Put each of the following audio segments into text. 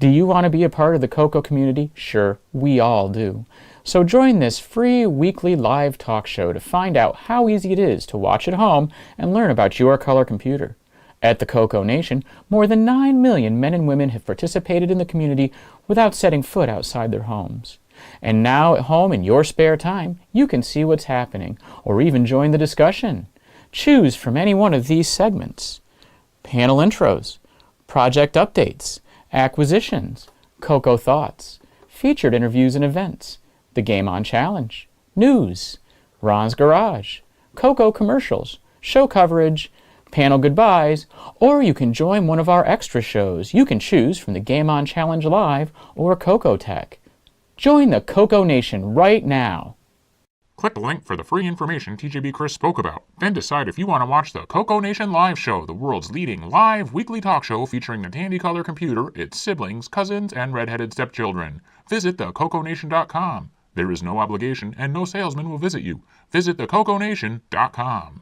Do you want to be a part of the CoCo community? Sure, we all do. So join this free weekly live talk show to find out how easy it is to watch at home and learn about your color computer. At the CoCo Nation, more than 9 million men and women have participated in the community without setting foot outside their homes. And now at home in your spare time, you can see what's happening, or even join the discussion. Choose from any one of these segments: panel intros, project updates, acquisitions, CoCo thoughts, featured interviews and events, the Game On Challenge, news, Ron's Garage, CoCo commercials, show coverage, panel goodbyes, or you can join one of our extra shows. You can choose from the Game On Challenge Live or CoCo Tech. Join the CoCo Nation right now. Click the link for the free information TJB Chris spoke about. Then decide if you want to watch the CoCo Nation Live Show, the world's leading live weekly talk show featuring the Tandy Color computer, its siblings, cousins, and red-headed stepchildren. Visit thecoconation.com. There is no obligation, and no salesman will visit you. Visit thecoconation.com.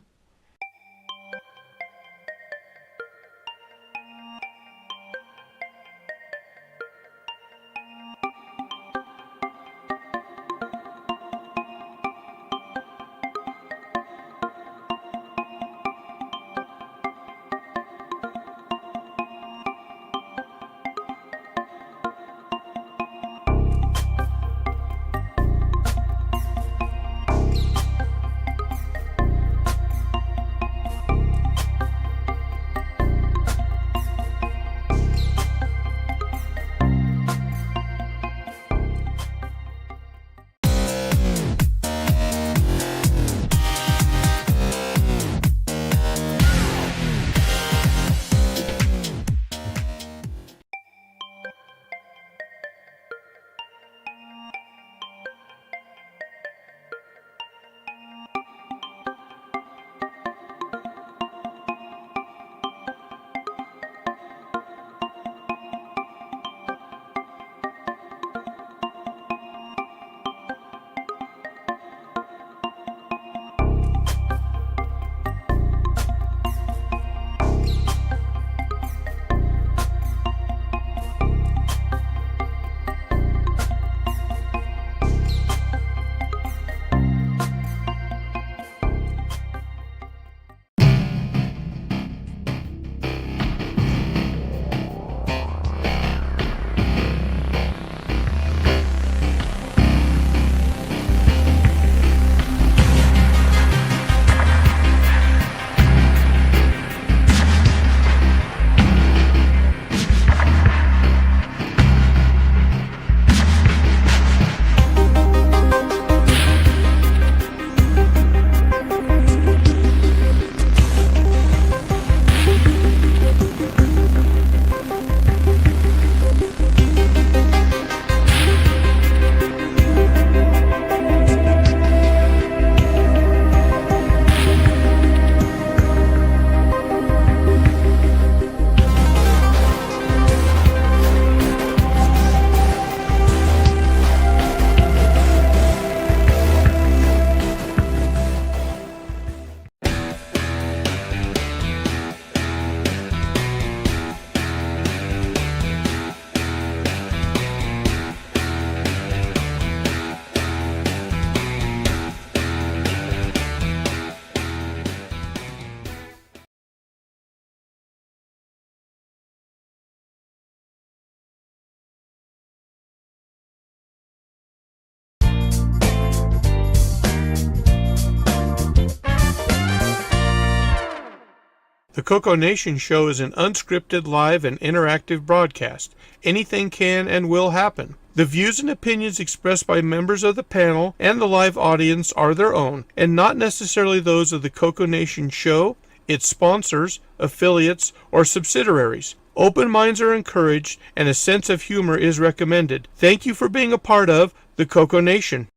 The CoCo Nation Show is an unscripted, live, and interactive broadcast. Anything can and will happen. The views and opinions expressed by members of the panel and the live audience are their own, and not necessarily those of the CoCo Nation Show, its sponsors, affiliates, or subsidiaries. Open minds are encouraged, and a sense of humor is recommended. Thank you for being a part of the CoCo Nation.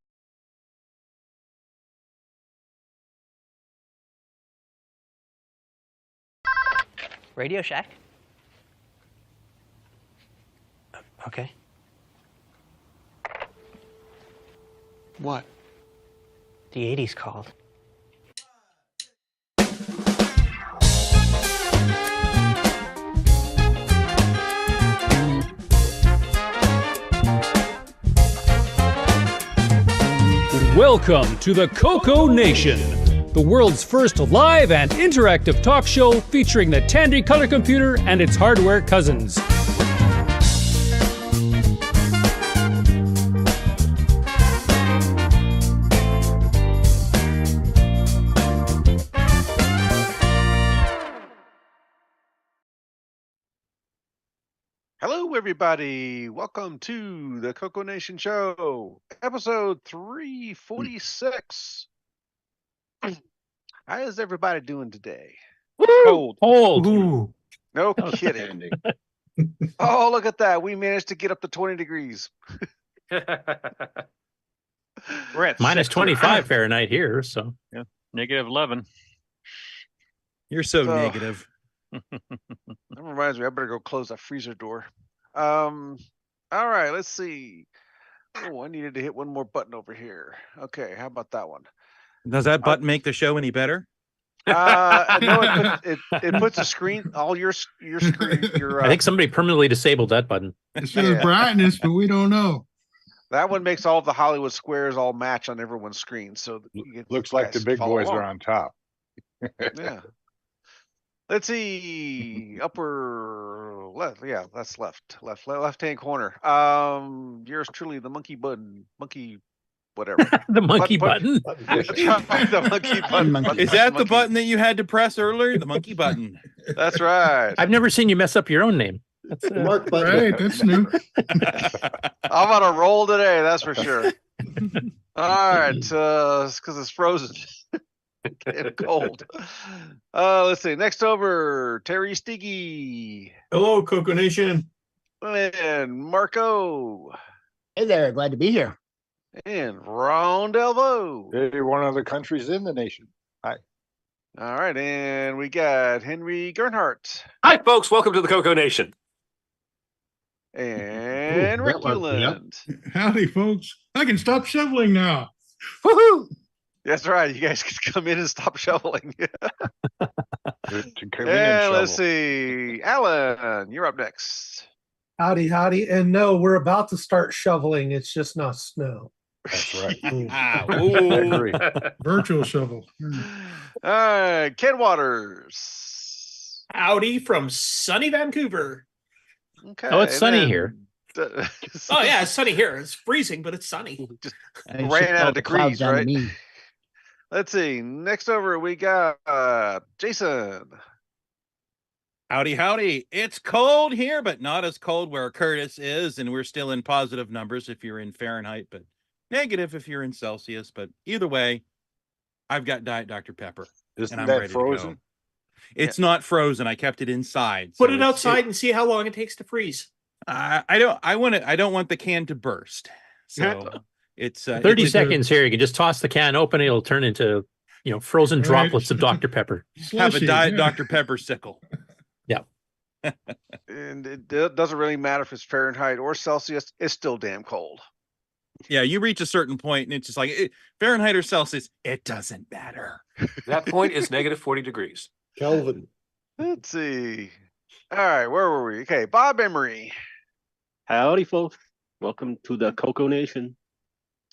Radio Shack? Okay. What? The 80s called. Welcome to the CoCo Nation, the world's first live and interactive talk show featuring the Tandy color computer and its hardware cousins. Hello, everybody. Welcome to the CoCo Nation Show, episode 346. How is everybody doing today? Cold. Old. No kidding. Oh, look at that. We managed to get up to 20 degrees. We're at Minus 6. 25 Fahrenheit here, so. Yeah. Negative 11. You're so So- negative. That reminds me, I better go close that freezer door. All right, let's see. Oh, I needed to hit one more button over here. Okay, how about that one? Does that button make the show any better? No, it puts a screen, all your screen, your I think somebody permanently disabled that button. It says Yeah. brightness, but we don't know. that one makes all of the Hollywood squares all match on everyone's screen. So you Looks like the guys big follow boys are along. on top. Yeah. Let's see, upper left. Yeah, that's left-hand corner. Yours truly, the monkey button, monkey, whatever. The monkey Button. button. That's right, the monkey button. Is that the Monkey. button that you had to press earlier? The monkey button. That's right. I've never seen you mess up your own name. That's, Right, that's new. I'm on a roll today, that's for sure. All right, it's because it's frozen. Getting cold. Let's see. Next over, Terry Stiggy Hello, CoCo Nation. and MarkO Hey there, glad to be here. and Ron Delvo. They're one of the countries in the nation. All right, and we got Henry Gernhart Hi, folks. Welcome to the CoCo Nation. and Rick that worked, yep. Euland. Howdy, folks. I can stop shoveling now. Woohoo! That's right. You guys can come in and stop shoveling. To come in and And let's shovel. see, Alan, you're up next. Howdy, howdy. And no, we're about to start shoveling. It's just not snow. That's right. Ah, I ooh. agree. Virtual shovel. All right, Ken Waters. Howdy from sunny Vancouver. Okay. Oh, it's and sunny then- here. Oh, yeah, it's sunny here. It's freezing, but it's sunny. Just It should ran out call of the clouds degrees, down to right? me. Let's see. Next over, we got Jason. Howdy, howdy. It's cold here, but not as cold where Curtis is, and we're still in positive numbers if you're in Fahrenheit, but negative if you're in Celsius. But either way, I've got Diet Dr. Pepper. Isn't and I'm that ready frozen? to go. It's not frozen. I kept it inside. Put so it it's- outside and see how long it takes to freeze. I don't want the can to burst. So it's 30 it's- seconds here. You can just toss the can open. It'll turn into, frozen Right. droplets of Dr. Pepper. have a Slushy, Diet yeah. Dr. Pepper sickle. And it doesn't really matter if it's Fahrenheit or Celsius. It's still damn cold. Yeah, you reach a certain point and it's just like Fahrenheit or Celsius, it doesn't matter. That point is negative 40 degrees. Kelvin. Let's see. All right, where were we? Okay, Bob Emery. Howdy, folks. Welcome to the CoCo Nation.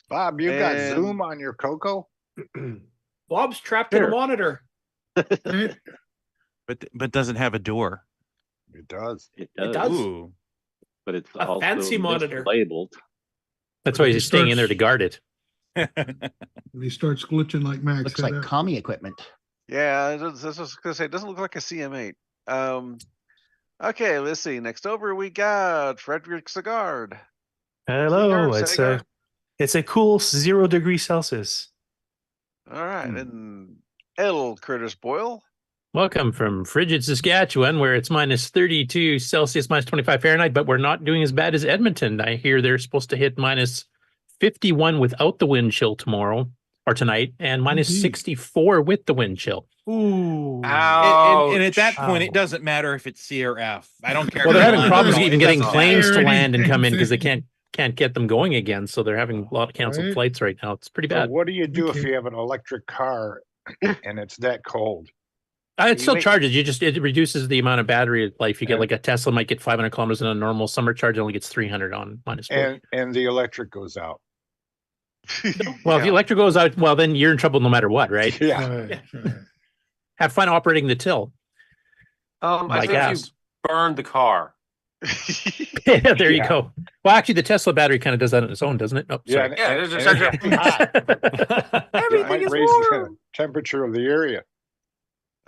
Bob, you got And- Zoom on your Coco? Bob's trapped in Sure. a monitor. Right? But doesn't have a door. It does. It It does, does. Ooh. but it's A also fancy monitor. labeled. That's why He he's staying in there to starts- guard it. And he starts glitching like Max. Looks said like that. commie equipment. Yeah, this was gonna say it doesn't look like a CM8. Okay, let's see. Next over, we got Frederick Sagard. Hello, Cigar, it's a cool 0 degrees Celsius. All right, and L Curtis Boyle. Welcome from frigid Saskatchewan, where it's minus 32 Celsius, minus 25 Fahrenheit, but we're not doing as bad as Edmonton. I hear they're supposed to hit minus 51 without the wind chill tomorrow or tonight, and minus Indeed. 64 with the wind chill. Ooh. And at that point, Ouch. it doesn't matter if it's C or F. I don't care. Well, they're if having it's problems land. even It getting doesn't planes to matter. land and come in because they Exactly. can't get them going again. So they're having a lot of canceled Right. flights right now. It's pretty So bad. what do you do if Okay. you have an electric car and it's that cold? It still wait- charges. It reduces the amount of battery life. You get And- like a Tesla might get 500 kilometers in a normal summer charge. It only gets 300 on minus 40. And the electric goes out. Well, if the electric goes out, well, then you're in trouble no matter what, right? Yeah. Have fun operating the till. I think you burned the car. Yeah, there you go. Well, actually, the Tesla battery kind of does that on its own, doesn't it? Oh, sorry. There's Everything Everything is raise warm. the temperature of the area.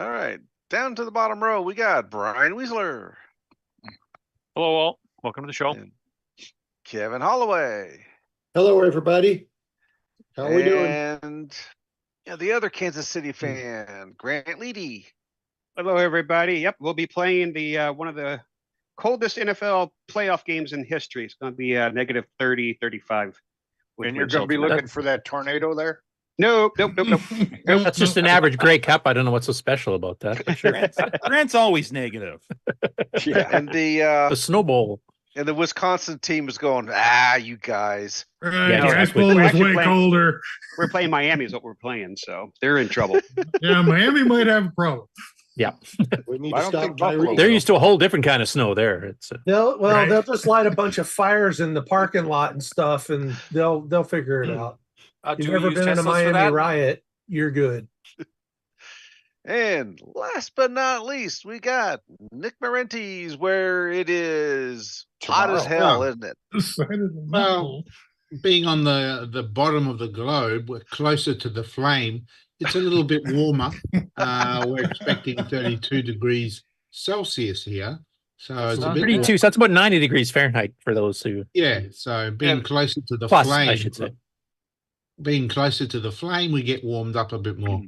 All right, down to the bottom row, we got Brian Weisler. Hello, all. Welcome to the show. And Kevin Holloway. Hello, everybody. How are we doing? And the other Kansas City fan, Grant Leedy. Hello, everybody. Yep, we'll be playing the one of the coldest NFL playoff games in history. It's going to be negative 30, 35. And you're going to be looking for that tornado there? Nope. That's just an average Grey Cup. I don't know what's so special about that. But sure. Grant's always negative. Yeah. And the snowball. And the Wisconsin team is going, you guys. Right, We're was way colder. We're playing Miami is what we're playing, so they're in trouble. Yeah, Miami might have a problem. Yeah. We need to stop Kyrie. They're used to a whole different kind of snow there. It's they'll just light a bunch of fires in the parking lot and stuff, and they'll figure it out. You've never been in a Miami riot, you're good. And last but not least, we got Nick Marentes, where it is hot as hell, isn't it? Well, being on the bottom of the globe, we're closer to the flame. It's a little bit warmer. We're expecting 32 degrees Celsius here. So it's a bit 32, so that's about 90 degrees Fahrenheit for those who. Yeah, so being closer to the plus, flame, I should say. Being closer to the flame, we get warmed up a bit more.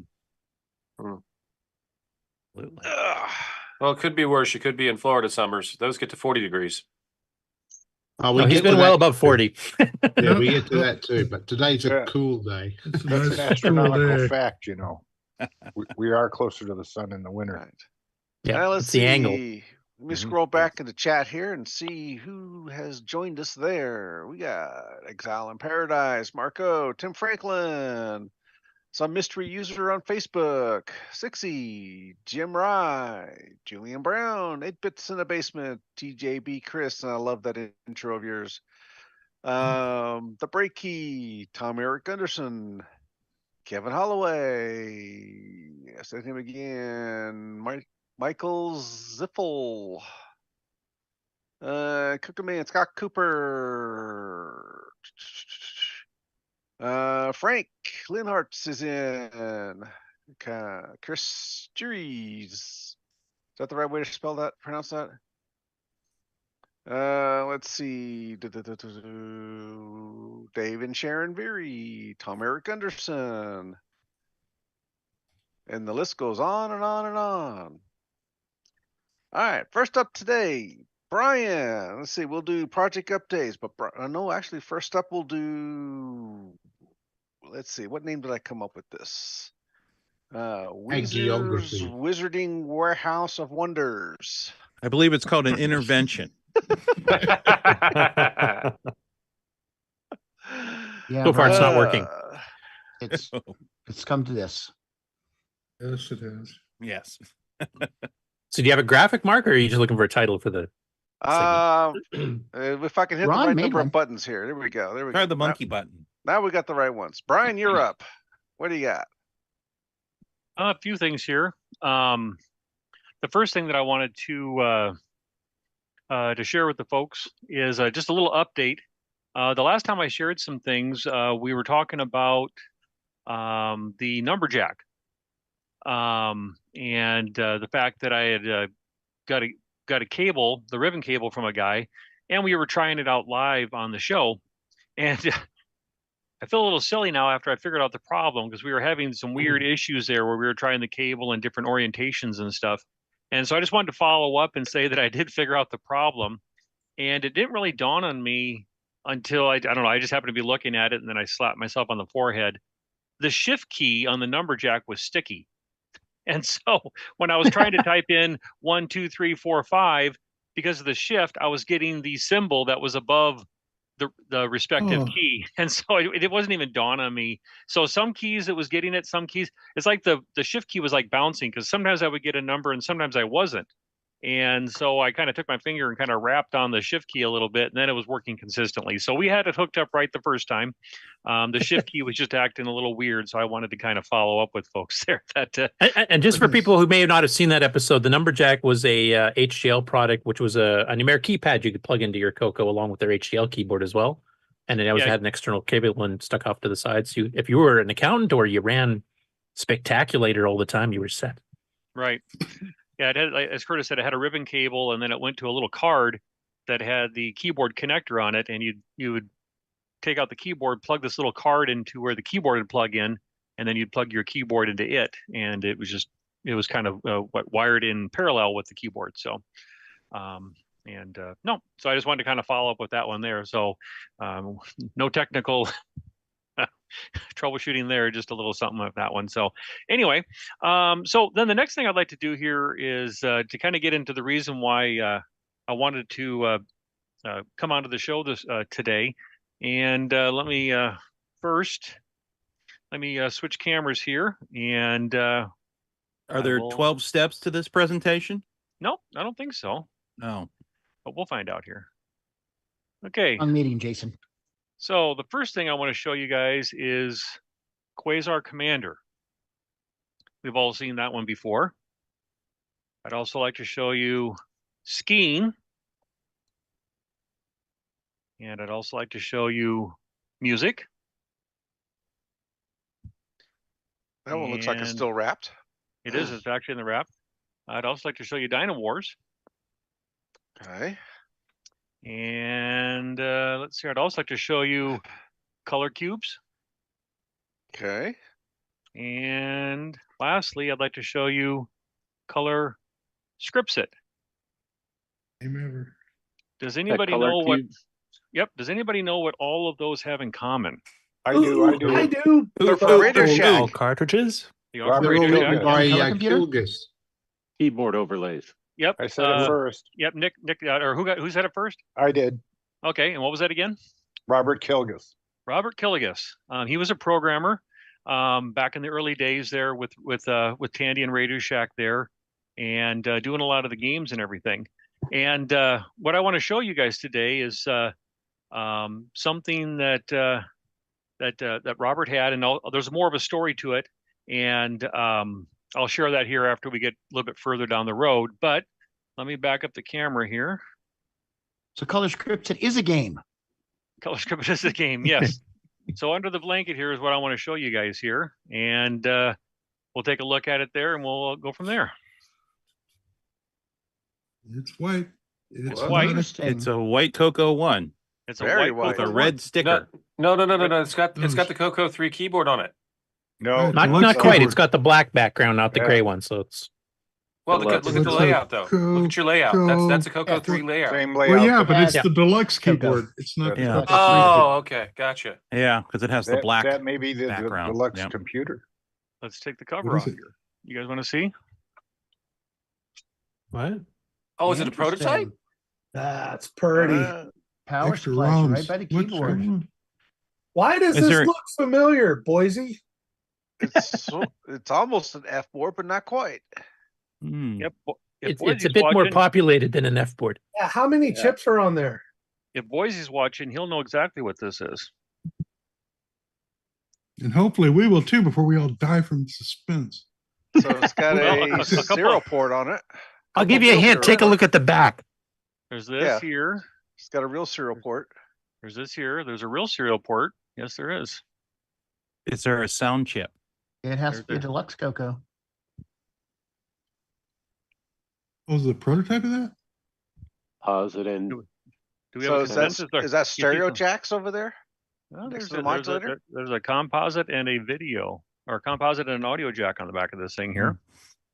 Well, it could be worse. You could be in Florida summers. Those get to 40 degrees. Oh, he's been well above 40. Yeah, we get to that too. But today's a cool day. That's an astronomical fact, you know. We are closer to the sun in the winter. Yeah, now let's it's the see. angle. Let me scroll back into chat here and see who has joined us there. We got Exile in Paradise, MarkO, Tim Franklin, some mystery user on Facebook, Sixy, Jim Rye, Julian Brown, 8-Bits in the Basement, TJB Chris, and I love that intro of yours. The Break Key, Tom Eric Gunderson, Kevin Holloway, I said him again, Michael Ziffel, Cookerman, Scott Cooper, Frank Linhartz is in. Chris Juries. Is that the right way to spell that? Pronounce that? Let's see. Dave and Sharon Veery, Tom Eric Anderson. And the list goes on and on and on. All right, first up today, Brian. Let's see, we'll do project updates, but no, actually, first up we'll do. Let's see, what name did I come up with this? Weezer's Wizarding Warehouse of Wonders. I believe it's called an intervention. Yeah, so far, it's not working. It's come to this. Yes, it is. Yes. So do you have a graphic, Mark, or are you just looking for a title for the if I can hit Ron the right made number one. of buttons here. There we go. There we Try go. the monkey button. Now we got the right ones. Brian, you're up. What do you got? A few things here. The first thing that I wanted to share with the folks is just a little update. The last time I shared some things, we were talking about the NumberJack. And the fact that I had got a cable, the ribbon cable from a guy, and we were trying it out live on the show. And I feel a little silly now after I figured out the problem, because we were having some weird issues there where we were trying the cable in different orientations and stuff. And so I just wanted to follow up and say that I did figure out the problem. And it didn't really dawn on me until I don't know, I just happened to be looking at it and then I slapped myself on the forehead. The shift key on the NumberJack was sticky. And so when I was trying to type in 1, 2, 3, 4, 5, because of the shift, I was getting the symbol that was above the respective key. And so it wasn't even dawn on me. So some keys it was getting it, some keys, it's like the shift key was like bouncing, because sometimes I would get a number and sometimes I wasn't. And so I kind of took my finger and kind of rapped on the shift key a little bit, and then it was working consistently. So we had it hooked up right the first time. The shift key was just acting a little weird, so I wanted to kind of follow up with folks there. And just for people who may not have seen that episode, the NumberJack was a HDL product, which was a numeric keypad you could plug into your CoCo along with their HDL keyboard as well. And it always had an external cable and stuck off to the side. So if you were an accountant or you ran Spectaculator all the time, you were set. Right. Yeah, it had, as Curtis said, it had a ribbon cable, and then it went to a little card that had the keyboard connector on it, and you would take out the keyboard, plug this little card into where the keyboard would plug in, and then you'd plug your keyboard into it, and it was kind of wired in parallel with the keyboard. So, no, so I just wanted to kind of follow up with that one there. So, no technical troubleshooting there, just a little something like that one. So anyway, so then the next thing I'd like to do here is to kind of get into the reason why I wanted to come onto the show today. And let me switch cameras here. And are there 12 steps to this presentation? No, I don't think so. No, but we'll find out here. Okay. On meeting, Jason. So the first thing I want to show you guys is Quasar Commander. We've all seen that one before. I'd also like to show you Skiing. And I'd also like to show you Music. That one looks like it's still wrapped. It is. It's actually in the wrap. I'd also like to show you Dino Wars. Okay. And let's see. I'd also like to show you Color Cubes. Okay. And lastly, I'd like to show you Color Scriptset. Does anybody know what? Yep. Does anybody know what all of those have in common? I do. They're for Radio Shack. All cartridges. They are for Radio Shack. By computer? Kilgus. Keyboard overlays. Yep. I said it first. Yep. Nick, or who said it first? I did. Okay. And what was that again? Robert Kilgus. Robert Kilgus. He was a programmer back in the early days there with Tandy and Radio Shack there, and doing a lot of the games and everything. And what I want to show you guys today is something that Robert had, and there's more of a story to it, and I'll share that here after we get a little bit further down the road. But let me back up the camera here. So Color Scripted is a game. Color Scripted is a game, yes. So under the blanket here is what I want to show you guys here, and we'll take a look at it there, and we'll go from there. It's white. It's white. It's a white CoCo 1. It's a white with a red sticker. No. It's got the CoCo 3 keyboard on it. No, not quite. It's got the black background, not the gray one. So it's look at the layout though. Look at your layout. That's a CoCo 3 layout. Same layout. Well, yeah, but it's the deluxe keyboard. It's not. Yeah. Oh, okay, gotcha. Yeah, because it has the black. That may be the background. deluxe Yep. computer. Let's take the cover off here. You guys want to see? What? Oh, is it a prototype? That's pretty. Power Extra supply ROMs. right by the What's keyboard. wrong? Why does Is this there- look familiar, Boise? It's almost an F board, but not quite. Yep. it's a bit more populated than an F board. Yeah, how many chips are on there? If Boise's watching, he'll know exactly what this is. And hopefully we will too before we all die from suspense. So it's got a serial port on it. I'll give you a hint. Take a look at the back. There's this here. It's got a real serial port. There's this here. There's a real serial port. Yes, there is. Is there a sound chip? It has to be a deluxe CoCo. Was the prototype of that? Is it in? Do we So have a is consensus? that stereo jacks over there? Well, Next there's, to the a, modulator? there's a composite and a video, or a composite and an audio jack on the back of this thing here.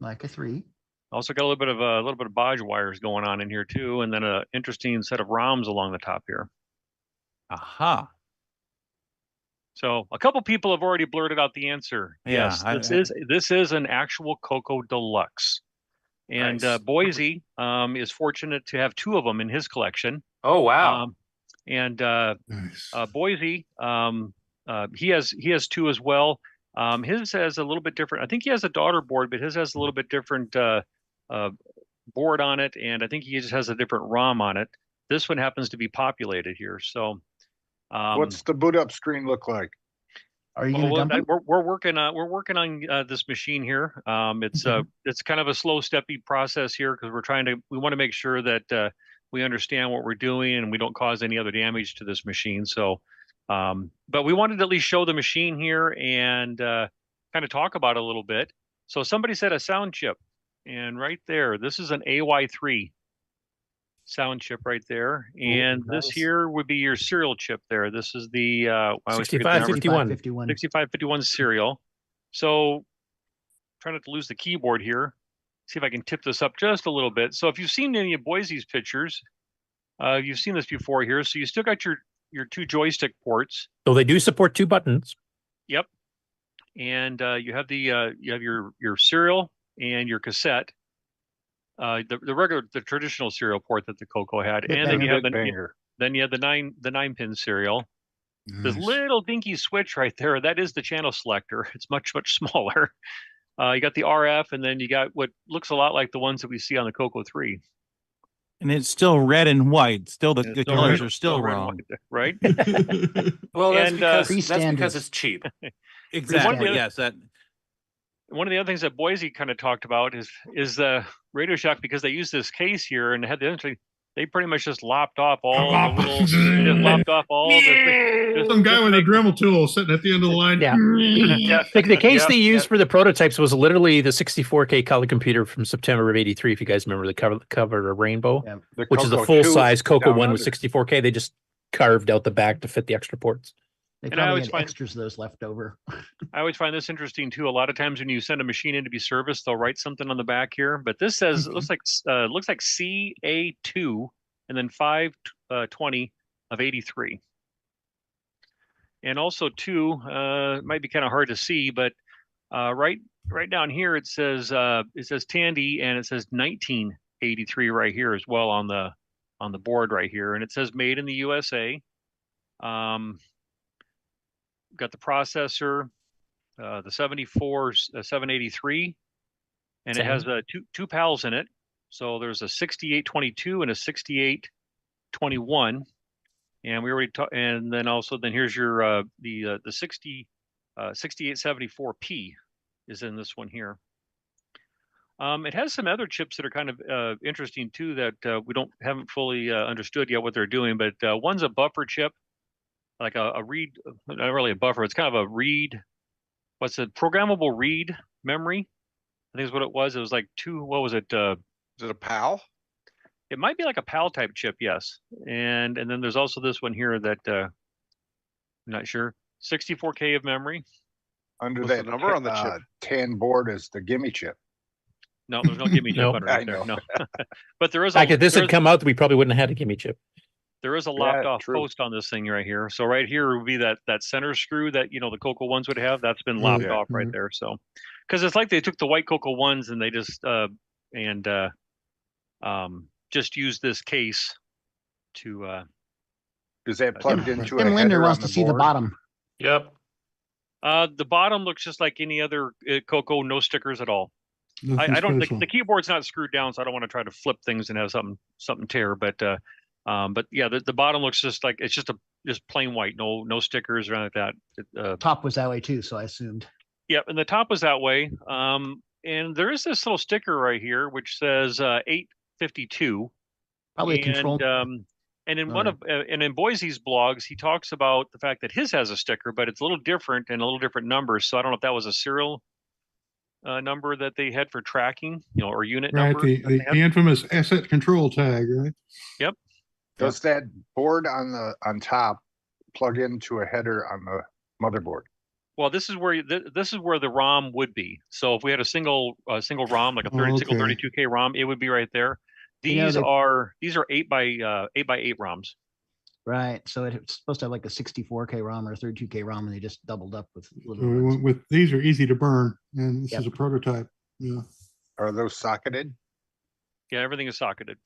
Like a 3. Also got a little bit of bodge wires going on in here too, and then an interesting set of ROMs along the top here. Aha. So a couple people have already blurted out the answer. Yeah, Yes, this is an actual CoCo Deluxe, and Nice. Boise is fortunate to have 2 of them in his collection. Oh wow. And Nice. Boise, he has 2 as well. His has a little bit different. I think he has a daughter board, but his has a little bit different board on it, and I think he just has a different ROM on it. This one happens to be populated here. So, what's the boot up screen look like? Are you going to dump it? We're working on this machine here. It's kind of a slow, steppy process here because we want to make sure that we understand what we're doing and we don't cause any other damage to this machine. So, but we wanted to at least show the machine here and kind of talk about it a little bit. So somebody said a sound chip, and right there, this is an AY3 sound chip right there, and this here would be your serial chip there. This is the 6551 serial. So trying not to lose the keyboard here. See if I can tip this up just a little bit. So if you've seen any of Boise's pictures, you've seen this before here. So you still got your two joystick ports. So they do support 2 buttons. Yep. And you have your serial and your cassette. The traditional serial port that the CoCo had, and then you have the 9-pin serial. Nice. This little dinky switch right there, that is the channel selector. It's much smaller. You got the RF, and then you got what looks a lot like the ones that we see on the CoCo 3. And it's still red and white. Still the colors are still wrong, right? Well, that's because it's cheap. Exactly. Yes. One of the other things that Boise kind of talked about is the Radio Shack, because they use this case here and they pretty much just lopped off all the little, some guy with a Dremel tool sitting at the end of the line. Yeah. The case they used for the prototypes was literally the 64K color computer from September of '83. If you guys remember the cover of Rainbow, which is the full size CoCo one with 64K. They just carved out the back to fit the extra ports. They probably had extras of those left over. I always find this interesting too. A lot of times when you send a machine in to be serviced, they'll write something on the back here. But this says looks like CA2 and then 520 of 83. And also too, might be kind of hard to see, but right down here it says Tandy, and it says 1983 right here as well on the board right here, and it says made in the USA. Got the processor, the 783, and it has two PALs in it. So there's a 6822 and a 6821, and we already talked. And then here's your the 6874P is in this one here. It has some other chips that are kind of interesting too that we haven't fully understood yet what they're doing. But one's a buffer chip, like a read, not really a buffer. It's kind of a read. What's a programmable read memory? I think is what it was. It was like what was it? Is it a PAL? It might be like a PAL type chip, yes. And then there's also this one here that I'm not sure. 64K of memory. Under that number on the chip, tan board is the gimme chip. No, there's no gimme chip under it. No. But there is. If this had come out, we probably wouldn't have had a gimme chip. There is a lopped off post on this thing right here. So right here would be that center screw that the CoCo ones would have. That's been lopped off right there. So, because it's like they took the white CoCo ones and they just just used this case to. Is that plugged into Tim Linder wants to see the bottom. Yep. The bottom looks just like any other CoCo, no stickers at all. I don't. The keyboard's not screwed down, so I don't want to try to flip things and have something tear. But yeah, the bottom looks just like it's just plain white, no stickers or anything like that. Top was that way too, so I assumed. Yep, and the top was that way. And there is this little sticker right here which says 852. Probably a control. And in in Boise's blogs, he talks about the fact that his has a sticker, but it's a little different and a little different numbers. So I don't know if that was a serial number that they had for tracking, or unit number. Right, the infamous asset control tag, right? Yep. Does that board on top plug into a header on the motherboard? Well, this is where the ROM would be. So if we had a single ROM, like a single 32K ROM, it would be right there. These are 8 by 8 ROMs. Right. So it's supposed to have like a 64K ROM or a 32K ROM, and they just doubled up with little. With these are easy to burn, and this is a prototype. Yeah. Are those socketed? Yeah, everything is socketed.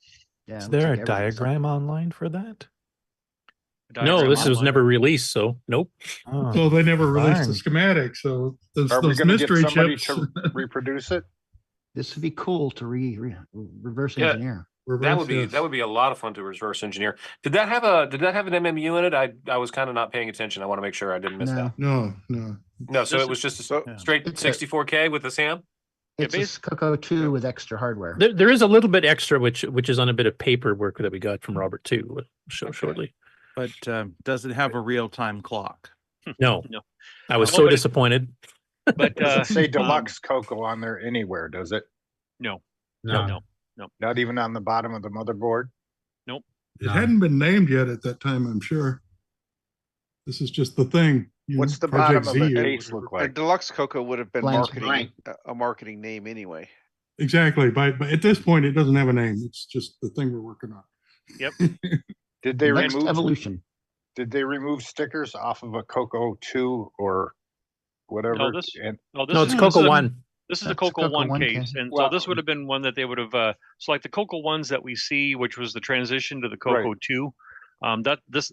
Yeah. Is there a diagram online for that? No, this was never released, so nope. Oh. So they never released the schematic. So those are we going to get mystery somebody chips to reproduce it? This would be cool to reverse engineer. That would be a lot of fun to reverse engineer. Did that have an MMU in it? I was kind of not paying attention. I want to make sure I didn't miss that. No. So it was just a straight 64K with the SAM. It's a CoCo 2 with extra hardware. There is a little bit extra, which is on a bit of paperwork that we got from Robert too. We'll show shortly. But does it have a real-time clock? No. I was so disappointed. But does it say Deluxe CoCo on there anywhere? Does it? No. Not even on the bottom of the motherboard. Nope. It hadn't been named yet at that time, I'm sure. This is just the thing. What's the Project bottom of the Z. case look A like? Deluxe CoCo would have been Blank. a marketing name anyway. Exactly, but at this point, it doesn't have a name. It's just the thing we're working on. Yep. Did they Next remove evolution? Did they remove stickers off of a CoCo 2 or whatever? No, it's CoCo 1. This is the CoCo 1 case, and so this would have been one that they would have. So like the CoCo 1s that we see, which was the transition to the CoCo 2.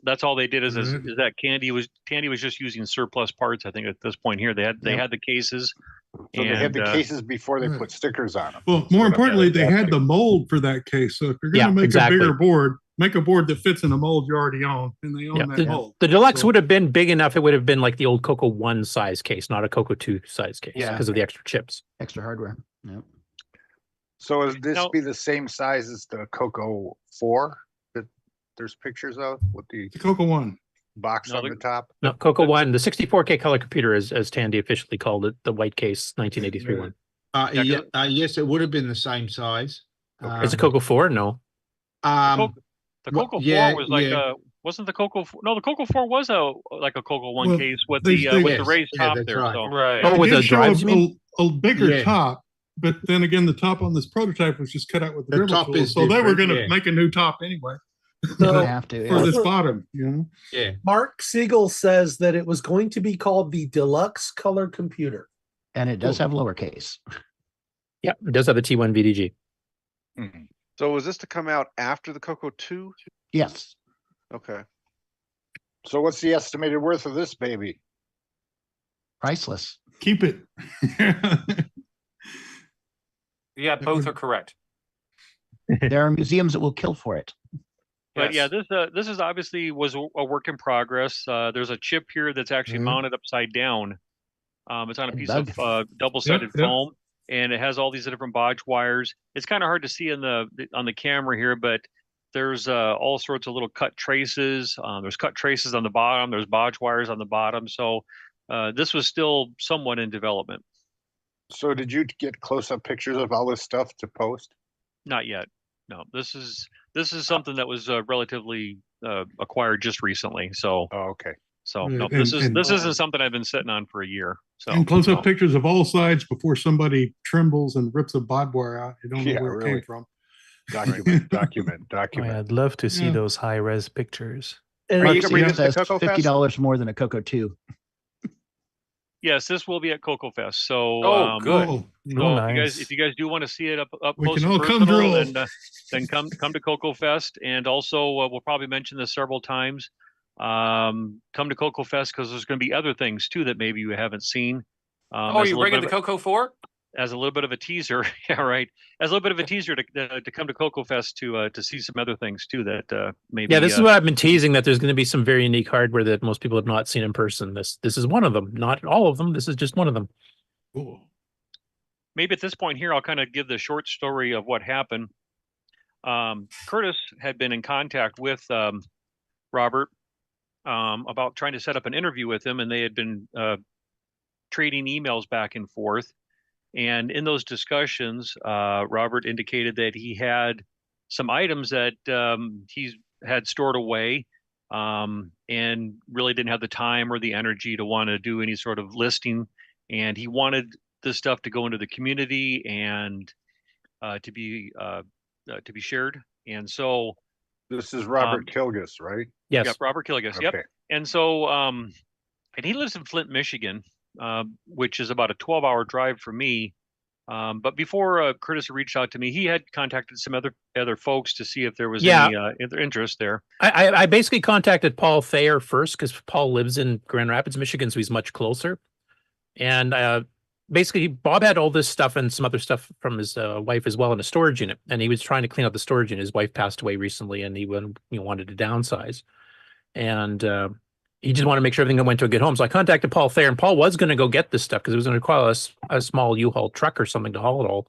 That's all they did is that Tandy was just using surplus parts. I think at this point here they had the cases. So they had the cases before they put stickers on them. Well, more importantly, they had the mold for that case. So if you're going to make a bigger board, make a board that fits in a mold you already own, and they own that mold. The Deluxe would have been big enough. It would have been like the old CoCo 1 size case, not a CoCo 2 size case, because of the extra chips, extra hardware. Yep. So is this be the same size as the CoCo 4 that there's pictures of with the CoCo 1 box on the top? No, CoCo 1, the 64K color computer, as Tandy officially called it, the white case 1983 one. Yes, it would have been the same size. Is it CoCo 4? No. The CoCo 4 was like wasn't the CoCo 4? No, the CoCo 4 was like a CoCo 1 case with the raised top there. Right. So. Right. Oh, with the drives, a bigger top, but then again, the top on this prototype was just cut out with the dribble tool. So they were going to make a new top anyway. So have to for this bottom, Mark Siegel says that it was going to be called the Deluxe Color Computer, and it does have lowercase. Yeah, it does have a T1 VDG. Mm-hmm. So was this to come out after the CoCo 2? Yes. Okay. So what's the estimated worth of this baby? Priceless. Keep it. Yeah, both are correct. There are museums that will kill for it. But yeah, this is obviously was a work in progress. There's a chip here that's actually mounted upside down. It's on a piece of double-sided foam, and it has all these different bodge wires. It's kind of hard to see on the camera here, but there's all sorts of little cut traces. There's cut traces on the bottom. There's bodge wires on the bottom. So this was still somewhat in development. So did you get close-up pictures of all this stuff to post? Not yet. No, this is something that was relatively acquired just recently. So okay. So no, this isn't something I've been sitting on for a year. So and close-up pictures of all sides before somebody trembles and rips a bod wire out. You don't know where it came from. Document. I'd love to see those high-res pictures. And $50 more than a CoCo 2. Yes, this will be at CoCoFEST. So, good. Nice. if you guys do want to see it up We close can and all come personal, drill. then come to CoCoFEST. And also, we'll probably mention this several times. Come to CoCoFEST because there's going to be other things too that maybe you haven't seen. Are you bringing the CoCo 4? As a little bit of a teaser, yeah, right. As a little bit of a teaser to come to CoCoFEST to see some other things too that maybe. Yeah, this is what I've been teasing, that there's going to be some very unique hardware that most people have not seen in person. This is one of them, not all of them. This is just one of them. Cool. Maybe at this point here, I'll kind of give the short story of what happened. Curtis had been in contact with Robert about trying to set up an interview with him, and they had been trading emails back and forth. And in those discussions, Robert indicated that he had some items that he had stored away and really didn't have the time or the energy to want to do any sort of listing. And he wanted this stuff to go into the community and to be shared. And so this is Robert Kilgus, right? Yes. Yep, Robert Kilgus. Okay. Yep. And so and he lives in Flint, Michigan. Which is about a 12-hour drive for me. But before Curtis reached out to me, he had contacted some other folks to see if there was any interest there. I basically contacted Paul Thayer first because Paul lives in Grand Rapids, Michigan, so he's much closer. And basically Bob had all this stuff and some other stuff from his wife as well in a storage unit, and he was trying to clean out the storage unit. His wife passed away recently, and he wanted to downsize, and he just wanted to make sure everything went to a good home. So I contacted Paul Thayer, and Paul was going to go get this stuff because it was going to require a small U-Haul truck or something to haul it all.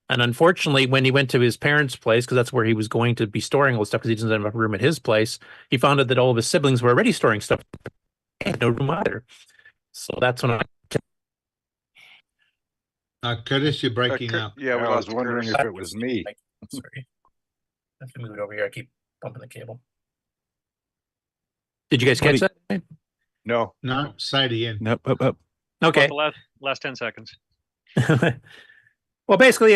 And unfortunately, when he went to his parents' place, because that's where he was going to be storing all the stuff because he doesn't have enough room at his place, he found out that all of his siblings were already storing stuff. He had no room either. So that's when Curtis, you're breaking up. Yeah, I was wondering if it was me. Sorry. I have to move it over here. I keep bumping the cable. Did you guys catch that? No. No, say it again. Nope. Okay. About the last 10 seconds. Well, basically,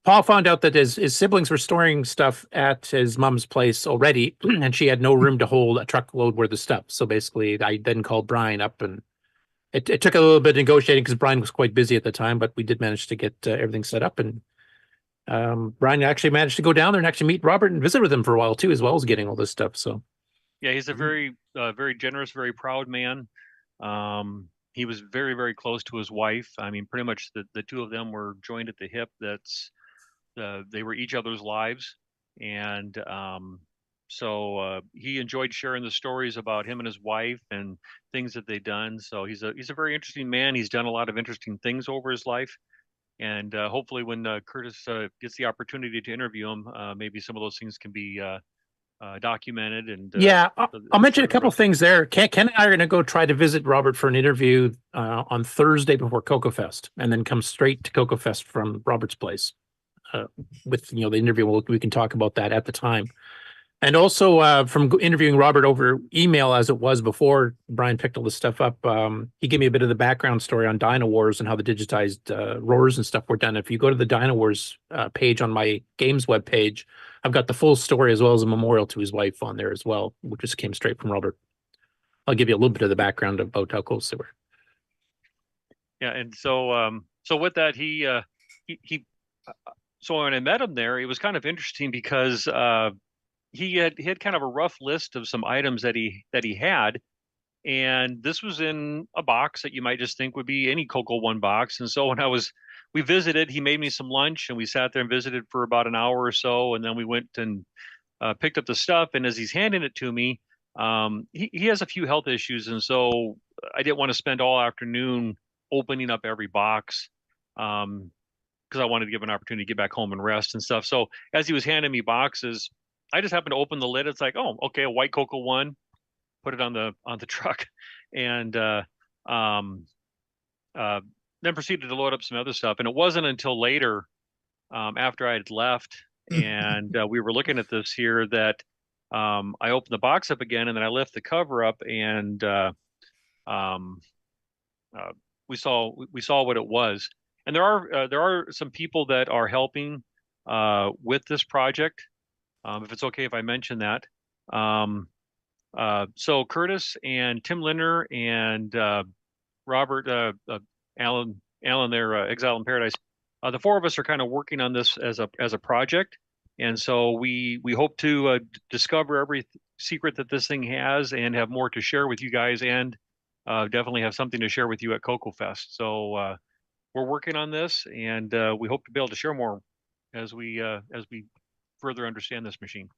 Paul found out that his siblings were storing stuff at his mom's place already, and she had no room to hold a truckload worth of stuff. So basically, I then called Brian up, and it took a little bit of negotiating because Brian was quite busy at the time, but we did manage to get everything set up. And Brian actually managed to go down there and actually meet Robert and visit with him for a while too, as well as getting all this stuff. So yeah, he's a very generous, very proud man. He was very, very close to his wife. I mean, pretty much the two of them were joined at the hip. They were each other's lives, and so he enjoyed sharing the stories about him and his wife and things that they've done. So he's a very interesting man. He's done a lot of interesting things over his life, and hopefully, when Curtis gets the opportunity to interview him, maybe some of those things can be documented. And yeah, I'll mention a couple of things there. Ken and I are going to go try to visit Robert for an interview on Thursday before CoCoFEST, and then come straight to CoCoFEST from Robert's place with the interview. We can talk about that at the time. And also from interviewing Robert over email, as it was before Brian picked all this stuff up, he gave me a bit of the background story on Dino Wars and how the digitized roars and stuff were done. If you go to the Dino Wars page on my games webpage, I've got the full story as well as a memorial to his wife on there as well, which just came straight from Robert. I'll give you a little bit of the background about how close they were. Yeah, and so with that, so when I met him there, it was kind of interesting because he had kind of a rough list of some items that he had, and this was in a box that you might just think would be any CoCo 1 box. And so when we visited, he made me some lunch, and we sat there and visited for about an hour or so, and then we went and picked up the stuff. And as he's handing it to me, he has a few health issues, and so I didn't want to spend all afternoon opening up every box because I wanted to give an opportunity to get back home and rest and stuff. So as he was handing me boxes, I just happened to open the lid. It's like, oh, okay, a white CoCo 1, put it on the truck, and then proceeded to load up some other stuff. And it wasn't until later, after I had left and we were looking at this here, that I opened the box up again, and then I lift the cover up, and we saw what it was. And there are some people that are helping with this project. If it's okay if I mention that. So Curtis and Tim Linder and Robert, Alan there, Exile in Paradise, the four of us are kind of working on this as a project. And so we hope to discover every secret that this thing has and have more to share with you guys, and definitely have something to share with you at CoCoFEST. So we're working on this, and we hope to be able to share more as we further understand this machine.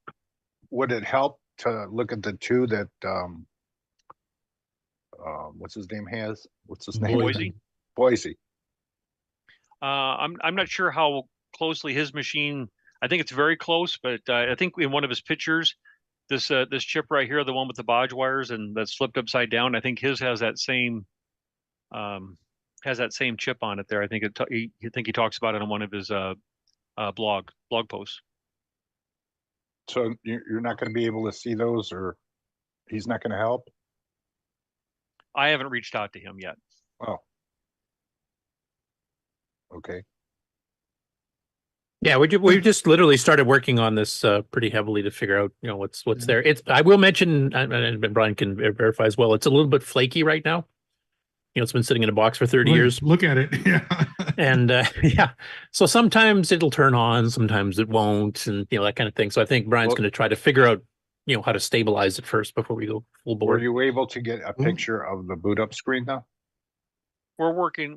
Would it help to look at the two that what's his name has? What's his name? Boise. I'm not sure how closely his machine. I think it's very close, but I think in one of his pictures, this chip right here, the one with the bodge wires and that's flipped upside down, I think his has that same chip on it there. I think he talks about it on one of his blog posts. So you're not going to be able to see those, or he's not going to help? I haven't reached out to him yet. Oh. Okay. Yeah, we just literally started working on this pretty heavily to figure out, what's there. I will mention, and Brian can verify as well, it's a little bit flaky right now. It's been sitting in a box for 30 years. Look at it. Yeah. And yeah, so sometimes it'll turn on, sometimes it won't, and that kind of thing. So I think Brian's going to try to figure out, how to stabilize it first before we go full board. Were you able to get a picture of the boot up screen though? we're working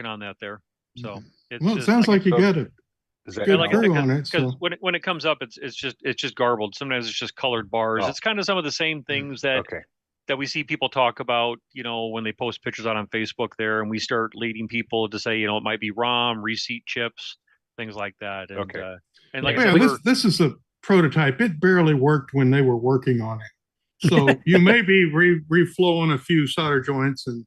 on that there. So it's Well, it sounds like you got a good crew on it. Because So when it comes up, it's just garbled. Sometimes it's just colored bars. Oh. It's kind of some of the same things that that we see people talk about, when they post pictures out on Facebook there, and we start leading people to say, it might be ROM, reseat chips, things like that. And, and like I said, this is a prototype. It barely worked when they were working on it. So you may be reflowing a few solder joints and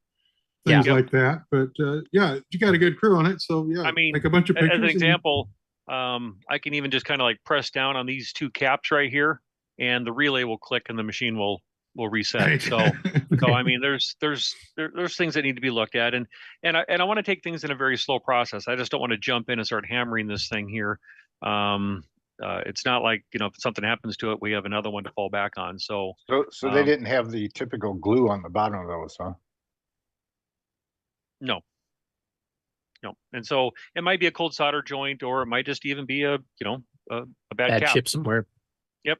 things like that. But yeah, you got a good crew on it. So yeah, I mean, make a bunch of pictures. As an example, I can even just kind of like press down on these two caps right here, and the relay will click and the machine will reset. Right. So I mean, there's things that need to be looked at, and I want to take things in a very slow process. I just don't want to jump in and start hammering this thing here. It's not like, if something happens to it, we have another one to fall back on. So they didn't have the typical glue on the bottom of those, huh? No. And so it might be a cold solder joint, or it might just even be a bad cap. chip somewhere. Yep.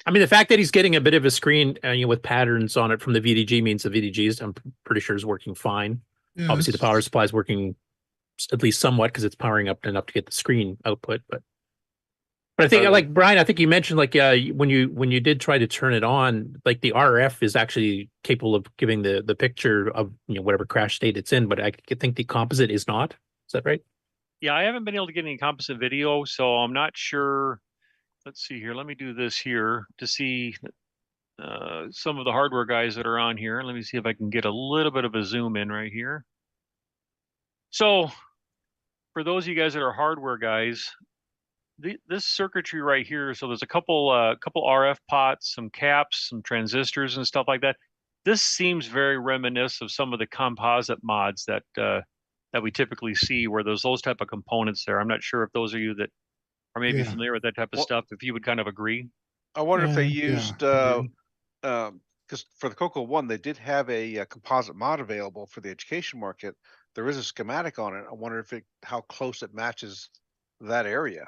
I mean, the fact that he's getting a bit of a screen with patterns on it from the VDG means the VDGs, I'm pretty sure, is working fine. Yeah, Obviously, the power supply is working at least somewhat because it's powering up enough to get the screen output. But I think, like Brian, I think you mentioned when you did try to turn it on, like the RF is actually capable of giving the picture of whatever crash state it's in. But I think the composite is not. Is that right? Yeah, I haven't been able to get any composite video, so I'm not sure. Let's see here. Let me do this here to see some of the hardware guys that are on here. Let me see if I can get a little bit of a zoom in right here. So for those of you guys that are hardware guys, this circuitry right here, so there's a couple RF pots, some caps, some transistors and stuff like that. This seems very reminiscent of some of the composite mods that we typically see, where there's those type of components there. I'm not sure if those of you that are maybe familiar with that type of stuff, if you would kind of agree. I wonder if they used because for the CoCo 1, they did have a composite mod available for the education market. There is a schematic on it. I wonder how close it matches that area.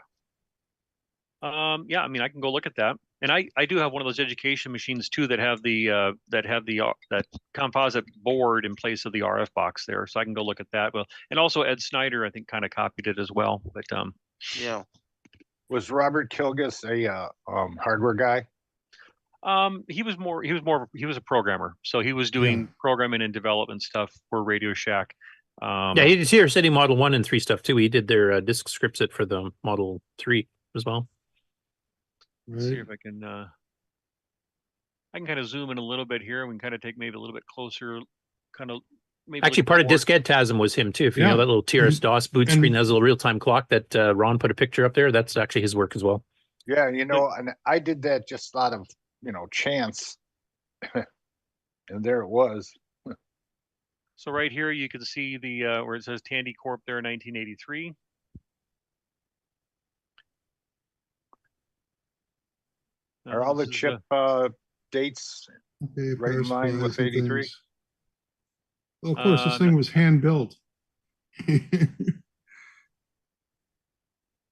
Yeah, I mean, I can go look at that, and I do have one of those education machines too that have that composite board in place of the RF box there, so I can go look at that. Well, and also Ed Snyder, I think, kind of copied it as well. But yeah, was Robert Kilgus a hardware guy? He was a programmer, so he was doing programming and development stuff for Radio Shack. Yeah, he's here setting Model 1 and 3 stuff too. He did their disk scripts it for the Model 3 as well. Let's see if I can kind of zoom in a little bit here. We can kind of take maybe a little bit closer, kind of maybe. Actually, part of Disk Edtasm was him too. If you know that little TRS-DOS boot screen that has a little real-time clock that Ron put a picture up there, that's actually his work as well. Yeah, and I did that just out of chance, and there it was. So right here, you can see the where it says Tandy Corp there, 1983. Are all the chip dates right in line with 83? Well, of course, this thing was hand built.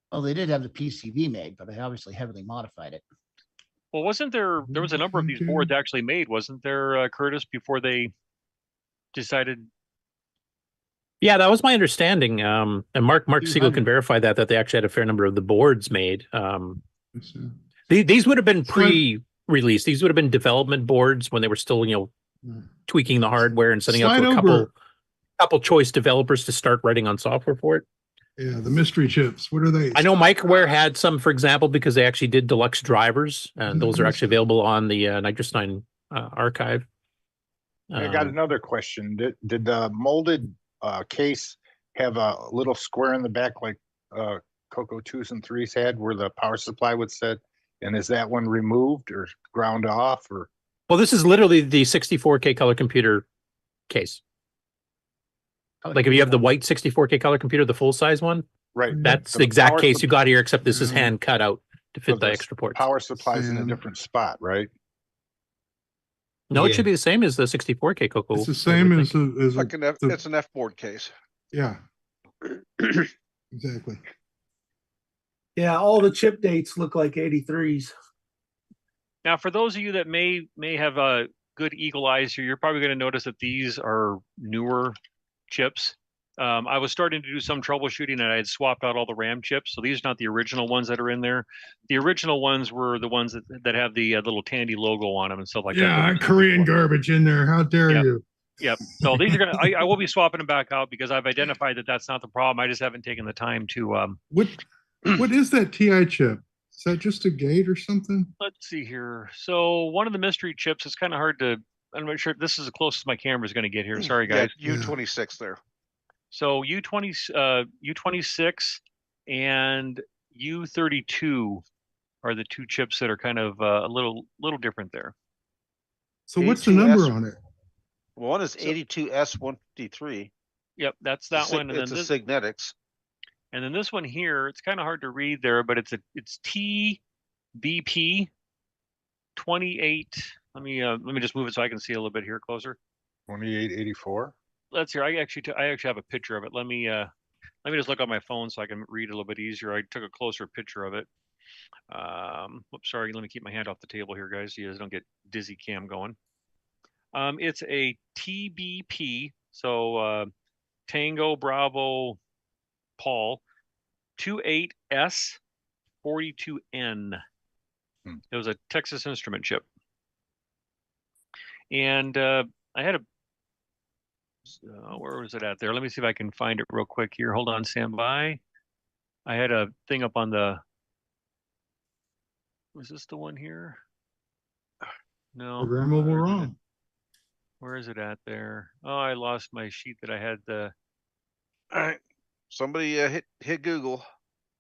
Well, they did have the PCV made, but they obviously heavily modified it. Well, wasn't there was a number of these boards actually made, wasn't there, Curtis, before they decided? Yeah, that was my understanding. And Mark Siegel can verify that they actually had a fair number of the boards made. These would have been pre-release. These would have been development boards when they were still, tweaking the hardware and setting up a couple choice developers to start writing on software for it. Yeah, the mystery chips. What are they? I know MicroWare had some, for example, because they actually did Deluxe drivers, and those are actually available on the Nitrostine archive. I got another question. Did the molded case have a little square in the back like CoCo 2s and 3s had, where the power supply would sit? And is that one removed or ground off? Or well, this is literally the 64K color computer case. Like if you have the white 64K color computer, the full size one, right? That's the exact case you got here, except this is hand cut out to fit the extra ports. Power supply's in a different spot, right? No, it should be the same as the 64K CoCo. It's the same as like it's an F board case. Yeah, exactly. Yeah, all the chip dates look like 83s. Now, for those of you that may have a good eagle eyes here, you're probably going to notice that these are newer chips. I was starting to do some troubleshooting, and I had swapped out all the RAM chips. So these are not the original ones that are in there. The original ones were the ones that have the little Tandy logo on them and stuff like that. Yeah, Korean garbage in there. How dare you? Yep. So these are gonna. I will be swapping them back out because I've identified that that's not the problem. I just haven't taken the time to. What is that TI chip? Is that just a gate or something? Let's see here. So one of the mystery chips is kind of hard to. I'm not sure. This is the closest my camera is going to get here. Sorry, guys. Yeah, U26 there. So U26 and U32 are the two chips that are kind of a little different there. So what's the number on it? One is 82S153. Yep, that's that one. And it's then a Signetics. And then this one here, it's kind of hard to read there, but it's TBP 28. Let me just move it so I can see a little bit here closer. 2884. Let's hear. I actually have a picture of it. Let me just look on my phone so I can read a little bit easier. I took a closer picture of it. Oops, sorry. Let me keep my hand off the table here, guys. So you guys don't get dizzy cam going. It's a TBP. So Tango Bravo Paul 28S42N. It was a Texas Instrument chip. And I had a where was it at there? Let me see if I can find it real quick here. Hold on, stand by. I had a thing up on the. Was this the one here? No. Programmable ROM. Where is it at there? Oh, I lost my sheet that I had the. All right. Somebody hit Google.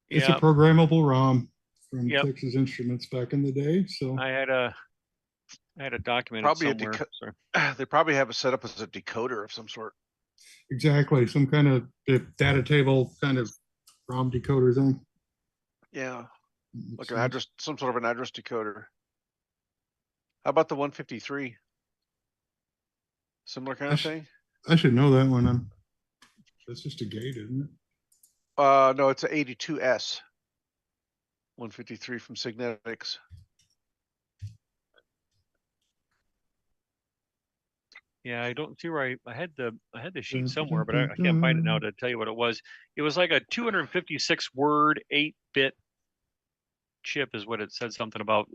It's a programmable ROM from Texas Instruments back in the day. So I had a document probably somewhere. They probably have it set up as a decoder of some sort. Exactly, some kind of data table kind of ROM decoder thing. Yeah, like an address, some sort of an address decoder. How about the 153? Similar kind of thing. I should know that one. That's just a gate, isn't it? No, it's an 82S 153 from Signetics. Yeah, I don't see where I had the sheet somewhere, but I can't find it now to tell you what it was. It was like a 256 word 8-bit chip is what it said, something about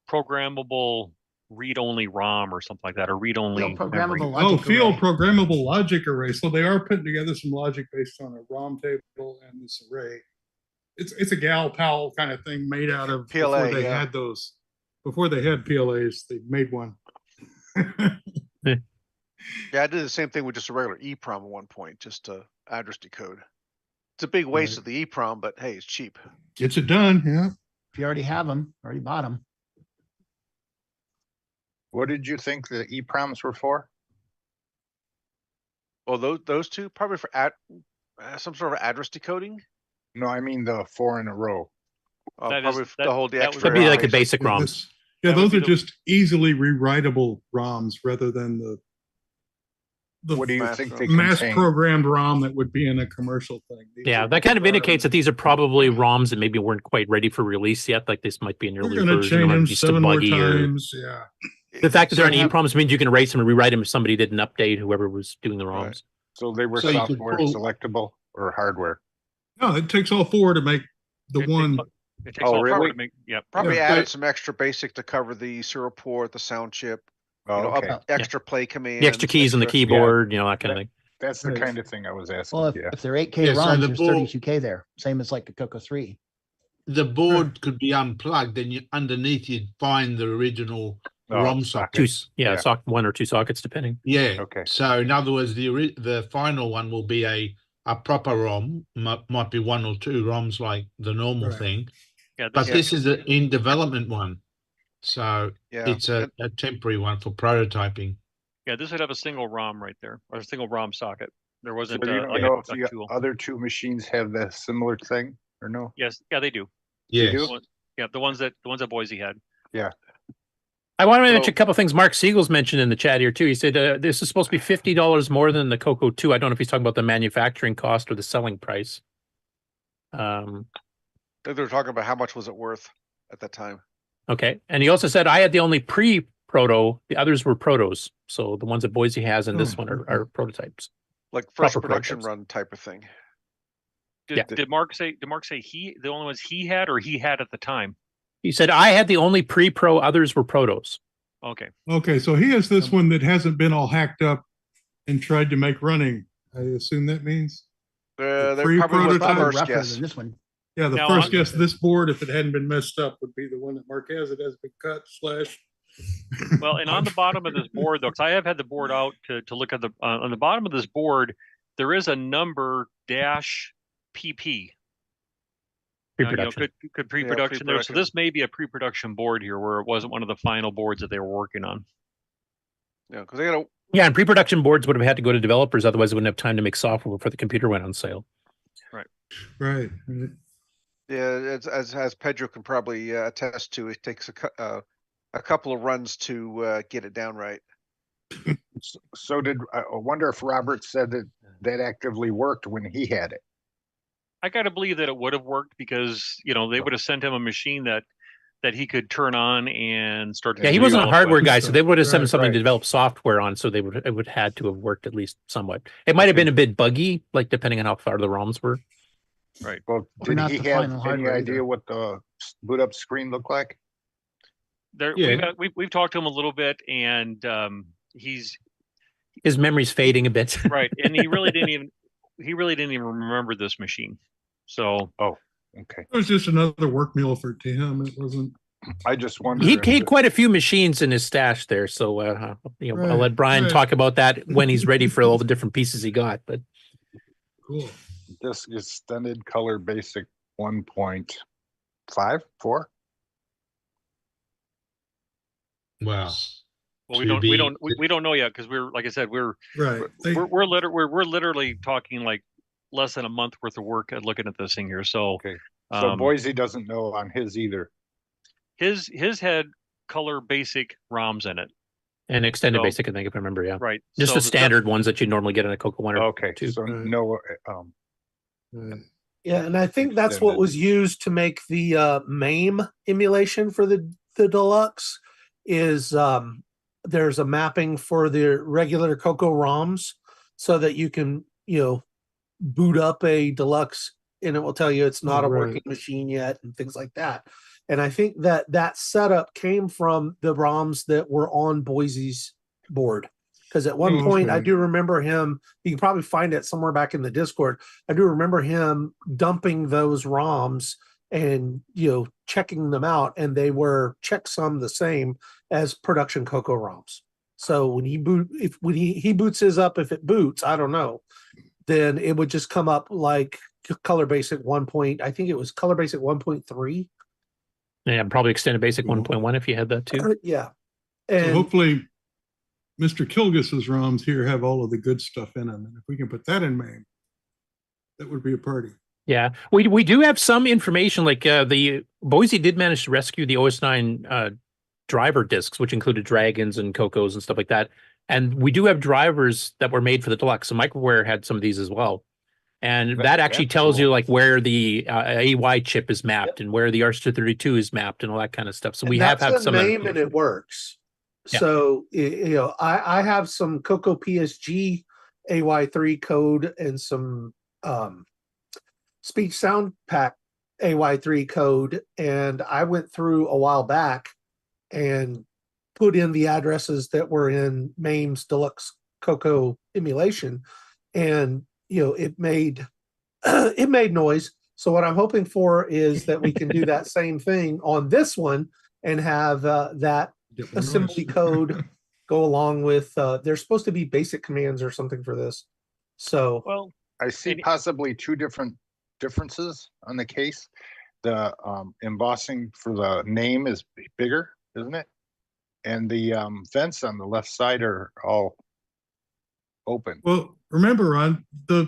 programmable read-only ROM or something like that, or read-only programmable memory. logic field programmable logic array. So they are putting together some logic based on a ROM table and this array. It's a gal pal kind of thing made out of PLA. Before they had those, before they had PLAs, they made one. Yeah, I did the same thing with just a regular EEPROM at one point, just to address decode. It's a big waste of the EEPROM, but hey, it's cheap. Gets it done, yeah. If you already have them, already bought them. What did you think the EEPROMs were for? Well, those two probably for some sort of address decoding. No, I mean the 4 in a row. Probably to hold the extra. That'd be like the basic ROMs. Yeah, those are just easily rewritable ROMs rather than the what do you think they mass contain? programmed ROM that would be in a commercial thing. Yeah, that kind of indicates that these are probably ROMs that maybe weren't quite ready for release yet. Like this might be an earlier version. Change or them just 7 more buggy or- times. Yeah. The fact that there aren't EEPROMs means you can erase them and rewrite them if somebody didn't update whoever was doing the ROMs. Right. So they were So you could software pull- selectable or hardware? No, it takes all 4 to make the one. It takes all really? to make. Yep. Probably Yeah. added some extra basic to cover the serial port, the sound chip, Oh, okay. extra play commands. The extra keys on the keyboard, you know, that kind of thing. That's the Right. kind of thing I was asking. Well, if, yeah. if they're 8K Yeah, so ROMs, the there's board- 32K there. Same as like the CoCo 3. The board could be unplugged, and you underneath you'd find the original ROM socket. One or two sockets, depending. Yeah. Okay. So in other words, the final one will be a proper ROM. Might be 1 or 2 ROMs like the normal Right. thing. Yeah, But this is an in development one. So Yeah. it's a temporary one for prototyping. Yeah, this would have a single ROM right there, or a single ROM socket. There So wasn't you like don't know if a the tool. other 2 machines have the similar thing or no? Yes, yeah, they do. Yes. do? Yeah, the ones that Boise had. Yeah. I want to mention a couple of things Mark Siegel's mentioned in the chat here too. He said this is supposed to be $50 more than the CoCo 2. I don't know if he's talking about the manufacturing cost or the selling price. I think they were talking about how much was it worth at that time. Okay. And he also said I had the only pre-proto. The others were protos. So the ones that Boise has and this one are prototypes. Like first Proper production prototypes. run type of thing. Did Mark say he the only ones he had or he had at the time? He said I had the only pre-pro, others were protos. Okay. Okay, so he has this one that hasn't been all hacked up and tried to make running. I assume that means They're free probably was the prototype. first guess. Than this one. Yeah, the Now, first on- guess. This board, if it hadn't been messed up, would be the one that Mark has. It has been cut / Well, and on the bottom of this board, though, because I have had the board out to look at the on the bottom of this board, there is a number dash PP. Pre-production. Could pre-production there. So this may be a pre-production board here, where it wasn't one of the final boards that they were working on. Yeah, because they got Yeah, and pre-production boards would have had to go to developers, otherwise they wouldn't have time to make software before the computer went on sale. Right. Right. Yeah, as Pedro can probably attest to, it takes a couple of runs to get it down right. So did I wonder if Robert said that actively worked when he had it? I got to believe that it would have worked because they would have sent him a machine that he could turn on and start. Yeah, he wasn't a hardware guy, so they would have sent him something right. to develop software on. So it would had to have worked at least somewhat. It might have been a bit buggy, like depending on how far the ROMs were. Right. Well, Or did not he the have final any hardware idea either. what the boot up screen looked like? There, Yeah. we've talked to him a little bit, and he's His memory's fading a bit. right, and he really didn't even remember this machine. So Okay. It was just another work meal to him. It wasn't. I just wondered. He if had it- quite a few machines in his stash there, so I'll Right, let Brian right. talk about that when he's ready for all the different pieces he got. But Cool. This extended color basic 1.54. Wow. well, To we be- don't know yet because we're like I said we're Right. They- we're literally talking like less than a month worth of work at looking at this thing here. So Okay. So Um, Boise doesn't know on his either. his had color basic ROMs in it. and extended So- basic, I think, if I remember, yeah. Right. Just So the stuff- standard ones that you normally get in a CoCo 1 or Okay. 2. So Right. no. Right. Yeah, and I think that's what was used to make the MAME emulation for the Deluxe is there's a mapping for the regular CoCo ROMs so that you can, boot up a Deluxe and it will tell you it's not a Right. working machine yet and things like that. And I think that setup came from the ROMs that were on Boise's board. Because at one point, I Okay. do remember him, you can probably find it somewhere back in the Discord. I do remember him dumping those ROMs and, checking them out. And they were checksum the same as production CoCo ROMs. So when he boots his up, if it boots, I don't know, then it would just come up like color basic 1. I think it was color basic 1.3. Yeah, probably extended basic 1.1 if you had that too. Yeah. So And hopefully, Mr. Kilgus's ROMs here have all of the good stuff in them, and if we can put that in Maine, that would be a party. Yeah, we do have some information. Like the Boise did manage to rescue the OS9 driver discs, which included Dragons and CoCos and stuff like that. And we do have drivers that were made for the Deluxe. So Microware had some of these as well. And that actually tells you like where the AY chip is mapped and where the RS-232 is mapped and all that kind of stuff. So we have that's some a name and it works. Yeah. So I have some CoCo PSG AY3 code and some speech sound pack AY3 code, and I went through a while back and put in the addresses that were in MAME's Deluxe CoCo emulation, and it made it made noise. So what I'm hoping for is that we can do that same thing on this one and have that assembly code go along with there's supposed to be basic commands or something for this. So well, I see possibly two differences on the case. The embossing for the name is bigger, isn't it? And the vents on the left side are all open. Well, remember, Ron, the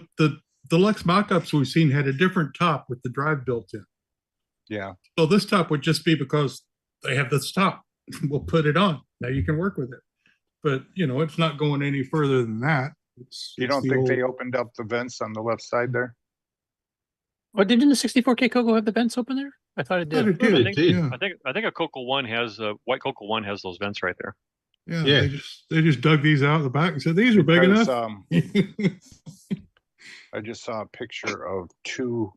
Deluxe mock-ups we've seen had a different top with the drive built in. Yeah. So this top would just be because they have this top. We'll put it on. Now you can work with it. But, it's not going any further than that. You don't think they opened up the vents on the left side there? Oh, didn't the 64K CoCo have the vents open there? I thought it did. I think a CoCo 1 has white CoCo 1 has those vents right there. Yeah, they just dug these out of the back and said these are big Because, enough. I just saw a picture of two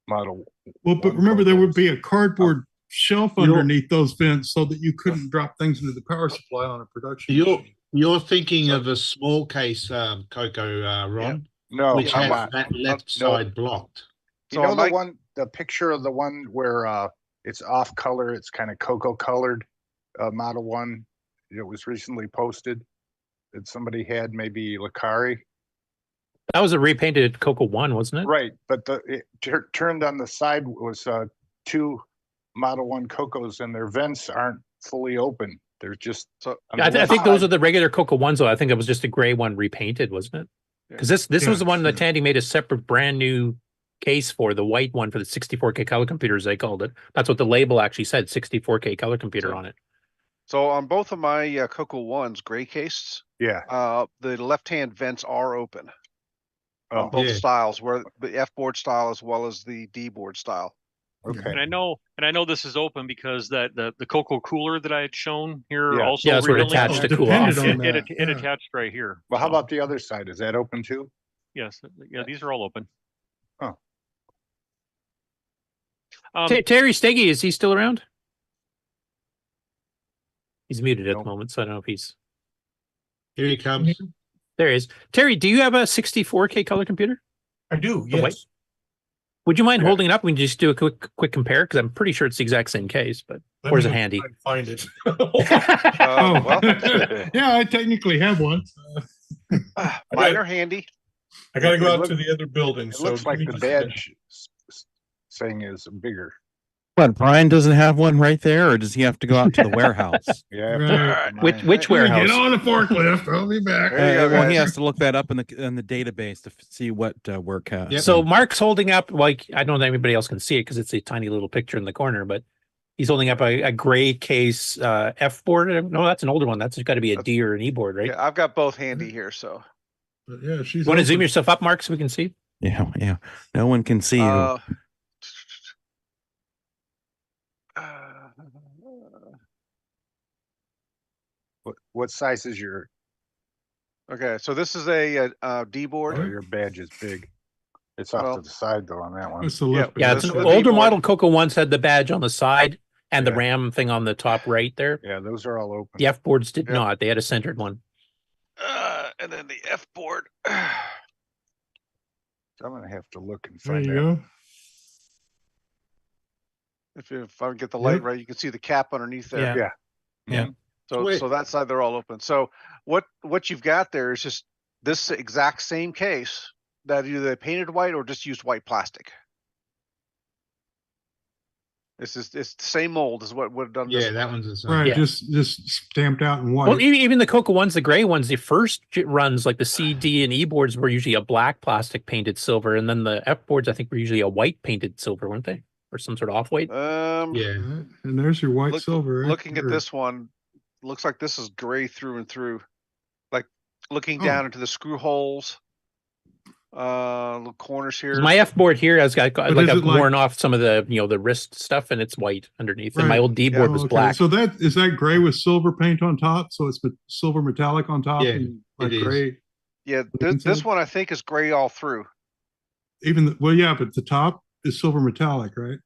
model. Well, but remember there would be a cardboard shelf underneath those vents so that you couldn't drop things into the power supply on a production. You're thinking of a small case, CoCo, Ron, No, which has that left side blocked. You know the one, the picture of the one where it's off color, it's kind of cocoa colored, model one. It was recently posted that somebody had, maybe Lacari. That was a repainted CoCo 1, wasn't it? Right, but it turned on the side was two model one CoCos, and their vents aren't fully open. They're just. I think those are the regular CoCo 1s, though. I think it was just a gray one repainted, wasn't it? Because this was the one that Tandy made a separate brand new case for, the white one for the 64K color computers, they called it. That's what the label actually said, 64K color computer on it. So on both of my CoCo 1s, gray case, the left-hand vents are open on both styles, where the F board style as well as the D board style. Okay. And I know this is open because the CoCo cooler that I had shown here also that's where it attached to cool off. It attached right here. Well, how about the other side? Is that open too? Yes. Yeah, these are all open. Oh. Terry Steggy, is he still around? He's muted at the moment, so I don't know if he's. Here he comes. There he is. Terry, do you have a 64K color computer? I do, yes. Would you mind holding it up? We can just do a quick compare, because I'm pretty sure it's the exact same case, but or is it handy? Find it. Yeah, I technically have one. Mine are handy. I got to go out to the other building. It looks like the badge saying is bigger. What, Brian doesn't have one right there, or does he have to go out to the warehouse? Yeah. Which warehouse? Get on the forklift. I'll be back. Well, he has to look that up in the database to see what work has. Yep. So Mark's holding up, like, I don't know if anybody else can see it because it's a tiny little picture in the corner, but he's holding up a gray case F board. No, that's an older one. That's got to be a D or an E board, right? Yeah, I've got both handy here, so. But yeah, she's. Want to zoom yourself up, Mark, so we can see? Yeah. No one can see you. What size is your? Okay, so this is a D board. Oh, your badge is big. It's off to the side though on that one. It's the it's an older model. CoCo 1s had the badge on the side and the RAM thing on the top right there. Yeah, those are all open. The F boards did not. They had a centered one. And then the F board. So I'm gonna have to look and There find you out. go. If I get the light right, you can see the cap underneath there. Yeah. So that side they're all open. So what you've got there is just this exact same case that either they painted white or just used white plastic. It's the same mold as what would have done. Yeah, that one's the same. Right, just stamped out in white. Well, even the CoCo 1s, the gray ones, the first runs, like the C, D, and E boards were usually a black plastic painted silver, and then the F boards, I think, were usually a white painted silver, weren't they? Or some sort of off-white. And there's your white silver. Right Looking there. at this one, looks like this is gray through and through. Like looking down into the screw holes, little corners here. My F board here has got But like is I've it like- worn off some of the the wrist stuff, and it's white underneath. And my old D board was black. So that is that gray with silver paint on top. So it's silver metallic on top. Yeah, and like it is. gray. Yeah, this one I think is gray all through. Well, yeah, but the top is silver metallic, right?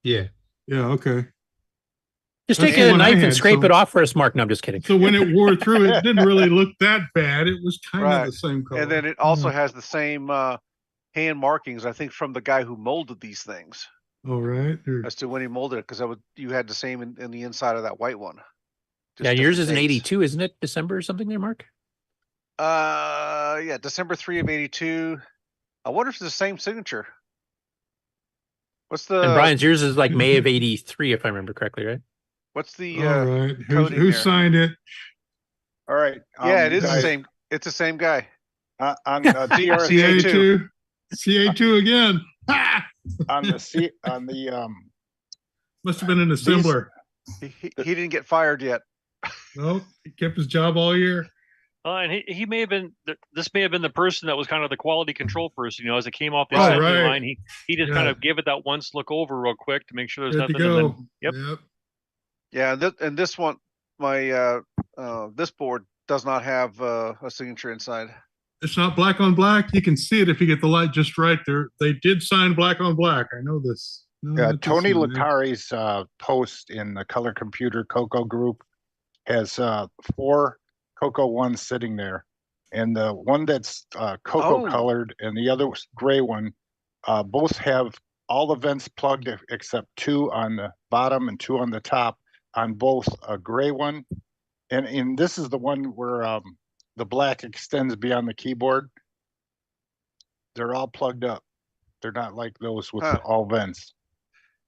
Yeah. Yeah. Okay. Just That's take the a one I knife had, and scrape so- it off for us, Mark. No, I'm just kidding. So when it wore through, it didn't really look that bad. It was kind Right. of the same color. And then it also has the same hand markings, I think, from the guy who molded these things All right. as to when he molded it, because you had the same in the inside of that white one. Yeah, yours is an 82, isn't it? December or something there, Mark? Yeah, December 3 of 82. I wonder if it's the same signature. What's the And Brian's, yours is like May of 83, if I remember correctly, right? what's the All right. coding Who there? signed it? All right. Yeah, it is the guys, same. It's the same guy. on TRS CA2. CA2 again. Ha! on the Must have been an assembler. He didn't get fired yet. No, he kept his job all year. And he may have been, this may have been the person that was kind of the quality control person, as it came off the Oh, assembly right. line, he just kind of gave it that once look over real quick to make sure there's Good to nothing. And go. then, Yeah, and this one, this board does not have a signature inside. It's not black on black. You can see it if you get the light just right there. They did sign black on black. I know this. No, Tony Licari's post in the Color Computer CoCo group has 4 CoCo ones sitting there. And the one that's CoCo colored and the other gray one, both have all the vents plugged except 2 on the bottom and 2 on the top on both a gray one. And this is the one where the black extends beyond the keyboard. They're all plugged up. They're not like those with all vents.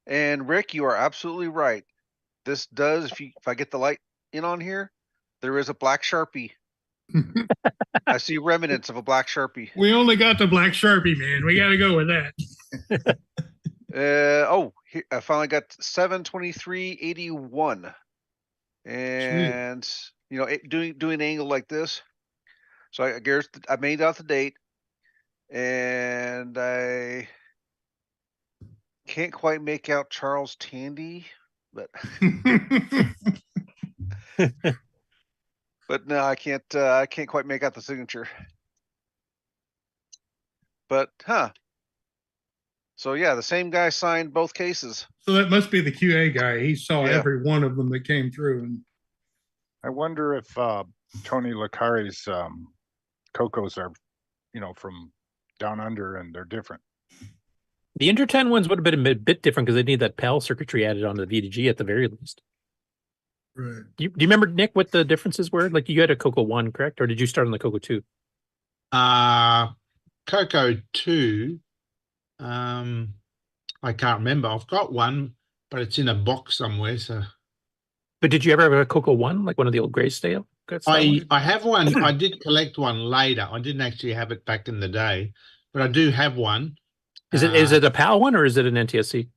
And Rick, you are absolutely right. This does, if I get the light in on here, there is a black Sharpie. I see remnants of a black Sharpie. We only got the black Sharpie, man. We got to go with that. Here, I finally got 72381. And you know, doing an angle like this. So I made out the date, and I can't quite make out Charles Tandy, but but no, I can't quite make out the signature. But so yeah, the same guy signed both cases. So that must be the QA guy. He saw every one of them that came through. And I wonder if Tony Licari's CoCos are, from down under and they're different. The Inter 10 ones would have been a bit different because they need that PAL circuitry added onto the VDG at the very least. Right. Do you remember, Nick, what the differences were? Like, you had a CoCo 1, correct? Or did you start on the CoCo 2? CoCo 2, I can't remember. I've got one, but it's in a box somewhere. So, but did you ever have a CoCo 1, like one of the old Grayscale? I have one. I did collect one later. I didn't actually have it back in the day, but I do have one. Is it a PAL one or is it an NTSC?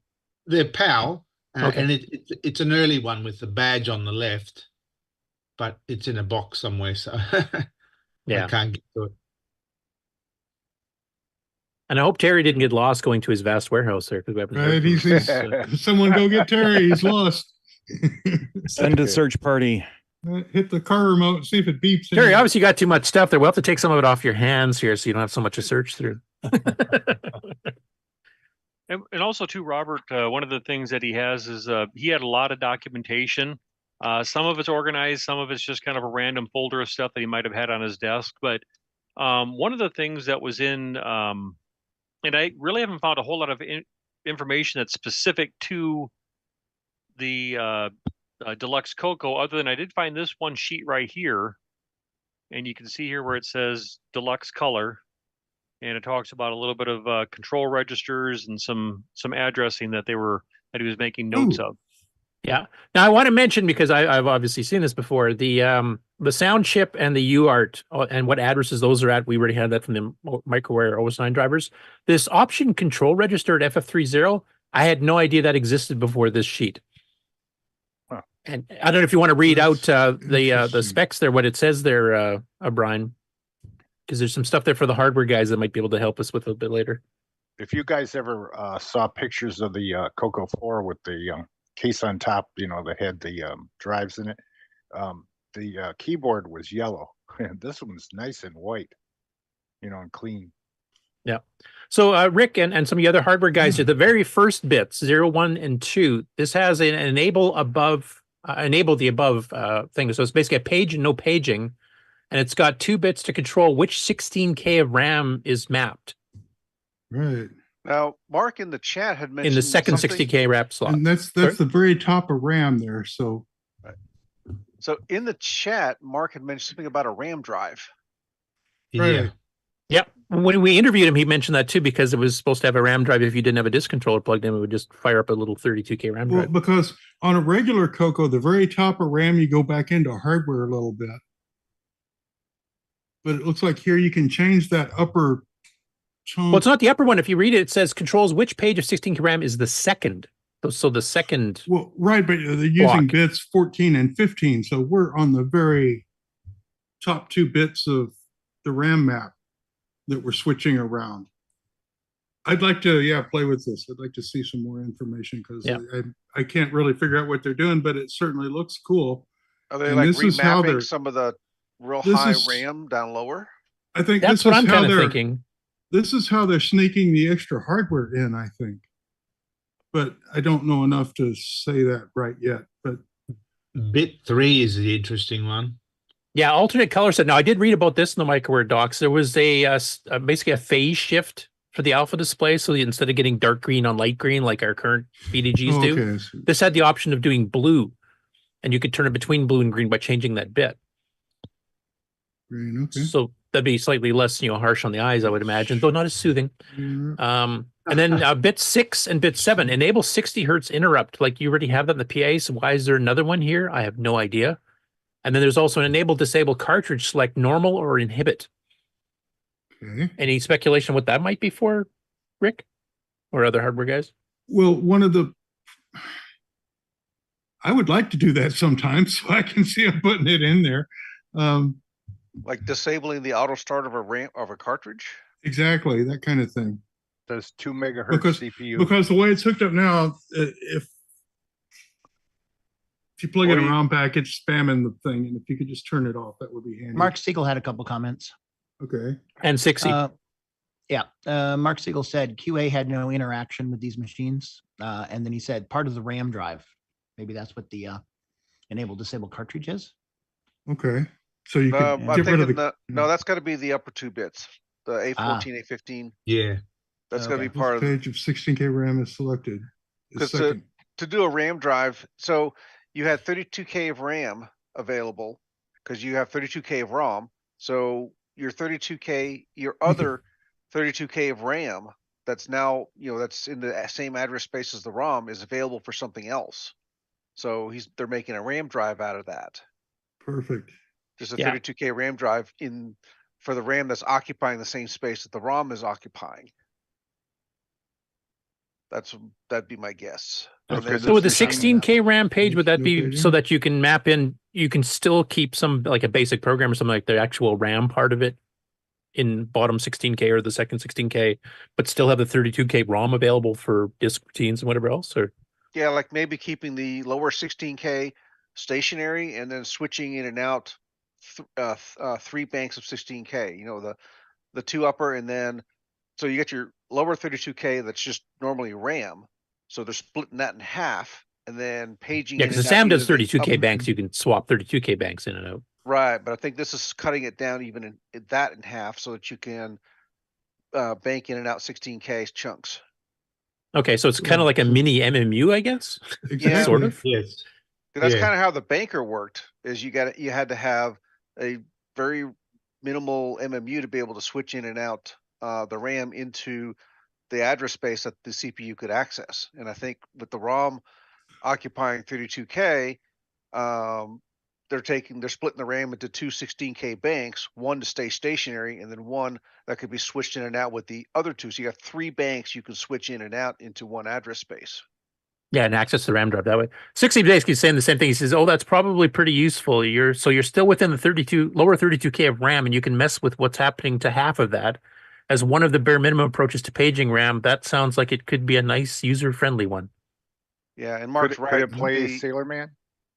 They're PAL, Okay. and it's an early one with the badge on the left, but it's in a box somewhere, so Yeah. I can't get to it. And I hope Terry didn't get lost going to his vast warehouse there. right, he's someone go get Terry. He's lost. Send a search party. Hit the car remote and see if it beeps. Terry, obviously you got too much stuff there. We'll have to take some of it off your hands here so you don't have so much to search through. And also too, Robert, one of the things that he has is he had a lot of documentation. Some of it's organized, some of it's just kind of a random folder of stuff that he might have had on his desk. But one of the things that was in, and I really haven't found a whole lot of information that's specific to the Deluxe CoCo, other than I did find this one sheet right here. And you can see here where it says Deluxe Color. And it talks about a little bit of control registers and some addressing that he was making notes of. Yeah. Now I want to mention, because I've obviously seen this before, the sound chip and the UART and what addresses those are at. We already had that from the microware OS9 drivers. This option control register at FF30, I had no idea that existed before this sheet. Huh. And I don't know if you want to read out the specs there, what it says there, Brian. Because there's some stuff there for the hardware guys that might be able to help us with a bit later. If you guys ever saw pictures of the CoCo 4 with the case on top, that had the drives in it, the keyboard was yellow. And this one's nice and white, and clean. Yeah. So Rick and some of the other hardware guys are the very first bits, 0, 1, and 2. This has an enable the above thing. So it's basically a page and no paging. And it's got 2 bits to control which 16K of RAM is mapped. Right. Now, Mark in the chat had mentioned in the second 60K RAM slot. And that's the very top of RAM there. So, so in the chat, Mark had mentioned something about a RAM drive. right. Yep. When we interviewed him, he mentioned that too, because it was supposed to have a RAM drive. If you didn't have a disk controller plugged in, it would just fire up a little 32K RAM drive. Well, because on a regular CoCo, the very top of RAM, you go back into hardware a little bit. But it looks like here you can change that upper chunk. Well, it's not the upper one. If you read it, it says controls which page of 16K RAM is the second. So the second. Well, right, but they're using bits 14 and 15. So we're on the very top 2 bits of the RAM map that we're switching around. I'd like to, play with this. I'd like to see some more information because I can't really figure out what they're doing, but it certainly looks cool. Are they And like this is how remapping they're- some of the real this high is- RAM down lower? I think That's this what is I'm how kind of they're- thinking. This is how they're sneaking the extra hardware in, I think. But I don't know enough to say that right yet. But Bit 3 is the interesting one. Yeah, alternate color set. Now, I did read about this in the microware docs. There was basically a phase shift for the alpha display. So instead of getting dark green on light green like our current BDGs Oh, do, okay, I see. this had the option of doing blue. And you could turn it between blue and green by changing that bit. green, okay. So that'd be slightly less, harsh on the eyes, I would imagine, though not as soothing. And then bit 6 and bit 7 enable 60 hertz interrupt. Like you already have that in the PA. So why is there another one here? I have no idea. And then there's also an enable disable cartridge, select normal or inhibit. Okay. Any speculation what that might be for, Rick, or other hardware guys? Well, I would like to do that sometimes, so I can see I'm putting it in there. Like disabling the auto start of a RAM of a cartridge? Exactly, that kind of thing. Does 2 megahertz Because CPU? because the way it's hooked up now, if you plug in a ROM pack, it's spamming the thing, and if you could just turn it off, that would be handy. Mark Siegel had a couple comments. Okay. And 60. Mark Siegel said QA had no interaction with these machines. And then he said part of the RAM drive. Maybe that's what the enable disable cartridge is. Okay. So you No, could I'm get rid of thinking the. no, that's got to be the upper 2 bits, the A14, A15. Yeah. That's got to be This part of the, page of 16K RAM is selected. because to do a RAM drive, so you had 32K of RAM available because you have 32K of ROM. So your 32K, your other 32K of RAM that's now, that's in the same address space as the ROM is available for something else. So they're making a RAM drive out of that. Perfect. Just a Yeah. 32K RAM drive for the RAM that's occupying the same space that the ROM is occupying. That'd be my guess. And then So with the there's- 16K RAM page, would that be Okay. so that you can map in, you can still keep some like a basic program or something like the actual RAM part of it in bottom 16K or the second 16K, but still have the 32K ROM available for disk routines and whatever else? Or Yeah, like maybe keeping the lower 16K stationary and then switching in and out 3 banks of 16K, the 2 upper, and then so you get your lower 32K that's just normally RAM. So they're splitting that in half and then paging. yeah, in because the and out SAM does either the 32K upper- banks, you can swap 32K banks in and out. Right, but I think this is cutting it down even in that in half so that you can bank in and out 16K chunks. Okay, so it's kind of like a mini MMU, I guess. Yeah. Sort of. Yes. That's Yeah. kind of how the banker worked. Is you had to have a very minimal MMU to be able to switch in and out the RAM into the address space that the CPU could access. And I think with the ROM occupying 32K, they're splitting the RAM into 2 16K banks, one to stay stationary, and then one that could be switched in and out with the other 2. So you have 3 banks you can switch in and out into one address space. Yeah, and access the RAM drive that way. 60 basically saying the same thing. He says, "Oh, that's probably pretty useful. You're still within the lower 32K of RAM, and you can mess with what's happening to half of that as one of the bare minimum approaches to paging RAM. That sounds like it could be a nice user-friendly one." Yeah, and Mark's right. Could it play the- Sailor Man?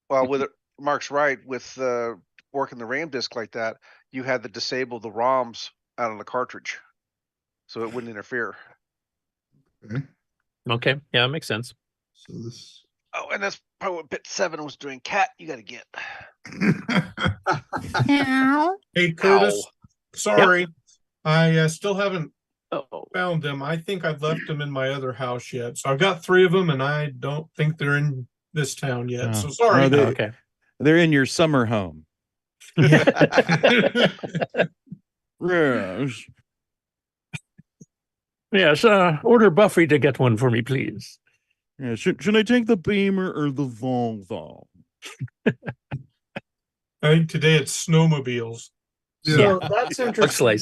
Well, Mark's right with working the RAM disk like that. You had to disable the ROMs out on the cartridge, so it wouldn't interfere. Okay, yeah, that makes sense. So this. Oh, and that's probably what bit 7 was doing. Cat, you got to get. Hey, Curtis, Ow. sorry. I still haven't found them. I think I've left them in my other house yet. So I've got 3 of them, and I don't think they're in this town yet. So sorry. Oh, they're in your summer home. Yes. Yes, order Buffy to get one for me, please. Yeah, should I take the Beamer or the Volvo? I think today it's snowmobiles. So that's interesting.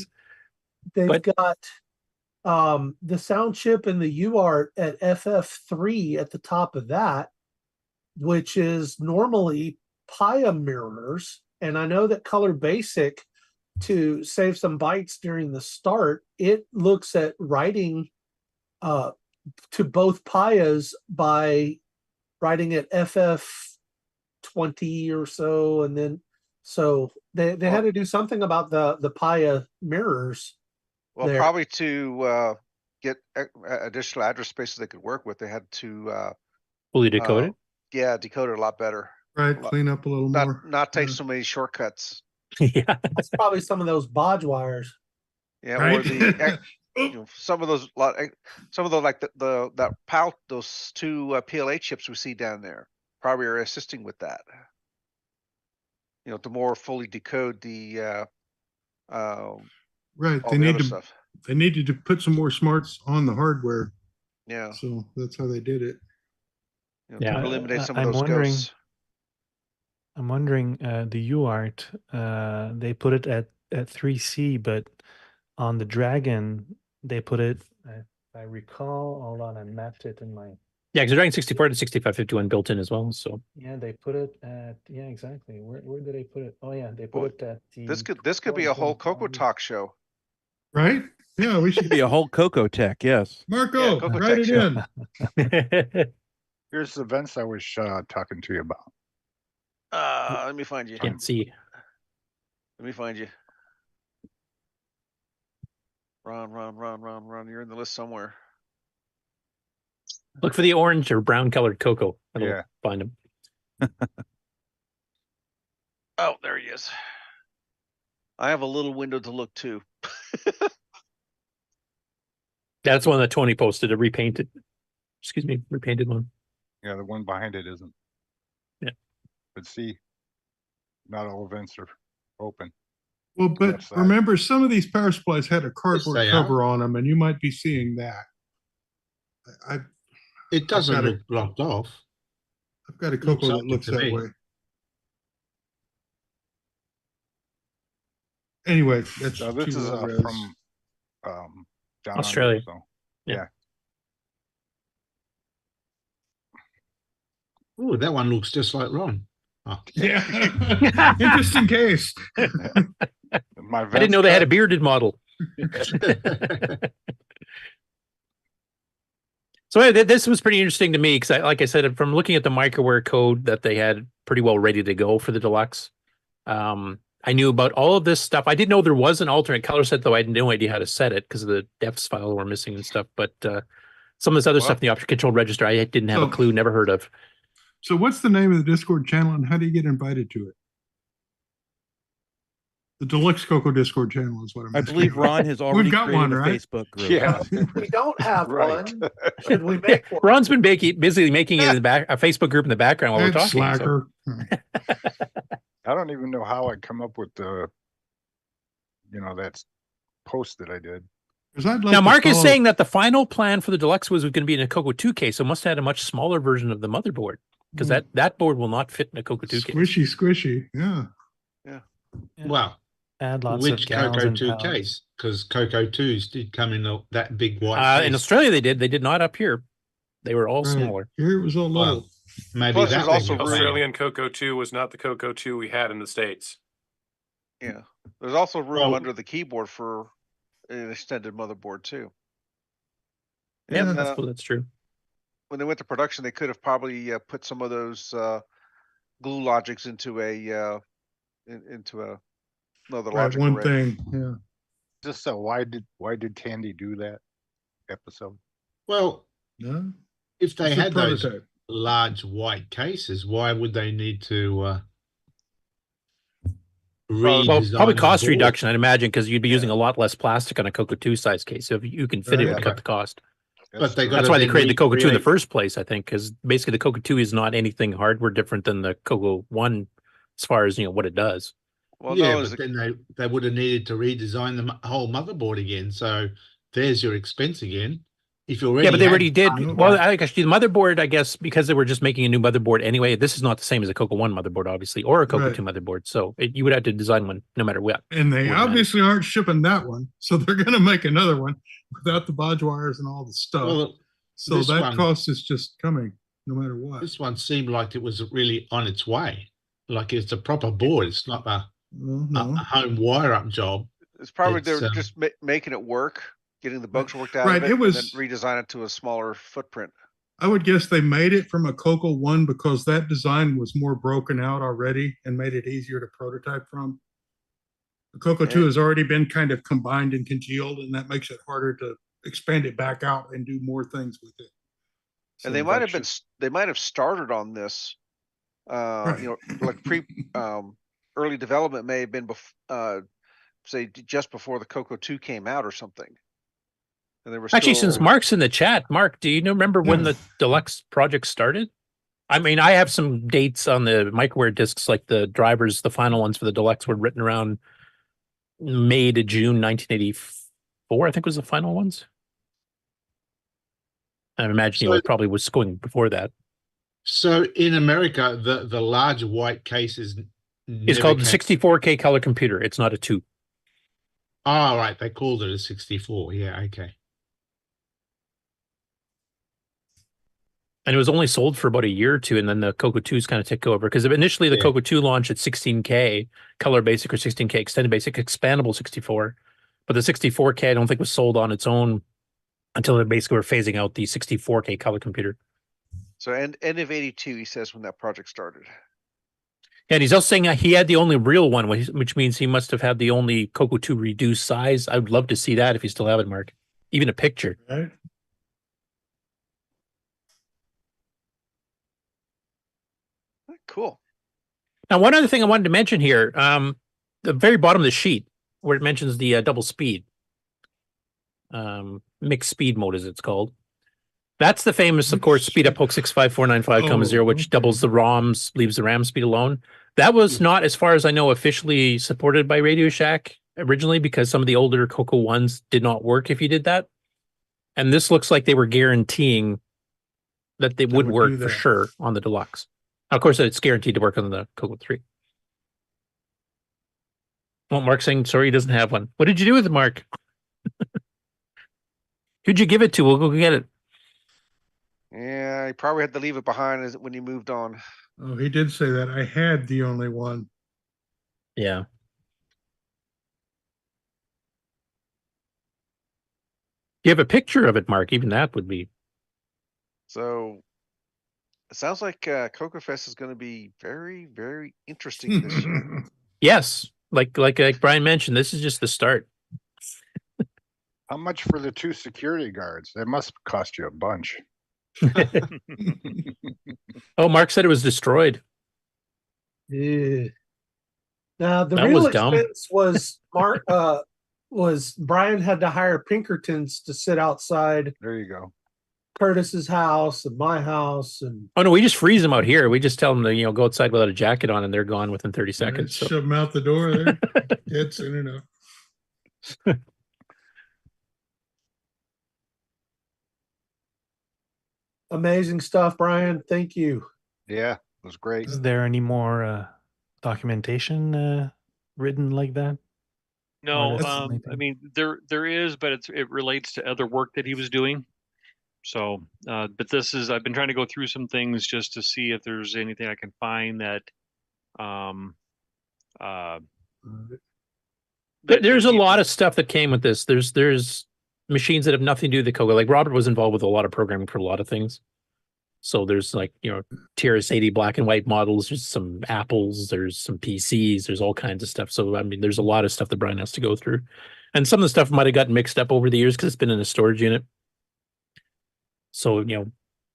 They've But- got the sound chip and the UART at FF3 at the top of that, which is normally PIA mirrors. And I know that Color Basic, to save some bytes during the start, it looks at writing to both PIAs by writing at FF 20 or so, and then so they had to do something about the PIA mirrors. Well, there. probably to get additional address spaces they could work with, they had to fully decode it. Yeah, decode it a lot better. Right, clean up a little more. Not take so many shortcuts. Yeah, That's probably some of those bodge wires. Yeah, Right. or the some of those like that PAL, those two PLA chips we see down there probably are assisting with that. To more fully decode the Right, all they the need other to. stuff. They needed to put some more smarts on the hardware, Yeah, so that's how they did it. to eliminate some of I'm those wondering. ghosts. I'm wondering the UART. They put it at 3C, but on the Dragon they put it. If I recall, hold on, I mapped it in my. Yeah, because Dragon 64 to 6551 built in as well. So Yeah, they put it at exactly. Where did they put it? Oh yeah, they put it at the. This could be a whole CoCo talk show. Right? Yeah, we should be a whole CoCo tech. Yes. MarkO, CoCo write Tech it show. in. Here's the events I was talking to you about. Let me find you. can't see. Let me find you. Ron. You're in the list somewhere. Look for the orange or brown colored cocoa. That'll find him. Oh, there he is. I have a little window to look too. That's one that Tony posted, a repainted. Excuse me, repainted one. Yeah, the one behind it isn't. Yeah. But see, not all events are open. Well, but remember, some of these power supplies had a cardboard they cover on them, and you might be seeing that. It doesn't got look blocked off. I've got a Looks CoCo like that it looks to that me. way. Anyway, that's No, this too is low res. from down Australia. Under, so Yeah. Oh, that one looks just like Ron. Oh. Yeah. Just in case. My I didn't know they had a bearded model. So this was pretty interesting to me because, like I said, from looking at the microware code that they had pretty well ready to go for the Deluxe, I knew about all of this stuff. I didn't know there was an alternate color set, though I had no idea how to set it because of the defs file were missing and stuff. But some of this other stuff in the option control register, I didn't have a clue, never heard of. So what's the name of the Discord channel, and how do you get invited to it? The Deluxe CoCo Discord channel is what I'm I believe Ron has already We've got created one, a right? Facebook group. Yeah. We don't have Right. one. Should we make one? Ron's been busy making it in the back, a Facebook group in the background while we're That's talking. slacker. I don't even know how I come up with the, that post that I did. Now, Mark is saying that the final plan for the Deluxe was going to be in a CoCo 2 case, so it must have had a much smaller version of the motherboard because that board will not fit in a CoCo 2 case. Squishy, yeah. Well, Add lots which of gallons CoCo and 2 pounds. case? Because CoCo 2s did come in that big white case. In Australia, they did. They did not up here. They were all Right. smaller. Here it was all little. Well, maybe Plus, that there's also thing- Australian CoCo 2 was not the CoCo 2 we had in the States. Yeah. There's also room Well- under the keyboard for an extended motherboard too. Yeah, And, that's true. when they went to production, they could have probably put some of those glue logics into another Right, logic one array. thing, yeah. Just so why did Tandy do that episode? Well, No? if they It's a had those prototype. large white cases, why would they need to Well, redesign probably the cost board? reduction, I'd imagine, because you'd be using a lot less plastic on a CoCo 2 size case. So if you can fit it, Right. would cut the cost. But they That's why they created the CoCo 2 in the recreate- first place, I think, because basically the CoCo 2 is not anything hardware different than the CoCo 1 as far as what it does. Well, yeah, no, but then they would have needed to redesign the whole motherboard again. So there's your expense again. If you already Yeah, but they had- already did. Well, I think actually the motherboard, I guess, because they were just making a new motherboard anyway. This is not the same as a CoCo 1 motherboard, obviously, or a CoCo Right. 2 motherboard. So you would have to design one no matter what. And they Wouldn't matter. obviously aren't shipping that one, so they're going to make another one without the bodge wires and all the stuff. Well, so this that one- cost is just coming, no matter what. This one seemed like it was really on its way. Like it's a proper board. It's not a home wire up job. It's probably It's, they're just making it work, getting the bugs worked out Right, of it, it was- and then redesign it to a smaller footprint. I would guess they made it from a CoCo 1 because that design was more broken out already and made it easier to prototype from. The CoCo 2 has already been kind of combined and congealed, and that makes it harder to expand it back out and do more things with it. And they might have been, they might have started on this, like early development may have been, say just before the CoCo 2 came out or something. And they were Actually, still... since Mark's in the chat, Mark, do you remember when the Deluxe project started? I mean, I have some dates on the microware discs, like the drivers, the final ones for the Deluxe were written around May to June 1984, I think was the final ones. I'm imagining it probably was going before that. So in America, the large white case is It's called the 64K color computer. It's not a 2. Oh, right. They called it a 64. Yeah, okay. And it was only sold for about a year or two, and then the CoCo 2s kind of took over. Because initially the CoCo 2 launched at 16K, color basic or 16K, extended basic, expandable 64. But the 64K I don't think was sold on its own until they basically were phasing out the 64K color computer. So end of 82, he says, when that project started. And he's also saying he had the only real one, which means he must have had the only CoCo 2 reduced size. I would love to see that if you still have it, Mark. Even a picture. Right. Cool. Now, one other thing I wanted to mention here, the very bottom of the sheet, where it mentions the double speed, mixed speed mode, as it's called. That's the famous, of course, speed up hook 65495, which doubles the ROMs, leaves the RAM speed alone. That was not, as far as I know, officially supported by Radio Shack originally, because some of the older CoCo 1s did not work if you did that. And this looks like they were guaranteeing that they would work for sure on the Deluxe. Of course, it's guaranteed to work on the CoCo 3. Well, Mark's saying, sorry, he doesn't have one. What did you do with it, Mark? Who'd you give it to? We'll go get it. Yeah, he probably had to leave it behind when he moved on. Oh, he did say that. I had the only one. Yeah. You have a picture of it, Mark. Even that would be. So it sounds like CoCoFEST is going to be very, very interesting this year. Yes, like Brian mentioned, this is just the start. How much for the 2 security guards? That must cost you a bunch. Oh, Mark said it was destroyed. Yeah. Now the That real was dumb. expense was was Brian had to hire Pinkertons to sit outside There you go. Curtis's house and my house, and Oh no, we just freeze them out here. We just tell them to go outside without a jacket on, and they're gone within 30 seconds. So. Shove them out the door there. Dead soon enough. amazing stuff, Brian. Thank you. Yeah, it was great. Is there any more documentation written like that? No, I mean there is, but it relates to other work that he was doing. So, but this is, I've been trying to go through some things just to see if there's anything I can find that, there's a lot of stuff that came with this. There's machines that have nothing to do with the CoCo. Like Robert was involved with a lot of programming for a lot of things. So there's like, TRS-80 black and white models, there's some Apples, there's some PCs, there's all kinds of stuff. So, I mean, there's a lot of stuff that Brian has to go through. And some of the stuff might have gotten mixed up over the years because it's been in a storage unit. So,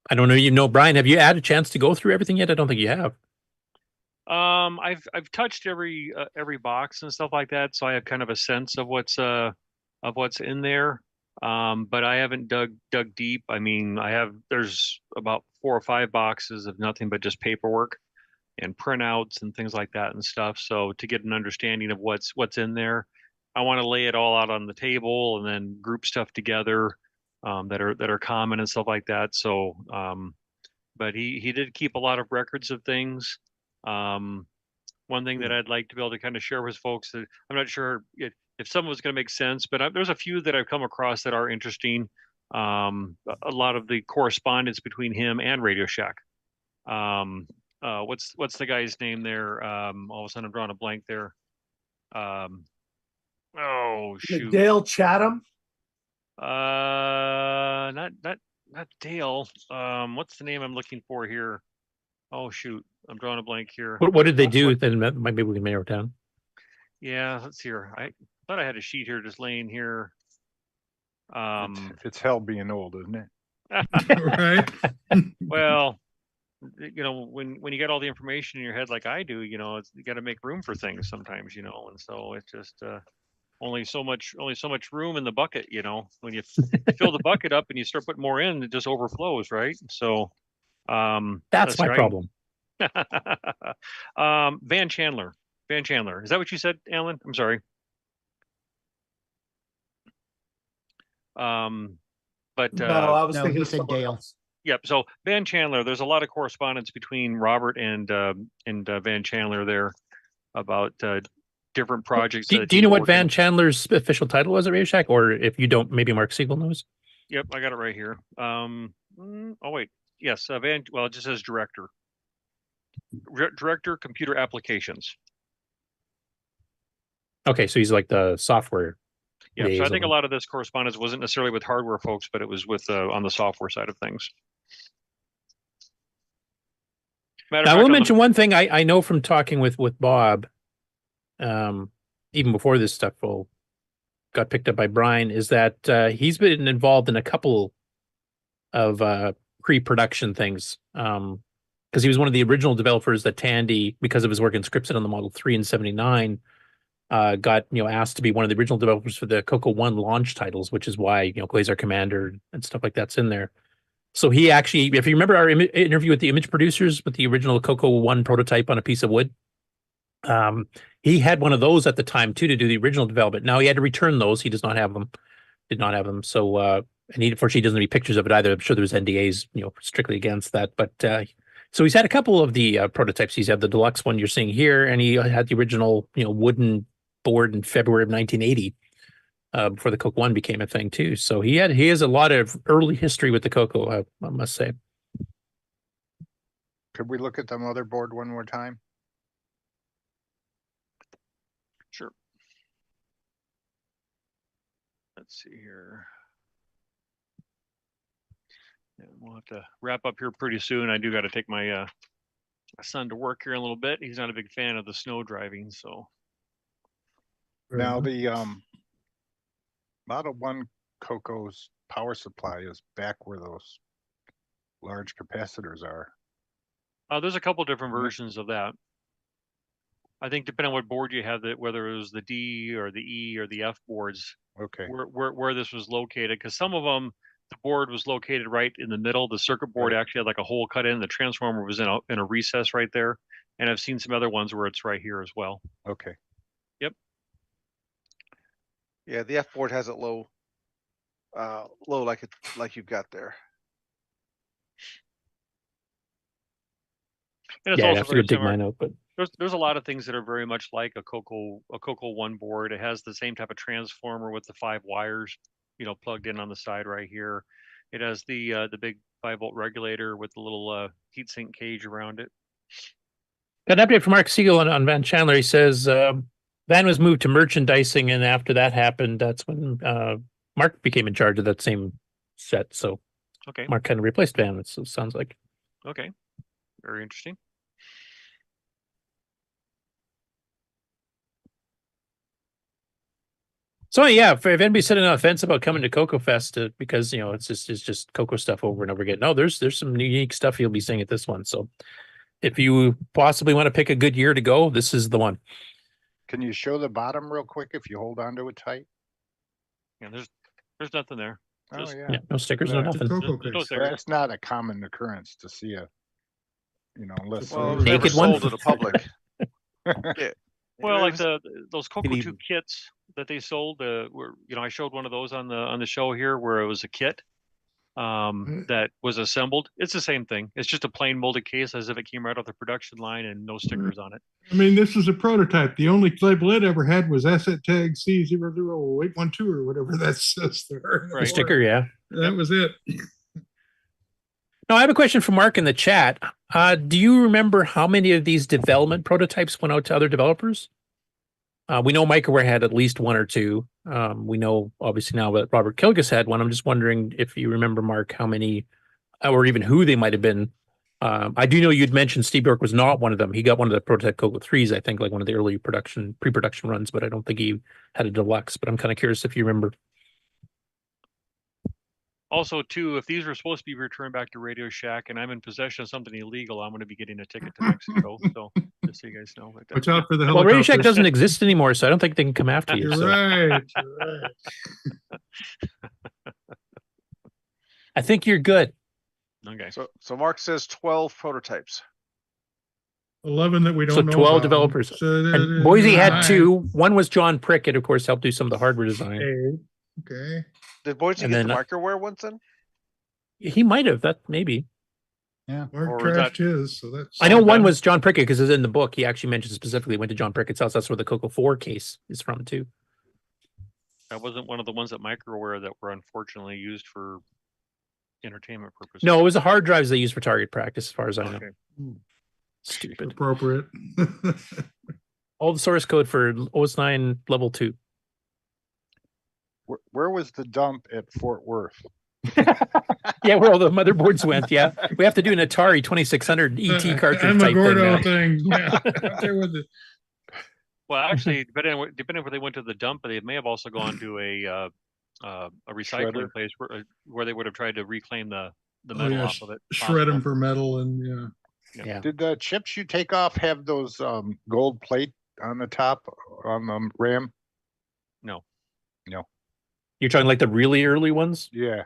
I don't know, Brian, have you had a chance to go through everything yet? I don't think you have. I've touched every box and stuff like that, so I have kind of a sense of what's in there. But I haven't dug deep. I mean, there's about 4 or 5 boxes of nothing but just paperwork and printouts and things like that and stuff. So to get an understanding of what's in there, I want to lay it all out on the table and then group stuff together that are common and stuff like that. So, but he did keep a lot of records of things. One thing that I'd like to be able to kind of share with folks, that I'm not sure if some of it's going to make sense, but there's a few that I've come across that are interesting. A lot of the correspondence between him and Radio Shack. What's the guy's name there? All of a sudden I'm drawing a blank there. Oh shoot. Dale Chatham. Not not Dale. What's the name I'm looking for here? Oh shoot, I'm drawing a blank here. What did they do? Then maybe we can narrow it down. Yeah, let's see here. I thought I had a sheet here just laying here. It's hell being old, isn't it? Right. Well, you know, when you get all the information in your head like I do, you know, you got to make room for things sometimes, you know, and so it's just only so much room in the bucket, you know. When you fill the bucket up and you start putting more in, it just overflows, right? So that's my right. problem. Van Chandler, is that what you said, Alan? I'm sorry. But no, I was thinking he of said someone Dale. else. Yep. So Van Chandler, there's a lot of correspondence between Robert and Van Chandler there about different projects. Do you know what Van Chandler's official title was at Radio Shack? Or if you don't, maybe Mark Siegel knows? Yep, I got it right here. Oh, wait. Yes, it just says director. Director, computer applications. Okay, so he's like the software. Yeah, so I think a lot of this correspondence wasn't necessarily with hardware folks, but it was with on the software side of things. I will mention one thing I know from talking with Bob, even before this stuff got picked up by Brian, is that he's been involved in a couple of pre-production things. Because he was one of the original developers that Tandy, because of his work in Scripted on the Model 3 in '79, got asked to be one of the original developers for the CoCo 1 launch titles, which is why Glazer Commander and stuff like that's in there. So he actually, if you remember our interview with the image producers with the original CoCo 1 prototype on a piece of wood, he had one of those at the time too to do the original development. Now he had to return those. He does not have them. Did not have them. So and he unfortunately doesn't have any pictures of it either. I'm sure there's NDAs strictly against that. But so he's had a couple of the prototypes. He's had the deluxe one you're seeing here, and he had the original wooden board in February of 1980 before the CoCo 1 became a thing too. So he has a lot of early history with the CoCo, I must say. Could we look at the motherboard one more time? Sure. Let's see here. Yeah, we'll have to wrap up here pretty soon. I do got to take my son to work here in a little bit. He's not a big fan of the snow driving, so. Now the Model 1 CoCo's power supply is back where those large capacitors are. There's a couple different versions of that. I think depending on what board you have, whether it was the D or the E or the F boards, okay, where this was located, because some of them the board was located right in the middle. The circuit board actually had like a hole cut in. The transformer was in a recess right there, and I've seen some other ones where it's right here as well. Okay. Yep. Yeah, the F board has it low like you've got there. And it's yeah, I also have to very go dig similar. mine out, but There's a lot of things that are very much like a CoCo 1 board. It has the same type of transformer with the 5 wires, plugged in on the side right here. It has the big 5-volt regulator with the little heatsink cage around it. Got an update from Mark Siegel on Van Chandler. He says Van was moved to merchandising, and after that happened, that's when Mark became in charge of that same set. So Okay. Mark kind of replaced Van, it sounds like. Okay. Very interesting. So yeah, if anybody's sitting on the fence about coming to CoCoFEST because it's just CoCo stuff over and over again. No, there's some unique stuff you'll be seeing at this one. So if you possibly want to pick a good year to go, this is the one. Can you show the bottom real quick if you hold onto it tight? Yeah, there's nothing there. Just, yeah, no stickers, no nothing. That's not a common occurrence to see unless naked one sold to the public. Yeah. Well, like those CoCo 2 kits that they sold, were I showed one of those on the show here where it was a kit that was assembled. It's the same thing. It's just a plain molded case as if it came right off the production line and no stickers on it. I mean, this is a prototype. The only label it ever had was asset tag C00812 or whatever that says there. Right. Sticker, yeah. That was it. Now, I have a question for Mark in the chat. Do you remember how many of these development prototypes went out to other developers? We know Microware had at least one or two. We know obviously now that Robert Kilgus had one. I'm just wondering if you remember, Mark, how many or even who they might have been. I do know you'd mentioned Steve Bjork was not one of them. He got one of the prototype CoCo 3s, I think, like one of the early pre-production runs, but I don't think he had a deluxe. But I'm kind of curious if you remember. Also, too, if these were supposed to be returned back to Radio Shack and I'm in possession of something illegal, I'm going to be getting a ticket to Mexico. So just so you guys know. Watch out for the Well, Radio Shack helicopters. doesn't exist anymore, so I don't think they can come after you. You're so. right. You're right. I think you're good. Okay. So Mark says 12 prototypes. 11 that we don't So know 12 about. developers. So And Boise had 9. 2. One was John Prickett, of course, helped do some of the hardware design. Okay. Did Boise And get then, the microware ones then? He might have. That maybe. Yeah. Mark Or was trashed his, so that's. I know one was John Prickett because it's in the book. He actually mentioned specifically went to John Prickett's house. That's where the CoCo 4 case is from, too. That wasn't one of the ones at Microware that were unfortunately used for entertainment purposes. No, it was the hard drives they used for target practice, as far as I know. Okay. Stupid. Appropriate. All the source code for OS9 level 2. Where was the dump at Fort Worth? Yeah, where all the motherboards went. Yeah, we have to do an Atari 2600 ET cartridge And type Gordo thing. thing. Yeah. Out there with the. Well, actually, depending on where they went to the dump, they may have also gone to a recycling Shredder. place where they would have tried to reclaim the Oh, metal yeah. off of it. Shred them for metal and Yeah. Did the chips you take off have those gold plate on the top on the RAM? No. No. You're talking like the really early ones? Yeah.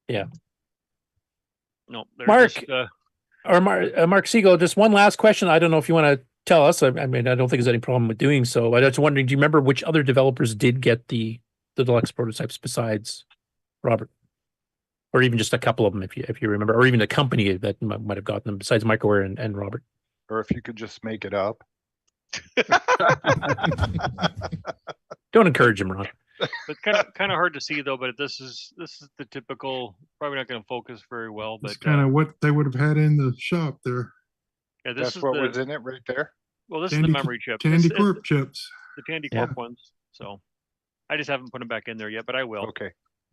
Yeah. No. They're Mark, just, Mark Siegel, just one last question. I don't know if you want to tell us. I mean, I don't think there's any problem with doing so. I was wondering, do you remember which other developers did get the deluxe prototypes besides Robert? Or even just a couple of them, if you remember, or even a company that might have gotten them besides Microware and Robert. Or if you could just make it up. Don't encourage him, Ron. It's kind of hard to see though. But this is the typical. Probably not going to focus very well. That's But kind of what they would have had in the shop there. yeah, this That's is what the, was in it right there. Well, this is the memory chip. Tandy This- Corp chips. The Tandy Yeah. Corp ones. So I just haven't put them back in there yet, but I will. Okay.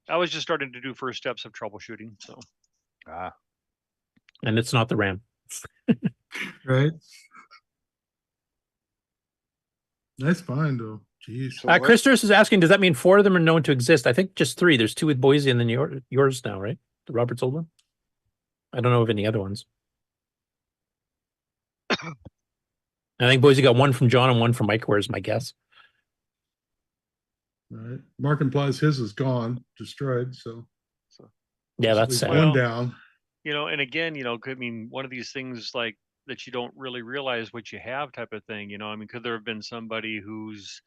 I was just starting to do first steps of troubleshooting. So And it's not the RAM. Right. Nice find though. Jeez. Chris Durst is asking, does that mean 4 of them are known to exist? I think just 3. There's 2 with Boise and then yours now, right? The Robert's old one? I don't know of any other ones. I think Boise got 1 from John and 1 from Microware is my guess. Right. Mark implies his is gone, destroyed. So Yeah, that's at least sad. one down. and again, I mean, one of these things like that you don't really realize what you have type of thing. I mean, could there have been somebody whose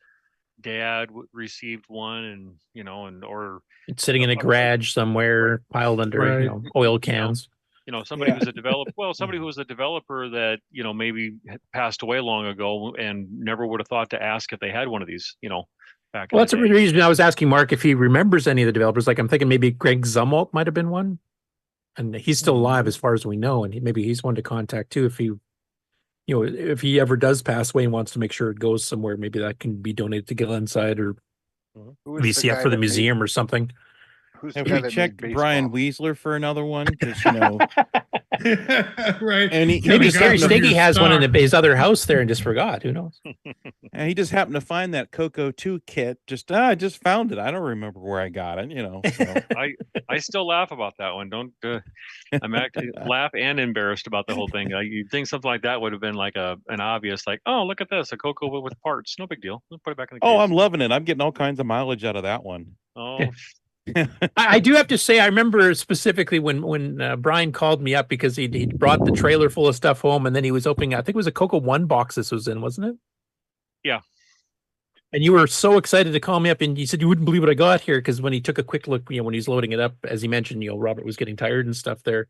dad received one and or It's sitting in a garage somewhere, piled under Right. oil cans. somebody who's a developer, somebody who was a developer that, maybe had passed away long ago and never would have thought to ask if they had one of these, back in Well, that's the the day. reason I was asking Mark if he remembers any of the developers. Like I'm thinking maybe Greg Zumwalt might have been one. And he's still alive as far as we know. And maybe he's one to contact too if he, if he ever does pass away and wants to make sure it goes somewhere, maybe that can be donated to Glenside or Who was the VCF guy for the that museum or something. Who's the Have guy we that checked made Brian baseball? Weisler for another one? Because Right. and Maybe just Gary happened to- Stiggy has one in his other house there and just forgot. Who knows? and he just happened to find that CoCo 2 kit. I just found it. I don't remember where I got it. So. I still laugh about that one. Don't I'm actually laugh and embarrassed about the whole thing. You'd think something like that would have been like an obvious, like, oh, look at this, a CoCo with parts, no big deal. We'll put it back in the case. Oh, I'm loving it. I'm getting all kinds of mileage out of that one. Oh, I do have to say, I remember specifically when Brian called me up because he brought the trailer full of stuff home, and then he was opening, I think it was a CoCo 1 box this was in, wasn't it? yeah. And you were so excited to call me up, and you said you wouldn't believe what I got here because when he took a quick look, when he's loading it up, as he mentioned, Robert was getting tired and stuff there.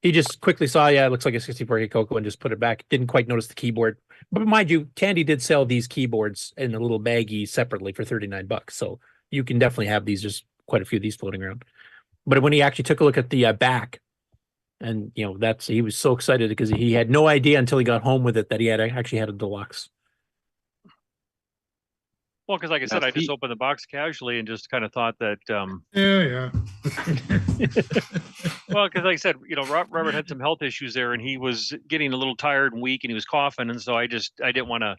He just quickly saw, yeah, it looks like a 64K CoCo and just put it back. Didn't quite notice the keyboard. But mind you, Tandy did sell these keyboards in a little baggie separately for $39. So you can definitely have these, just quite a few of these floating around. But when he actually took a look at the back, and he was so excited because he had no idea until he got home with it that he had actually had a deluxe. Well, because like I said, Now, I just opened the box casually and just kind of thought that. Yeah. Well, because like I said, Robert had some health issues there, and he was getting a little tired and weak, and he was coughing, and so I didn't want to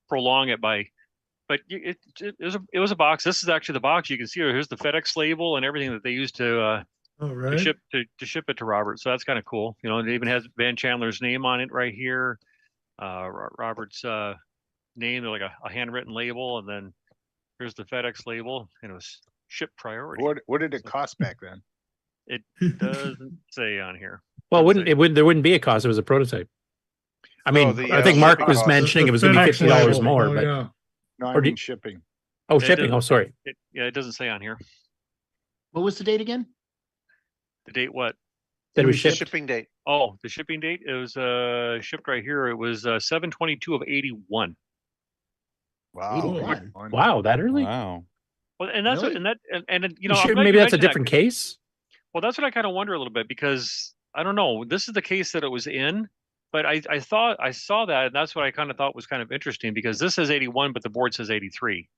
prolong it by. But it was a box. This is actually the box. You can see here's the FedEx label and everything that they used to ship it to Robert. So that's kind of cool. It even has Van Chandler's name on it right here. Robert's name, like a handwritten label, and then here's the FedEx label, and it was shipped priority. What did it cost back then? It doesn't say on here. Well, there wouldn't be a cost. It was a prototype. I mean, I think Mark was mentioning it was going to be $50 more, but no, I mean shipping. Oh, shipping. Oh, sorry. It doesn't say on here. What was the date again? The date what? That it was shipped. Shipping date. Oh, the shipping date. It was shipped right here. It was 7/22 of 81. Wow. Wow, that early? Wow. Well, and that's Really? Maybe that's a different case. Well, that's what I kind of wonder a little bit, because I don't know. This is the case that it was in, but I thought I saw that, and that's what I kind of thought was kind of interesting, because this says 81, but the board says 83.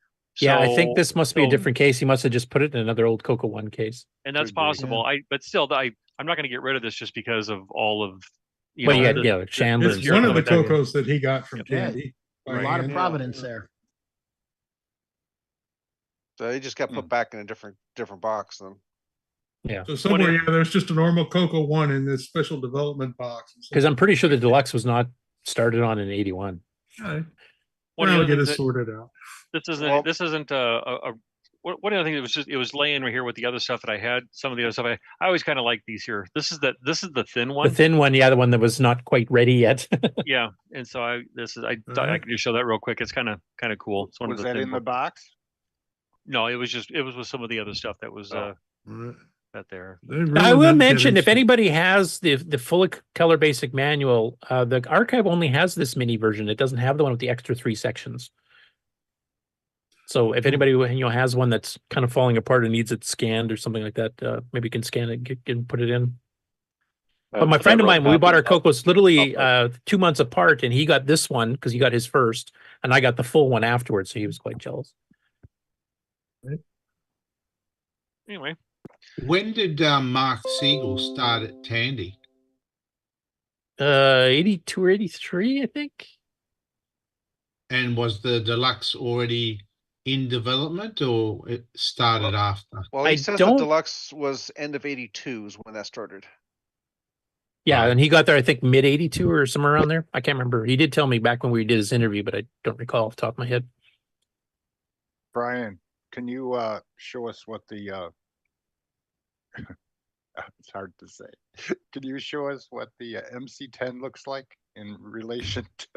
Yeah, I think this must be a different case. He must have just put it in another old CoCo 1 case. And that's possible. But still, I'm not going to get rid of this just because of all of. Chandler. It's one of the CoCos that he got from Candy. A lot of providence there. So he just got put back in a different box then. Yeah. So somewhere, there's just a normal CoCo 1 in this special development box. Because I'm pretty sure the Deluxe was not started on in 81. Okay. We'll get it sorted out. This isn't one of the things. It was laying right here with the other stuff that I had. Some of the other stuff I always kind of like these here. This is the thin one. The thin one, the one that was not quite ready yet. Yeah, and so I thought I could just show that real quick. It's kind of cool. It's one was of the that in the box? No, it was with some of the other stuff that was that there. I will mention, if anybody has the full color basic manual, the archive only has this mini version. It doesn't have the one with the extra 3 sections. So if anybody has one that's kind of falling apart and needs it scanned or something like that, maybe you can scan it and put it in. But my friend of mine, we bought our CoCos literally 2 months apart, and he got this one because he got his first, and I got the full one afterwards, so he was quite jealous. Anyway. When did Mark Siegel start at Tandy? 82 or 83, I think. And was the Deluxe already in development, or it started after? Well, he says the Deluxe was end of 82 is when that started. Yeah, and he got there, I think, mid 82 or somewhere around there. I can't remember. He did tell me back when we did his interview, but I don't recall off the top of my head. Brian, can you show us what the it's hard to say. Can you show us what the MC10 looks like in relation to?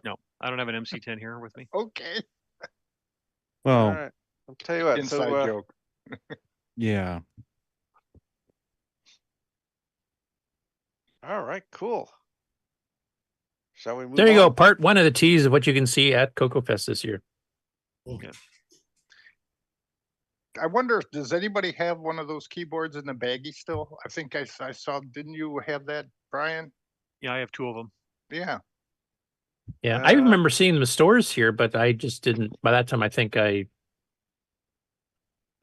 No, I don't have an MC10 here with me. Okay. Well, all right. I'll tell you what. Inside joke. Yeah. All right, cool. Shall we move There you go. on? Part 1 of the tease of what you can see at CoCoFEST this year. Okay. I wonder, does anybody have one of those keyboards in the baggie still? I think I saw, didn't you have that, Brian? Yeah, I have 2 of them. Yeah. Yeah, I remember seeing the stores here, but I just didn't. By that time, I think I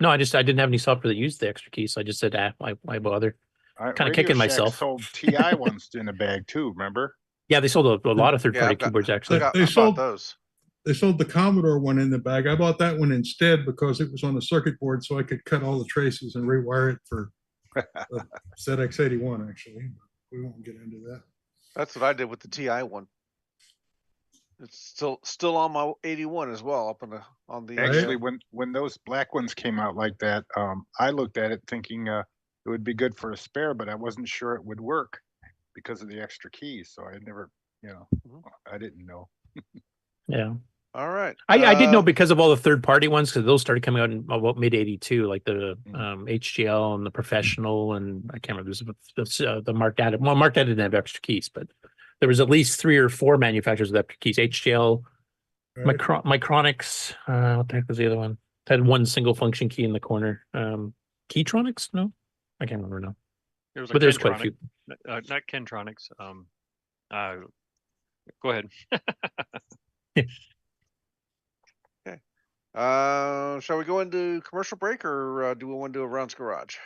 didn't have any software that used the extra keys. So I just said, why bother? Kind of kicking myself. Sold TI ones in a bag too. Remember? Yeah, they sold a lot of third-party keyboards actually. They sold those. They sold the Commodore one in the bag. I bought that one instead because it was on a circuit board, so I could cut all the traces and rewire it for ZX81. Actually, but we won't get into that. That's what I did with the TI one. It's still on my 81 as well, up on the. Actually, when those black ones came out like that, I looked at it thinking it would be good for a spare, but I wasn't sure it would work because of the extra keys. So I never, I didn't know. Yeah. All right. I did know because of all the third-party ones, because those started coming out in about mid '82, like the HGL and the Professional, and I can't remember the Mark Data. Well, Mark Data didn't have extra keys, but there was at least 3 or 4 manufacturers with extra keys. HGL, right. Micronics. What the heck was the other one? It had one single function key in the corner. Keytronics? No, I can't remember now. But there's quite a few. Not Kentronics. Go ahead. Okay. Shall we go into commercial break or do we want to do a rounds garage?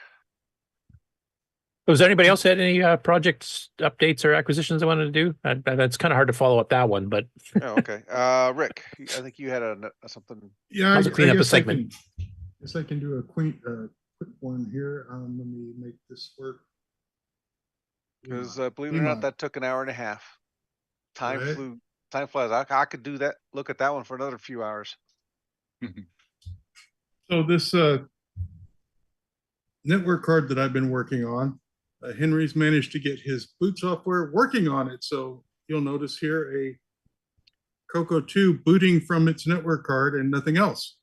Was there anybody else had any projects, updates, or acquisitions they wanted to do? That's kind of hard to follow up that one, but Oh, okay. Rick, I think you had something. Yeah, I'll clean up a guess segment. I can do a quick one here. Let me make this work. Because believe it or not, that took an hour and a half. Time flies. I could do that. Look at that one for another few hours. So this network card that I've been working on, Henry's managed to get his boot software working on it. So you'll notice here a CoCo 2 booting from its network card and nothing else.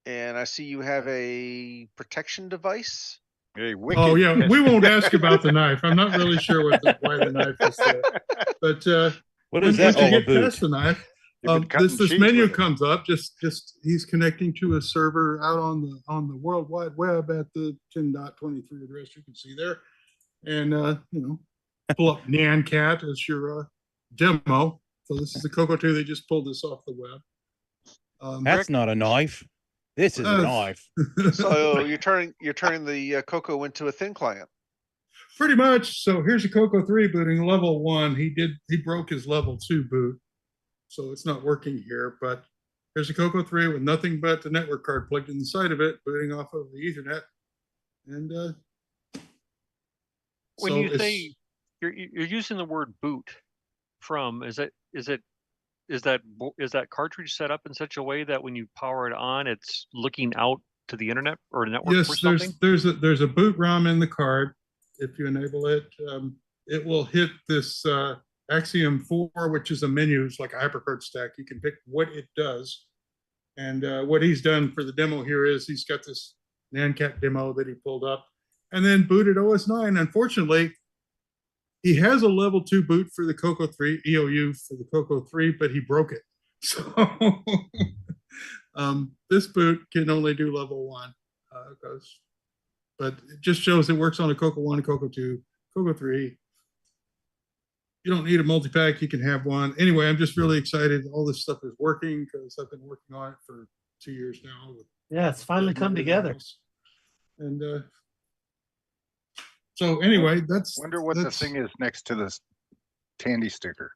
And I see you have a protection device. Oh yeah, we won't ask about the knife. I'm not really sure why the knife is there. But what is that once you all get about? past the knife, this menu comes up. Just he's connecting to a server out on the World Wide Web at the 10.23 address you can see there, and pull up NanCat as your demo. So this is the CoCo 2. They just pulled this off the web. That's not a knife. This is a knife. So you're turning the CoCo into a thin client. Pretty much. So here's a CoCo 3 booting level 1. He broke his level 2 boot, so it's not working here. But there's a CoCo 3 with nothing but the network card plugged in the side of it, booting off of the Ethernet. And when you say you're using the word boot from, is that cartridge set up in such a way that when you power it on, it's looking out to the internet or network or something? Yes, there's a boot ROM in the card. If you enable it, it will hit this Axiom 4, which is a menu. It's like a hypercard stack. You can pick what it does. And what he's done for the demo here is he's got this NanCat demo that he pulled up and then booted OS 9. Unfortunately, he has a level 2 boot for the CoCo 3, EOU for the CoCo 3, but he broke it. So this boot can only do level 1. But it just shows it works on a CoCo 1, CoCo 2, CoCo 3. You don't need a multi-pack, you can have one. Anyway, I'm just really excited all this stuff is working because I've been working on it for 2 years now. Yeah, it's finally come together. And so anyway, Wonder what the thing is next to this Tandy sticker.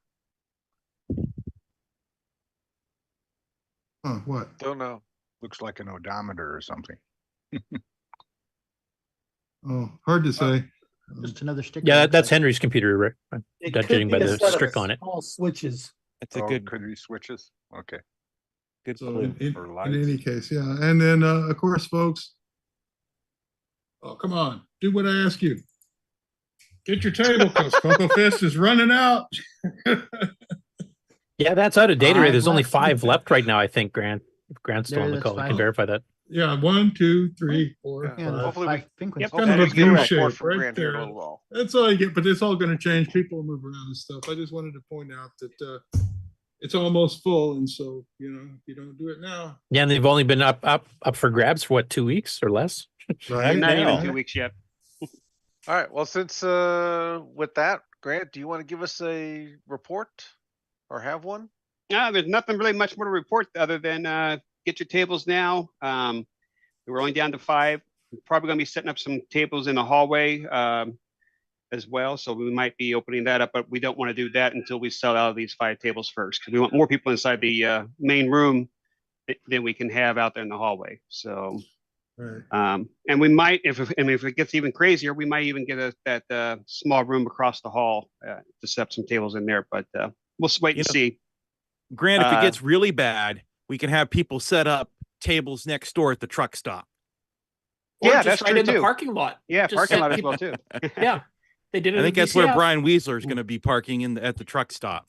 What? Don't know. Looks like an odometer or something. Oh, hard to say. Just another sticker. Yeah, that's Henry's computer, Rick. I'm It judging by could be a the set of strict on it. small switches. That's a good. Could be switches. Okay. Good So clue. in any case, yeah. And then of course, folks. Oh, come on, do what I ask you. Get your table because CoCoFEST is running out. Yeah, that's out of date already. There's only 5 left right now, I think, Grant. If Grant's still on the That's call, we fine. can verify that. Yeah, 1, 2, 3, 4, Yeah, 5. Hopefully I think It's we kind of a hopefully we get blue a report shape from right Grant here in a there. little while. That's all you get, but it's all going to change. People move around and stuff. I just wanted to point out that it's almost full, and so if you don't do it now, Yeah, and they've only been up for grabs for what, 2 weeks or less? right? Not now. even 2 weeks yet. All right. Well, since with that, Grant, do you want to give us a report or have one? There's nothing really much more to report other than get your tables now. We're only down to 5. We're probably going to be setting up some tables in the hallway as well. So we might be opening that up, but we don't want to do that until we sell out of these 5 tables first, because we want more people inside the main room than we can have out there in the hallway. So, Right. and we might, if it gets even crazier, we might even get that small room across the hall to set up some tables in there. But we'll wait and see. Grant, if it gets really bad, we can have people set up tables next door at the truck stop. Or Yeah, just that's right true in the too. parking lot. Yeah, Just parking set lot as people- well too. Yeah, they did it. I think at that's where VCF. Brian Weisler is going to be parking at the truck stop.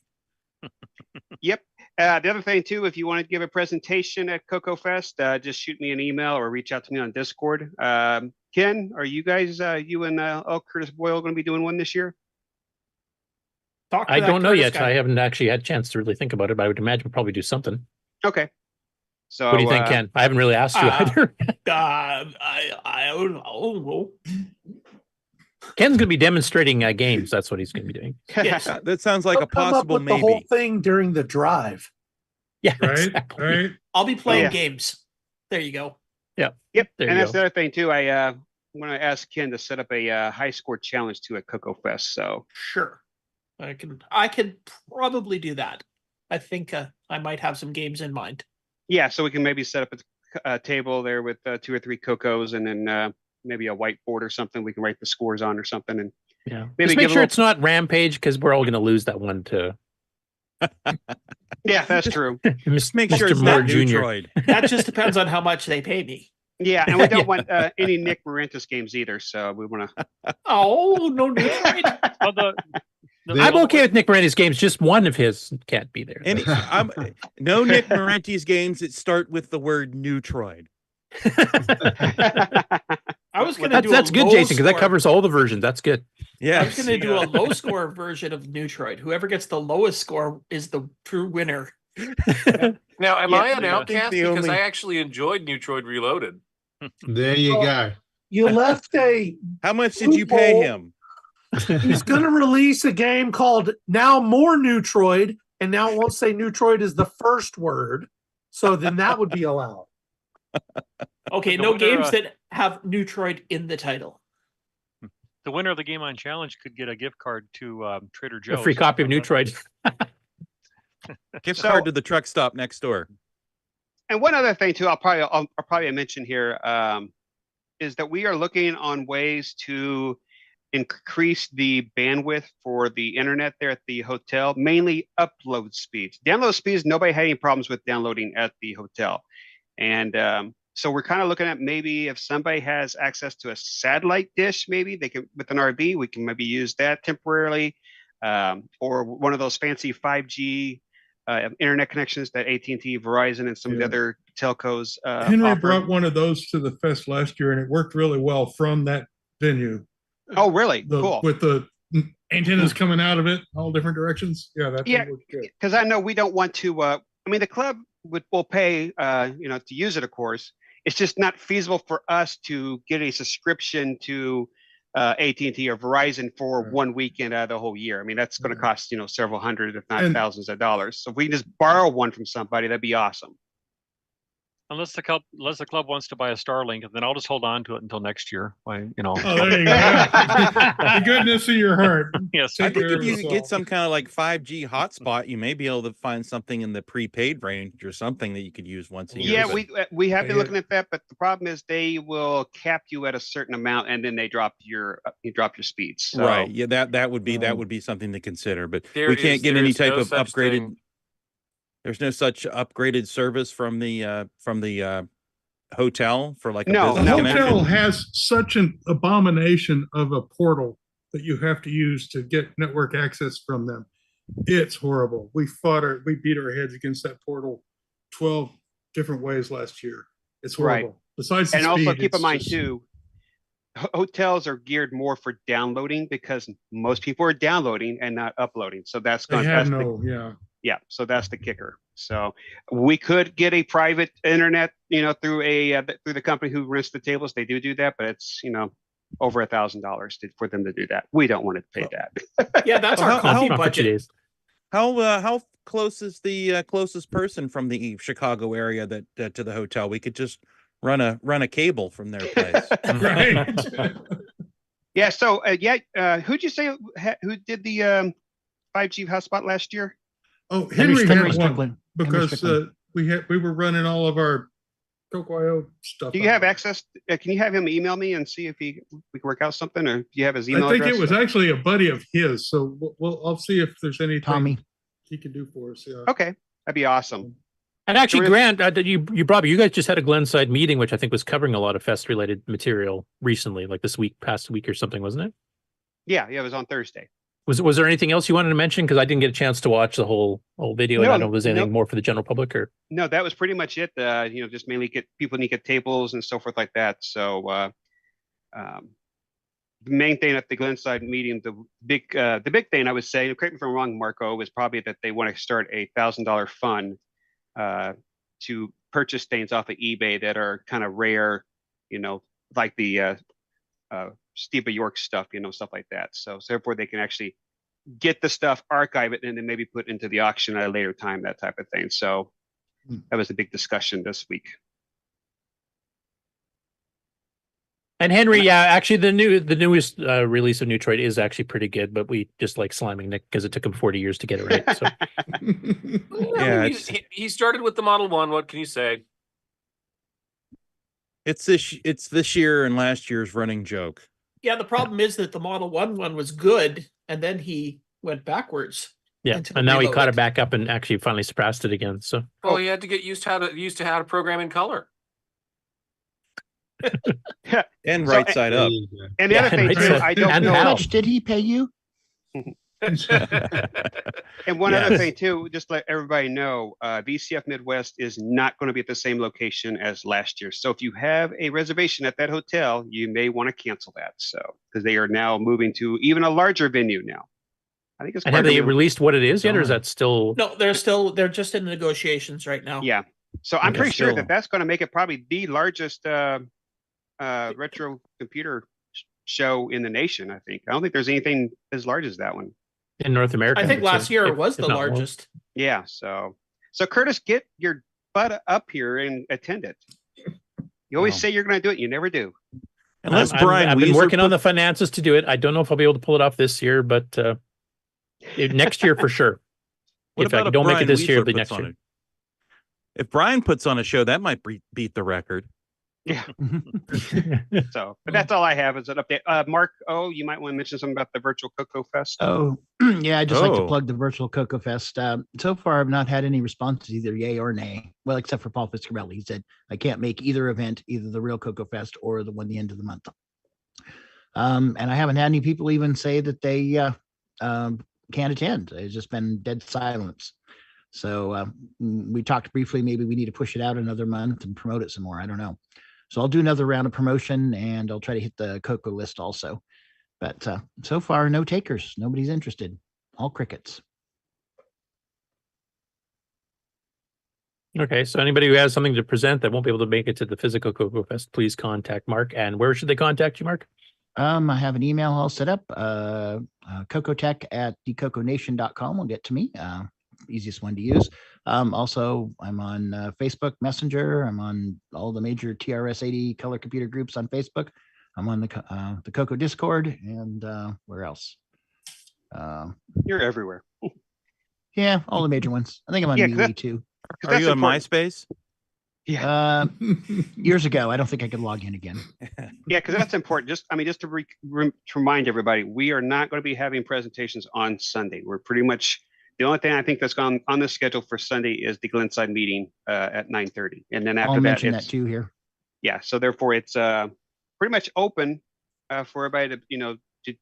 Yep. The other thing too, if you want to give a presentation at CoCoFEST, just shoot me an email or reach out to me on Discord. Ken, are you guys, you and L Curtis Boyle, going to be doing one this year? Talk to I that don't know Curtis yet. guy. I haven't actually had a chance to really think about it, but I would imagine we'll probably do something. Okay. So What do you think, Ken? I haven't really asked you either. I don't know. Ken's going to be demonstrating games. That's what he's going to be doing. Yes. That sounds like He'll a come up possible with the whole maybe. thing during the drive. Yeah, Right. exactly. Right. I'll be playing Yeah. games. There you go. Yeah. Yep. There And you that's go. the other thing too. I'm going to ask Ken to set up a high score challenge too at CoCoFEST. So Sure. I can probably do that. I think I might have some games in mind. yeah, so we can maybe set up a table there with 2 or 3 CoCos, and then maybe a whiteboard or something we can write the scores on or something. And Yeah. maybe Just make give a sure little- it's not Rampage because we're all going to lose that one to Yeah, that's true. Make sure Mr. it's Moore not Jr. Neutroid. That just depends on how much they pay me. Yeah, and we don't want any Nick Morantis games either. So we want to. Oh, no Neutroid. Well, I'm okay with Nick Moranti's games. Just one of his can't be there. No Nick Moranti's games that start with the word Neutroid. I was going to do that's a good, low Jason, because that score- covers all the versions. That's good. Yeah, I was going to do a low score version of Neutroid. Whoever gets the lowest score is the true winner. Now, am Yeah, I an I outcast think the because only- I actually enjoyed Neutroid Reloaded? There you go. You left a. How much did you pay loophole. him? He's going to release a game called Now More Neutroid, and now it won't say Neutroid is the first word. So then that would be allowed. Okay, The no winner, games that have Neutroid in the title. The winner of the Game On Challenge could get a gift card to Trader A Joe's. free copy of Neutroid. Gift So- card to the truck stop next door. And one other thing too, I'll probably mention here is that we are looking on ways to increase the bandwidth for the internet there at the hotel, mainly upload speeds. Download speeds, nobody had any problems with downloading at the hotel. And so we're kind of looking at maybe if somebody has access to a satellite dish, maybe they can, with an RB, we can maybe use that temporarily, or one of those fancy 5G internet connections that AT&T, Verizon, and some of the Yeah. other telcos Henry offer. brought one of those to the fest last year, and it worked really well from that venue. Oh, really? Cool. With the antennas coming out of it, all different directions. Yeah, that Yeah, thing worked good. because I know we don't want to. I mean, the club will pay, to use it, of course. It's just not feasible for us to get a subscription to AT&T or Verizon for one weekend out of the whole year. I mean, that's going to cost several hundred, if not And- thousands of dollars. So if we can just borrow one from somebody, that'd be awesome. Unless the club wants to buy a Starlink, then I'll just hold on to it until next year. Oh, there you go. The goodness of your heart. Yes. I Take think care if of you yourself. get some kind of like 5G hotspot, you may be able to find something in the prepaid range or something that you could use once a year. Yeah, but- we have been Yeah. looking at that, but the problem is they will cap you at a certain amount, and then they drop your speeds. So, Right. Yeah, that would be something to consider. But There we can't is- get there any is type no of such upgraded. thing. There's no such upgraded service from the hotel for like a No, The business hotel connection? has such an abomination of a portal that you have to use to get network access from them. It's horrible. We beat our heads against that portal 12 different ways last year. It's Right. horrible. Besides the and also speed, keep in it's mind just- too, hotels are geared more for downloading because most people are downloading and not uploading. So that's They going. have That's no, yeah. yeah. So that's the kicker. So we could get a private internet, through through the company who rents the tables. They do that, but it's over $1,000 for them to do that. We don't want to pay that. Yeah, that's Well, our coffee how- budget. How close is the closest person from the Chicago area that to the hotel? We could just run a cable from their place. Right. Yeah. So who'd you say who did the 5G hotspot last year? Oh, Henry Henry had one Strickland. Henry because Strickland. we were running all of our CoCoIO stuff. Do you on have it. access? Can you have him email me and see if we can work out something, or do you have his I email think address? it was actually a buddy of his, so I'll see if there's anything Tommy. he can do for us. Yeah. Okay, that'd be awesome. And actually, There is- Grant, you brought me. You guys just had a Glenside meeting, which I think was covering a lot of fest related material recently, like past week or something, wasn't it? Yeah, it was on Thursday. Was there anything else you wanted to mention? Because I didn't get a chance to watch the whole video. And I don't know if there's anything no. more for the general public or. No, that was pretty much it. Just mainly people need to get tables and so forth like that. So the main thing at the Glenside meeting, the big thing I would say, correct me if I'm wrong, MarkO, is probably that they want to start a $1,000 fund to purchase things off of eBay that are kind of rare, like the Steve York stuff, stuff like that. So therefore they can actually get the stuff, archive it, and then maybe put into the auction at a later time, that type of thing. So that was a big discussion this week. And Henry, yeah, actually, the newest release of Neutroid is actually pretty good, but we just like sliming Nick because it took him 40 years to get it right. So Yeah, he started with the Model 1. What can you say? it's this year and last year's running joke. Yeah, the problem is that the Model 1 one was good, and then he went backwards. yeah, into the and now he reload. caught it back up and actually finally surpassed it again. So Well, he had to get used to how to program in color. And right side up. And the other thing too, I don't know. How much did he pay you? And one other thing too, just let everybody know, VCF Midwest is not going to be at the same location as last year. So if you have a reservation at that hotel, you may want to cancel that. So because they are now moving to even a larger venue now. I think it's. And have they released what it is yet, or is that still? No, they're just in negotiations right now. Yeah. So I'm Okay, pretty sure still. that's going to make it probably the largest retro computer show in the nation. I think. I don't think there's anything as large as that one. In North America. I think last year it was if the not more. largest. Yeah. So Curtis, get your butt up here and attend it. You always say you're going to do it. You never do. Unless I've Brian been Weisler working on the finances to do it. I don't know if I'll be able to pull it off this year, but next year for sure. What If I about if don't make it Brian this year, Weisler the puts next on year. it? If Brian puts on a show, that might beat the record. Yeah. So, but that's all I have is an update. MarkO, you might want to mention something about the virtual CoCoFEST. Oh, yeah, I'd just like to Oh. plug the virtual CoCoFEST. So far, I've not had any responses, either yay or nay. Well, except for Paul Fiscarelli. He said, I can't make either event, either the real CoCoFEST or the one the end of the month. And I haven't had any people even say that they can't attend. It's just been dead silence. So we talked briefly, maybe we need to push it out another month and promote it some more. I don't know. So I'll do another round of promotion and I'll try to hit the CoCo list also. But so far, no takers. Nobody's interested. All crickets. Okay, so anybody who has something to present that won't be able to make it to the physical CoCoFest, please contact Mark. And where should they contact you, Mark? I have an email all set up. cocotech@thecoconation.com will get to me. Easiest one to use. Also, I'm on Facebook Messenger. I'm on all the major TRS-80 color computer groups on Facebook. I'm on the CoCo Discord, and where else? You're everywhere. Yeah, all the major ones. I think I'm on Yeah, 'cause MeWe that- too. Are you on important. MySpace? Years ago, I don't think I could log in again. Yeah, because that's important. Just to remind everybody, we are not going to be having presentations on Sunday. We're pretty much the only thing I think that's gone on the schedule for Sunday is the Glenside meeting at 9:30, and then after I'll that, mention that it's too here. yeah. So therefore, it's pretty much open for everybody to to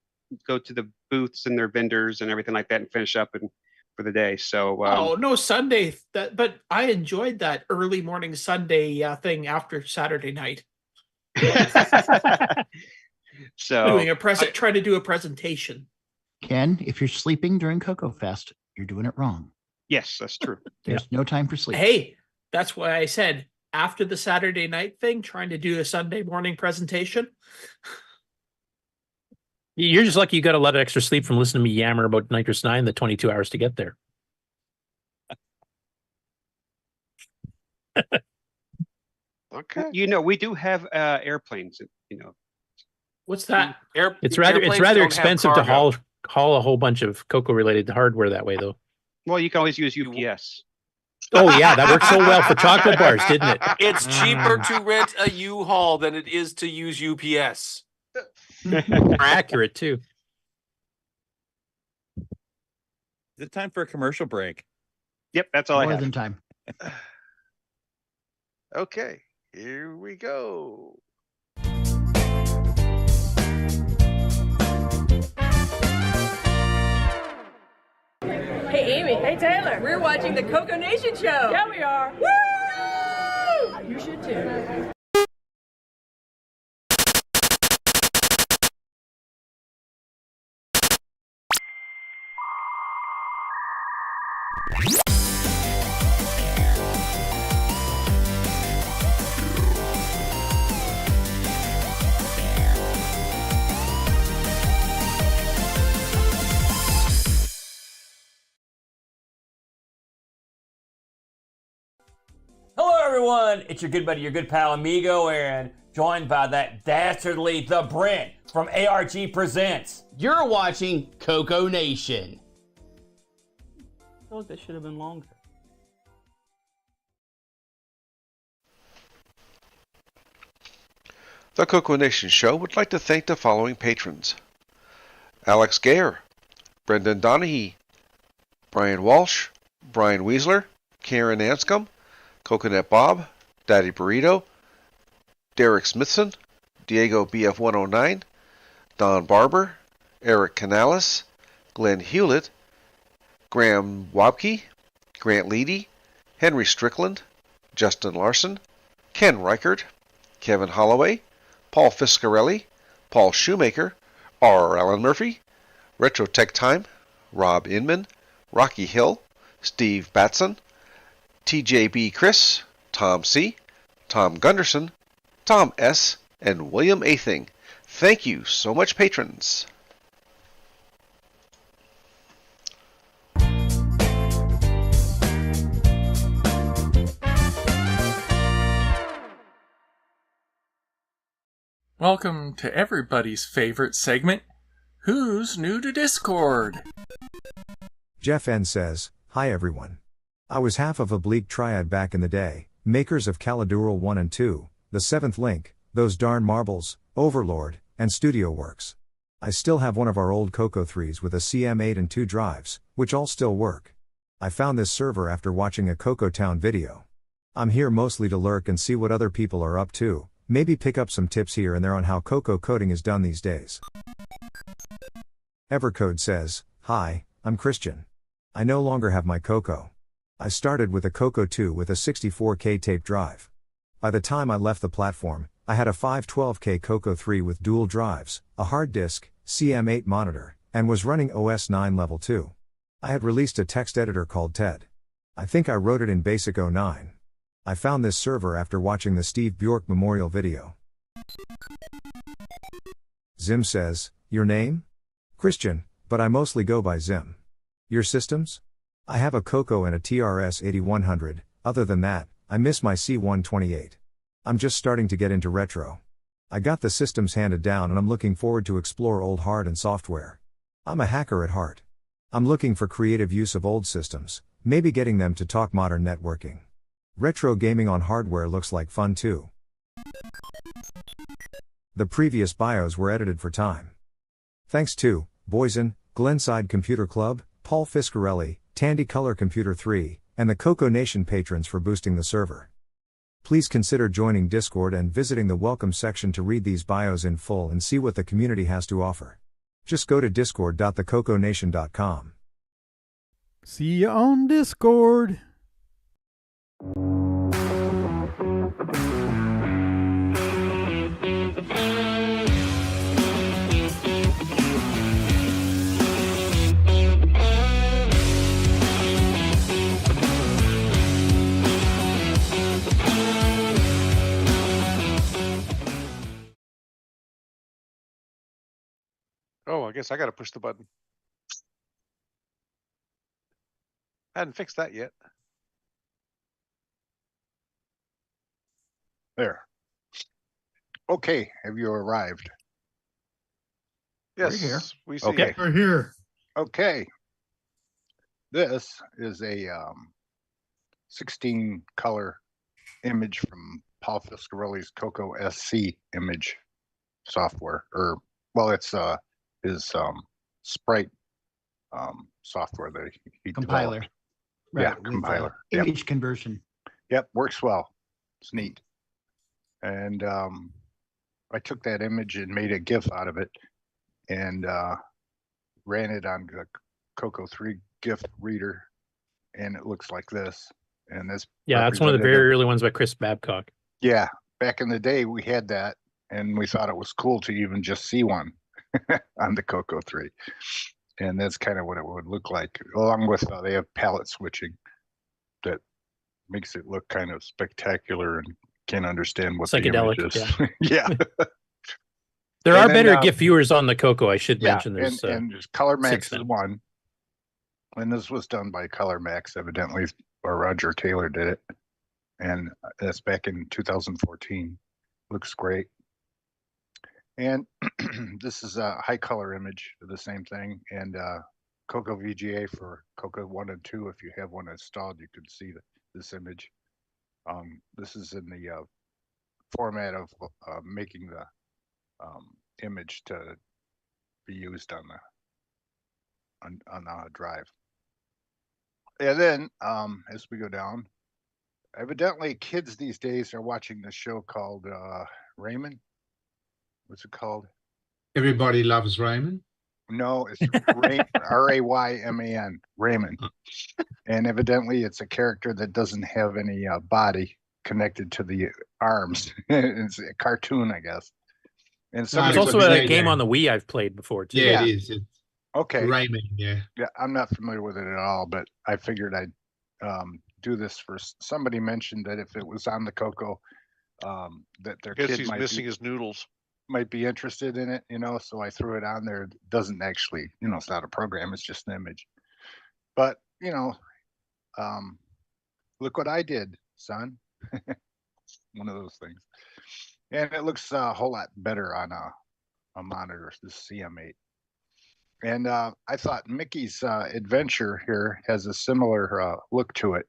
go to the booths and their vendors and everything like that and finish up and for the day. So Oh no, Sunday. But I enjoyed that early morning Sunday thing after Saturday night. So Doing a trying to do a presentation. Ken, if you're sleeping during CoCoFest, you're doing it wrong. Yes, that's true. There's no time for sleep. Hey, that's why I said after the Saturday night thing, trying to do a Sunday morning presentation. You're just lucky you got a lot of extra sleep from listening to me yammer about Nitrous 9, the 22 hours to get there. Okay. We do have airplanes. What's that? It's rather expensive to haul a whole bunch of CoCo related hardware that way, though. Well, you can always use UPS. Oh yeah, that worked so well for chocolate bars, didn't it? It's cheaper to rent a U-Haul than it is to use UPS. More accurate too. Is it time for a commercial break? Yep, that's all I More have. than time. Okay, here we go. Hey, Amy. Hey, Taylor. We're watching the CoCo Nation Show. Yeah, we are. Woo! You should too. everyone, it's your good buddy, your good pal Amigo Aaron, joined by that dastardly The Brent from ARG Presents. You're watching CoCo Nation. I feel like that should have been longer. The CoCo Nation Show would like to thank the following patrons: Alex Gayer, Brendan Donahue, Brian Walsh, Brian Weisler, Karen Anscombe, Coconut Bob, Daddy Burrito, Derek Smithson, Diego BF109, Don Barber, Eric Canales, Glenn Hewlett, Graham Wabke, Grant Leedy, Henry Strickland, Justin Larson, Ken Reichert, Kevin Holloway, Paul Fiscarelli, Paul Shoemaker, R. Allen Murphy, Retro Tech Time, Rob Inman, Rocky Hill, Steve Batson, TJB Chris, Tom C., Tom Gunderson, Tom S., and William Athing. Thank you so much, patrons. Welcome to everybody's favorite segment, Who's New to Discord? Jeff N. says, "Hi everyone. I was half of Oblique Triad back in the day, makers of Calidural 1 and 2, The Seventh Link, Those Darn Marbles, Overlord, and Studio Works. I still have one of our old CoCo 3s with a CM8 and 2 drives, which all still work. I found this server after watching a CoCo Town video. I'm here mostly to lurk and see what other people are up to, maybe pick up some tips here and there on how CoCo coding is done these days." Evercode says, "Hi, I'm Christian. I no longer have my CoCo. I started with a CoCo 2 with a 64K tape drive. By the time I left the platform, I had a 512K CoCo 3 with dual drives, a hard disk, CM8 monitor, and was running OS 9 Level 2. I had released a text editor called TED. I think I wrote it in Basic 09. I found this server after watching the Steve Bjork memorial video." Zim says, "Your name? Christian, but I mostly go by Zim. Your systems? I have a CoCo and a TRS-80 100, other than that, I miss my C128. I'm just starting to get into retro. I got the systems handed down and I'm looking forward to explore old hard and software. I'm a hacker at heart. I'm looking for creative use of old systems, maybe getting them to talk modern networking. Retro gaming on hardware looks like fun too." The previous bios were edited for time. Thanks to Boysen, Glenside Computer Club, Paul Fiscarelli, Tandy Color Computer 3, and the CoCo Nation patrons for boosting the server. Please consider joining Discord and visiting the welcome section to read these bios in full and see what the community has to offer. Just go to discord.thecoconation.com. See you on Discord. Oh, I guess I gotta push the button. Hadn't fixed that yet. There. Okay, have you arrived? Yes, We're here. we see Okay. you. We're here. Okay. This is a 16 color image from Paul Fiscarelli's CoCo SC image software, or well, it's his sprite software that he Compiler. developed. Right, Yeah, with, compiler. Yep. image conversion. Yep, works well. It's neat. And I took that image and made a GIF out of it and ran it on the CoCo 3 GIF reader, and it looks like this. And this, Yeah, that's one of the very early ones by Chris Babcock. yeah, back in the day we had that, and we thought it was cool to even just see one on the CoCo 3. And that's kind of what it would look like, along with they have palette switching that makes it look kind of spectacular and can't understand what Psychedelic, the image is. yeah. Yeah. There And are then, better GIF viewers on the CoCo. I should mention and there's Color Max six is one, and this was done by Color Max, evidently, or Roger Taylor did it. and that's back in 2014. Looks great. And this is a high color image of the same thing, and CoCo VGA for CoCo 1 and 2. If you have one installed, you can see this image. This is in the format of making the image to be used on the drive. And then as we go down, evidently kids these days are watching this show called Raymond. What's it called? Everybody Loves Raymond. No, it's Rayman, Raymond. And evidently it's a character that doesn't have any body connected to the arms. It's a cartoon, I guess. And there's also a game on the Wii I've played before too. Yeah, it is. It's okay. Rayman, yeah. Yeah, I'm not familiar with it at all, but I figured I'd do this for somebody mentioned that if it was on the CoCo, that their Guess kid he's missing his noodles. Might be interested in it, so I threw it on there. It doesn't actually, it's not a program, it's just an image. But, look what I did, son. One of those things. And it looks a whole lot better on a monitor, the CM8. And I thought Mickey's adventure here has a similar look to it,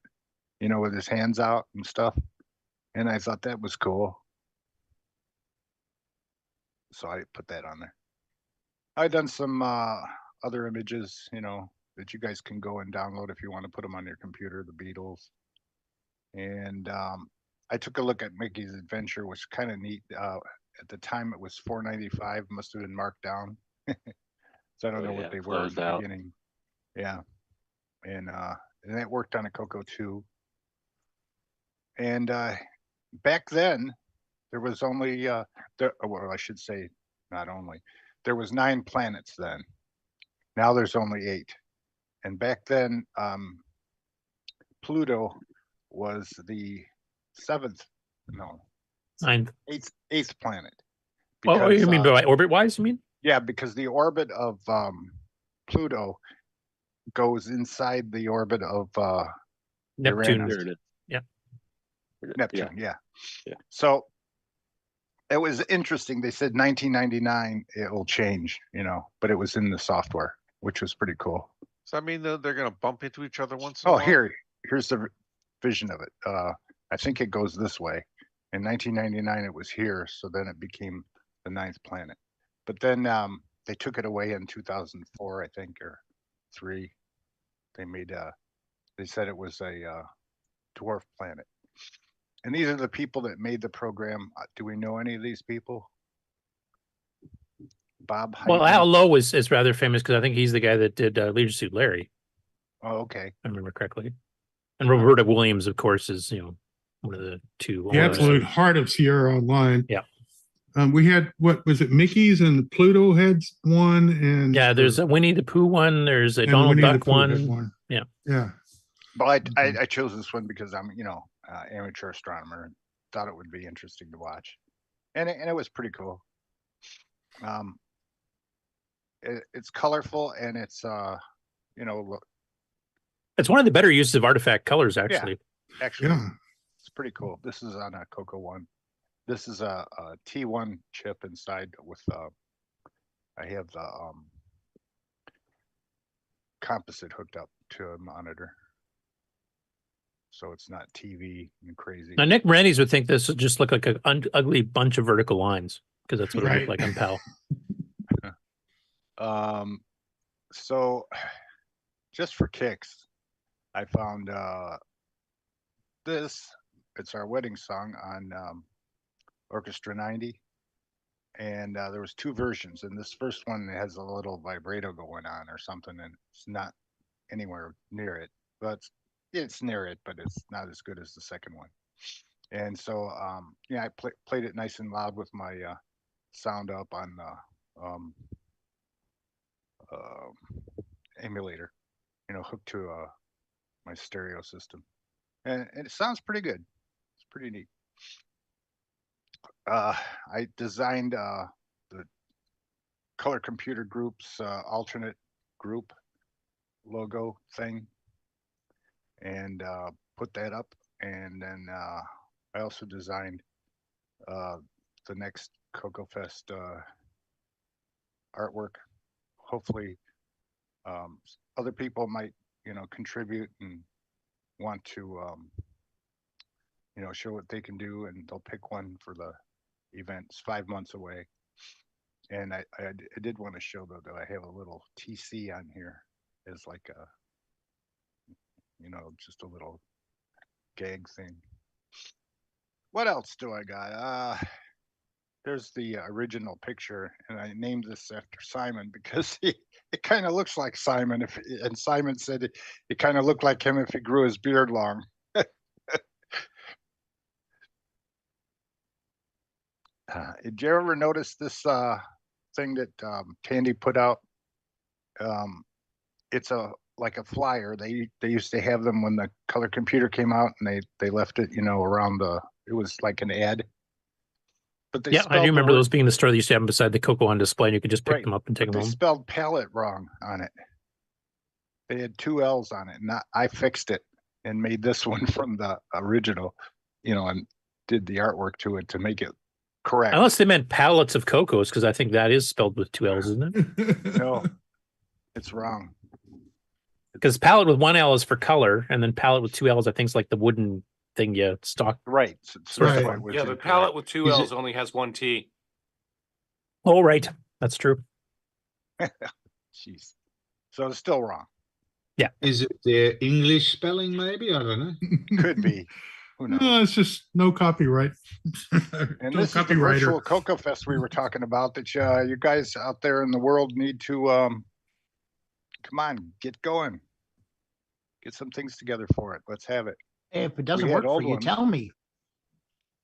with his hands out and stuff. And I thought that was cool. So I put that on there. I've done some other images, that you guys can go and download if you want to put them on your computer, the Beatles. And I took a look at Mickey's Adventure, which is kind of neat. At the time, it was $4.95, must have been marked down. So I don't know what they were at the beginning. Yeah. And that worked on a CoCo 2. And back then, there was only, well, I should say, not only, there was 9 planets then. Now there's only 8. And back then, Pluto was the 7th, no, 9th, 8th planet. Oh, you mean by orbit-wise, you mean? Yeah, because the orbit of Pluto goes inside the orbit of Neptune. Uranus. Yeah. Neptune, yeah. So it was interesting. They said 1999 it will change, but it was in the software, which was pretty cool. Does that mean that they're going to bump into each other once in a while? Here's the vision of it. I think it goes this way. In 1999 it was here, so then it became the 9th planet. But then they took it away in 2004, I think, or 3. They said it was a dwarf planet. And these are the people that made the program. Do we know any of these people? Bob Hyman? Well, Al Lowe is rather famous because I think he's the guy that did Leisure Suit Larry. Oh, okay. I remember correctly. And Roberta Williams, of course, is one of the two. The absolute heart of Sierra Online. Yeah. We had, what was it, Mickey's and Pluto had one, and yeah, there's a Winnie the Pooh one. There's a Donald Duck one. Yeah. Yeah. But I chose this one because I'm, amateur astronomer, and thought it would be interesting to watch, and it was pretty cool. It's colorful and it's it's one of the better uses of artifact colors, actually. Yeah, actually, it's pretty cool. This is on a CoCo 1. This is a T1 chip inside with I have the composite hooked up to a monitor, so it's not TV and crazy. Now, Nick Brandes would think this would just look like an ugly bunch of vertical lines because that's what it looked like on PAL. So just for kicks, I found this. It's our wedding song on Orchestra 90, and there was 2 versions, and this first one has a little vibrato going on or something, and it's not anywhere near it, but it's near it, but it's not as good as the second one. And so I played it nice and loud with my sound up on emulator, hooked to my stereo system, and it sounds pretty good. It's pretty neat. I designed the Color Computer Group's alternate group logo thing, and put that up And then I also designed the next CoCoFEST artwork. Hopefully other people might, contribute and want to, show what they can do, and they'll pick one for the event. It's 5 months away. And I did want to show though that I have a little TC on here as like a, just a little gag thing. What else do I got? There's the original picture, and I named this after Simon because it kind of looks like Simon. And Simon said it kind of looked like him if he grew his beard long. Did you ever notice this thing that Tandy put out? It's like a flyer. They used to have them when the color computer came out, and they left it, around it was like an ad. But Yeah, I do remember those being in the store. They used to have them beside the CoCo on display, and you could just pick them up and take them They home. spelled palette wrong on it. They had 2 L's on it, and I fixed it and made this one from the original, and did the artwork to it to make it correct. Unless they meant pallets of Cocos, because I think that is spelled with 2 L's, isn't it? No, it's wrong. Because palette with 1 L is for color, and then palette with 2 L's, I think, is like the wooden thing you stock. Right. Yeah, the palette with 2 L's only has 1 T. Oh, right. That's true. Jeez. So it's still wrong. Yeah. Is it the English spelling, maybe? I don't know. Could be. Who knows? No, it's just no copyright. And No this is the copywriter. virtual CoCoFEST we were talking about that you guys out there in the world need to come on, get going. Get some things together for it. Let's have it. Hey, if it doesn't We had work for old you, ones. tell me.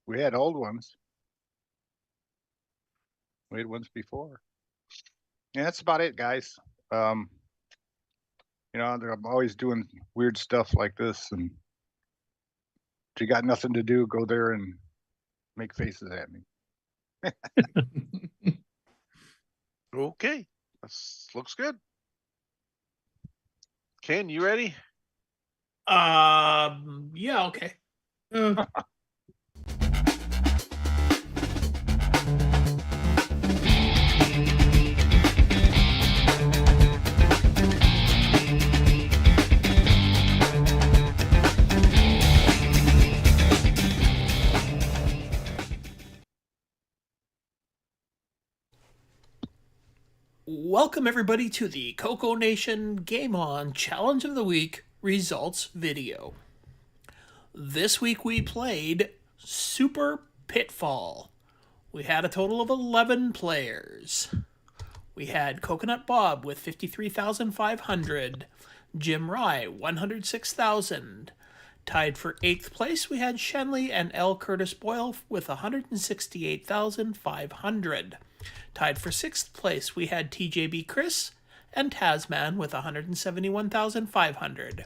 We had old ones. We had ones before. Yeah, that's about it, guys. I'm always doing weird stuff like this, and if you got nothing to do, go there and make faces at me. Okay, looks good. Ken, you ready? Yeah, okay. Welcome everybody to the CoCo Nation Game On Challenge of the Week results video. This week we played Super Pitfall. We had a total of 11 players. We had Coconut Bob with 53,500, Jim Rye 106,000. Tied for 8th place, we had Shenley and L Curtis Boyle with 168,500. Tied for 6th place, we had TJB Chris and Tasman with 171,500.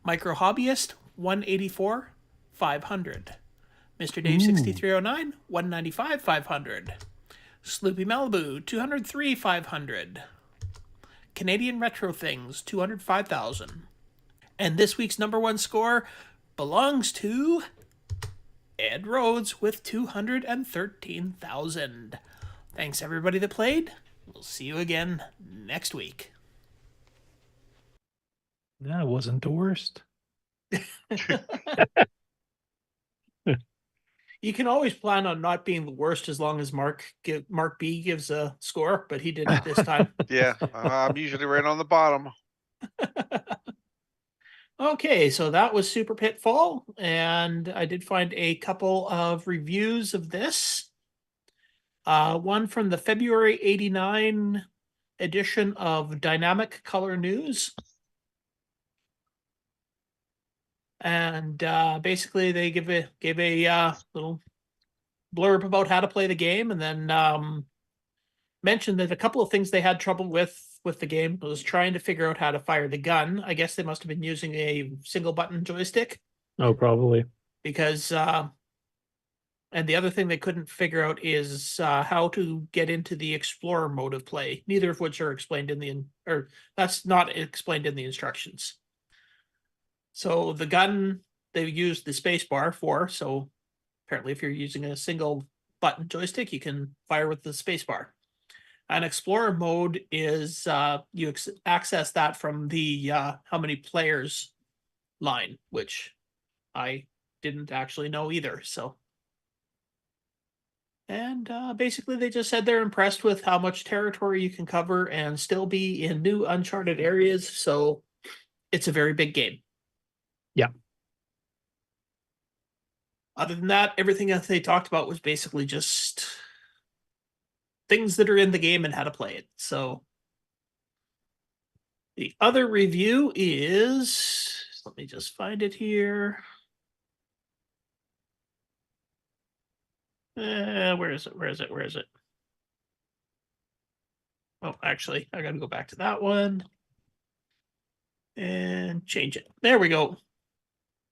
Micro Hobbyist 184,500. Mr. Dave 6309 195,500. Sloopy Malibu 203,500. Canadian Retro Things 205,000. And this week's number 1 score belongs to Ed Rhodes with 213,000. Thanks everybody that played. We'll see you again next week. That wasn't the worst. You can always plan on not being the worst as long as Mark B gives a score, but he didn't this time. Yeah, I'm usually right on the bottom. Okay, so that was Super Pitfall, and I did find a couple of reviews of this. One from the February 89 edition of Dynamic Color News. And basically they gave a little blurb about how to play the game, and then mentioned that a couple of things they had trouble with the game was trying to figure out how to fire the gun. I guess they must have been using a single button joystick. Oh, probably. Because and the other thing they couldn't figure out is how to get into the Explorer mode of play, neither of which are explained in that's not explained in the instructions. So the gun they use the space bar for. So apparently, if you're using a single button joystick, you can fire with the space bar. And Explorer mode is you access that from the how many players line, which I didn't actually know either. So, and basically they just said they're impressed with how much territory you can cover and still be in new uncharted areas. So it's a very big game. Yeah. Other than that, everything that they talked about was basically just things that are in the game and how to play it. So the other review is, let me just find it here. Where is it? Where is it? Where is it? Oh, actually, I got to go back to that one and change it. There we go.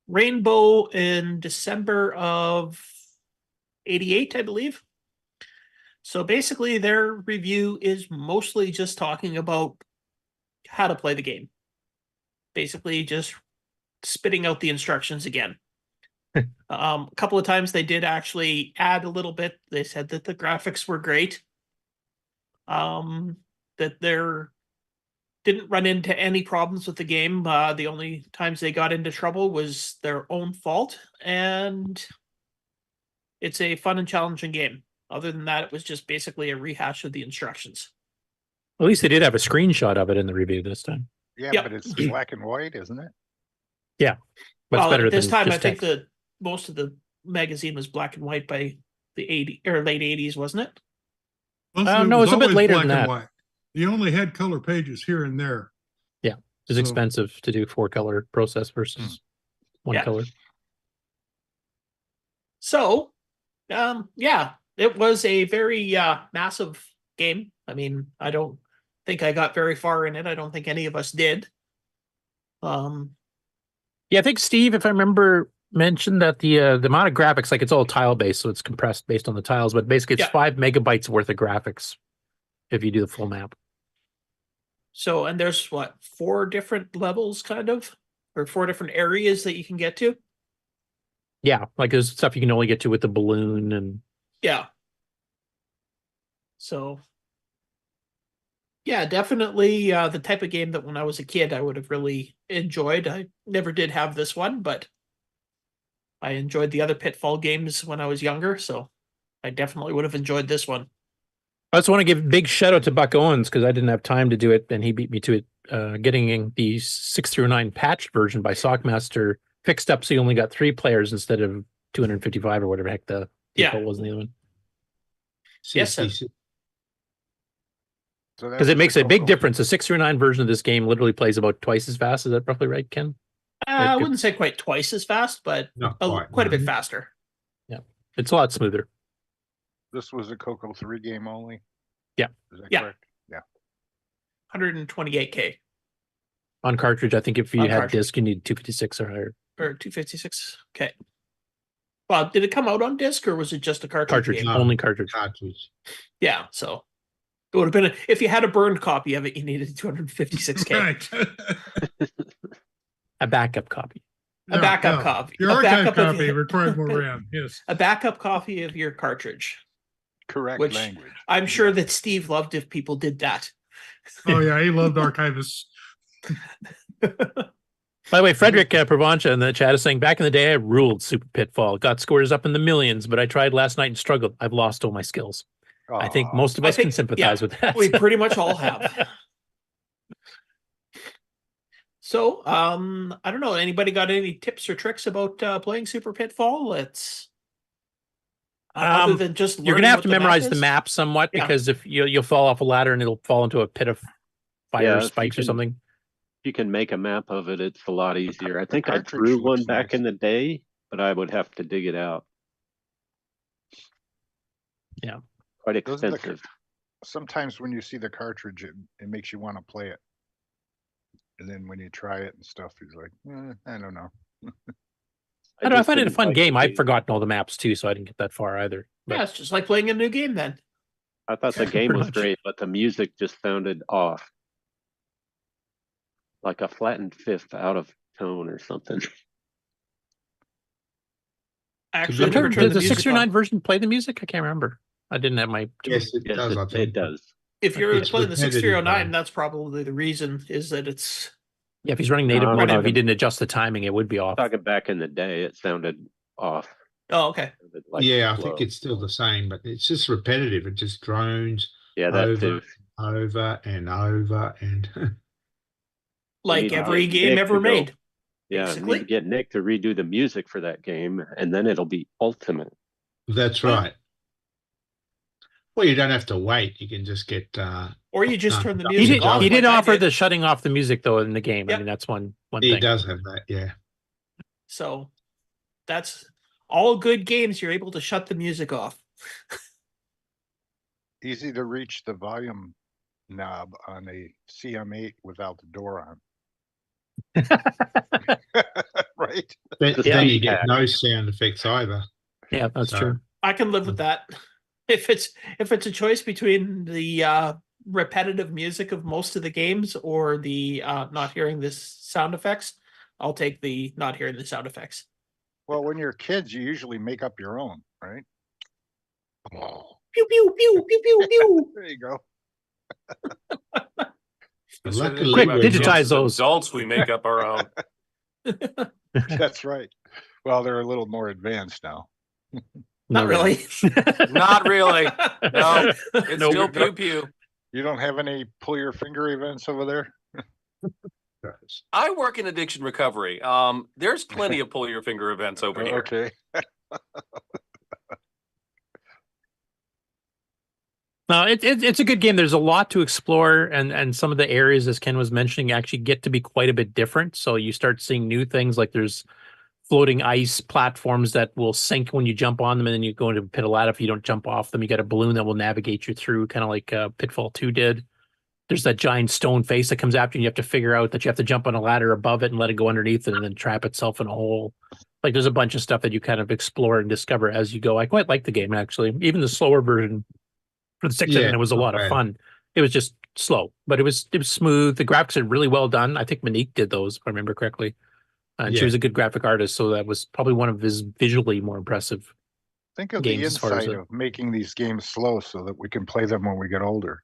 Rainbow in December of 88, I believe. So basically, their review is mostly just talking about how to play the game. Basically, just spitting out the instructions again. A couple of times they did actually add a little bit. They said that the graphics were great. That there didn't run into any problems with the game. The only times they got into trouble was their own fault, and it's a fun and challenging game. Other than that, it was just basically a rehash of the instructions. At least they did have a screenshot of it in the review this time. Yeah, Yep. but it's black and white, isn't it? Yeah, but it's better this than time. I just think text. that most of the magazine was black and white by the 80 or late 80s, wasn't it? Most of No, was it's a bit always later black than and that. white. You only had color pages here and there. Yeah, it's So- expensive to do 4-color process versus one Yeah. color. So, yeah, it was a very massive game. I mean, I don't think I got very far in it. I don't think any of us did. Yeah, I think Steve, if I remember, mentioned that the amount of graphics, like it's all tile based, so it's compressed based on the tiles, but basically it's 5 megabytes worth of graphics if you do the full map. So, and there's what, 4 different levels, kind of, or 4 different areas that you can get to. Yeah, like there's stuff you can only get to with the balloon and Yeah. So, yeah, definitely the type of game that when I was a kid I would have really enjoyed. I never did have this one, but I enjoyed the other Pitfall games when I was younger, so I definitely would have enjoyed this one. I just want to give a big shout out to Buck Owens because I didn't have time to do it, and he beat me to it. Getting the 609 patched version by Sockmaster fixed up, so you only got 3 players instead of 255 or whatever the heck the default was in the other one. Yes, sir. Because it makes a big difference. The 609 version of this game literally plays about twice as fast. Is that roughly right, Ken? I wouldn't say quite twice as fast, but quite a bit faster. Yeah, it's a lot smoother. This was a CoCo 3 game only? Yeah. Is that Yeah. correct? Yeah. 128K On cartridge, I think if you On had cartridge. disc, you need 256 or higher. or 256. Okay. Well, did it come out on disc or was it just a cartridge? game? Only cartridge. Cartridge. Yeah, so it would have been if you had a burned copy of it, you needed 256K. Right. A backup copy. A backup copy. Your A archive backup of- copy requires more RAM. Yes. A backup copy of your cartridge. Correct Which language. I'm sure that Steve loved if people did that. Oh yeah, he loved archivists. By the way, Frederick Pravancha in the chat is saying, back in the day, I ruled Super Pitfall. Got scores up in the millions, but I tried last night and struggled. I've lost all my skills. I think most of us can sympathize with that. We pretty much all have. So, I don't know. Anybody got any tips or tricks about playing Super Pitfall? Let's other than just you're learning gonna have what to the map memorize the is? map somewhat Yeah. because if you'll fall off a ladder and it'll fall into a pit of fire Yeah, if you spikes or can- something. If you can make a map of it, it's a lot easier. I think I cartridge drew one looks back nice. in the day, but I would have to dig it out. Yeah. Quite Those are the expensive. Sometimes when you see the cartridge, it makes you want to play it. And then when you try it and stuff, you're like, I don't know. I don't know. I find it a fun game. I've forgotten all the maps too, so I didn't get that far either. Yeah, it's just like playing a new game then. I thought the game Pretty was much. great, but the music just sounded off. Like a flattened fifth out of tone or something. Actually, I'm trying, turn did the the music 639 on. version play the music? I can't remember. I didn't have my. Yes, it does. I think. It does. If you're It's playing the repetitive, 6309, that's probably the reason, is that it's Yeah, if he's running native mode, if he didn't adjust the timing, it would be off. Talking back in the day, it sounded off. Oh, okay. Like yeah, I slow. think it's still the same, but it's just repetitive. It just drones Yeah, that over, too. over and over and like need to every get game Nick ever to go- made. Yeah, basically. need to get Nick to redo the music for that game, and then it'll be ultimate. that's right. Well, you don't have to wait. You can just get Or you just turn the He music did, off. he did like I offer did. the shutting off the music though in the game. I Yep. mean, that's one He thing. does have that, yeah. So that's all good games. You're able to shut the music off. Easy to reach the volume knob on a CM8 without the door on. Right? Then you get no sound effects either. Yeah, that's true. I can live with that. If it's a choice between the repetitive music of most of the games or the not hearing this sound effects, I'll take the not hearing the sound effects. Well, when you're kids, you usually make up your own, right? Pew pew pew pew pew pew. There you go. Luckily, Quick, digitize those. Adults, we make up our own. That's right. Well, they're a little more advanced now. Not really. Not really. No, it's No, still we're pew not. pew. You don't have any pull your finger events over there? I work in addiction recovery. There's plenty of pull your finger events over here. Okay. No, it's a good game. There's a lot to explore, and some of the areas, as Ken was mentioning, actually get to be quite a bit different. So you start seeing new things, like there's floating ice platforms that will sink when you jump on them, and then you go into a pit of lava if you don't jump off them. You got a balloon that will navigate you through, kind of like Pitfall 2 did. There's that giant stone face that comes after you, and you have to figure out that you have to jump on a ladder above it and let it go underneath it and then trap itself in a hole. Like there's a bunch of stuff that you kind of explore and discover as you go. I quite like the game, actually. Even the slower version for the 6 it was a lot of fun. It was just slow, but it was smooth. The graphics are really well done. I think Monique did those, if I remember correctly. And she was a good graphic artist, so that was probably one of his visually more impressive Think of games the as far as insight of making these games slow so that we can play them when we get older.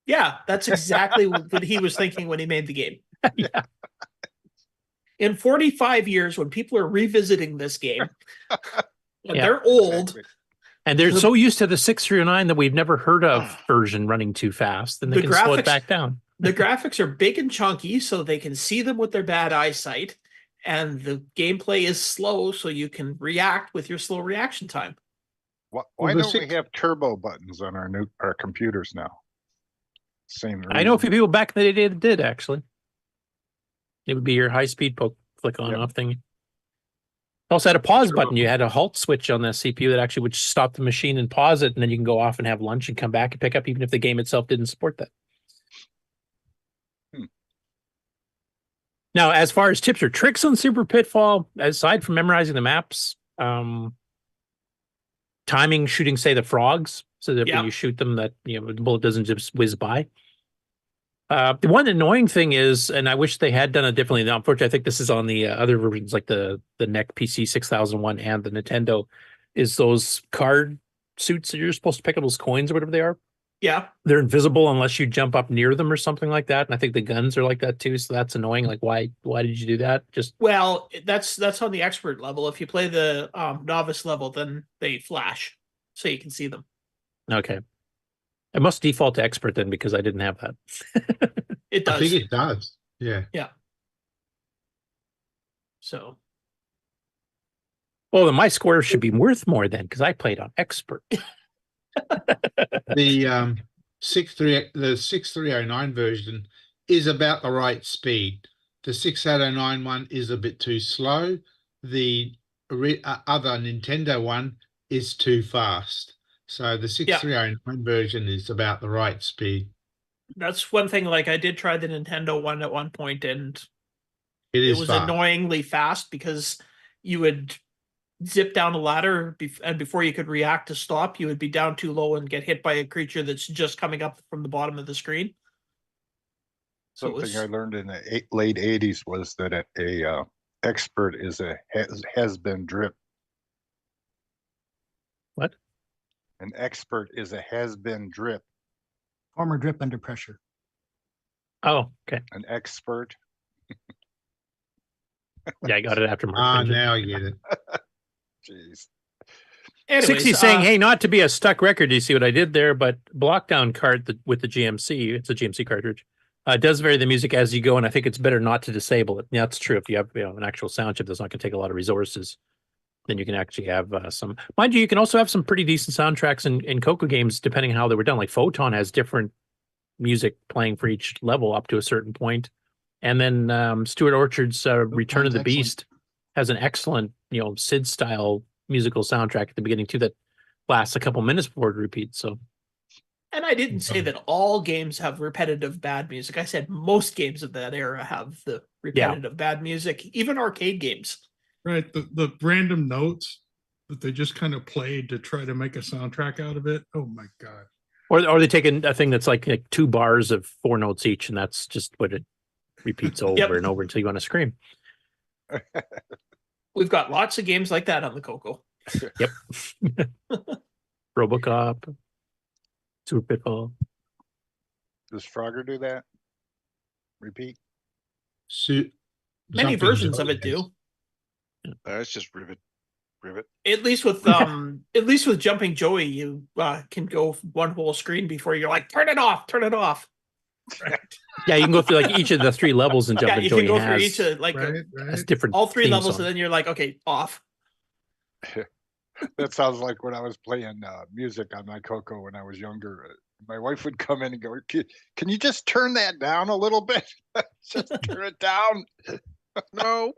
Yeah, that's exactly what he was thinking when he made the game. Yeah. In 45 years, when people are revisiting this game, and Yeah. they're old, And they're so used to the 609 that we've never heard of version running too fast, then they The can slow it graphics- back down. the graphics are big and chunky, so they can see them with their bad eyesight, and the gameplay is slow, so you can react with your slow reaction time. Why don't we have turbo buttons on our computers now? Same reason. I know a few people back in the day that did, actually. It would be your high-speed poke, flick on off thing. Also had a pause button. You had a halt switch on the CPU that actually would stop the machine and pause it, and then you can go off and have lunch and come back and pick up, even if the game itself didn't support that. Now, as far as tips or tricks on Super Pitfall, aside from memorizing the maps, timing, shooting, say, the frogs, so that when you shoot them, that the bullet doesn't just whiz by. The one annoying thing is, and I wish they had done it differently. Now, unfortunately, I think this is on the other versions, like the NEC PC 6001 and the Nintendo, is those card suits that you're supposed to pick up, those coins or whatever they are. Yeah. They're invisible unless you jump up near them or something like that. And I think the guns are like that too. So that's annoying. Like, why did you do that? Just Well, that's on the expert level. If you play the novice level, then they flash, so you can see them. okay. I must default to expert then because I didn't have that. It does. I think it does. Yeah. Yeah. So. Well, then my score should be worth more then because I played on expert. The 6309 version is about the right speed. The 6809 one is a bit too slow. The other Nintendo one is too fast. So the 6309 version is about the right speed. That's one thing. Like I did try the Nintendo one at one point, and It was fast. annoyingly fast because you would zip down a ladder, and before you could react to stop, you would be down too low and get hit by a creature that's just coming up from the bottom of the screen. So Something I learned in the late 80s was that a expert is has been drip. An expert is a has-been drip. Former drip under pressure. Oh, okay. An expert. Yeah, I got it after Mark. Ah, mentioned. now I get it. Jeez. Anyways, 60 saying, hey, not to be a stuck record, you see what I did there, but Blockdown cart with the GMC, it's a GMC cartridge, does vary the music as you go, and I think it's better not to disable it. Yeah, that's true. If you have an actual sound chip that's not going to take a lot of resources, then you can actually have some. Mind you, you can also have some pretty decent soundtracks in CoCo games, depending on how they were done. Like Photon has different music playing for each level up to a certain point. And then Stuart Orchard's Return of the Beast has an excellent, Sid-style musical soundtrack at the beginning, too, that lasts a couple minutes before it repeats. So, And I didn't say that all games have repetitive bad music. I said most games of that era have the repetitive bad music, even arcade games. Right. The random notes that they just kind of played to try to make a soundtrack out of it. Oh my God. Or they take a thing that's like 2 bars of 4 notes each, and that's just what it repeats over and over until you want to scream. We've got lots of games like that on the CoCo. Yep. RoboCop, Super Pitfall. Does Frogger do that? Repeat. Many versions of it do. It's just rivet. At least with Jumping Joey, you can go one whole screen before you're like, turn it off. Right. Yeah, you can go through like each of the 3 levels and jump into you can go through each of has different all 3 levels, song. and then you're like, okay, off. That sounds like when I was playing music on my CoCo when I was younger. My wife would come in and go, "Can you just turn that down a little bit? Just turn it down." No.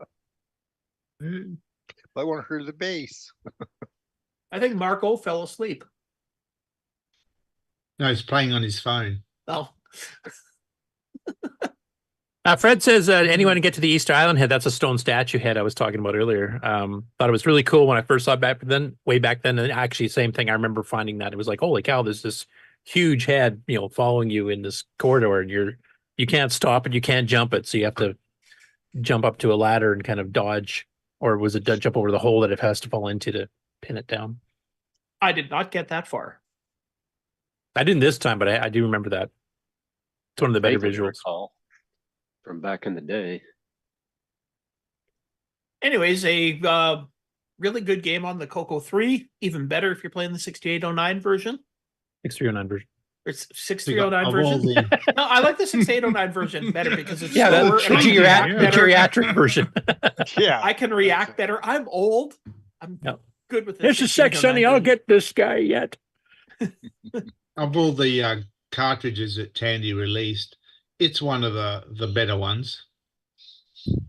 I want to hear the bass. I think MarkO fell asleep. No, he's playing on his phone. Oh. Fred says, anyone get to the Easter Island head? That's a stone statue head I was talking about earlier. Thought it was really cool when I first saw it way back then. And actually, same thing. I remember finding that. It was like, holy cow, there's this huge head, following you in this corridor, and you can't stop it, you can't jump it. So you have to jump up to a ladder and kind of dodge, or was it jump over the hole that it has to fall into to pin it down? I did not get that far. I didn't this time, but I do remember that. It's one of the better Vaguely visuals. recall from back in the day. Anyways, a really good game on the CoCo 3. Even better if you're playing the 6809 version. 6309 version. It's 6309 version. No, I like the 6809 version better because it's the slower geriatric version. Yeah, I can react better. I'm old. I'm good with this. This is sex, Sonny. I'll get this guy yet. Of all the cartridges that Tandy released, it's one of the better ones.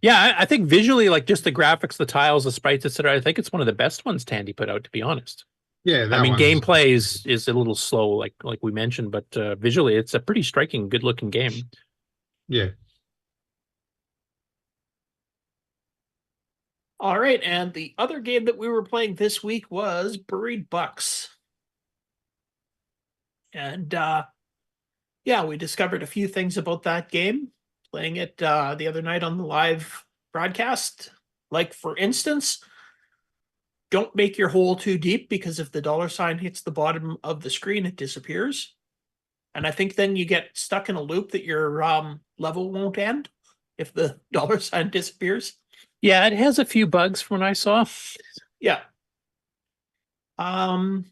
Yeah, I think visually, like just the graphics, the tiles, the sprites, etc. I think it's one of the best ones Tandy put out, to be honest. Yeah, I mean, gameplay is a little slow, like we mentioned, but visually, it's a pretty striking, good-looking game. Yeah. All right, and the other game that we were playing this week was Buried Buxx. And we discovered a few things about that game, playing it the other night on the live broadcast. Like, for instance, don't make your hole too deep, because if the $sign hits the bottom of the screen, it disappears. And I think then you get stuck in a loop that your level won't end if the $sign disappears. Yeah, it has a few bugs from what I saw. Yeah. I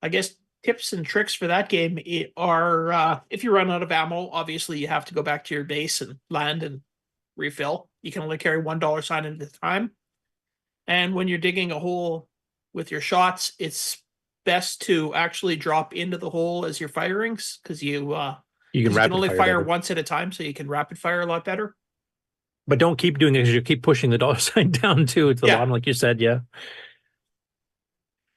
guess tips and tricks for that game are if you run out of ammo, obviously you have to go back to your base and land and refill. You can only carry $1 at a time. And when you're digging a hole with your shots, it's best to actually drop into the hole as you're firing, because you can only fire once at a time, so you can rapid fire a lot better. But don't keep doing it, because you keep pushing the $sign down to the bottom, like you said. Yeah.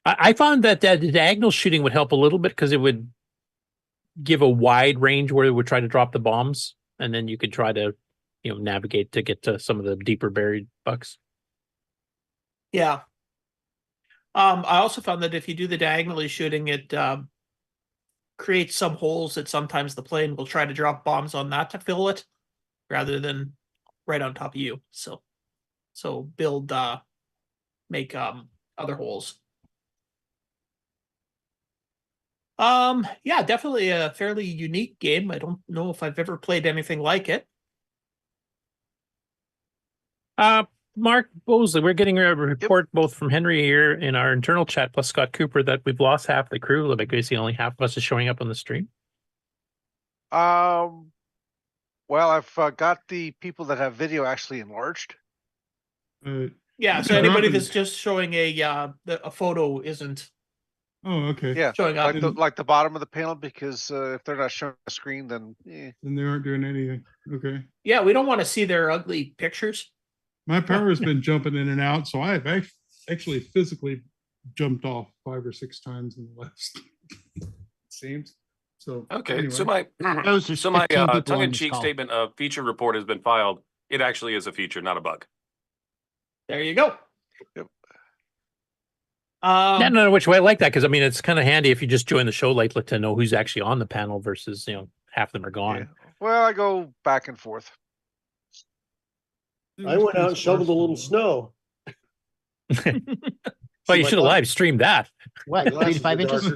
I found that the diagonal shooting would help a little bit, because it would give a wide range where it would try to drop the bombs, and then you could try to, navigate to get to some of the deeper buried bucks. Yeah. I also found that if you do the diagonally shooting, it creates some holes that sometimes the plane will try to drop bombs on that to fill it, rather than right on top of you. So make other holes. Yeah, definitely a fairly unique game. I don't know if I've ever played anything like it. Mark Bosley, we're getting a report both from Henry here in our internal chat plus Scott Cooper that we've lost half the crew. Basically, only half of us is showing up on the stream. Well, I've got the people that have video actually enlarged. Yeah, so anybody that's just showing a photo isn't. Oh, okay. Yeah, showing up. like the bottom of the panel, because if they're not showing the screen, then Then they aren't doing anything. Okay. Yeah, we don't want to see their ugly pictures. My power has been jumping in and out, so I've actually physically jumped off 5 or 6 times in the last. It seems. So Okay, anyway. so my Those are so my 15 people on this tongue-in-cheek call. statement of feature report has been filed. It actually is a feature, not a bug. There you go. Yep. No, which way I like that, because I mean it's kind of handy if you just join the show late to know who's actually on the panel versus half of them are gone. Well, I go back and forth. I went out and shoveled a little snow. Well, you should have live streamed that. What, 3 to 5 inches?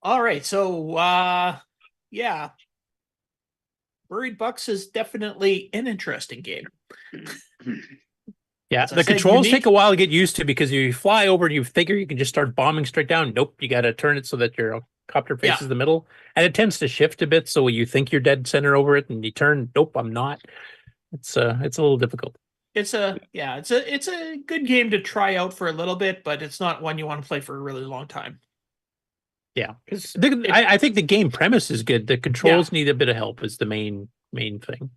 All right, so yeah, Buried Buxx is definitely an interesting game. Yeah, As I the said, controls unique. take a while to get used to because you fly over and you figure you can just start bombing straight down. Nope, you got to turn it so that your copter faces the middle, and it tends to shift a bit. So you think you're dead center over it, and you turn. Nope, I'm not. It's a little difficult. It's a good game to try out for a little bit, but it's not one you want to play for a really long time. Yeah, because I think the game premise is good. The controls need a bit of help. Is the main thing.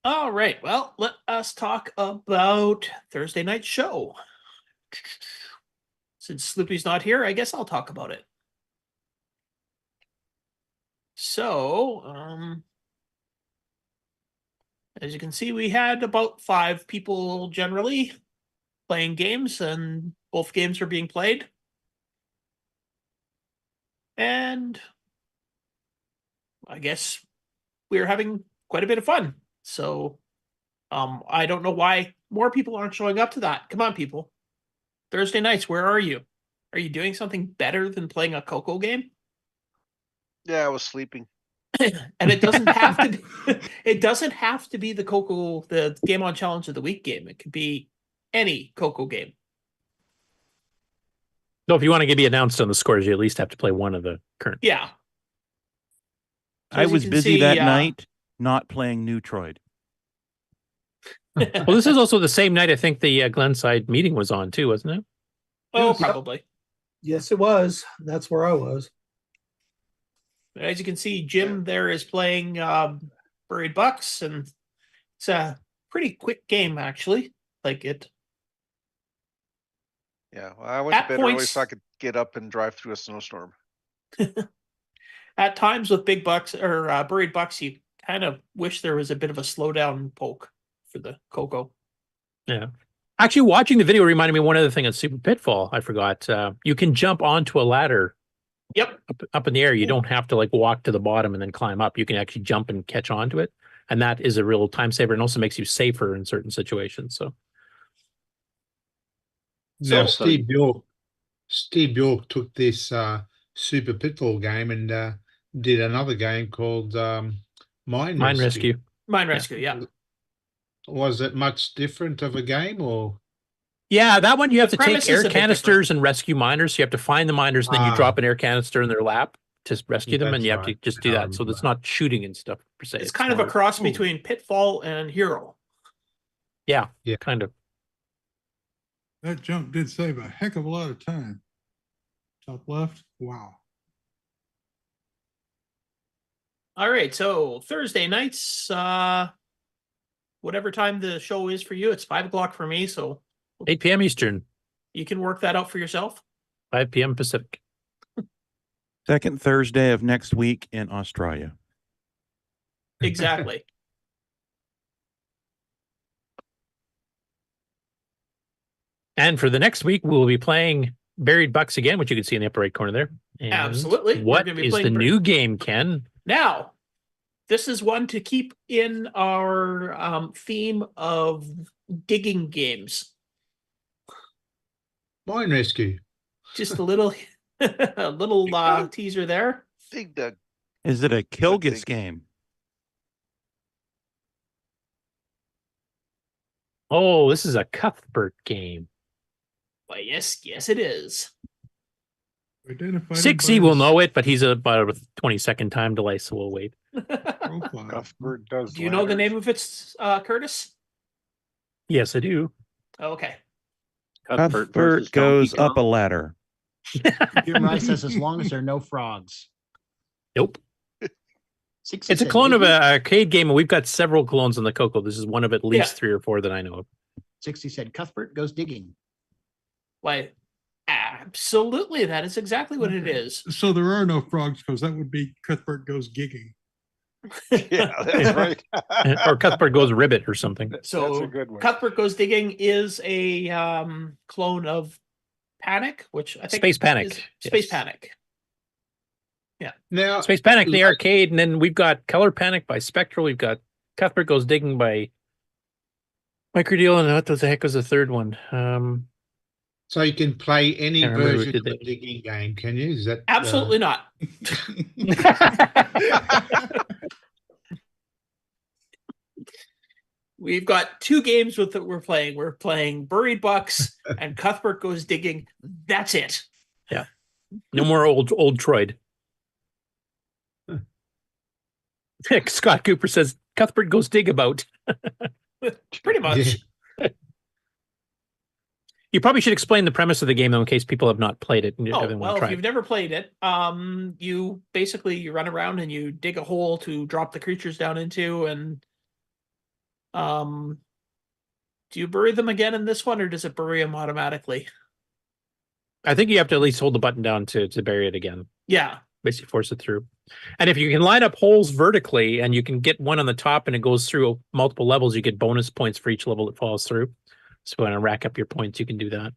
All right, well, let us talk about Thursday night show. Since Sloopy's not here, I guess I'll talk about it. So, as you can see, we had about 5 people generally playing games, and both games are being played. And I guess we're having quite a bit of fun. So I don't know why more people aren't showing up to that. Come on, people. Thursday nights, where are you? Are you doing something better than playing a CoCo game? Yeah, I was sleeping. And it doesn't have to be, it doesn't have to be the CoCo, the Game On Challenge of the Week game. It could be any CoCo game. So if you want to be announced on the scores, you at least have to play one of the current. Yeah. So I as you was can busy see, that night not playing Neutroid. Well, this is also the same night I think the Glenside meeting was on too, wasn't it? Oh, probably. Yes, it was. That's where I was. As you can see, Jim there is playing Buried Buxx, and it's a pretty quick game, actually. Like it. Yeah, well, I went At to bed early points- so I could get up and drive through a snowstorm. At times with Big Bucks or Buried Buxx, you kind of wish there was a bit of a slowdown poke for the CoCo. Yeah. Actually, watching the video reminded me of one other thing on Super Pitfall. I forgot. You can jump onto a ladder. Yep. Up in the air. You don't have to like walk to the bottom and then climb up. You can actually jump and catch onto it. And that is a real time saver and also makes you safer in certain situations. So Now, Steve Bjork took this Super Pitfall game and did another game called Mine Rescue. Mine Rescue, yeah. Was it much different of a game, or? yeah, that one you have The to take premise is air a bit canisters and rescue miners. So you have to find the miners, and then you Ah. drop an air canister in their lap to rescue them, and That's you have right. to just do that. So it's not shooting and stuff per se. It's kind of a more- cross between Pitfall and Hero. Yeah, kind of. That jump did save a heck of a lot of time. Top left. Wow. All right, so Thursday nights, whatever time the show is for you, it's 5 o'clock for me, so 8 p.m. Eastern, you can work that out for yourself. 5 p.m. Pacific. Second Thursday of next week in Australia. Exactly. And for the next week, we'll be playing Buried Buxx again, which you can see in the upper right corner there. And Absolutely. We're What gonna be is playing the new game, Ken? Now, this is one to keep in our theme of digging games. Mine rescue. Just a little, a little teaser there. Dig dug. Is it a Kilgis game? Oh, this is a Cuthbert game. Why, yes, it is. Identified 6E will know it, but he's about a 20-second time delay, so we'll wait. Cuthbert does. Do you know the name of it, Curtis? Yes, I do. Okay. Cuthbert goes up a ladder. Rye says as long as there are no frogs. Nope. It's a clone of an arcade game, and we've got several clones in the CoCo. This is one of at least 3 or 4 that I know of. 60 said Cuthbert goes digging. Why, absolutely. That is exactly what it is. So there are no frogs because that would be Cuthbert goes gigging. Yeah, that's right. Or Cuthbert goes ribbit or something. So That's a good one. Cuthbert Goes Digging is a clone of Panic, which I think Space Panic, is Space yes. Panic. Yeah. Now, Space Panic, the arcade, and then we've got Color Panic by Spectral. We've got Cuthbert Goes Digging by Microdeal, and what the heck was the third one? so you can play any Can't remember who version did of the digging game, can you? Is that Absolutely not. We've got 2 games that we're playing. We're playing Buried Bucks and Cuthbert Goes Digging. That's it. Yeah. No more old Troid. Scott Cooper says Cuthbert Goes Dig About. Pretty much. You probably should explain the premise of the game, though, in case people have not played it and Oh, haven't well, tried if you've never played it, you basically run around and you dig a hole to drop the creatures down into, and do you bury them again in this one, or does it bury them automatically? I think you have to at least hold the button down to bury it again. Yeah. Basically force it through. And if you can line up holes vertically and you can get one on the top and it goes through multiple levels, you get bonus points for each level that falls through. So when I rack up your points, you can do that.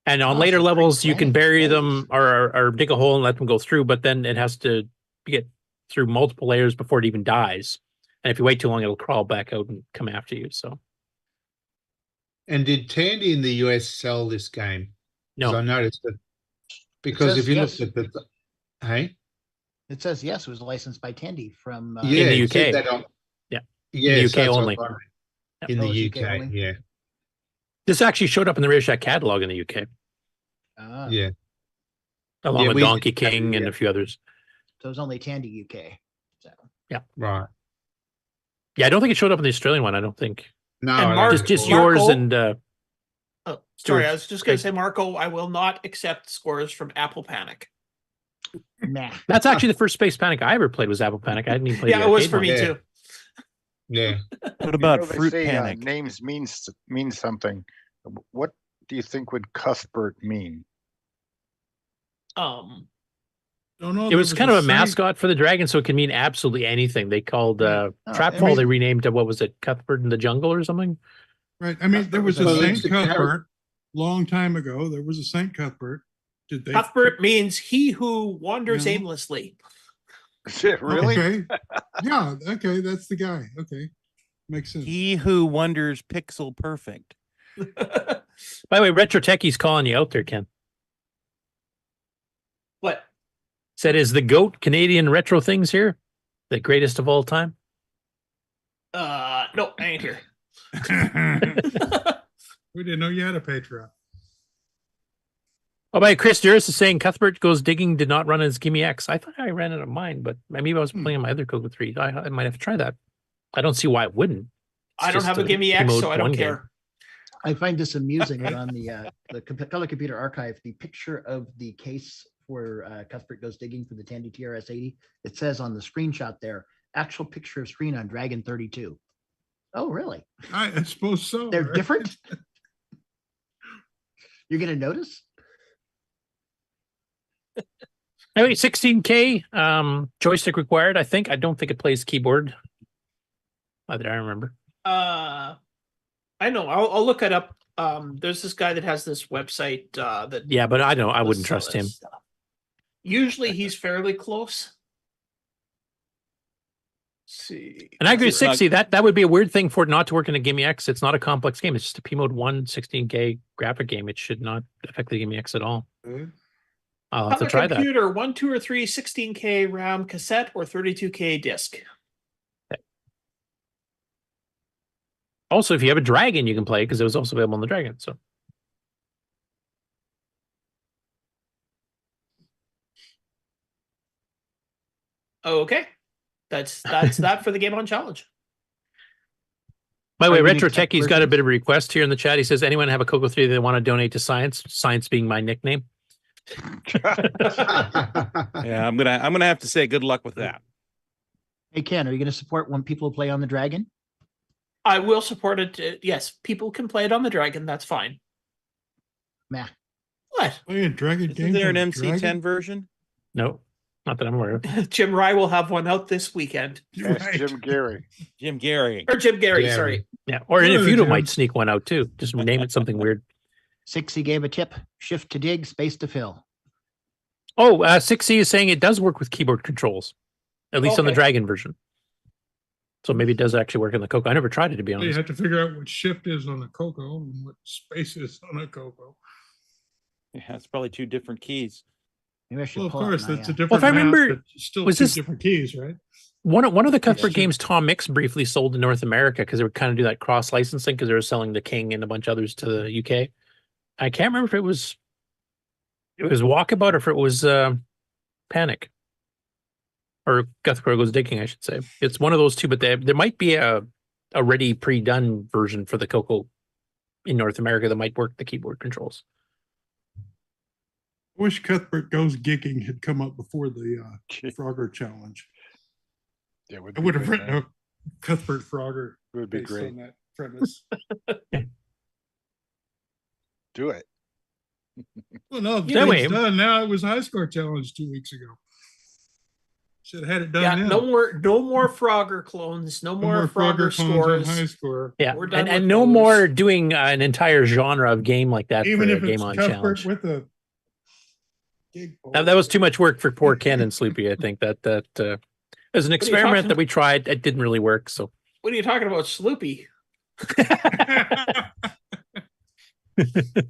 And on later levels, you can bury them or dig a hole and let them go through, but then it has to get through multiple layers before it even dies. And if you wait too long, it'll crawl back out and come after you. So. And did Tandy in the US sell this game? No. I noticed that because if you look at the hey, it says yes, it was licensed by Tandy from in the UK. Yeah, in the UK only. In the Oh, UK, only? yeah. This actually showed up in the Radio Shack catalog in the UK, Yeah. along Yeah, with we- Donkey King and a few others. So it was only Tandy UK. So Yeah. Right. Yeah, I don't think it showed up in the Australian one. I don't think. No, And I Mark- don't Just recall. yours MarkO? and Oh, Stuart. sorry, I was just going to say, MarkO, I will not accept scores from Apple Panic. nah. That's actually the first Space Panic I ever played was Apple Panic. I didn't even play Yeah, the it was arcade for one. me Yeah. too. Yeah. What about they Fruit say, Panic? names mean something. What do you think would Cuthbert mean? Don't know, It there was kind of a saint- mascot for the dragon, so it can mean absolutely anything. They called Trapfall, they renamed to, what was it, Cuthbert in the Jungle or something? Right. I mean, there was a Well, Saint it's the character. Cuthbert long time ago. There was a Saint Cuthbert. Did they? Cuthbert means he who wanders No. aimlessly. Really? Okay. Yeah. Okay. That's the guy. Okay. Makes sense. He who wonders pixel perfect. By the way, Retro Techie's calling you out there, Ken. What? Said, is the GOAT Canadian retro things here the greatest of all time? No, I ain't here. We didn't know you had a Patreon. Oh, by Chris Duris is saying Cuthbert Goes Digging did not run as GIMEX. I thought I ran it on mine, but maybe I was playing on my other CoCo 3. I might have to try that. I don't see why it wouldn't. It's I don't just have a Gimme X, Mode so I don't 1 game. care. I find this amusing that on the Color Computer Archive, the picture of the case for Cuthbert Goes Digging for the Tandy TRS-80, it says on the screenshot there, actual picture of screen on Dragon 32. Oh, really? I suppose so. They're right? different? You're going to notice? Anyway, 16K joystick required, I think. I don't think it plays keyboard. Not that I remember. I know. I'll look it up. There's this guy that has this website that. Yeah, but I wouldn't lists all trust him. this stuff. Usually he's fairly close. see. And I agree with 60. That would be a weird thing for it not to work in a GIMEX. It's not a complex game. It's just a P mode 1 16K graphic game. It should not affect the GIMEX at all. I'll have to try that. Computer, 1, 2, or 3, 16K RAM cassette or 32K disc. Also, if you have a Dragon, you can play because it was also available on the Dragon. So. Okay. That's that for the Game On Challenge. By the way, Retro Techie's got a bit of a request here in the chat. He says, anyone have a CoCo 3 they want to donate to science? Science being my nickname. Yeah, I'm gonna have to say good luck with that. Hey Ken, are you going to support when people play on the Dragon? I will support it. Yes, people can play it on the Dragon. That's fine. Nah. What? Play a Dragon game. Is there an on MC10 Dragon? version? No, not that I'm aware of. Jim Rye will have one out this weekend. Ask Jim Gary. Jim Gary. Or Jim Gary, sorry. Yeah, or in a feudal might sneak one out too. Just name it something weird. 60 gave a tip. Shift to dig, space to fill. Oh, 6C is saying it does work with keyboard controls, at least on the Okay. Dragon version. So maybe it does actually work in the CoCo. I never tried it, to be You honest. have to figure out what shift is on a CoCo and what space is on a CoCo. Yeah, it's probably two different keys. Maybe I should Well, of pull out course, my, that's a Well, different if I map, remember, but still was two this different keys, right? one of the Cuthbert games Tom Mix briefly sold in North America because they would kind of do that cross licensing because they were selling the King and a bunch of others to the UK. I can't remember if it was Walkabout or if it was Panic or Cuthbert Goes Digging, I should say. It's one of those two, but there might be a already pre-done version for the CoCo in North America that might work the keyboard controls. I wish Cuthbert Goes Gigging had come up before the Frogger challenge. Yeah, I would have written a Cuthbert Frogger. It would be based great. on that premise. Do it. Well, no, the Anyway. game's done now. It was High Score Challenge 2 weeks ago. Should have had it done Yeah, now. no more Frogger clones, no more Frogger clones on scores. High Score. Yeah, We're done and with no those. more doing an entire genre of game like that Even for a if it's Game On Cuthbert Challenge. with a gig That was too much work for poor Ken and Sloopy. I think that as an experiment talking- that we tried, it didn't really work. So What are you talking about, Sloopy?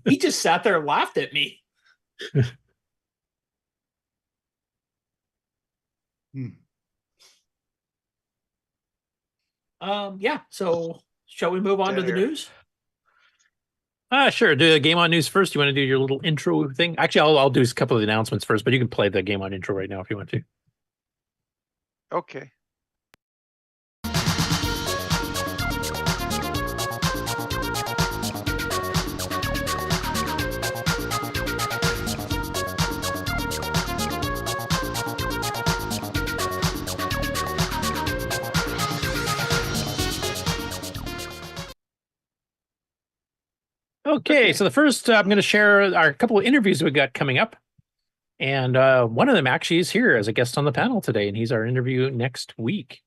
He just sat there and laughed at me. Yeah, so shall we move on to the news? sure. Do the Game On news first. You want to do your little intro thing? Actually, I'll do a couple of the announcements first, but you can play the Game On intro right now if you want to. Okay. Okay, so the first I'm going to share our couple of interviews we got coming up. And one of them actually is here as a guest on the panel today, and he's our interview next week.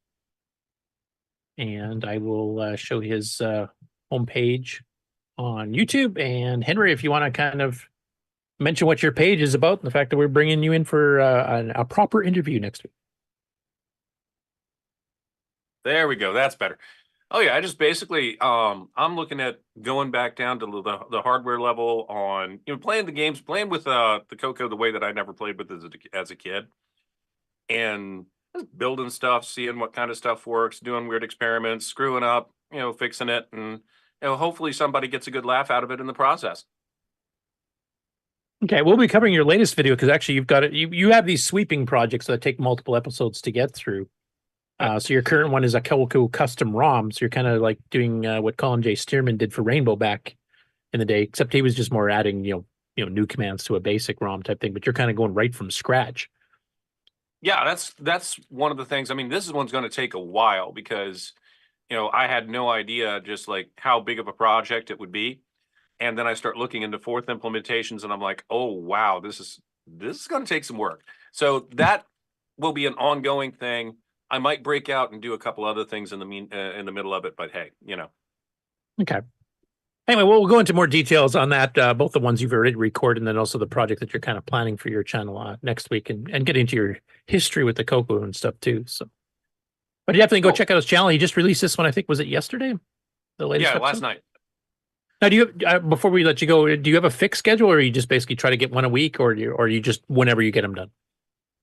And I will show his homepage on YouTube. And Henry, if you want to kind of mention what your page is about and the fact that we're bringing you in for a proper interview next week. There we go. That's better. Oh yeah, I just basically I'm looking at going back down to the hardware level on playing the games, playing with the CoCo the way that I never played with as a kid, and just building stuff, seeing what kind of stuff works, doing weird experiments, screwing up, fixing it, and hopefully somebody gets a good laugh out of it in the process. Okay, we'll be covering your latest video because actually you've got it. You have these sweeping projects that take multiple episodes to get through. So your current one is a CoCo custom ROM. So you're kind of like doing what Colin J. Stearman did for Rainbow back in the day, except he was just more adding new commands to a basic ROM type thing. But you're kind of going right from scratch. Yeah, that's one of the things. I mean, this one's going to take a while because I had no idea just like how big of a project it would be, and then I start looking into fourth implementations, and I'm like, oh wow, this is going to take some work. So that will be an ongoing thing. I might break out and do a couple other things in the middle of it, but hey, Okay. Anyway, we'll go into more details on that, both the ones you've already recorded and then also the project that you're kind of planning for your channel next week and get into your history with the CoCo and stuff too. So, But definitely go check out his channel. He just released this one. I think was it yesterday? The latest. Yeah, episode? last night. Now, do you before we let you go, do you have a fixed schedule, or you just basically try to get one a week, or you just whenever you get them done?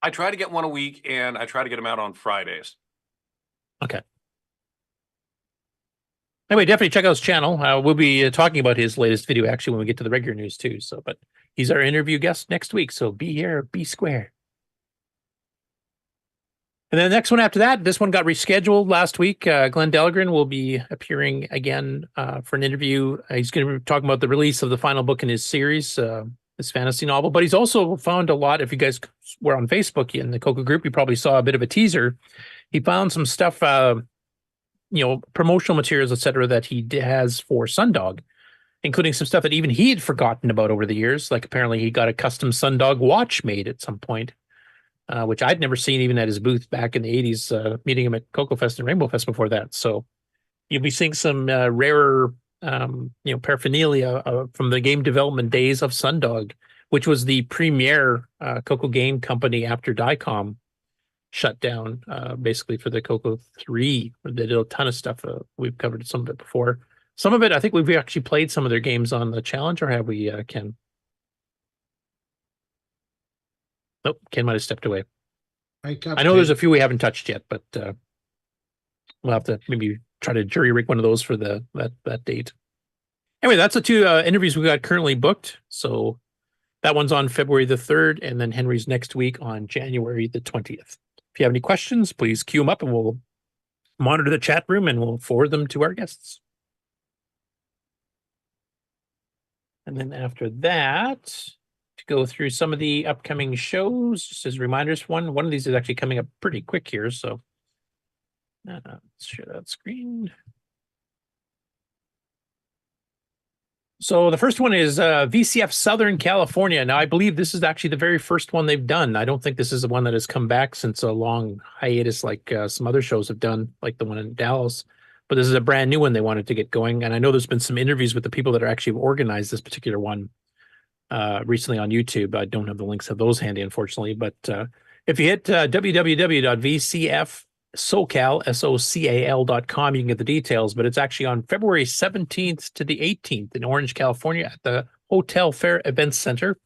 I try to get one a week, and I try to get them out on Fridays. Okay. Anyway, definitely check out his channel. We'll be talking about his latest video actually when we get to the regular news too. So, but he's our interview guest next week. So be here, be square. And then the next one after that, this one got rescheduled last week. Glen Dahlgren will be appearing again for an interview. He's going to be talking about the release of the final book in his series, his fantasy novel. But he's also found a lot. If you guys were on Facebook in the CoCo group, you probably saw a bit of a teaser. He found some stuff, promotional materials, etc., that he has for Sundog, including some stuff that even he had forgotten about over the years. Like apparently he got a custom Sundog watch made at some point. Which I'd never seen even at his booth back in the 80s, meeting him at CoCoFEST and Rainbow Fest before that. So you'll be seeing some rarer, paraphernalia from the game development days of Sundog, which was the premier CoCo game company after Dicom shut down, basically for the CoCo 3. They did a ton of stuff. We've covered some of it before. Some of it, I think we've actually played some of their games on the challenge, or have we, Ken? Nope, Ken might have stepped away. I know there's a few we haven't touched yet, but we'll have to maybe try to jury rig one of those for that date. Anyway, that's the two interviews we got currently booked. So that one's on February the 3rd, and then Henry's next week on January the 20th. If you have any questions, please queue them up, and we'll monitor the chat room, and we'll forward them to our guests. And then after that, to go through some of the upcoming shows, just as reminders. One of these is actually coming up pretty quick here, so let's share that screen. So the first one is VCF Southern California. Now, I believe this is actually the very first one they've done. I don't think this is the one that has come back since a long hiatus like some other shows have done, like the one in Dallas. But this is a brand new one they wanted to get going. And I know there's been some interviews with the people that are actually organized this particular one recently on YouTube. I don't have the links of those handy, unfortunately. But if you hit www.vcfsocal.com, you can get the details. But it's actually on February 17th to the 18th in Orange, California at the Hotel Fair Events Center.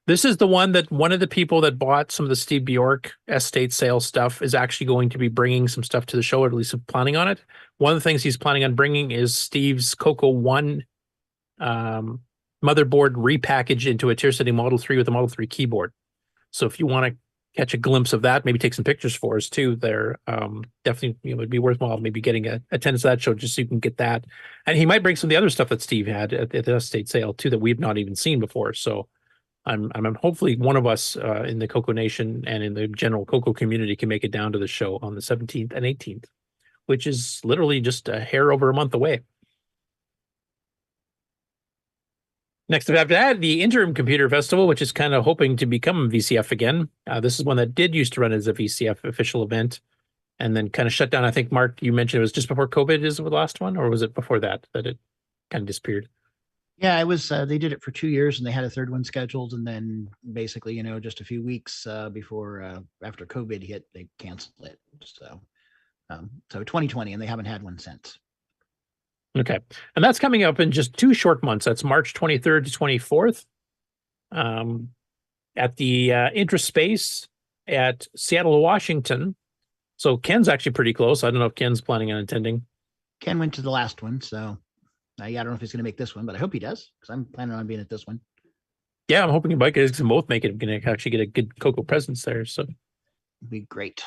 This is the one that one of the people that bought some of the Steve Bjork estate sale stuff is actually going to be bringing some stuff to the show, or at least planning on it. One of the things he's planning on bringing is Steve's CoCo 1 motherboard repackaged into a tier setting Model 3 with a Model 3 keyboard. So if you want to catch a glimpse of that, maybe take some pictures for us too, there definitely it'd be worthwhile maybe getting a attendance at that show just so you can get that. And he might bring some of the other stuff that Steve had at the estate sale too that we've not even seen before. So I'm hopefully one of us in the CoCo Nation and in the general CoCo community can make it down to the show on the 17th and 18th, which is literally just a hair over a month away. Next up after that, the Interim Computer Festival, which is kind of hoping to become VCF again. This is one that did used to run as a VCF official event and then kind of shut down. I think, Mark, you mentioned it was just before COVID is the last one, or was it before that it kind of disappeared? Yeah, it was. They did it for 2 years, and they had a third one scheduled, and then basically, just a few weeks before after COVID hit, they canceled it. So 2020, and they haven't had one since. Okay, and that's coming up in just 2 short months. That's March 23rd to 24th at the Intraspace at Seattle, Washington. So Ken's actually pretty close. I don't know if Ken's planning on attending. Ken went to the last one, so I don't know if he's going to make this one, but I hope he does, because I'm planning on being at this one. Yeah, I'm hoping you can both make it. I'm going to actually get a good CoCo presence there. So it'd be great.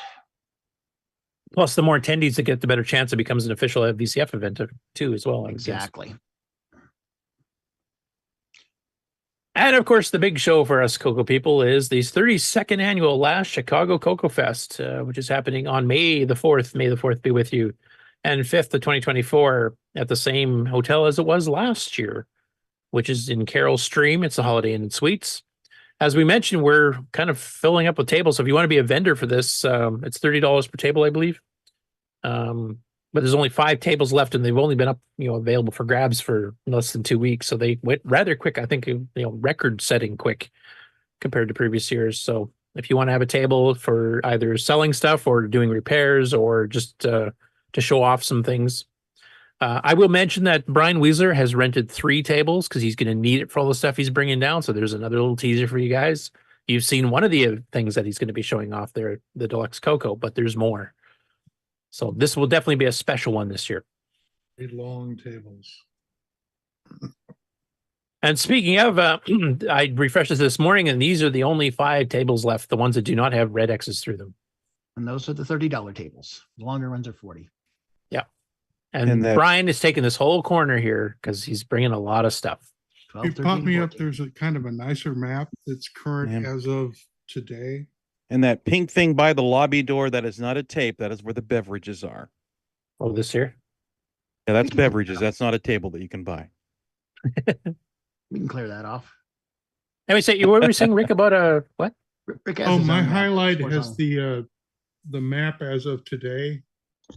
Plus, the more attendees that get, the better chance it becomes an official VCF event too, as well. Exactly. And of course, the big show for us CoCo people is the 32nd annual Last Chicago CoCoFEST, which is happening on May the 4th. May the 4th be with you. And 5th of 2024 at the same hotel as it was last year, which is in Carroll Stream. It's the Holiday Inn and Suites. As we mentioned, we're kind of filling up with tables. So if you want to be a vendor for this, it's $30 per table, I believe. But there's only 5 tables left, and they've only been up, available for grabs for less than 2 weeks. So they went rather quick. I think, record-setting quick compared to previous years. So if you want to have a table for either selling stuff or doing repairs or just to show off some things. I will mention that Brian Weisler has rented 3 tables because he's going to need it for all the stuff he's bringing down. So there's another little teaser for you guys. You've seen one of the things that he's going to be showing off there, the Deluxe CoCo, but there's more. So this will definitely be a special one this year. Long tables. And speaking of, I refreshed this morning, and these are the only 5 tables left, the ones that do not have red X's through them. And those are the $30 tables. The longer ones are 40. Yeah. And Brian is taking this whole corner here because he's bringing a lot of stuff. You popped me up. There's a kind of a nicer map that's current as of today. And that pink thing by the lobby door, that is not a tape. That is where the beverages are. Oh, this here? Yeah, that's beverages. That's not a table that you can buy. We can clear that off. Anyway, so what were you saying, Rick, about what? Rick has Oh, his my own map. highlight What's has on? the map as of today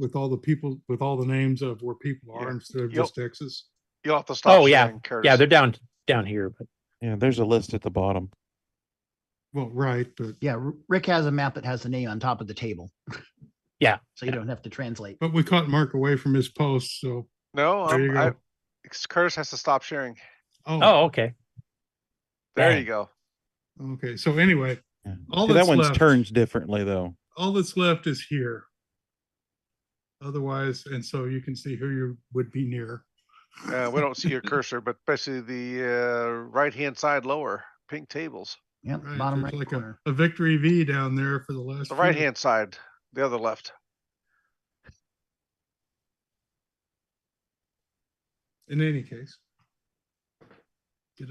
with all the people, with all the names of where people are instead of just X's. You'll have to stop. Oh, yeah. sharing, Curtis. Yeah, they're down here. But yeah, there's a list at the bottom. Well, right, but yeah, Rick has a map that has the name on top of the table. Yeah. So you don't have to translate. But we caught Mark away from his post, so No, there you go. Curtis has to stop sharing. Oh, okay. There you go. Okay, so anyway, all See, that's that one's left, turns differently though. all that's left is here. Otherwise, and so you can see who you would be near. We don't see your cursor, but especially the right-hand side lower, pink tables. Yep, Right, bottom there's right like corner. a victory V down there for the last. The few. right-hand side, the other left. In any case.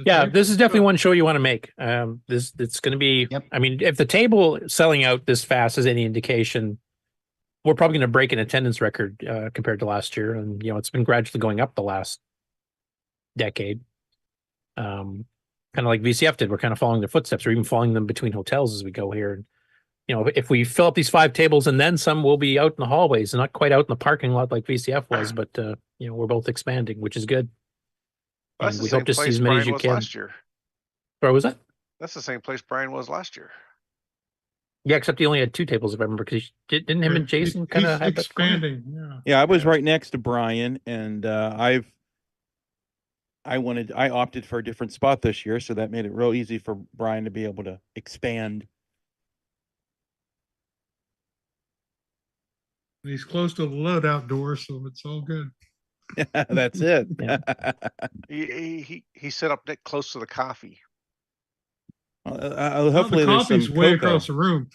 yeah, this is definitely one show you want to make. It's going to be. I mean, if the table selling out this fast is any indication, we're probably going to break an attendance record compared to last year, and it's been gradually going up the last decade. Kind of like VCF did. We're kind of following their footsteps, or even following them between hotels as we go here. And if we fill up these 5 tables and then some, we'll be out in the hallways and not quite out in the parking lot like VCF was, but we're both expanding, which is good. Well, that's And the we same hope to see place as many Brian as you was can. last year. Where was that? That's the same place Brian was last year. Yeah, except he only had 2 tables, if I remember, because didn't him and Jason kind of have that corner? expanding. Yeah. Yeah, I was right next to Brian, and I opted for a different spot this year, so that made it real easy for Brian to be able to expand. He's close to the loadout door, so it's all good. That's it. He set up close to the coffee. Hopefully, the there's coffee's some way CoCo. across the room.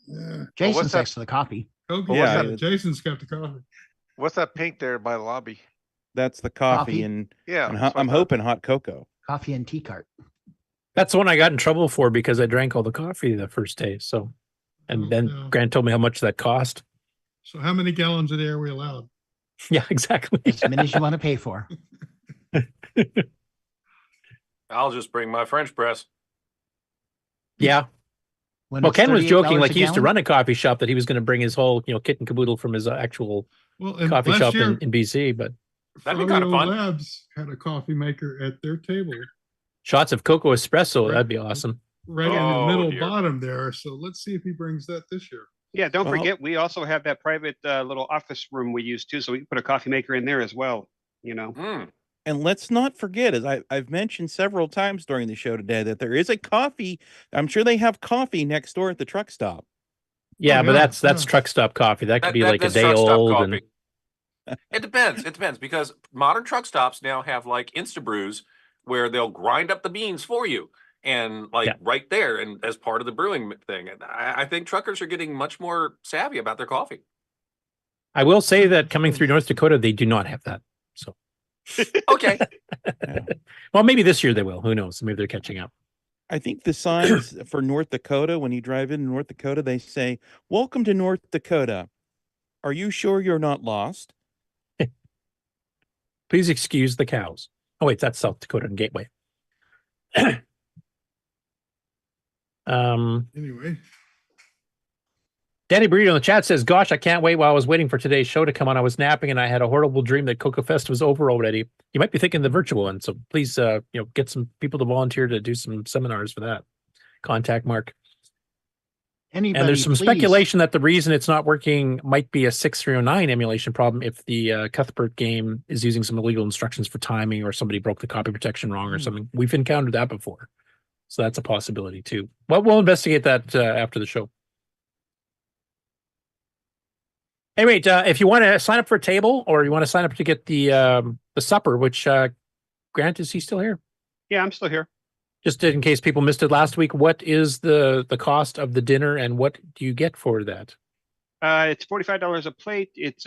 Yeah. Jason's next to the coffee. Coco, Yeah. Jason's got the coffee. What's that pink there by the lobby? That's the coffee, Coffee? and Yeah, and that's what I I'm thought. hoping hot cocoa. Coffee and tea cart. That's the one I got in trouble for because I drank all the coffee the first day. So, and then yeah. Grant told me how much that cost. So how many gallons a day are we allowed? Yeah, exactly. As many as you want to pay for. I'll just bring my French press. Yeah. When Well, it's Ken was joking, $38 like a he used to gallon? run a coffee shop, that he was going to bring his whole, kit and caboodle from his actual Well, and coffee last shop year, in BC. But That'd be kind of Fabio fun. Labs had a coffee maker at their table, shots of cocoa espresso, Right. that'd be awesome. right in the Oh, middle dear. bottom there. So let's see if he brings that this year. Yeah, don't Well- forget, we also have that private little office room we use too, so we can put a coffee maker in there as well, Mm. And let's not forget, as I've mentioned several times during the show today, that there is a coffee. I'm sure they have coffee next door at the truck stop. Yeah, Oh, but yeah, that's yeah. truck stop coffee. That could be like a That's day truck stop old. coffee. And It depends because modern truck stops now have like Instabrews where they'll grind up the beans for you and Yeah. right there and as part of the brewing thing. And I think truckers are getting much more savvy about their coffee. I will say that coming through North Dakota, they do not have that. So, Okay. well, maybe this year they will. Who knows? Maybe they're catching up. I think the signs for North Dakota, when you drive into North Dakota, they say, "Welcome to North Dakota. Are you sure you're not lost?" Please excuse the cows. Oh wait, that's South Dakota and Gateway. Anyway, Danny Burrito in the chat says, "Gosh, I can't wait. While I was waiting for today's show to come on, I was napping and I had a horrible dream that CoCoFEST was over already." You might be thinking the virtual one, so please, get some people to volunteer to do some seminars for that. Contact Mark. Anybody, And there's some please. speculation that the reason it's not working might be a 6309 emulation problem if the Cuthbert game is using some illegal instructions for timing, or somebody broke the copy protection wrong or something. We've encountered that before. So that's a possibility too. Well, we'll investigate that after the show. Anyway, if you want to sign up for a table, or you want to sign up to get the supper, which Grant, is he still here? Yeah, I'm still here. Just in case people missed it last week, what is the cost of the dinner, and what do you get for that? It's $45 a plate. It's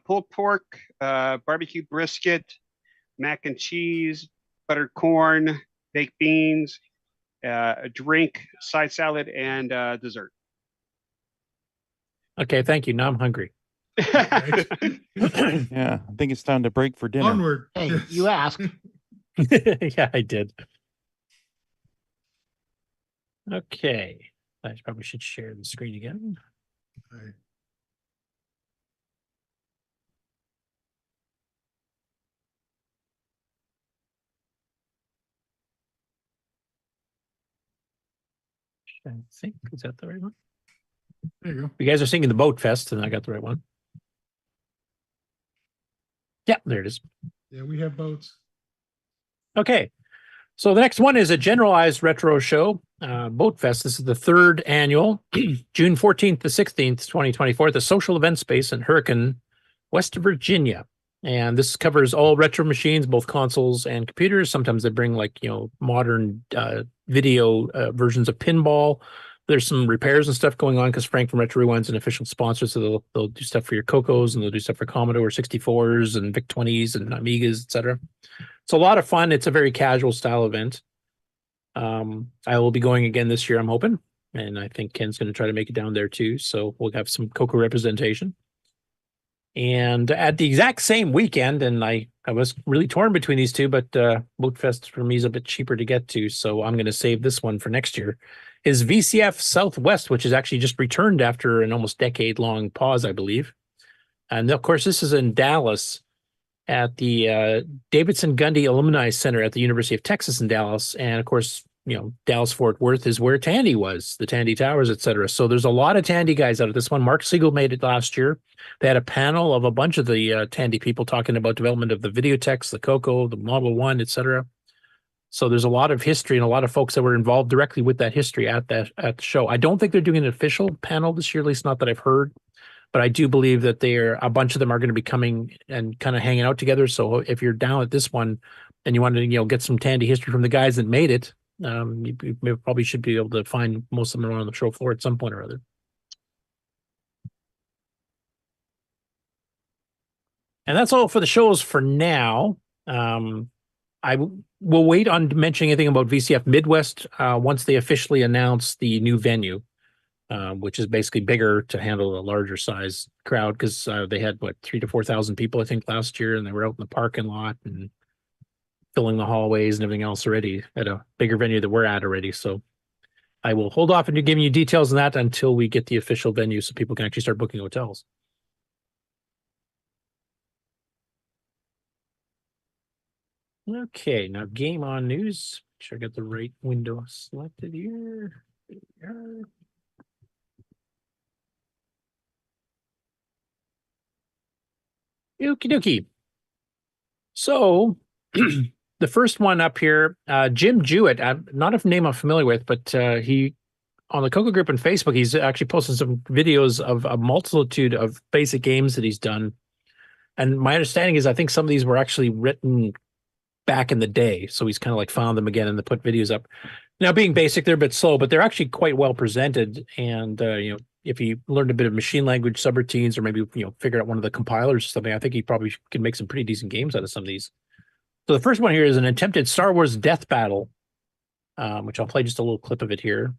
pulled pork, barbecue brisket, mac and cheese, buttered corn, baked beans, a drink, side salad, and dessert. Okay, thank you. Now I'm hungry. Yeah, I think it's time to break for dinner. Onward. Hey, you asked. Yeah, I did. Okay, I probably should share the screen again. Okay. I think, is that the right one? There you go. You guys are singing the Boat Fest, and I got the right one. Yeah, there it is. Yeah, we have boats. Okay, so the next one is a generalized retro show, Boat Fest. This is the third annual, June 14th to 16th, 2024, at the Social Event Space in Hurricane, West Virginia. And this covers all retro machines, both consoles and computers. Sometimes they bring modern video versions of pinball. There's some repairs and stuff going on because Frank from Retro Rewind's an official sponsor, so they'll do stuff for your CoCos, and they'll do stuff for Commodore 64s and VIC-20s and Amigas, etc. It's a lot of fun. It's a very casual style event. I will be going again this year, I'm hoping, and I think Ken's going to try to make it down there too. So we'll have some CoCo representation. And at the exact same weekend, and I was really torn between these two, but Boat Fest for me is a bit cheaper to get to, so I'm going to save this one for next year, is VCF Southwest, which is actually just returned after an almost decade-long pause, I believe. And of course, this is in Dallas at the Davidson Gundy Alumni Center at the University of Texas in Dallas. And of course, Dallas-Fort Worth is where Tandy was, the Tandy Towers, etc. So there's a lot of Tandy guys out of this one. Mark Siegel made it last year. They had a panel of a bunch of the Tandy people talking about development of the Videotex, the CoCo, the Model 1, etc. So there's a lot of history and a lot of folks that were involved directly with that history at the show. I don't think they're doing an official panel this year, at least not that I've heard. But I do believe that a bunch of them are going to be coming and kind of hanging out together. So if you're down at this one and you want to, get some Tandy history from the guys that made it, you probably should be able to find most of them around the show floor at some point or other. And that's all for the shows for now. I will wait on mentioning anything about VCF Midwest once they officially announce the new venue. Which is basically bigger to handle a larger size crowd, because they had 3,000 to 4,000 people, I think, last year, and they were out in the parking lot and filling the hallways and everything else already at a bigger venue that we're at already. So I will hold off and giving you details on that until we get the official venue, so people can actually start booking hotels. Okay, now Game On News. Make sure I got the right window selected here. There we are. Okie dokie. So the first one up here, Jim Jewett, not a name I'm familiar with, but he, on the CoCo group on Facebook, he's actually posted some videos of a multitude of basic games that he's done. And my understanding is I think some of these were actually written back in the day. So he's kind of found them again and put videos up. Now, being basic, they're a bit slow, but they're actually quite well presented. And, if he learned a bit of machine language subroutines, or maybe, figure out one of the compilers or something, I think he probably can make some pretty decent games out of some of these. So the first one here is an attempted Star Wars death battle, which I'll play just a little clip of it here.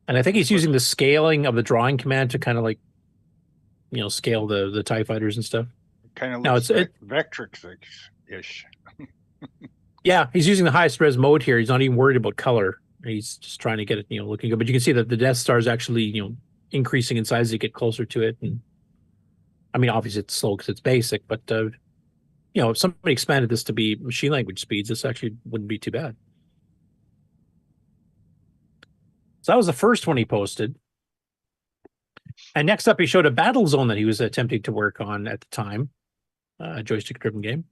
And I think he's using the scaling of the drawing command to kind of scale the TIE fighters and stuff. Kind of now looks Vectrix-ish. Yeah, he's using the highest res mode here. He's not even worried about color. He's just trying to get it, looking good. But you can see that the Death Star is actually, increasing in size as you get closer to it. And I mean, obviously it's slow because it's basic, but you know, if somebody expanded this to be machine language speeds, this actually wouldn't be too bad. So that was the first one he posted. And next up, he showed a battle zone that he was attempting to work on at the time, a joystick-driven game.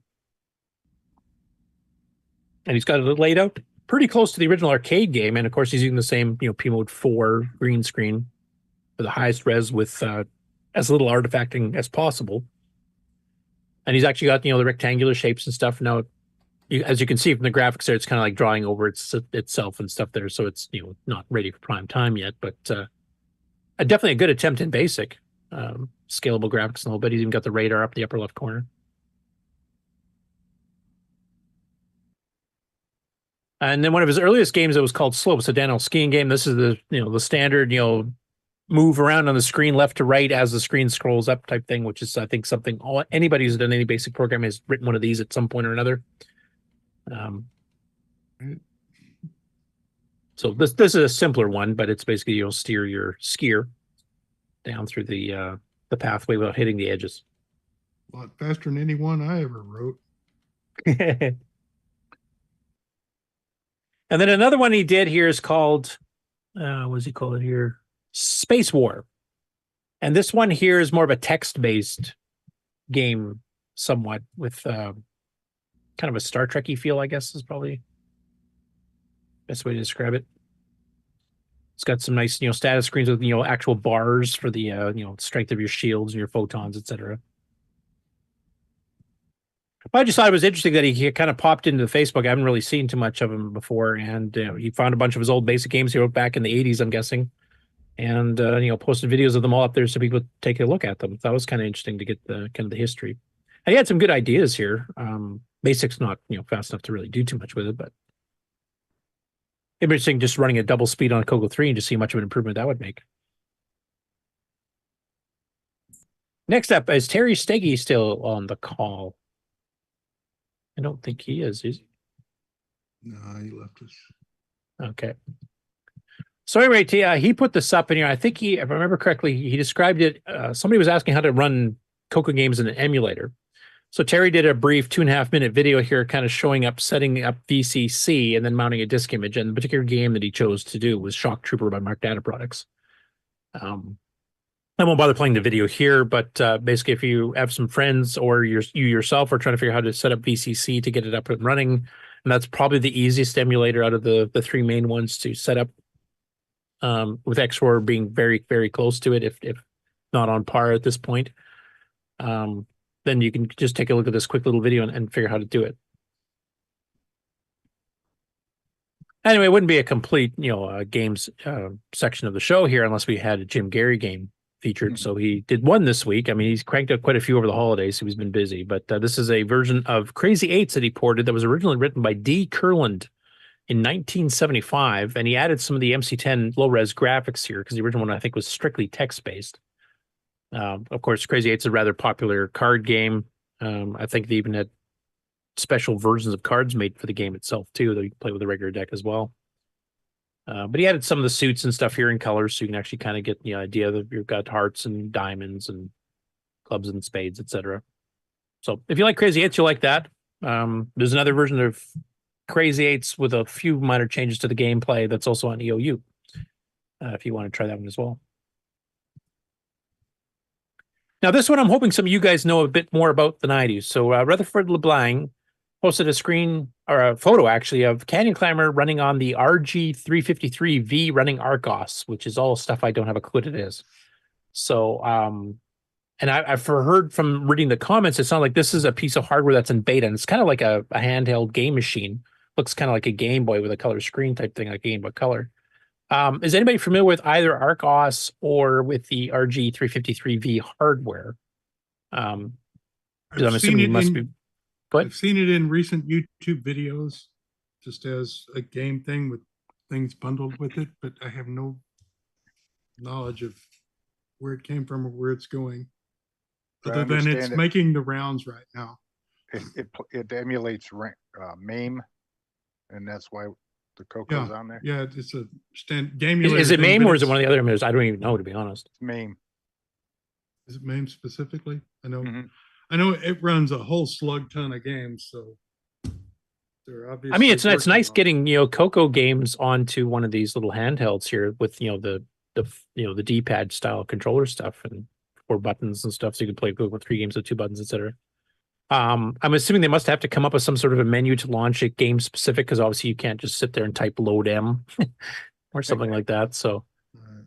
And he's got it laid out pretty close to the original arcade game. And of course, he's using the same, you know, P-Mode 4 green screen for the highest res with as little artifacting as possible. And he's actually got, you know, the rectangular shapes and stuff. Now, as you can see from the graphics there, it's kind of like drawing over itself and stuff there. So it's, you know, not ready for prime time yet, but definitely a good attempt in BASIC. Scalable graphics and all, but he's even got the radar up the upper left corner. And then one of his earliest games that was called Slopes, a downhill skiing game. This is the, you know, the standard, you know, move around on the screen left to right as the screen scrolls up type thing, which is, I think, something anybody who's done any basic programming has written one of these at some point or another. So this is a simpler one, but it's basically, you'll steer your skier down through the pathway without hitting the edges. A lot faster than any one I ever wrote. And then another one he did here is called, what does he call it here? Space War. And this one here is more of a text-based game, somewhat, with kind of a Star Trek-y feel, I guess, is probably the best way to describe it. It's got some nice, you know, status screens with, you know, actual bars for the, you know, strength of your shields and your photons, etc. But I just thought it was interesting that he kind of popped into Facebook. I haven't really seen too much of him before, and he found a bunch of his old basic games he wrote back in the 80s, I'm guessing, and you know, posted videos of them all up there so people could take a look at them. That was kind of interesting to get the kind of the history. And he had some good ideas here. Basic's not, you know, fast enough to really do too much with it, but interesting just running at double speed on a CoCo 3 and just see how much of an improvement that would make. Next up, is Terry Steggy still on the call? I don't think he is he? No, he left us. Okay. So anyway, he put this up in here. I think if I remember correctly, he described it. Somebody was asking how to run CoCo games in an emulator. So Terry did a brief 2.5-minute video here, kind of showing up, setting up VCC and then mounting a disk image. And the particular game that he chose to do was Shock Trooper by Mark Data Products. I won't bother playing the video here, but basically, if you have some friends or you yourself are trying to figure out how to set up VCC to get it up and running, and that's probably the easiest emulator out of the three main ones to set up, with XOR being very, very close to it, if not on par at this point. Then you can just take a look at this quick little video and figure out how to do it. Anyway, it wouldn't be a complete, you know, games section of the show here unless we had a Jim Gary game featured. So he did one this week. I mean, he's cranked out quite a few over the holidays, so he's been busy. But this is a version of Crazy Eights that he ported that was originally written by D. Kurland in 1975, and he added some of the MC10 low-res graphics here because the original one, I think, was strictly text-based. Of course, Crazy Eights is a rather popular card game. I think they even had special versions of cards made for the game itself, too, that you can play with a regular deck as well. But he added some of the suits and stuff here in colors, so you can actually kind of get the idea that you've got hearts and diamonds and clubs and spades, etc. So if you like Crazy Eights, you'll like that. There's another version of Crazy Eights with a few minor changes to the gameplay that's also on EOU, if you want to try that one as well. Now, this one I'm hoping some of you guys know a bit more about than I do. So Rutherford Le Blang posted a screen, or a photo actually, of Canyon Climber running on the RG353V running Argos, which is all stuff I don't have a clue what it is. So, and I've heard from reading the comments, it sounds like this is a piece of hardware that's in beta, and it's kind of like a handheld game machine. Looks kind of like a Game Boy with a color screen type thing, like Game Boy Color. Is anybody familiar with either Argos or with the RG353V hardware? I'm assuming you must be. I've seen it in recent YouTube videos, just as a game thing with things bundled with it, but I have no knowledge of where it came from or where it's going, other than it's making the rounds right now. It emulates MAME, and that's why the CoCo's on there. Yeah, it's a game. Is it MAME or is it one of the other emulators? I don't even know, to be honest. It's MAME. Is it MAME specifically? I know. I know it runs a whole slug ton of games, so they're obviously. I mean, it's working nice on it. getting CoCo games onto one of these little handhelds here with the D-pad style controller stuff and 4 buttons and stuff, so you can play with 3 games with 2 buttons, etc. I'm assuming they must have to come up with some sort of a menu to launch it game specific, because obviously you can't just sit there and type load M or something like that. So,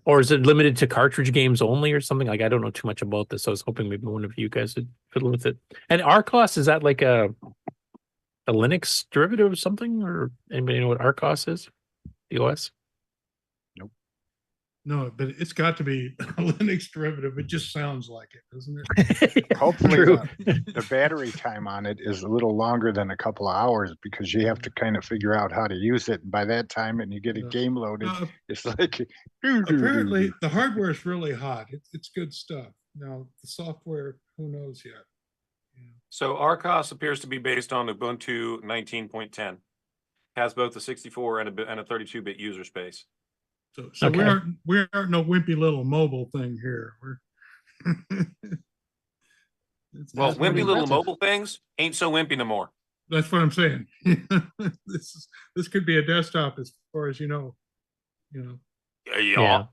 or is it limited to cartridge games only or something? Like, I don't know too much about this. So I was hoping maybe one of you guys would fiddle with it. And RCOS, is that like a Linux derivative of something, or anybody know what RCOS is? The OS? No, but it's got to be a Linux derivative. It just sounds like it, doesn't it? Hopefully the battery time on it is a little longer than a couple of hours, because you have to kind of figure out how to use it. And by that time, and you get a game loaded, it's like apparently the hardware is really hot. It's good stuff. Now the software, who knows yet? So RCOS appears to be based on Ubuntu 19.10. Has both a 64 and a 32-bit user space. So we aren't no wimpy little mobile thing here. Well, wimpy little mobile things ain't so wimpy no more. That's what I'm saying. This could be a desktop as far as you know. Yeah.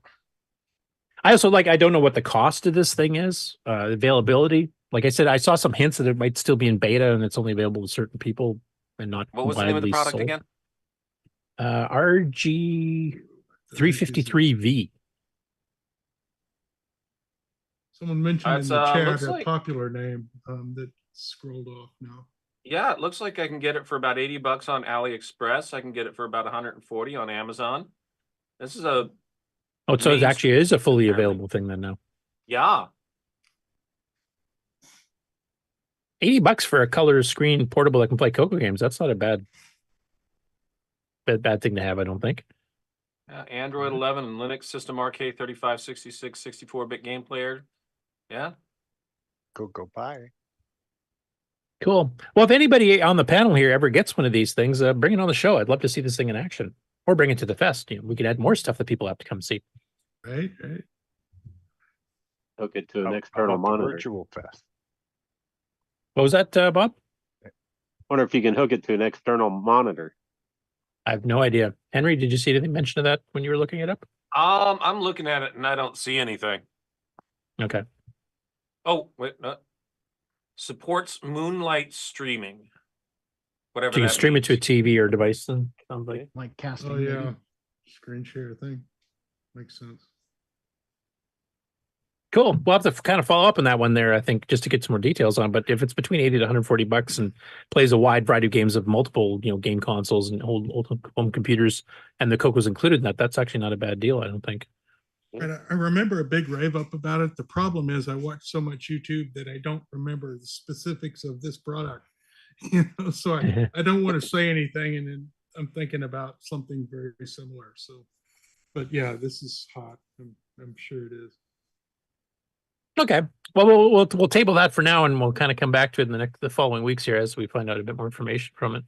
I also I don't know what the cost of this thing is, availability. Like I said, I saw some hints that it might still be in beta and it's only available to certain people and not What was the name of the product sold. again? RG 353V. Someone mentioned in the looks chat a like- popular name that scrolled off now. Yeah, it looks like I can get it for about $80 on AliExpress. I can get it for about 140 on Amazon. This is a Oh, so it actually is a fully available thing then now. yeah. $80 for a color screen portable that can play CoCo games. That's not a bad thing to have, I don't think. Android 11 and Linux System RK 3566 64-bit game player. Yeah. Go buy. Cool. Well, if anybody on the panel here ever gets one of these things, bring it on the show. I'd love to see this thing in action, or bring it to the fest. We could add more stuff that people have to come see. Right. Hook it to an external monitor. Virtual fest. What was that, Bob? Wonder if you can hook it to an external monitor. I have no idea. Henry, did you see anything mention of that when you were looking it up? I'm looking at it and I don't see anything. Okay. Oh, wait, no. Supports Moonlight streaming. Whatever So you can that stream means. it to a TV or device then, sounds like. casting. Oh yeah, screen share thing makes sense. Cool. We'll have to kind of follow up on that one there, I think, just to get some more details on. But if it's between $80 to $140 and plays a wide variety of games of multiple, game consoles and old home computers, and the CoCo's included in that, that's actually not a bad deal, I don't think. And I remember a big rave up about it. The problem is I watch so much YouTube that I don't remember the specifics of this product. So I don't want to say anything, and then I'm thinking about something very similar. So, but yeah, this is hot. I'm sure it is. Okay. Well, we'll table that for now, and we'll kind of come back to it in the following weeks here as we find out a bit more information from it.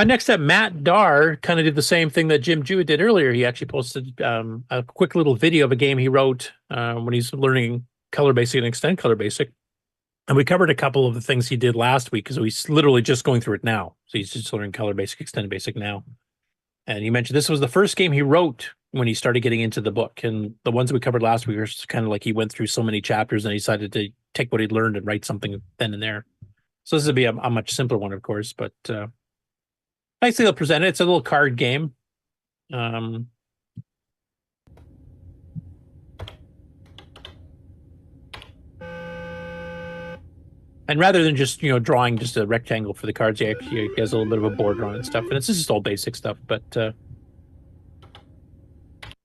Next up, Matt Dar kind of did the same thing that Jim Jewett did earlier. He actually posted a quick little video of a game he wrote when he's learning Color Basic and Extend Color Basic. And we covered a couple of the things he did last week, because he's literally just going through it now. So he's just learning Color Basic, Extend Basic now. And he mentioned this was the first game he wrote when he started getting into the book. And the ones we covered last week were just kind of like he went through so many chapters and he decided to take what he'd learned and write something then and there. So this would be a much simpler one, of course, but nicely they'll present it. It's a little card game. And rather than just, drawing just a rectangle for the cards, he actually has a little bit of a border on it and stuff. And it's just all basic stuff, but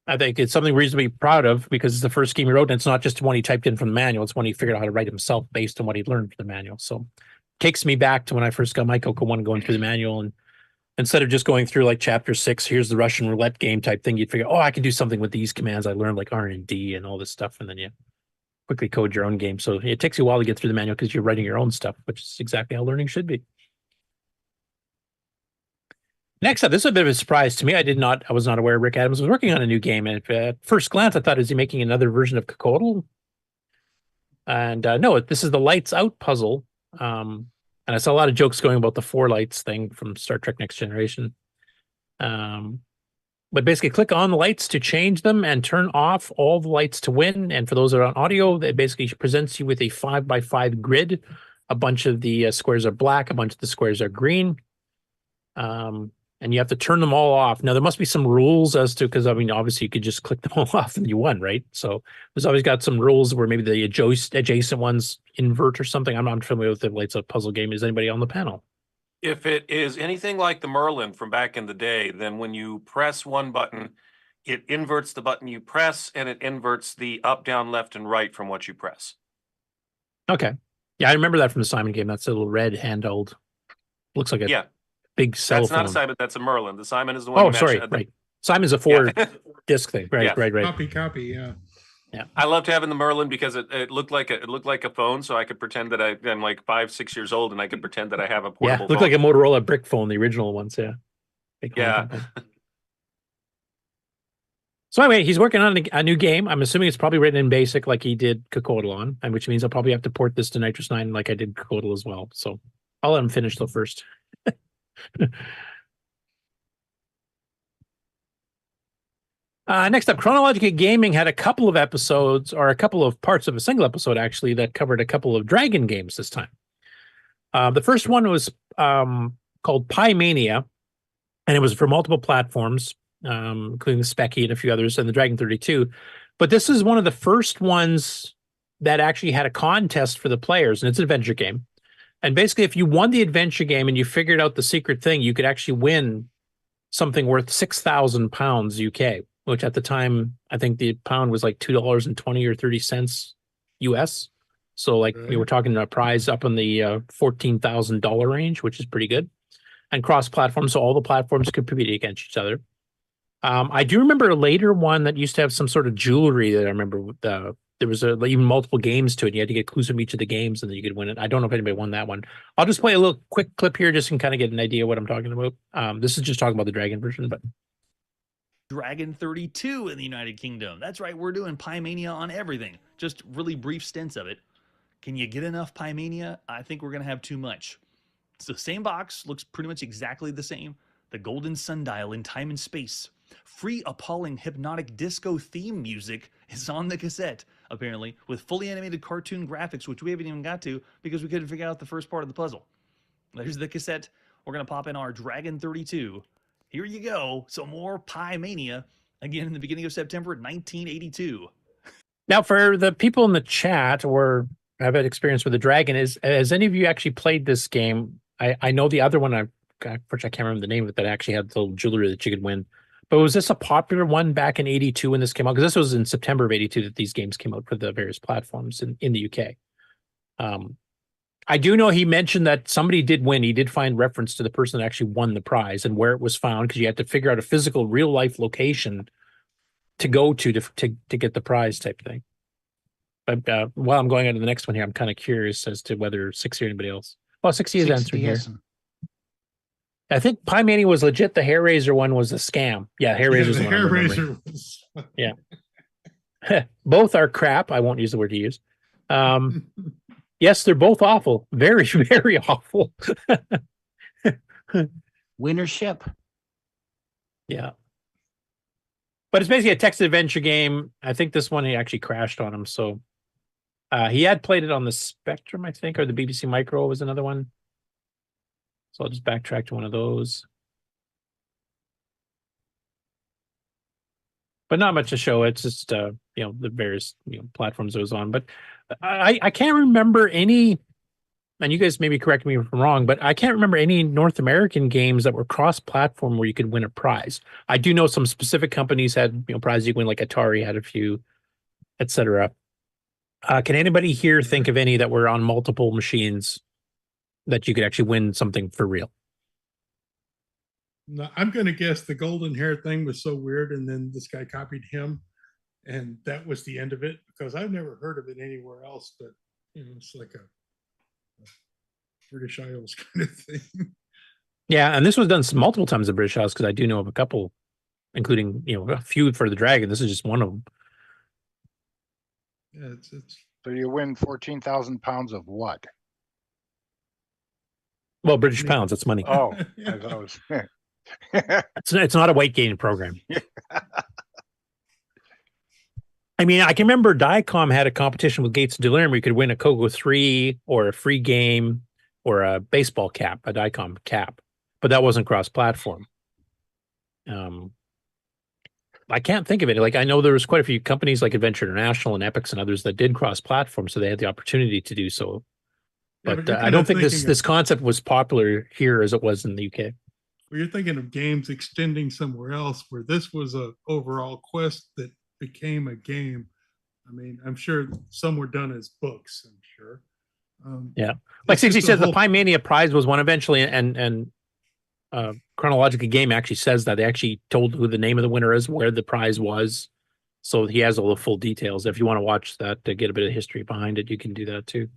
I think it's something reasonably proud of, because it's the first game he wrote, and it's not just one he typed in from the manual. It's one he figured out how to write himself based on what he'd learned from the manual. So takes me back to when I first got my CoCo 1, going through the manual, and instead of just going through like chapter 6, here's the Russian roulette game type thing, you'd figure, oh, I can do something with these commands I learned, like R and D and all this stuff, and then you quickly code your own game. So it takes you a while to get through the manual because you're writing your own stuff, which is exactly how learning should be. Next up, this is a bit of a surprise to me. I was not aware Rick Adams was working on a new game. And at first glance, I thought, is he making another version of CoCoDL? And no, this is the lights out puzzle. And I saw a lot of jokes going about the 4 lights thing from Star Trek Next Generation. But basically click on the lights to change them and turn off all the lights to win. And for those that are on audio, it basically presents you with a 5x5 grid. A bunch of the squares are black, a bunch of the squares are green. And you have to turn them all off. Now, there must be some rules as to, because I mean, obviously you could just click them all off and you won, right? So there's always got some rules where maybe the adjacent ones invert or something. I'm not familiar with the lights up puzzle game. Is anybody on the panel? If it is anything like the Merlin from back in the day, then when you press one button, it inverts the button you press, and it inverts the up, down, left, and right from what you press. Okay. Yeah, I remember that from the Simon game. That's a little red handheld. Looks like a big cell That's phone. not a Simon, that's a Merlin. The Simon is the one. Oh, sorry, right. Simon's a 4 disc thing. Right, Yeah. right. Copy, yeah. Yeah. I loved having the Merlin because it looked like a phone, so I could pretend that I'm like 5-6 years old, and I could pretend that I have a portable Yeah, looked phone. like a Motorola brick phone, the original ones, yeah. Big Yeah. So anyway, he's working on a new game. I'm assuming it's probably written in BASIC like he did CoCoDal on, and which means I'll probably have to port this to Nitrous 9 like I did CoCoDal as well. So I'll let him finish though first. Next up, Chronological Gaming had a couple of episodes, or a couple of parts of a single episode, actually, that covered a couple of Dragon games this time. The first one was called Pie Mania, and it was for multiple platforms, including the Specky and a few others, and the Dragon 32. But this is one of the first ones that actually had a contest for the players, and it's an adventure game. And basically, if you won the adventure game and you figured out the secret thing, you could actually win something worth £6,000 UK, which at the time, I think the pound was like $2.20 or 30 cents US. So like we were talking a prize up in the $14,000 range, which is pretty good. And cross-platform, so all the platforms could compete against each other. I do remember a later one that used to have some sort of jewelry that I remember. There was even multiple games to it. You had to get clues from each of the games, and then you could win it. I don't know if anybody won that one. I'll just play a little quick clip here just to kind of get an idea what I'm talking about. This is just talking about the Dragon version, but Dragon 32 in the United Kingdom. That's right, we're doing Pie Mania on everything. Just really brief stints of it. Can you get enough Pie Mania? I think we're going to have too much. It's the same box, looks pretty much exactly the same. The golden sundial in time and space. Free appalling hypnotic disco theme music is on the cassette, apparently, with fully animated cartoon graphics, which we haven't even got to because we couldn't figure out the first part of the puzzle. There's the cassette. We're going to pop in our Dragon 32. Here you go. Some more Pie Mania. Again, in the beginning of September 1982. now for the people in the chat or have had experience with the Dragon, has any of you actually played this game? I know the other one, unfortunately I can't remember the name of it, that actually had the little jewelry that you could win. But was this a popular one back in 82 when this came out? Because this was in September of 82 that these games came out for the various platforms in the UK. I do know he mentioned that somebody did win. He did find reference to the person that actually won the prize and where it was found, because you had to figure out a physical, real-life location to go to get the prize type thing. But while I'm going on to the next one here, I'm kind of curious as to whether 60 or anybody else. Well, 60 is answering here. I think Pie Mania was legit. The Hair Raiser one was a scam. Yeah, Hair Raiser. The Hair Raiser was. Yeah. Both are crap. I won't use the word to use. Yes, they're both awful. Very, very awful. Winner ship. Yeah. But it's basically a text adventure game. I think this one he actually crashed on him. So he had played it on the Spectrum, I think, or the BBC Micro was another one. So I'll just backtrack to one of those. But not much to show. It's just the various platforms it was on. But I can't remember any, and you guys maybe correct me if I'm wrong, but I can't remember any North American games that were cross-platform where you could win a prize. I do know some specific companies had prizes you could win, like Atari had a few, etc. Can anybody here think of any that were on multiple machines that you could actually win something for real? No, I'm going to guess the golden hair thing was so weird, and then this guy copied him, and that was the end of it, because I've never heard of it anywhere else. But it's like a British Isles kind of thing. Yeah, and this was done multiple times in British Isles, because I do know of a couple, including a few for the Dragon. This is just one of them. Yeah, So you win 14,000 pounds of what? Well, British pounds, that's money. Oh, I thought it was. It's not a weight gain program. I mean, I can remember Diacom had a competition with Gates and Dahlgren where you could win a CoCo 3 or a free game or a baseball cap, a Diacom cap, but that wasn't cross-platform. I can't think of it. Like, I know there was quite a few companies like Adventure International and Epix and others that did cross-platform, so they had the opportunity to do so. But I don't think this concept was popular here as it was in the UK. Well, you're thinking of games extending somewhere else, where this was a overall quest that became a game. I mean, I'm sure some were done as books, I'm sure. Yeah. Like 60 says, the Pymania prize was won eventually, and Chronological Game actually says that they actually told who the name of the winner is, where the prize was. So he has all the full details. If you want to watch that to get a bit of history behind it, you can do that too.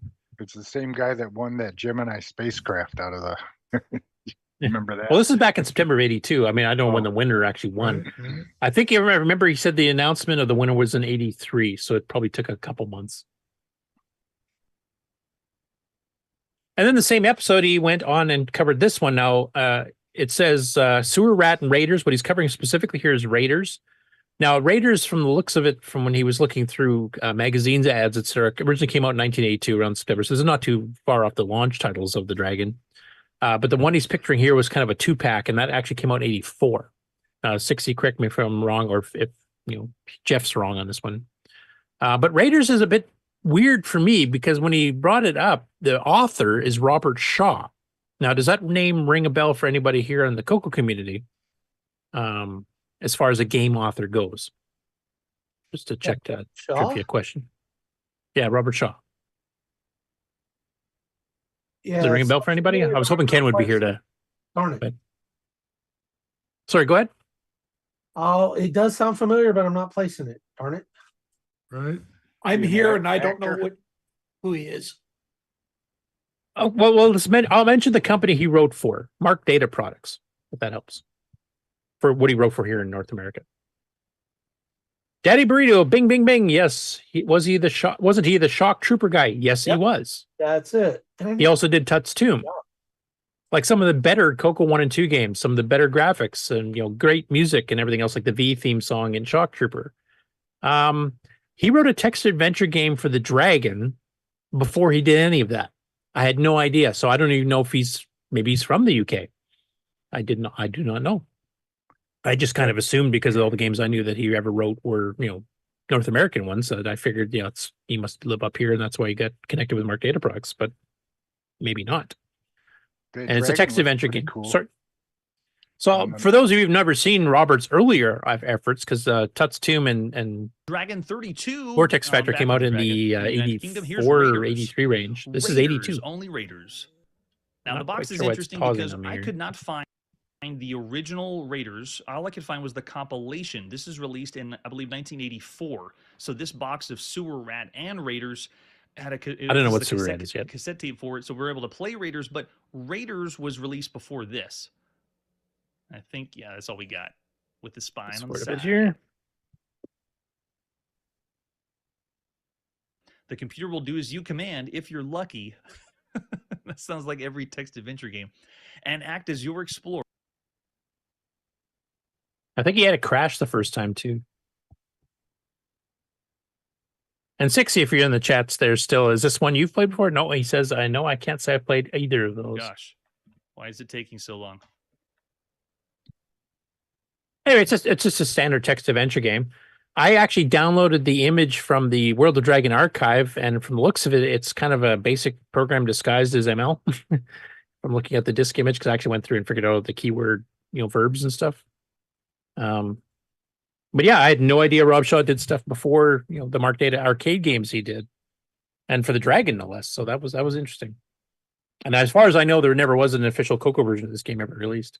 It's the same guy that won that Gemini spacecraft out of the. Remember that? Well, this is back in September of '82. I mean, I don't know when the winner actually won. I think you remember he said the announcement of the winner was in '83, so it probably took a couple months. And then the same episode, he went on and covered this one. Now, it says Sewer Rat and Raiders. What he's covering specifically here is Raiders. Now, Raiders, from the looks of it, from when he was looking through magazines, ads, etc., originally came out in 1982 around September. So this is not too far off the launch titles of the Dragon. But the one he's picturing here was kind of a 2-pack, and that actually came out in '84. 60, correct me if I'm wrong, or if Jeff's wrong on this one. But Raiders is a bit weird for me because when he brought it up, the author is Robert Shaw. Now, does that name ring a bell for anybody here in the CoCo community? As far as a game author goes, just to check that trivia question. Yeah, Robert Shaw. Yeah, does it ring a bell for anybody? I was hoping Ken would be here to. Darn it. But... Sorry, go ahead. Oh, it does sound familiar, but I'm not placing it. Darn it. Right. I'm here and I don't know who he is. Oh, well, I'll mention the company he wrote for, Mark Data Products, if that helps. For what he wrote for here in North America. Daddy Burrito, bing, bing, bing. Yes. Wasn't he the shock trooper guy? Yes, he was. That's it. He also did Tut's Tomb. Yeah. Like some of the better CoCo 1 and 2 games, some of the better graphics and great music and everything else, like the V theme song in Shock Trooper. He wrote a text adventure game for the Dragon before he did any of that. I had no idea. So I don't even know if maybe he's from the UK. I do not know. I just kind of assumed because of all the games I knew that he ever wrote were, North American ones, that I figured, he must live up here and that's why he got connected with Mark Data Products, but maybe not. And it's a text adventure game. Cool. So for those of you who've never seen Robert's earlier efforts, because Tut's Tomb and Dragon 32 Vortex Factor came out in the 84 or 83 range. This is 82. Only Raiders. Now the box is interesting because I could not find the original Raiders. All I could find was the compilation. This is released in, I believe, 1984. So this box of Sewer Rat and Raiders had I don't know what Sewer Rat is yet. Cassette tape for it, so we're able to play Raiders. But Raiders was released before this. I think, that's all we got with the spine on the side. Here. The computer will do as you command if you're lucky. That sounds like every text adventure game. And act as your explorer. I think he had a crash the first time too. And 60, if you're in the chats there still, is this one you've played before? No, he says, I know I can't say I've played either of those. Gosh, why is it taking so long? Anyway, it's just a standard text adventure game. I actually downloaded the image from the World of Dragon archive, and from the looks of it, it's kind of a basic program disguised as ML. I'm looking at the disk image because I actually went through and figured out the keyword, verbs and stuff. But yeah, I had no idea Rob Shaw did stuff before, the Mark Data arcade games he did, and for the Dragon no less. So that was interesting. And as far as I know, there never was an official CoCo version of this game ever released.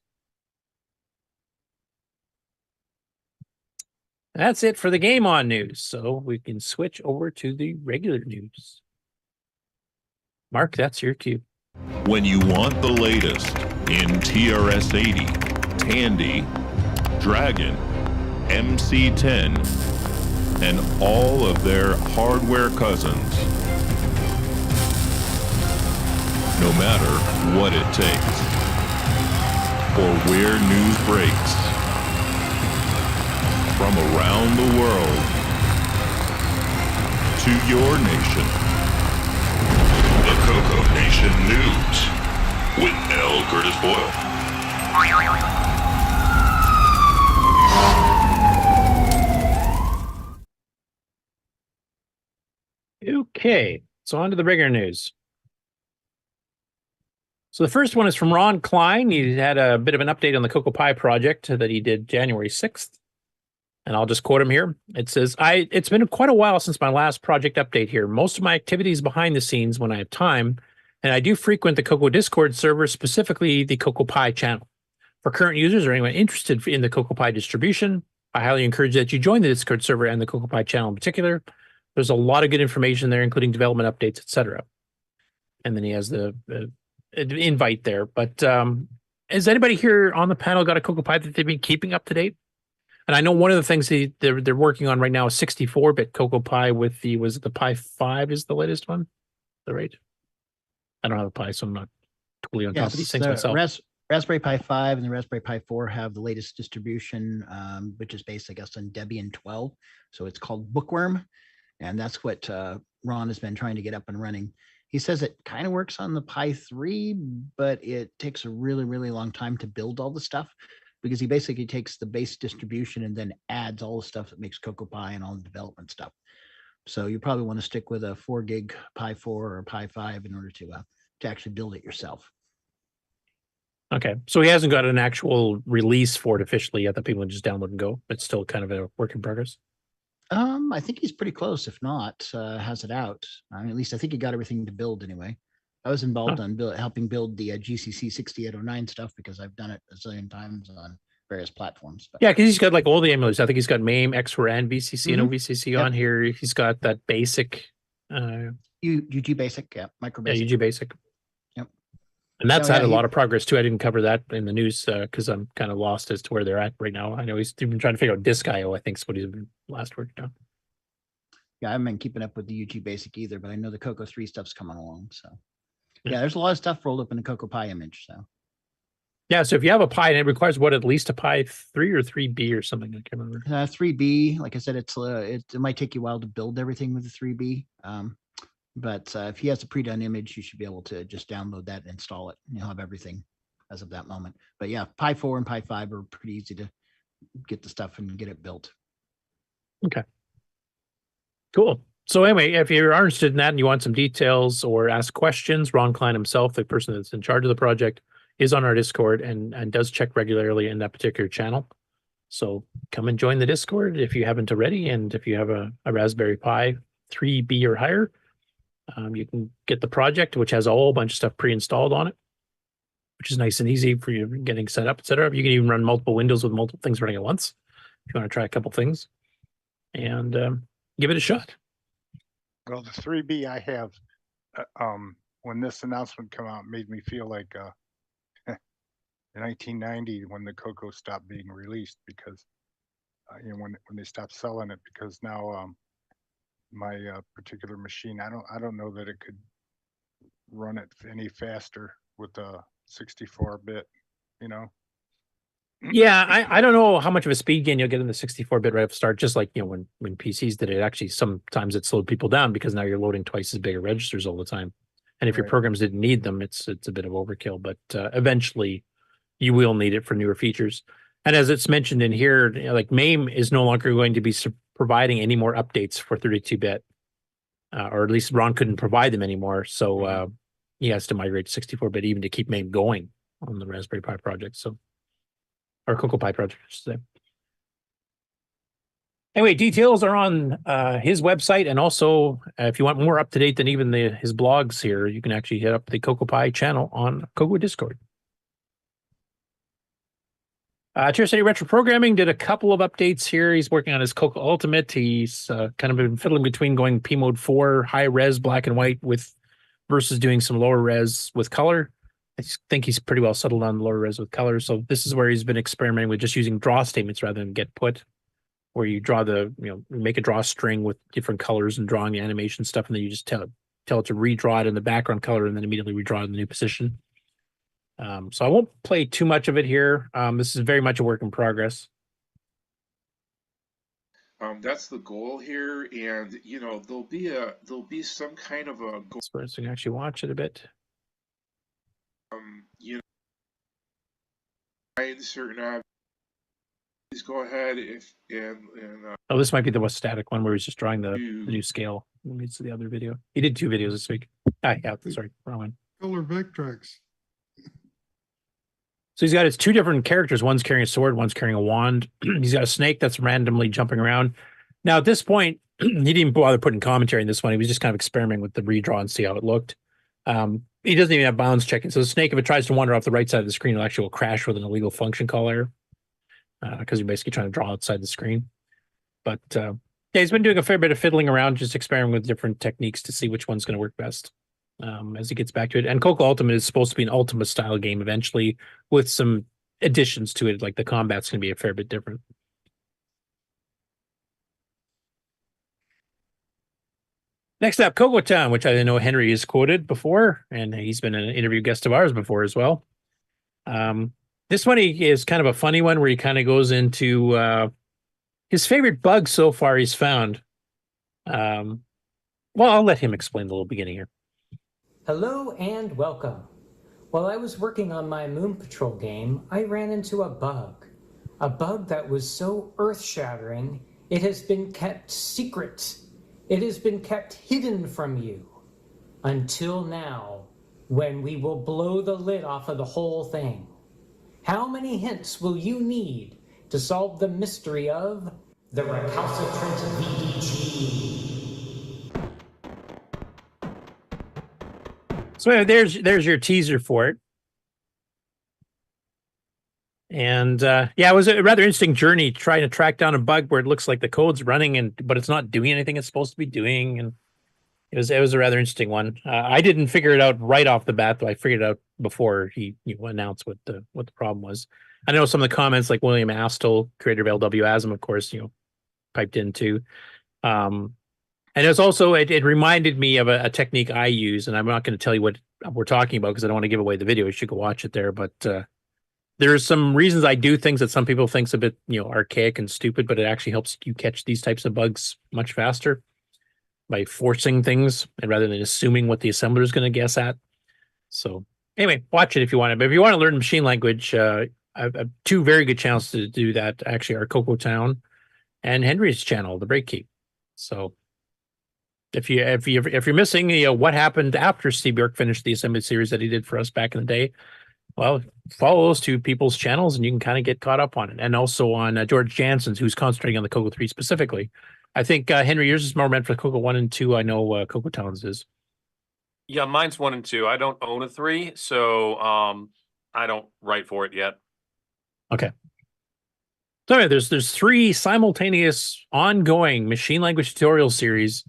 That's it for the Game On news. So we can switch over to the regular news. Mark, that's your cue. When you want the latest in TRS-80, Tandy, Dragon, MC-10, and all of their hardware cousins. No matter what it takes, or where news breaks, from around the world to your nation. The CoCo Nation News with L Curtis Boyle. Okay, so on to the regular news. So the first one is from Ron Klein. He had a bit of an update on the Cocoa Pie project that he did January 6th. And I'll just quote him here. It says, it's been quite a while since my last project update here. Most of my activities behind the scenes when I have time, and I do frequent the Cocoa Discord server, specifically the Cocoa Pie channel. For current users or anyone interested in the Cocoa Pie distribution, I highly encourage that you join the Discord server and the Cocoa Pie channel in particular. There's a lot of good information there, including development updates, etc. And then he has the invite there. But has anybody here on the panel got a Cocoa Pie that they've been keeping up to date? And I know one of the things they're working on right now is 64-bit Cocoa Pie with the, was it the Pi 5 is the latest one? Is that right? I don't have a Pi, so I'm not totally on top of these things myself. Raspberry Pi 5 and the Raspberry Pi 4 have the latest distribution, which is based, I guess, on Debian 12. So it's called Bookworm. And that's what Ron has been trying to get up and running. He says it kind of works on the Pi 3, but it takes a really, really long time to build all the stuff, because he basically takes the base distribution and then adds all the stuff that makes Cocoa Pie and all the development stuff. So you probably want to stick with a 4 gig Pi 4 or Pi 5 in order to actually build it yourself. Okay, so he hasn't got an actual release for it officially yet that people can just download and go. It's still kind of a work in progress. I think he's pretty close, if not, has it out. I mean, at least I think he got everything to build anyway. I was involved on helping build the GCC 6809 stuff because I've done it a zillion times on various platforms. But. Yeah, because he's got like all the emulators. I think he's got MAME, XOR, and VCC and OVCC on here. He's got that basic. UG Basic, yeah, micro basic. Yeah, UG Basic. Yep. And that's had a lot of progress too. I didn't cover that in the news because I'm kind of lost as to where they're at right now. I know he's been trying to figure out DiskIO, I think is what he's been last worked on. Yeah, I haven't been keeping up with the UG Basic either, but I know the Cocoa 3 stuff's coming along. So yeah, there's a lot of stuff rolled up in the Cocoa Pie image. So yeah, so if you have a Pi and it requires what, at least a Pi 3 or 3B or something, I can't remember. 3B, like I said, it might take you a while to build everything with the 3B. But if he has a pre-done image, you should be able to just download that and install it. You'll have everything as of that moment. But yeah, Pi 4 and Pi 5 are pretty easy to get the stuff and get it built. Okay. Cool. So anyway, if you're interested in that and you want some details or ask questions, Ron Klein himself, the person that's in charge of the project, is on our Discord and does check regularly in that particular channel. So come and join the Discord if you haven't already. And if you have a Raspberry Pi 3B or higher, you can get the project, which has a whole bunch of stuff pre-installed on it, which is nice and easy for you getting set up, etc. You can even run multiple windows with multiple things running at once if you want to try a couple things and give it a shot. Well, the 3B I have, when this announcement came out, made me feel like in 1990 when the CoCo stopped being released, because when they stopped selling it, because now my particular machine, I don't know that it could run it any faster with a 64-bit, Yeah, I don't know how much of a speed gain you'll get in the 64-bit right off the start. Just like when PCs did it, actually sometimes it slowed people down because now you're loading twice as bigger registers all the time. And if your programs didn't need them, it's a bit of overkill. But eventually, you will need it for newer features. And as it's mentioned in here, like MAME is no longer going to be providing any more updates for 32-bit, or at least Ron couldn't provide them anymore. So he has to migrate to 64-bit even to keep MAME going on the Raspberry Pi project. So. Or Cocoa Pie project, I should say. Anyway, details are on his website, and also if you want more up to date than even his blogs here, you can actually hit up the Cocoa Pie channel on CoCo Discord. TRS-80 Retro Programming did a couple of updates here. He's working on his CoCo Ultimate. He's kind of been fiddling between going P mode 4 high res black and white versus doing some lower res with color. I think he's pretty well settled on lower res with color. So this is where he's been experimenting with just using draw statements rather than get put. where you draw make a draw string with different colors and drawing the animation stuff, and then you just tell it to redraw it in the background color and then immediately redraw it in the new position. So I won't play too much of it here. This is very much a work in progress. That's the goal here, and there'll be some kind of a goal. So you can actually watch it a bit. Find certain please go ahead Oh, this might be the most static one where he's just drawing the new scale. Let me see the other video. He did 2 videos this week. Yeah, sorry, wrong one. Color Vectrex. So he's got his 2 different characters. One's carrying a sword, one's carrying a wand. He's got a snake that's randomly jumping around. Now, at this point, he didn't bother putting commentary in this one. He was just kind of experimenting with the redraw and see how it looked. He doesn't even have bounds checking. So the snake, if it tries to wander off the right side of the screen, it actually will crash with an illegal function call error because you're basically trying to draw outside the screen. But yeah, he's been doing a fair bit of fiddling around, just experimenting with different techniques to see which one's going to work best as he gets back to it. And CoCo Ultimate is supposed to be an Ultima style game eventually with some additions to it, like the combat's going to be a fair bit different. Next up, CoCo Town, which I know Henry has quoted before, and he's been an interview guest of ours before as well. This one is kind of a funny one where he kind of goes into his favorite bug so far he's found. Well, I'll let him explain the little beginning here. Hello and welcome. While I was working on my Moon Patrol game, I ran into a bug that was so earth-shattering, it has been kept secret. It has been kept hidden from you until now, when we will blow the lid off of the whole thing. How many hints will you need to solve the mystery of the recalcitrant VDG? So there's your teaser for it. And yeah, it was a rather interesting journey trying to track down a bug where it looks like the code's running but it's not doing anything it's supposed to be doing. And it was a rather interesting one. I didn't figure it out right off the bat, though. I figured it out before he announced what the problem was. I know some of the comments, like William Astle, creator of LWASM, of course, piped in too. And it was also it reminded me of a technique I use, and I'm not going to tell you what we're talking about because I don't want to give away the video. You should go watch it there. But there's some reasons I do things that some people think's a bit archaic and stupid, but it actually helps you catch these types of bugs much faster by forcing things and rather than assuming what the assembler is going to guess at. So anyway, watch it if you want it. But if you want to learn machine language, I have 2 very good channels to do that. Actually, are CoCo Town and Henry's channel, The Break Keep. So if you're missing what happened after Steve Bjork finished the assembly series that he did for us back in the day, well, follow those 2 people's channels and you can kind of get caught up on it. And also on George Jansen's, who's concentrating on the CoCo 3 specifically. I think, Henry, yours is more meant for CoCo 1 and 2. I know CoCo Town's is. Yeah, mine's 1 and 2. I don't own a 3, so I don't write for it yet. Okay. So anyway, there's 3 simultaneous ongoing machine language tutorial series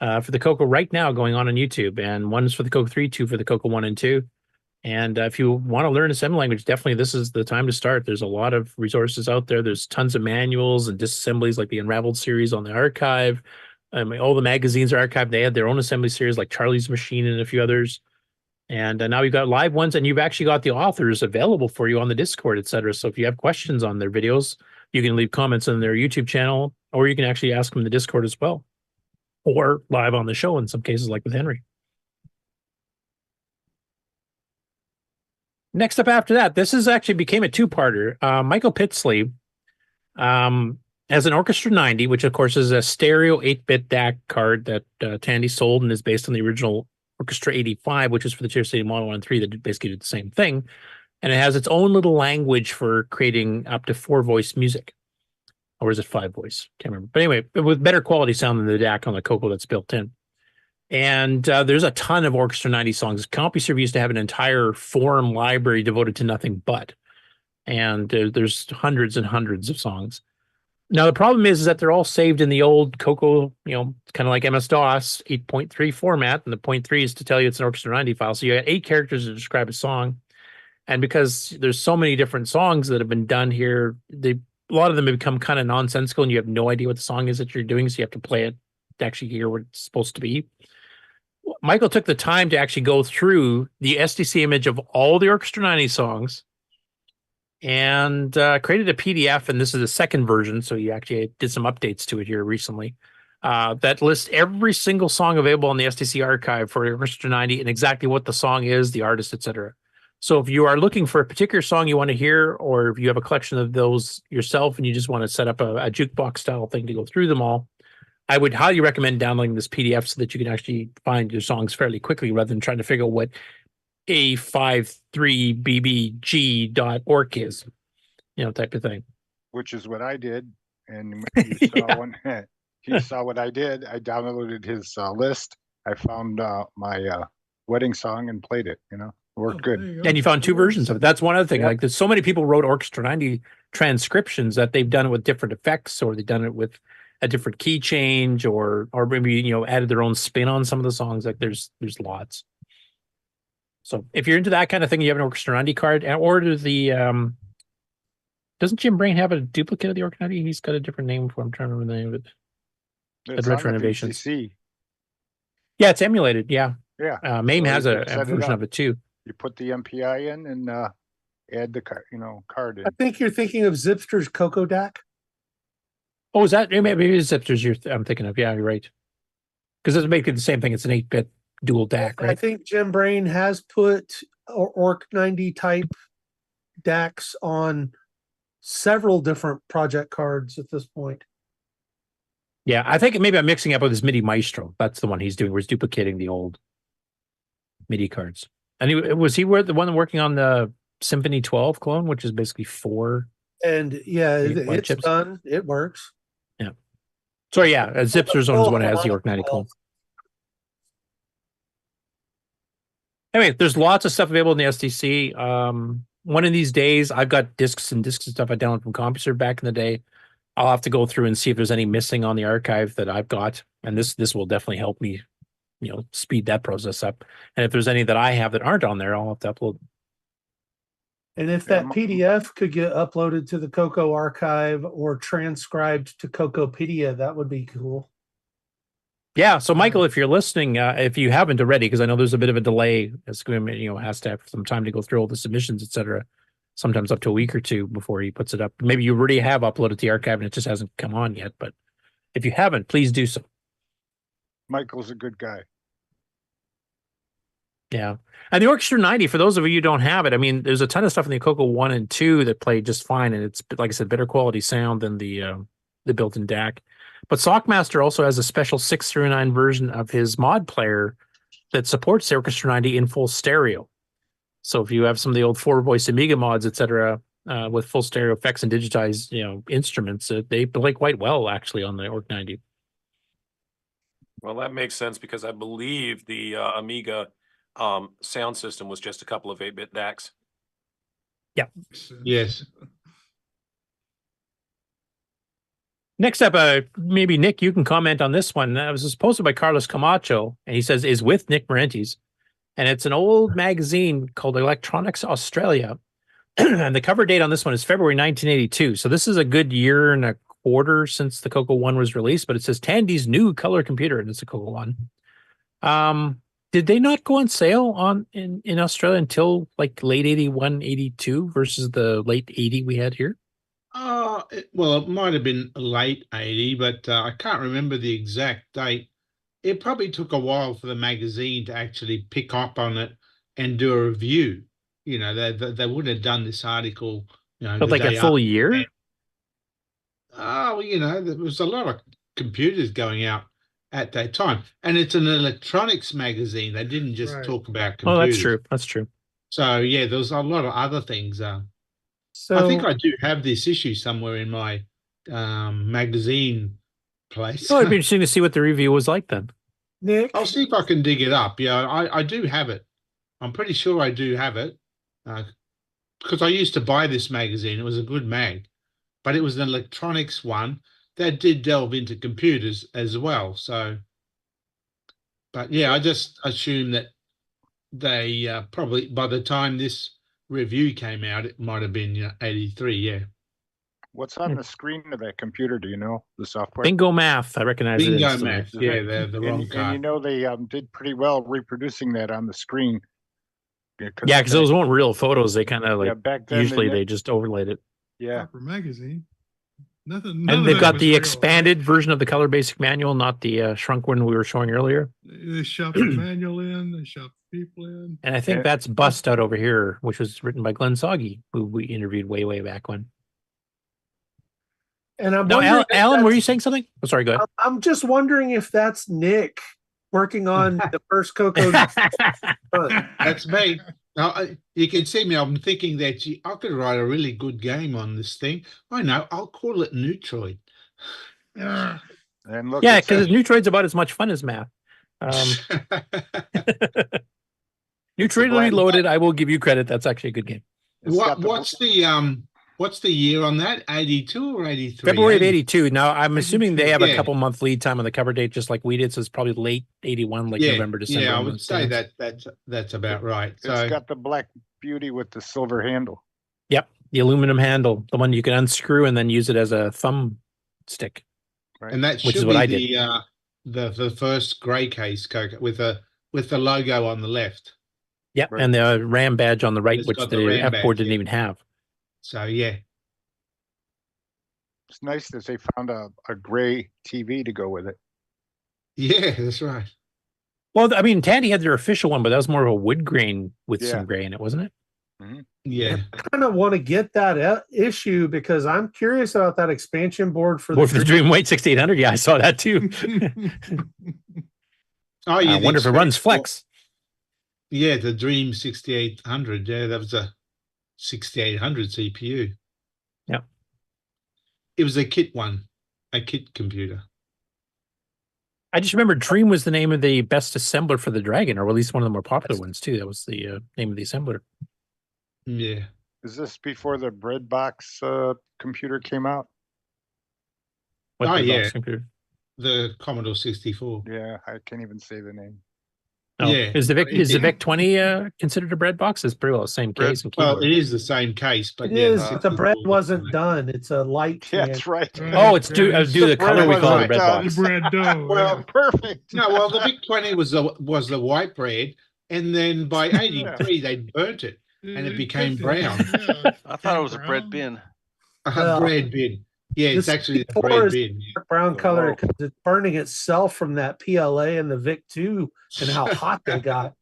for the CoCo right now going on YouTube. And one's for the CoCo 3, 2 for the CoCo 1 and 2. And if you want to learn assembly language, definitely this is the time to start. There's a lot of resources out there. There's tons of manuals and disassemblies like the Unraveled series on the archive. All the magazines are archived. They had their own assembly series like Charlie's Machine and a few others. And now we've got live ones, and you've actually got the authors available for you on the Discord, etc. So if you have questions on their videos, you can leave comments on their YouTube channel, or you can actually ask them in the Discord as well, or live on the show in some cases like with Henry. Next up after that, this is actually became a 2-parter. Michael Pitsley has an Orchestra 90, which of course is a stereo 8-bit DAC card that Tandy sold and is based on the original Orchestra 85, which is for the TRS-80 Model 1 and 3 that basically did the same thing. And it has its own little language for creating up to 4-voice music. Or is it 5-voice? Can't remember. But anyway, with better quality sound than the DAC on the CoCo that's built in. And there's a ton of Orchestra 90 songs. CompuServe used to have an entire forum library devoted to nothing but. And there's hundreds and hundreds of songs. Now, the problem is that they're all saved in the old CoCo, kind of like MS-DOS 8.3 format. And the 0.3 is to tell you it's an Orchestra 90 file. So you got 8 characters to describe a song. And because there's so many different songs that have been done here, a lot of them have become kind of nonsensical and you have no idea what the song is that you're doing. So you have to play it to actually hear what it's supposed to be. Michael took the time to actually go through the SDC image of all the Orchestra 90 songs and created a PDF. And this is the second version. So you actually did some updates to it here recently that lists every single song available on the SDC archive for Orchestra 90 and exactly what the song is, the artist, etc. So if you are looking for a particular song you want to hear, or if you have a collection of those yourself and you just want to set up a jukebox style thing to go through them all, I would highly recommend downloading this PDF so that you can actually find your songs fairly quickly rather than trying to figure out what A53BBG.org is, type of thing. Which is what I did. And you saw you saw what I did. I downloaded his list. I found my wedding song and played it, worked good. And you found two versions of it. That's one other thing. Like there's so many people wrote Orchestra 90 transcriptions that they've done it with different effects, or they've done it with a different key change, or maybe added their own spin on some of the songs. Like there's lots. So if you're into that kind of thing, you have an Orchestra 90 card, and order the doesn't Jim Brain have a duplicate of the Orchestra 90? He's got a different name for. I'm trying to remember the name of it. It's Retro on the Innovations. VCC. Yeah, it's emulated. Yeah. Yeah. MAME So has you a can set it version up. of it too. You put the MPI in and add the card in. I think you're thinking of Zipster's CoCo DAC. Oh, is that maybe it's Zipsters I'm thinking of? Yeah, you're right. Because it's basically the same thing. It's an 8-bit dual DAC, right? I think Jim Brain has put Orc 90 type DACs on several different project cards at this point. Yeah, I think maybe I'm mixing up with his MIDI Maestro. That's the one he's doing, where he's duplicating the old MIDI cards. And was he the one working on the Symphony 12 clone, which is basically 4? And yeah, it's chips. done. It works. Yeah. So yeah, Zipster's owns one that has the Orc 90 clone. Anyway, there's lots of stuff available in the SDC. One of these days, I've got discs and stuff I downloaded from CompuServe back in the day. I'll have to go through and see if there's any missing on the archive that I've got, and this will definitely help me, speed that process up. And if there's any that I have that aren't on there, I'll have to upload. And if that PDF could get uploaded to the CoCo archive or transcribed to CoCopedia, that would be cool. Yeah. So Michael, if you're listening, if you haven't already, because I know there's a bit of a delay, as has to have some time to go through all the submissions, etc. Sometimes up to a week or two before he puts it up. Maybe you already have uploaded the archive and it just hasn't come on yet. But if you haven't, please do so. Michael's a good guy. Yeah. And the Orchestra 90, for those of you who don't have it, I mean, there's a ton of stuff in the CoCo 1 and 2 that play just fine. And it's, like I said, better quality sound than the built-in DAC. But Sockmaster also has a special 639 version of his mod player that supports the Orchestra 90 in full stereo. So if you have some of the old 4-voice Amiga mods, etc., with full stereo effects and digitized, instruments, they play quite well actually on the Orc 90. Well, that makes sense because I believe the Amiga sound system was just a couple of 8-bit DACs. Yeah. Yes. Next up, maybe Nick, you can comment on this one. It was posted by Carlos Camacho, and he says, is with Nick Marentes. And it's an old magazine called Electronics Australia. And the cover date on this one is February 1982. So this is a good year and a quarter since the CoCo 1 was released, but it says Tandy's new color computer, and it's a CoCo 1. Did they not go on sale in Australia until like late 81, 82 versus the late 80 we had here? Well, it might have been late 80, but I can't remember the exact date. It probably took a while for the magazine to actually pick up on it and do a review. They wouldn't have done this article, But like a full year? There was a lot of computers going out at that time. And it's an electronics magazine. They didn't just talk about computers. Oh, that's true. That's true. So, yeah, there's a lot of other things. So I think I do have this issue somewhere in my magazine place. Oh, it'd be interesting to see what the review was like then. Nick? I'll see if I can dig it up. Yeah, I do have it. I'm pretty sure I do have it. Because I used to buy this magazine. It was a good mag. But it was an electronics one that did delve into computers as well. So, but yeah, I just assume that they probably, by the time this review came out, it might have been 83, yeah. What's on the screen of that computer? Do you know the software? Bingo Math. I recognize it Bingo instantly. Math. Yeah, the wrong And card. you know they did pretty well reproducing that on the screen. Yeah, because those weren't real photos. They kind of like back then usually they just overlaid it. Yeah. Proper magazine. Nothing. And they've got the expanded version of the color basic manual, not the shrunk one we were showing earlier. They shove the manual in. They shove people in. And I think that's Bust Out over here, which was written by Glen Soggy, who we interviewed way back when. And I'm No, wondering if Alan, were that's- you saying something? Oh, sorry, go ahead. I'm just wondering if that's Nick working on the first CoCo. That's me. Now, you can see me. I'm thinking that gee, I could write a really good game on this thing. I know. I'll call it Neutroid. And look, Yeah, because Neutroid's about as much fun as math. Neutroid Reloaded, I will give you credit. That's actually a good game. What's the year on that? 82 or 83? February of 82. Now, I'm assuming they have a Yeah. couple month lead time on the cover date, just like we did. So it's probably late 81, like November, December. Yeah, I on would those say dates. that's about right. It's So got the black beauty with the silver handle. Yep, the aluminum handle, the one you can unscrew and then use it as a thumb stick. and that which should is what I be did. the first grey case CoCo with the logo on the left. Yep, and the RAM badge on the right, It's which got the the RAM F board badge, didn't yeah. even have. So yeah. It's nice that they found a gray TV to go with it. Yeah, that's right. Well, I mean, Tandy had their official one, but that was more of a wood grain with Yeah. some gray in it, wasn't it? Yeah. I kind of want to get that issue because I'm curious about that expansion board for Or for the Dreamweight 6800. Yeah, I saw that too. Oh, yeah. I wonder if it runs Flex. Yeah, the Dream 6800. Yeah, that was a 6800 CPU. Yep. It was a kit one, a kit computer. I just remember Dream was the name of the best assembler for the Dragon, or at least one of the more popular ones too. That was the name of the assembler. Yeah. Is this before the bread box computer came out? What Oh, the yeah. box computer? The Commodore 64. Yeah, I can't even say the name. Oh, Yeah. Is the VIC 20 considered a bread box? It's pretty well the same case. And Well, keyboard. it is the same case, but It yeah, is. The bread wasn't done. It's a light. Yeah, that's right. Oh, it's due the color we call it a bread box. Bread dough. Well, perfect. No, well, the VIC 20 was the white bread, and then by 83 they burnt it, and it became brown. I thought it was a bread bin. A bread bin. Yeah, it's This actually the C4 bread is bin. dark brown color because it's burning itself from that PLA and the VIC 2 and how hot they got.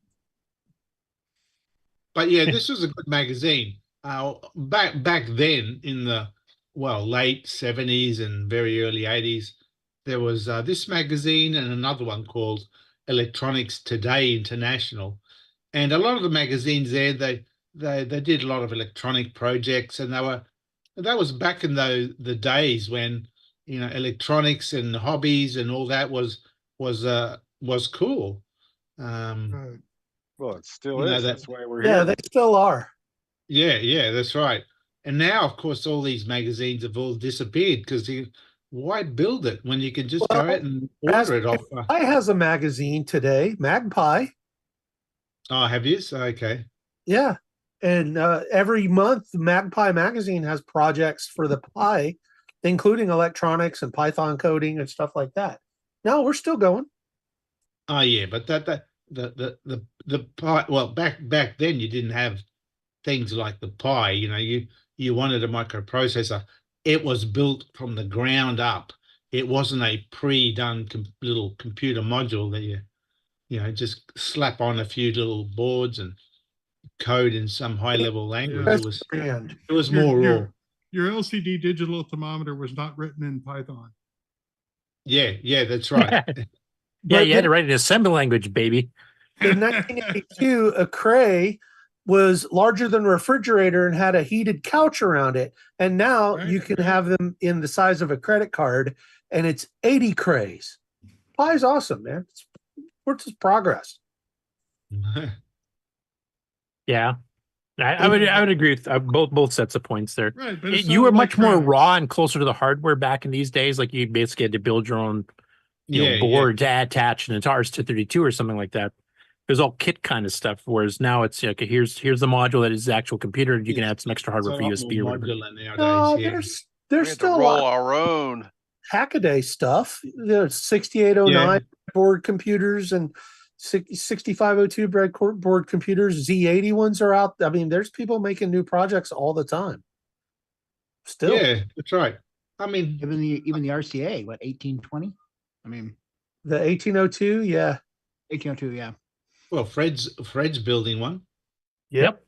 But yeah, this was a good magazine. Back then in the late 70s and very early 80s, there was this magazine and another one called Electronics Today International, and a lot of the magazines there they did a lot of electronic projects, and that was back in the days when electronics and hobbies and all that was cool. Well, it still You know is. that- That's why we're Yeah, here. they still are. Yeah, that's right. And now, of course, all these magazines have all disappeared because why build it when you can just go out and order it off? I has a magazine today, Magpie. Oh, have you? Okay. Yeah. And every month, Magpie magazine has projects for the Pi, including electronics and Python coding and stuff like that. No, we're still going. Oh, yeah, but the Pi. Well, back then you didn't have things like the Pi. You wanted a microprocessor. It was built from the ground up. It wasn't a pre-done little computer module that you just slap on a few little boards and code in some high-level language. It was more raw. Your LCD digital thermometer was not written in Python. Yeah, that's right. Yeah, you had to write an assembly language, baby. In 1982, a Cray was larger than a refrigerator and had a heated couch around it. And now you can have them in the size of a credit card, and it's 80 Crays. Pi's awesome, man. It's progress. Yeah, I would agree with both sets of points there. Right, but it's You not were much more electronics. raw and closer to the hardware back in these days. Like you basically had to build your own board to attach an TRS-232 or something like that. It was all kit kind of stuff. Whereas now it's okay. Here's the module that is the actual computer. You can add some extra hardware for USB or whatever. No, there's There's had to still a roll lot our own. Hackaday stuff. There's 6809 board computers and 6502 board computers. Z80 ones are out. I mean, there's people making new projects all the time. Still, Yeah, that's right. I mean, even the RCA, what 1820? I mean, the 1802, yeah, 1802, yeah. Well, Fred's building one. Yep.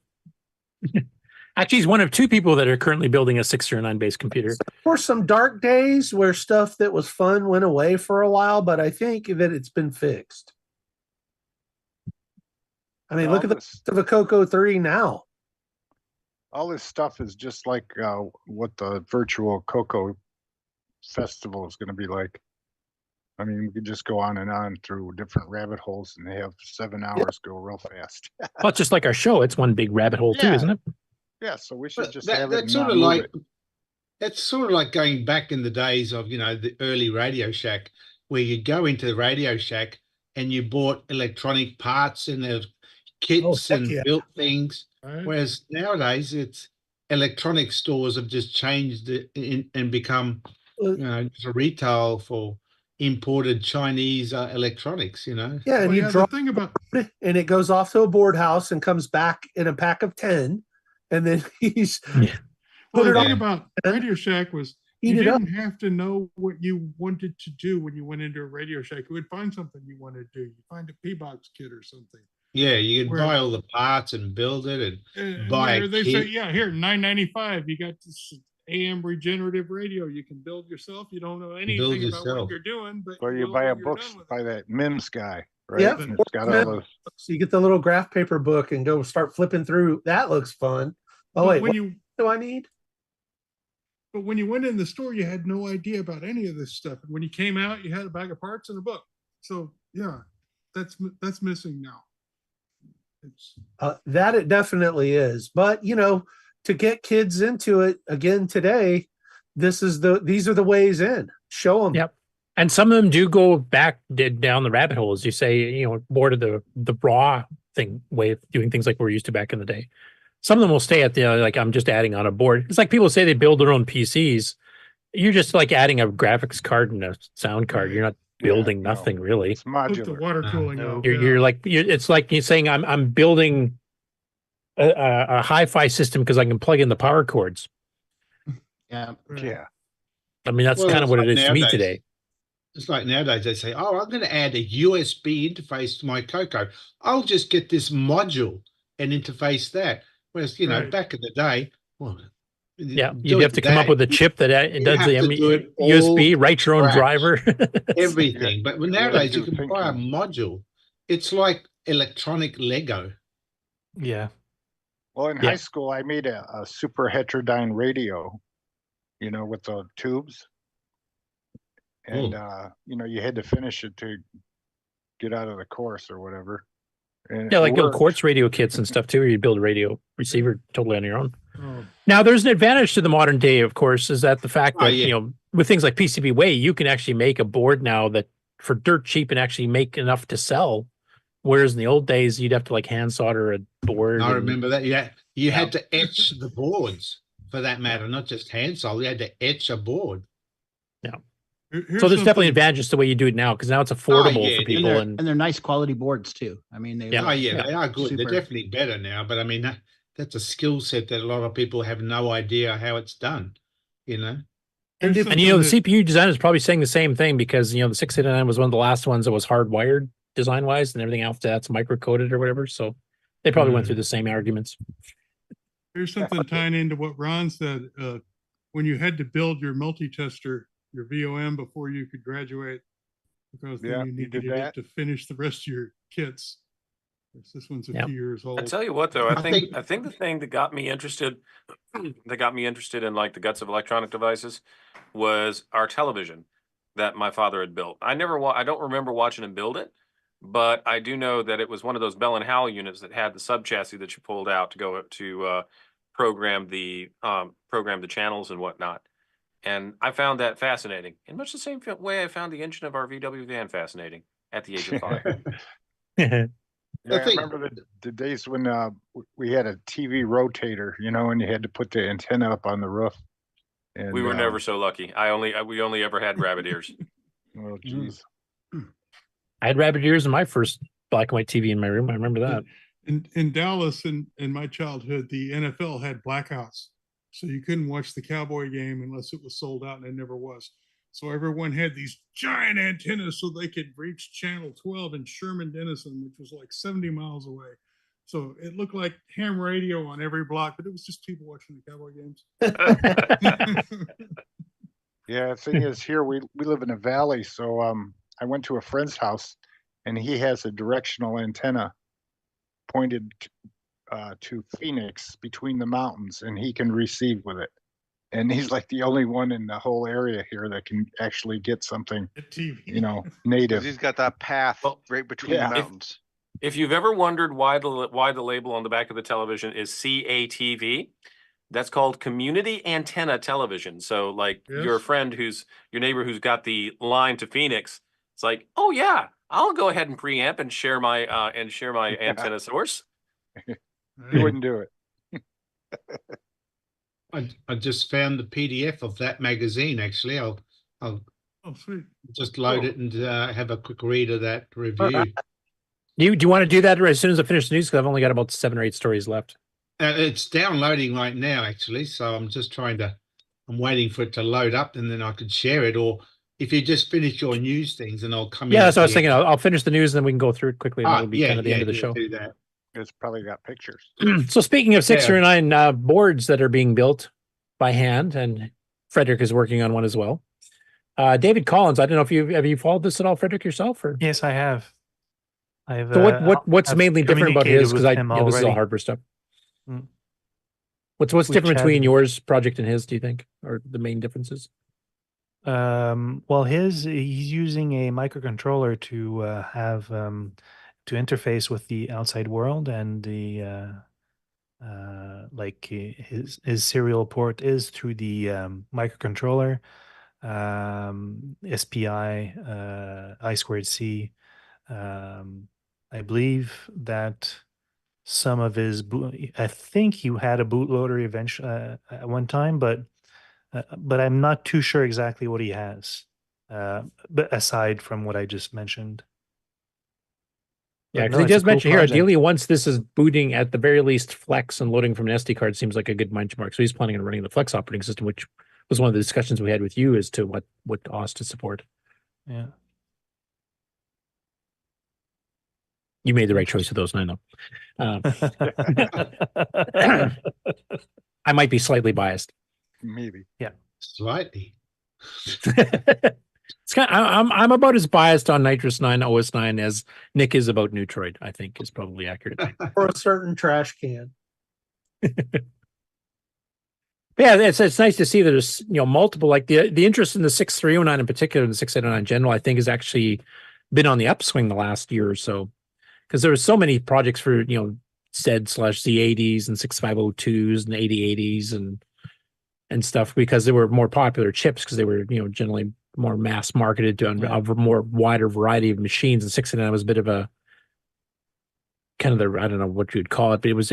Actually, he's one of two people that are currently building a 609 based computer. For some dark days where stuff that was fun went away for a while, but I think that it's been fixed. I mean, look at the CoCo 3 now. All this stuff is just like what the virtual CoCo festival is going to be like. I mean, we could just go on and on through different rabbit holes, and they have 7 hours go real fast. Well, it's just like our show. It's one big rabbit hole too, isn't it? Yeah, so we should just That- have it. that's and sort not of move like it. that's sort of like going back in the days of the early Radio Shack, where you go into the Radio Shack and you bought electronic parts and the kits and built things. Right. Whereas nowadays it's electronic stores have just changed and become just a retail for imported Chinese electronics. Yeah, and Well, you yeah, draw the thing about and it goes off to a board house and comes back in a pack of 10, and then he's Well, put the it thing on. about Radio Shack was Heat you it up. didn't have to know what you wanted to do when you went into a Radio Shack. You would find something you wanted to do. You find a P-Box kit or something. Yeah, you can Where- buy all the parts and build it and And buy there a they kit. say, yeah, here, $9.95. You got this AM regenerative radio. You can build yourself. You don't know anything about yourself. what you're doing, but Or you know buy a when you're book done with by that MIMS guy, right? Yep. And it's got all those. So you get the little graph paper book and go start flipping through. That looks fun. Oh But wait, when what you do I need? But when you went in the store, you had no idea about any of this stuff. And when you came out, you had a bag of parts and a book. So yeah, that's missing now. It's That it definitely is. But to get kids into it again today, these are the ways in. Show them. Yep. And some of them do go back down the rabbit hole, as you say, more to the raw way of doing things like we're used to back in the day. Some of them will stay at like I'm just adding on a board. It's like people say they build their own PCs. You're just like adding a graphics card and a sound card. You're not building nothing really. It's put modular. the water cooling out. It's like you're saying I'm building a hi-fi system because I can plug in the power cords. Yeah. Yeah. I mean, that's Well, kind of it's what like it is to me nowadays. today. It's like nowadays they say, "Oh, I'm going to add a USB interface to my CoCo. I'll just get this module and interface that." Whereas Right. back in the day, well, Yeah, you'd have to come up with a chip that you does have the to do it all USB, write your own scratch. driver. everything. But nowadays you do can buy a module. It's like electronic Lego. Yeah. Well, in high school, I made a super heterodyne radio, with the tubes. And, you had to finish it to get out of the course or whatever. And Yeah, it like little worked. quartz radio kits and stuff too, where you build a radio receiver totally on your own. Oh. Now, there's an advantage to the modern day, of course, is that the fact that, with things like PCBWay, you can actually make a board now that for dirt cheap and actually make enough to sell. Whereas in the old days, you'd have to like hand solder a board. I and- remember that. Yeah, you had to etch the boards for that matter, not just hand solder. You had to etch a board. Yeah. Here's So there's definitely something- advantages to the way you do it now because now it's affordable yeah, for and people. And they're nice quality boards too. I mean, they They are good. super. They're definitely better now. But I mean, that's a skill set that a lot of people have no idea how it's done. And And if- the CPU designer is probably saying the same thing because the 689 was one of the last ones that was hardwired design wise, and everything after that's micro coded or whatever. So they probably went through the same arguments. Here's something tying into what Ron said. When you had to build your multi-tester, your VOM, before you could graduate, because Yeah, then you you needed did it that. to finish the rest of your kits. This one's a few years old. I tell you what, though, I think the thing that got me interested, in like the guts of electronic devices, was our television that my father had built. I don't remember watching him build it, but I do know that it was one of those Bell and Howell units that had the sub chassis that you pulled out to go to program the channels and whatnot. And I found that fascinating, in much the same way I found the engine of our VW van fascinating at the age of 5. Yeah, I remember the days when we had a TV rotator, and you had to put the antenna up on the roof. And We were never so lucky. We only ever had rabbit ears. Oh, geez. I had rabbit ears in my first black and white TV in my room. I remember that. In Dallas, in my childhood, the NFL had blackouts, so you couldn't watch the Cowboy game unless it was sold out, and it never was. So everyone had these giant antennas so they could reach channel 12 in Sherman Denison, which was like 70 miles away. So it looked like ham radio on every block, but it was just people watching the Cowboy games. Yeah, the thing is, here we live in a valley, so I went to a friend's house, and he has a directional antenna pointed to Phoenix between the mountains, and he can receive with it. And he's like the only one in the whole area here that can actually get something, you know, native. He's got that path right between the mountains. If you've ever wondered why the label on the back of the television is CATV, that's called Community Antenna Television. So like your friend your neighbor who's got the line to Phoenix, it's like, oh yeah, I'll go ahead and preamp and share my antenna source. You wouldn't do it. I just found the PDF of that magazine. Actually, I'll just load it and have a quick read of that review. Do you want to do that as soon as I finish the news? Because I've only got about 7 or 8 stories left. It's downloading right now, actually. So I'm just I'm waiting for it to load up, and then I could share it. Or if you just finish your news things, and I'll come. Yeah, that's what I was thinking. I'll finish the news, and then we can go through it quickly. And that'll be kind of the end of the show. Do that. It's probably got pictures. So speaking of 609 boards that are being built by hand, and Frederick is working on one as well. David Collins, I don't know if have you followed this at all, Frederick, yourself? Or? Yes, I have. So what's mainly different about his? Because this is all hardware stuff. Mm. What's different between yours project and his? Do you think, or the main differences? Well, he's using a microcontroller to have to interface with the outside world, and the like his serial port is through the microcontroller, SPI, I2C. I believe that some of his I think he had a bootloader eventually at one time, but I'm not too sure exactly what he has. But aside from what I just mentioned. Yeah, because he does mention here, ideally, once this is booting, at the very least, Flex and loading from an SD card seems like a good benchmark. So he's planning on running the Flex operating system, which was one of the discussions we had with you as to what OS to support. Yeah. You made the right choice with those, and I know. I might be slightly biased. Maybe. Yeah. Slightly. It's kind of, I'm about as biased on Nitrous 9 OS 9 as Nick is about Neutroid, I think is probably accurate. For a certain trash can. Yeah, it's nice to see that there's multiple, like the interest in the 6309 in particular and the 6809 in general, I think has actually been on the upswing the last year or so. Because there were so many projects for Z/Z80s and 6502s and 8080s and stuff, because they were more popular chips, because they were generally more mass marketed to a more wider variety of machines. And 69 was a bit of a kind of I don't know what you'd call it, but it was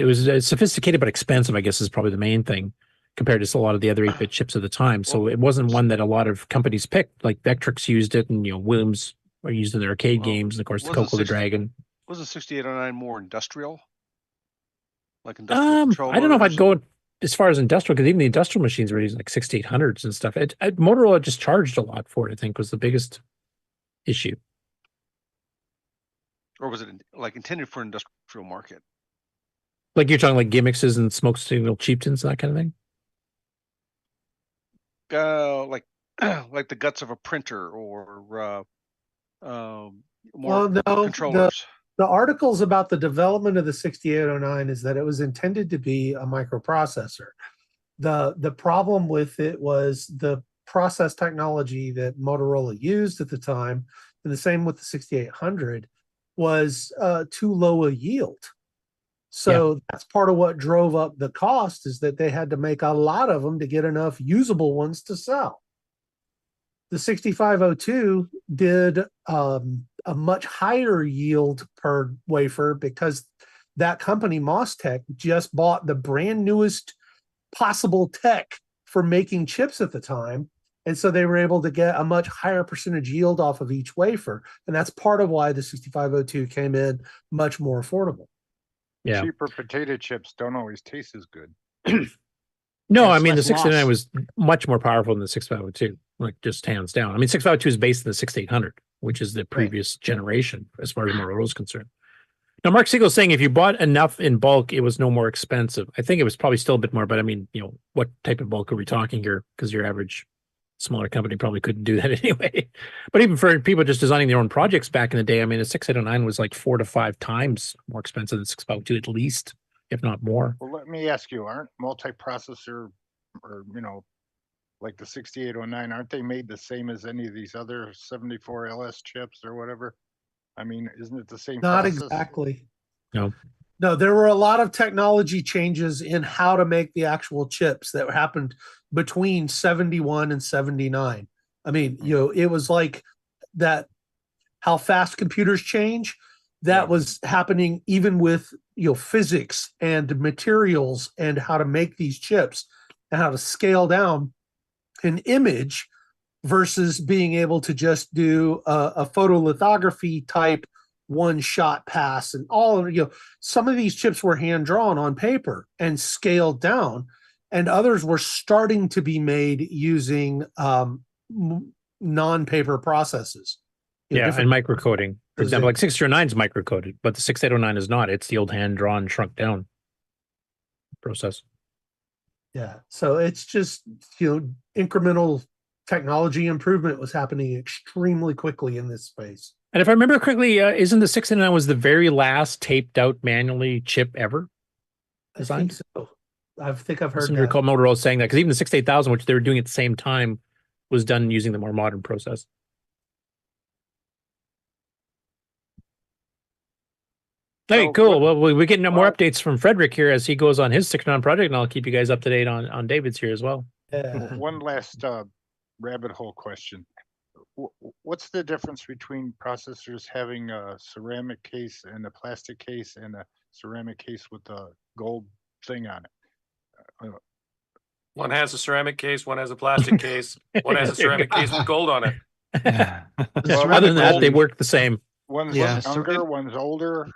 sophisticated but expensive, I guess, is probably the main thing compared to a lot of the other 8-bit chips of the time. So it wasn't one that a lot of companies picked. Like Vectrix used it, and Williams are used in their arcade games, and of course the CoCo the Dragon. Was the 6809 more industrial? Like industrial I don't know if I'd go as far as industrial, because even the industrial machines were using like 6800s and stuff. Motorola just charged a lot for it, I think, was the biggest issue. Or was it like intended for industrial market? Like you're talking like gimmicks and smoke signal chieftains, that kind of thing? Like the guts of a printer, or more controllers. The articles about the development of the 6809 is that it was intended to be a microprocessor. The problem with it was the process technology that Motorola used at the time, and the same with the 6800, was too low a yield. So that's part of what drove up the cost, is that they had to make a lot of them to get enough usable ones to sell. The 6502 did a much higher yield per wafer, because that company, MOSTech, just bought the brand newest possible tech for making chips at the time. And so they were able to get a much higher percentage yield off of each wafer. And that's part of why the 6502 came in much more affordable. Yeah. Cheaper potato chips don't always taste as good. No, Yeah, I it's mean, the less 699 loss. was much more powerful than the 6502, like just hands down. I mean, 6502 is based on the 6800, which is the previous generation as far as Motorola is concerned. Now, Mark Siegel's saying if you bought enough in bulk, it was no more expensive. I think it was probably still a bit more, but I mean, you know, what type of bulk are we talking here? Because your average smaller company probably couldn't do that anyway. But even for people just designing their own projects back in the day, I mean, a 6809 was like 4 to 5 times more expensive than 6502 at least, if not more. Well, let me ask you, aren't multi-processor or, you know, like the 6809, aren't they made the same as any of these other 74LS chips or whatever? I mean, isn't it the same Not process? exactly. No. No, there were a lot of technology changes in how to make the actual chips that happened between 71 and 79. I mean, you know, it was like that, how fast computers change, that was happening even with, you know, physics and materials and how to make these chips and how to scale down an image versus being able to just do a photolithography type one shot pass. And all of, you know, some of these chips were hand drawn on paper and scaled down, and others were starting to be made using non-paper processes. You know, Yeah, and microcoding. For example, like 609 is microcoded, but the 6809 is not. It's the old hand drawn, shrunk down process. Yeah. So it's just, you know, incremental technology improvement was happening extremely quickly in this space. And if I remember correctly, isn't the 609 was the very last taped out manually chip ever designed? I think so. I think I've I heard seem that. to recall Motorola saying that, because even the 68000, which they were doing at the same time, was done using the more modern process. Hey, cool. Well, we're getting more updates from Frederick here as he goes on his 609 project, and I'll keep you guys up to date on David's here as well. One last rabbit hole question. What's the difference between processors having a ceramic case and a plastic case and a ceramic case with a gold thing on it? One has a ceramic case, one has a plastic case, one has a ceramic case with gold on it. Other than that, they work the same. One's younger, one's older,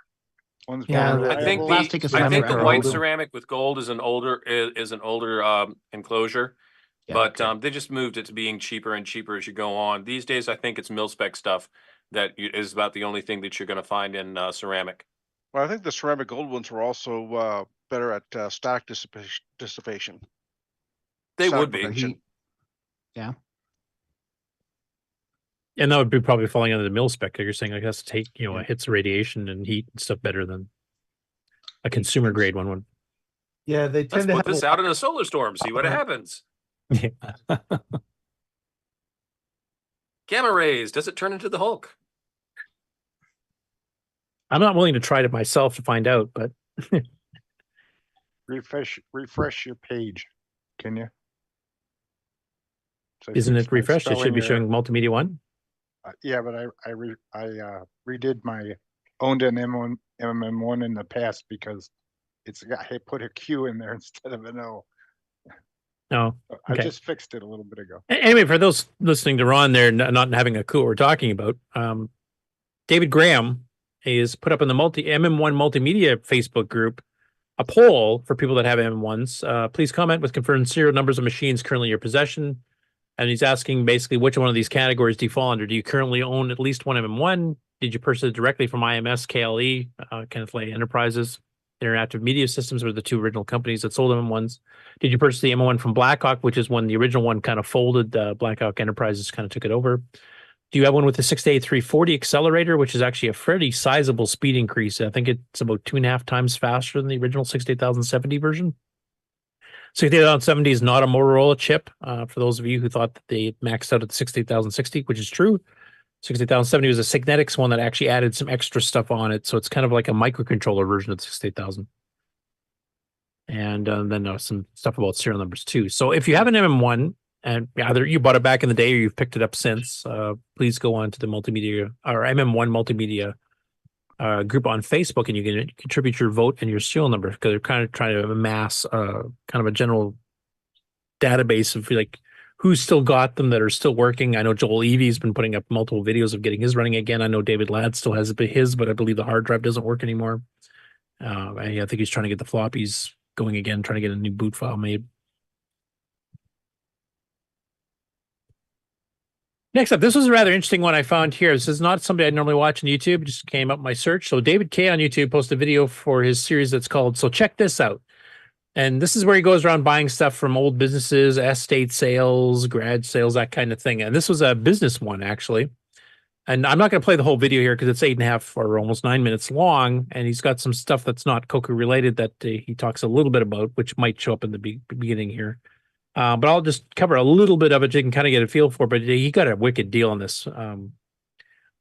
one's Yeah, more the reliable. I think the white ceramic with gold is an older enclosure. But they just moved it to being cheaper and cheaper as you go on. These days, I think it's mil-spec stuff that is about the only thing that you're going to find in ceramic. Well, I think the ceramic gold ones were also better at static dissipation. They Static would be. prevention. Yeah. And that would be probably falling under the mil spec. You're saying like that's to take, you know, it hits radiation and heat and stuff better than a consumer grade one would. Yeah, they Let's tend to put have this out in a solar storm, see what happens. Gamma rays, does it turn into the Hulk? I'm not willing to try it myself to find out, but refresh your page, can you? So isn't you it refreshed? It should be spelling showing multimedia one. Yeah, but I redid my owned an MM1 in the past because I put a Q in there instead of an O. No, I okay. just fixed it a little bit ago. Anyway, for those listening to Ron there, not having a clue what we're talking about, David Graham is put up in the MM1 multimedia Facebook group a poll for people that have MM1s. Please comment with confirmed serial numbers of machines currently in your possession. And he's asking basically which one of these categories do you fall under? Do you currently own at least one MM1? Did you purchase it directly from IMS, KLE, Kenneth Lay Enterprises? Interactive Media Systems were the two original companies that sold MM1s. Did you purchase the MM1 from Blackhawk, which is when the original one kind of folded? Blackhawk Enterprises kind of took it over. Do you have one with the 6-to-8-340 accelerator, which is actually a fairly sizable speed increase? I think it's about 2.5 times faster than the original 68070 version. 68070 is not a Motorola chip. For those of you who thought that they maxed out at the 68060, which is true. 68070 was a Signetics one that actually added some extra stuff on it. So it's kind of like a microcontroller version of the 68000. And then some stuff about serial numbers too. So if you have an MM1 and either you bought it back in the day or you've picked it up since, please go on to the multimedia or MM1 multimedia group on Facebook, and you can contribute your vote and your serial number because they're kind of trying to amass kind of a general database of like who's still got them that are still working. I know Joel Evie's been putting up multiple videos of getting his running again. I know David Ladd still has his, but I believe the hard drive doesn't work anymore. I think he's trying to get the floppies going again, trying to get a new boot file made. Next up, this was a rather interesting one I found here. This is not somebody I normally watch on YouTube. It just came up my search. So David K on YouTube posted a video for his series that's called So Check This Out. And this is where he goes around buying stuff from old businesses, estate sales, garage sales, that kind of thing. And this was a business one, actually. And I'm not going to play the whole video here because it's 8.5 or almost 9 minutes long. And he's got some stuff that's not CoCo related that he talks a little bit about, which might show up in the beginning here. But I'll just cover a little bit of it. You can kind of get a feel for it. But he got a wicked deal on this.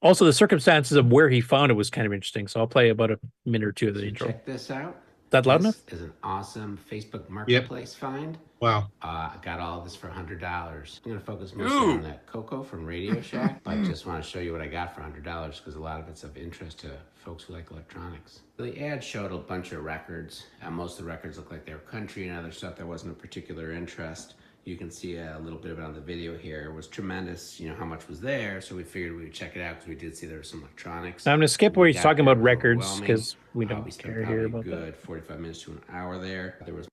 Also, the circumstances of where he found it was kind of interesting. So I'll play about a minute or two of the intro. Check this out. That loud enough? This is an awesome Facebook Marketplace find. Wow. I got all of this for $100. I'm going to focus mostly on that CoCo from Radio Shack. I just want to show you what I got for $100 because a lot of it's of interest to folks who like electronics. The ad showed a bunch of records. Most of the records look like they were country and other stuff that wasn't of particular interest. You can see a little bit of it on the video here. It was tremendous, you know, how much was there. So we figured we would check it out because we did see there was some electronics. Now I'm going to skip where he's talking about records because we don't care here about good 45 minutes to an hour there. There was,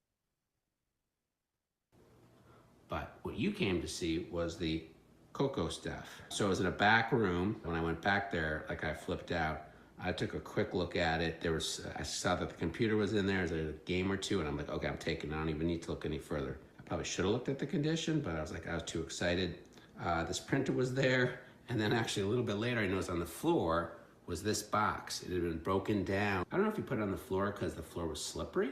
but what you came to see was the CoCo stuff. So it was in a back room. When I went back there, like I flipped out. I took a quick look at it. There was, I saw that the computer was in there. There's a game or two, and I'm like, okay, I'm taking it. I don't even need to look any further. Probably should have looked at the condition, but I was too excited. This printer was there, and then actually a little bit later I noticed on the floor was this box. It had been broken down. I don't know if you put it on the floor because the floor was slippery,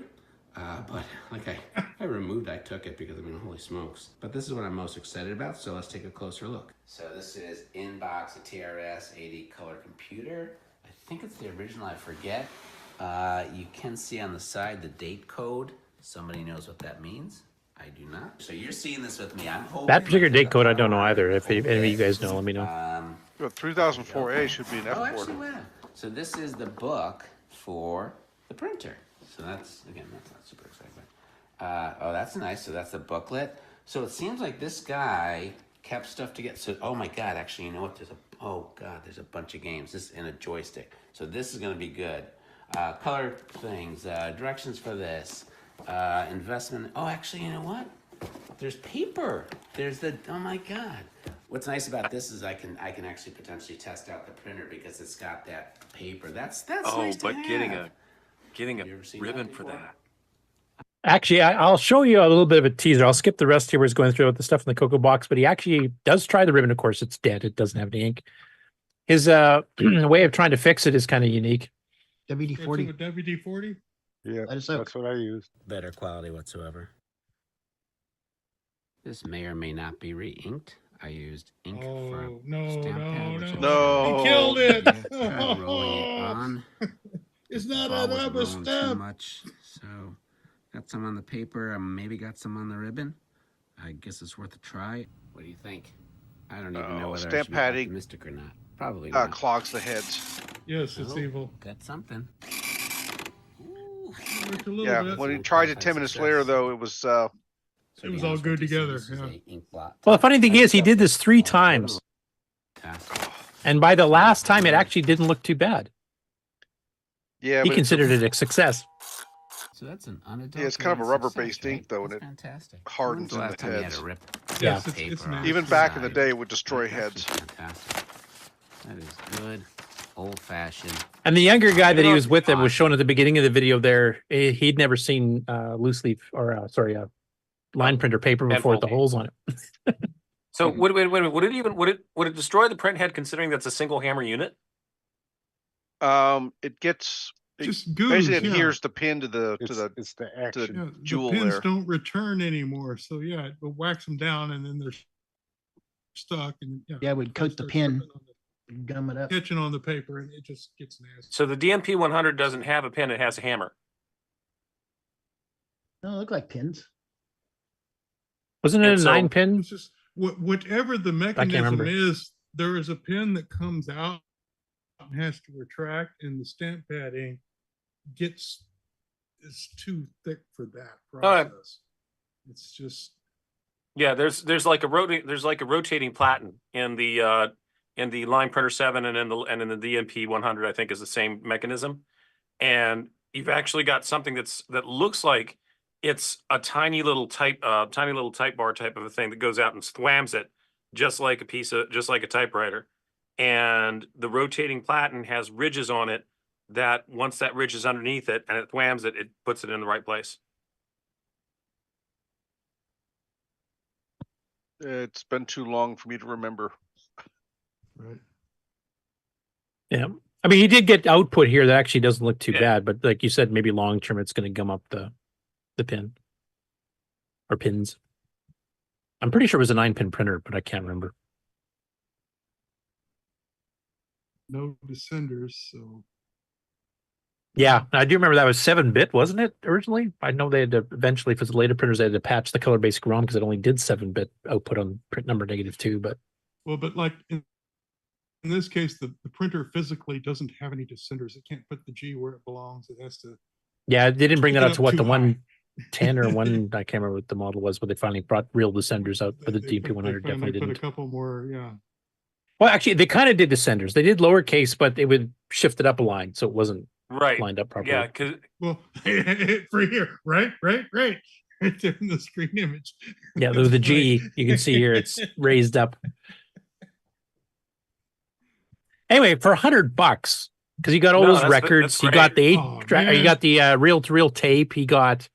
but like I removed, I took it because I mean, holy smokes. But this is what I'm most excited about, so let's take a closer look. So this is Inbox, a TRS-80 color computer. I think it's the original, I forget. You can see on the side the date code. Somebody knows what that means. I do not. So you're seeing this with me. I'm holding that particular date code. I don't know either. If any of you guys know, let me know. 3004A should be an F Oh, actually, wow. So this is the book for the printer. So that's, again, that's not super exciting. Oh, that's nice. So that's the booklet. So it seems like this guy kept stuff together. So, oh my God, actually, you know what? There's a bunch of games. This in a joystick. So this is going to be good. Color things, directions for this. Investment. Oh, actually, you know what? There's paper. There's the. Oh my God. What's nice about this is I can actually potentially test out the printer because it's got that paper. That's oh, nice but to have. getting a ribbon for that. Actually, I'll show you a little bit of a teaser. I'll skip the rest here where he's going through the stuff in the CoCo box, but he actually does try the ribbon. Of course, it's dead. It doesn't have any ink. His way of trying to fix it is kind of unique. WD-40. WD-40? Yeah, that's what I used. Better quality whatsoever. This may or may not be re-inked. I used ink for a stamp pad. No. He killed it. Tried rolling it on. It's not Ball a wasn't rubber rolling too stamp. much, so got some on the paper. Maybe got some on the ribbon. I guess it's worth a try. What do you think? I don't even know whether I should be optimistic or not. Probably not. Clogs the heads. Yes, it's evil. Got something. Yeah, when he tried it 10 minutes later, though, it was all good together. Yeah. Well, the funny thing is, he did this 3 times, and by the last time, it actually didn't look too bad. Yeah, he considered it a success. So that's an unadulterated. Yeah, it's kind of a rubber-based right? ink, though, and it fantastic. hardens in the Time you had heads. to rip Yeah, it's even back in the day, it would destroy heads. Fantastic. That is good, old-fashioned. And the younger guy that he was with that was shown at the beginning of the video there, he'd never seen loose leaf or line printer paper before with the holes on it. So would it destroy the print head considering that's a single hammer unit? It gets just goes, basically adheres the pin to the jewel the pins there. don't return anymore, so yeah, it will wax them down and then they're stuck. And yeah, we'd coat the pin, gum it up, catching on the paper, and it just gets nasty. So the DMP 100 doesn't have a pin; it has a hammer. They don't look like pins. Wasn't it a 9-pin? It's just whatever the mechanism is, there is a pin that comes out and has to retract, and the stamp pad ink is too thick for that process. It's just Yeah, there's like a rotating platen in the line printer 7 and in the DMP 100, I think is the same mechanism. And you've actually got something that looks like it's a tiny little type bar type of a thing that goes out and thwams it just like a typewriter. And the rotating platen has ridges on it that once that ridge is underneath it and it thwams it, it puts it in the right place. It's been too long for me to remember. Right. Yeah. I mean, he did get output here that actually doesn't look too bad, but like you said, maybe long term it's going to gum up the pin or pins. I'm pretty sure it was a 9-pin printer, but I can't remember. No descenders, so Yeah, I do remember that was 7-bit, wasn't it, originally? I know they had to eventually, for the later printers, they had to patch the color basic ROM because it only did 7-bit output on print number -2, but well, but like in this case, the printer physically doesn't have any descenders. It can't put the G where it belongs. It has to. yeah, they didn't bring that Pick it up to up what, too the high. 110 or I can't remember what the model was, but they finally brought real descenders out for the They DP 100. finally Definitely put didn't. a couple more, yeah. Well, actually, they kind of did descenders. They did lowercase, but they would shift it up a line, so it wasn't Right. lined up properly. Yeah, because Well, for here, right there in the screen image. Yeah, the G, you can see here, it's raised up. Anyway, for $100, because he got all those records, he got the he got the reel-to-reel tape, he got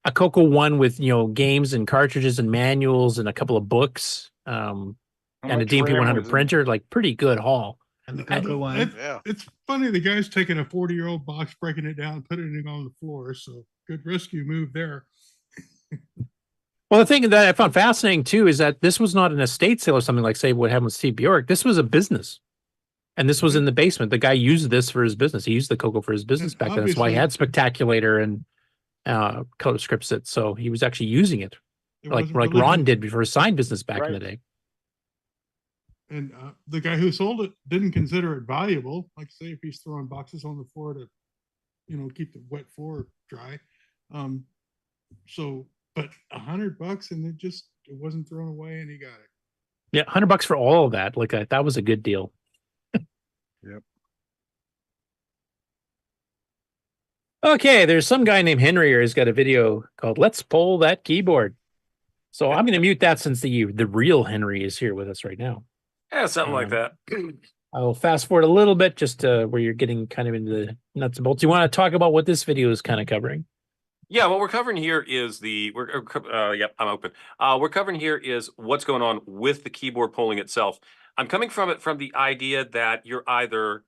a CoCo One with games and cartridges and manuals and a couple of books, and a much DMP RAM 100 was in printer, like pretty good haul. And the CoCo One. It's funny, the guy's taking a 40-year-old box, breaking it down, putting it on the floor. So good rescue move there. Well, the thing that I found fascinating too is that this was not an estate sale or something like, say, what happened with Steve Bjork. This was a business. And this was in the basement. The guy used this for his business. He used the CoCo for his business back then. That's why he had Spectaculator and color script sets. So he was actually using it, like Ron did before his sign business back in the day. And the guy who sold it didn't consider it valuable. Like, say, if he's throwing boxes on the floor to, keep the wet floor dry. But $100 and it wasn't thrown away, and he got it. Yeah, $100 for all of that. Like that was a good deal. Yep. Okay, there's some guy named Henry here who's got a video called "Let's Pull That Keyboard." So I'm going to mute that since the real Henry is here with us right now. Yeah, something like that. I'll fast forward a little bit just to where you're getting kind of into the nuts and bolts. You want to talk about what this video is kind of covering? Yeah, what we're covering here is yep, I'm open. We're covering here is what's going on with the keyboard polling itself. I'm coming from the idea that you either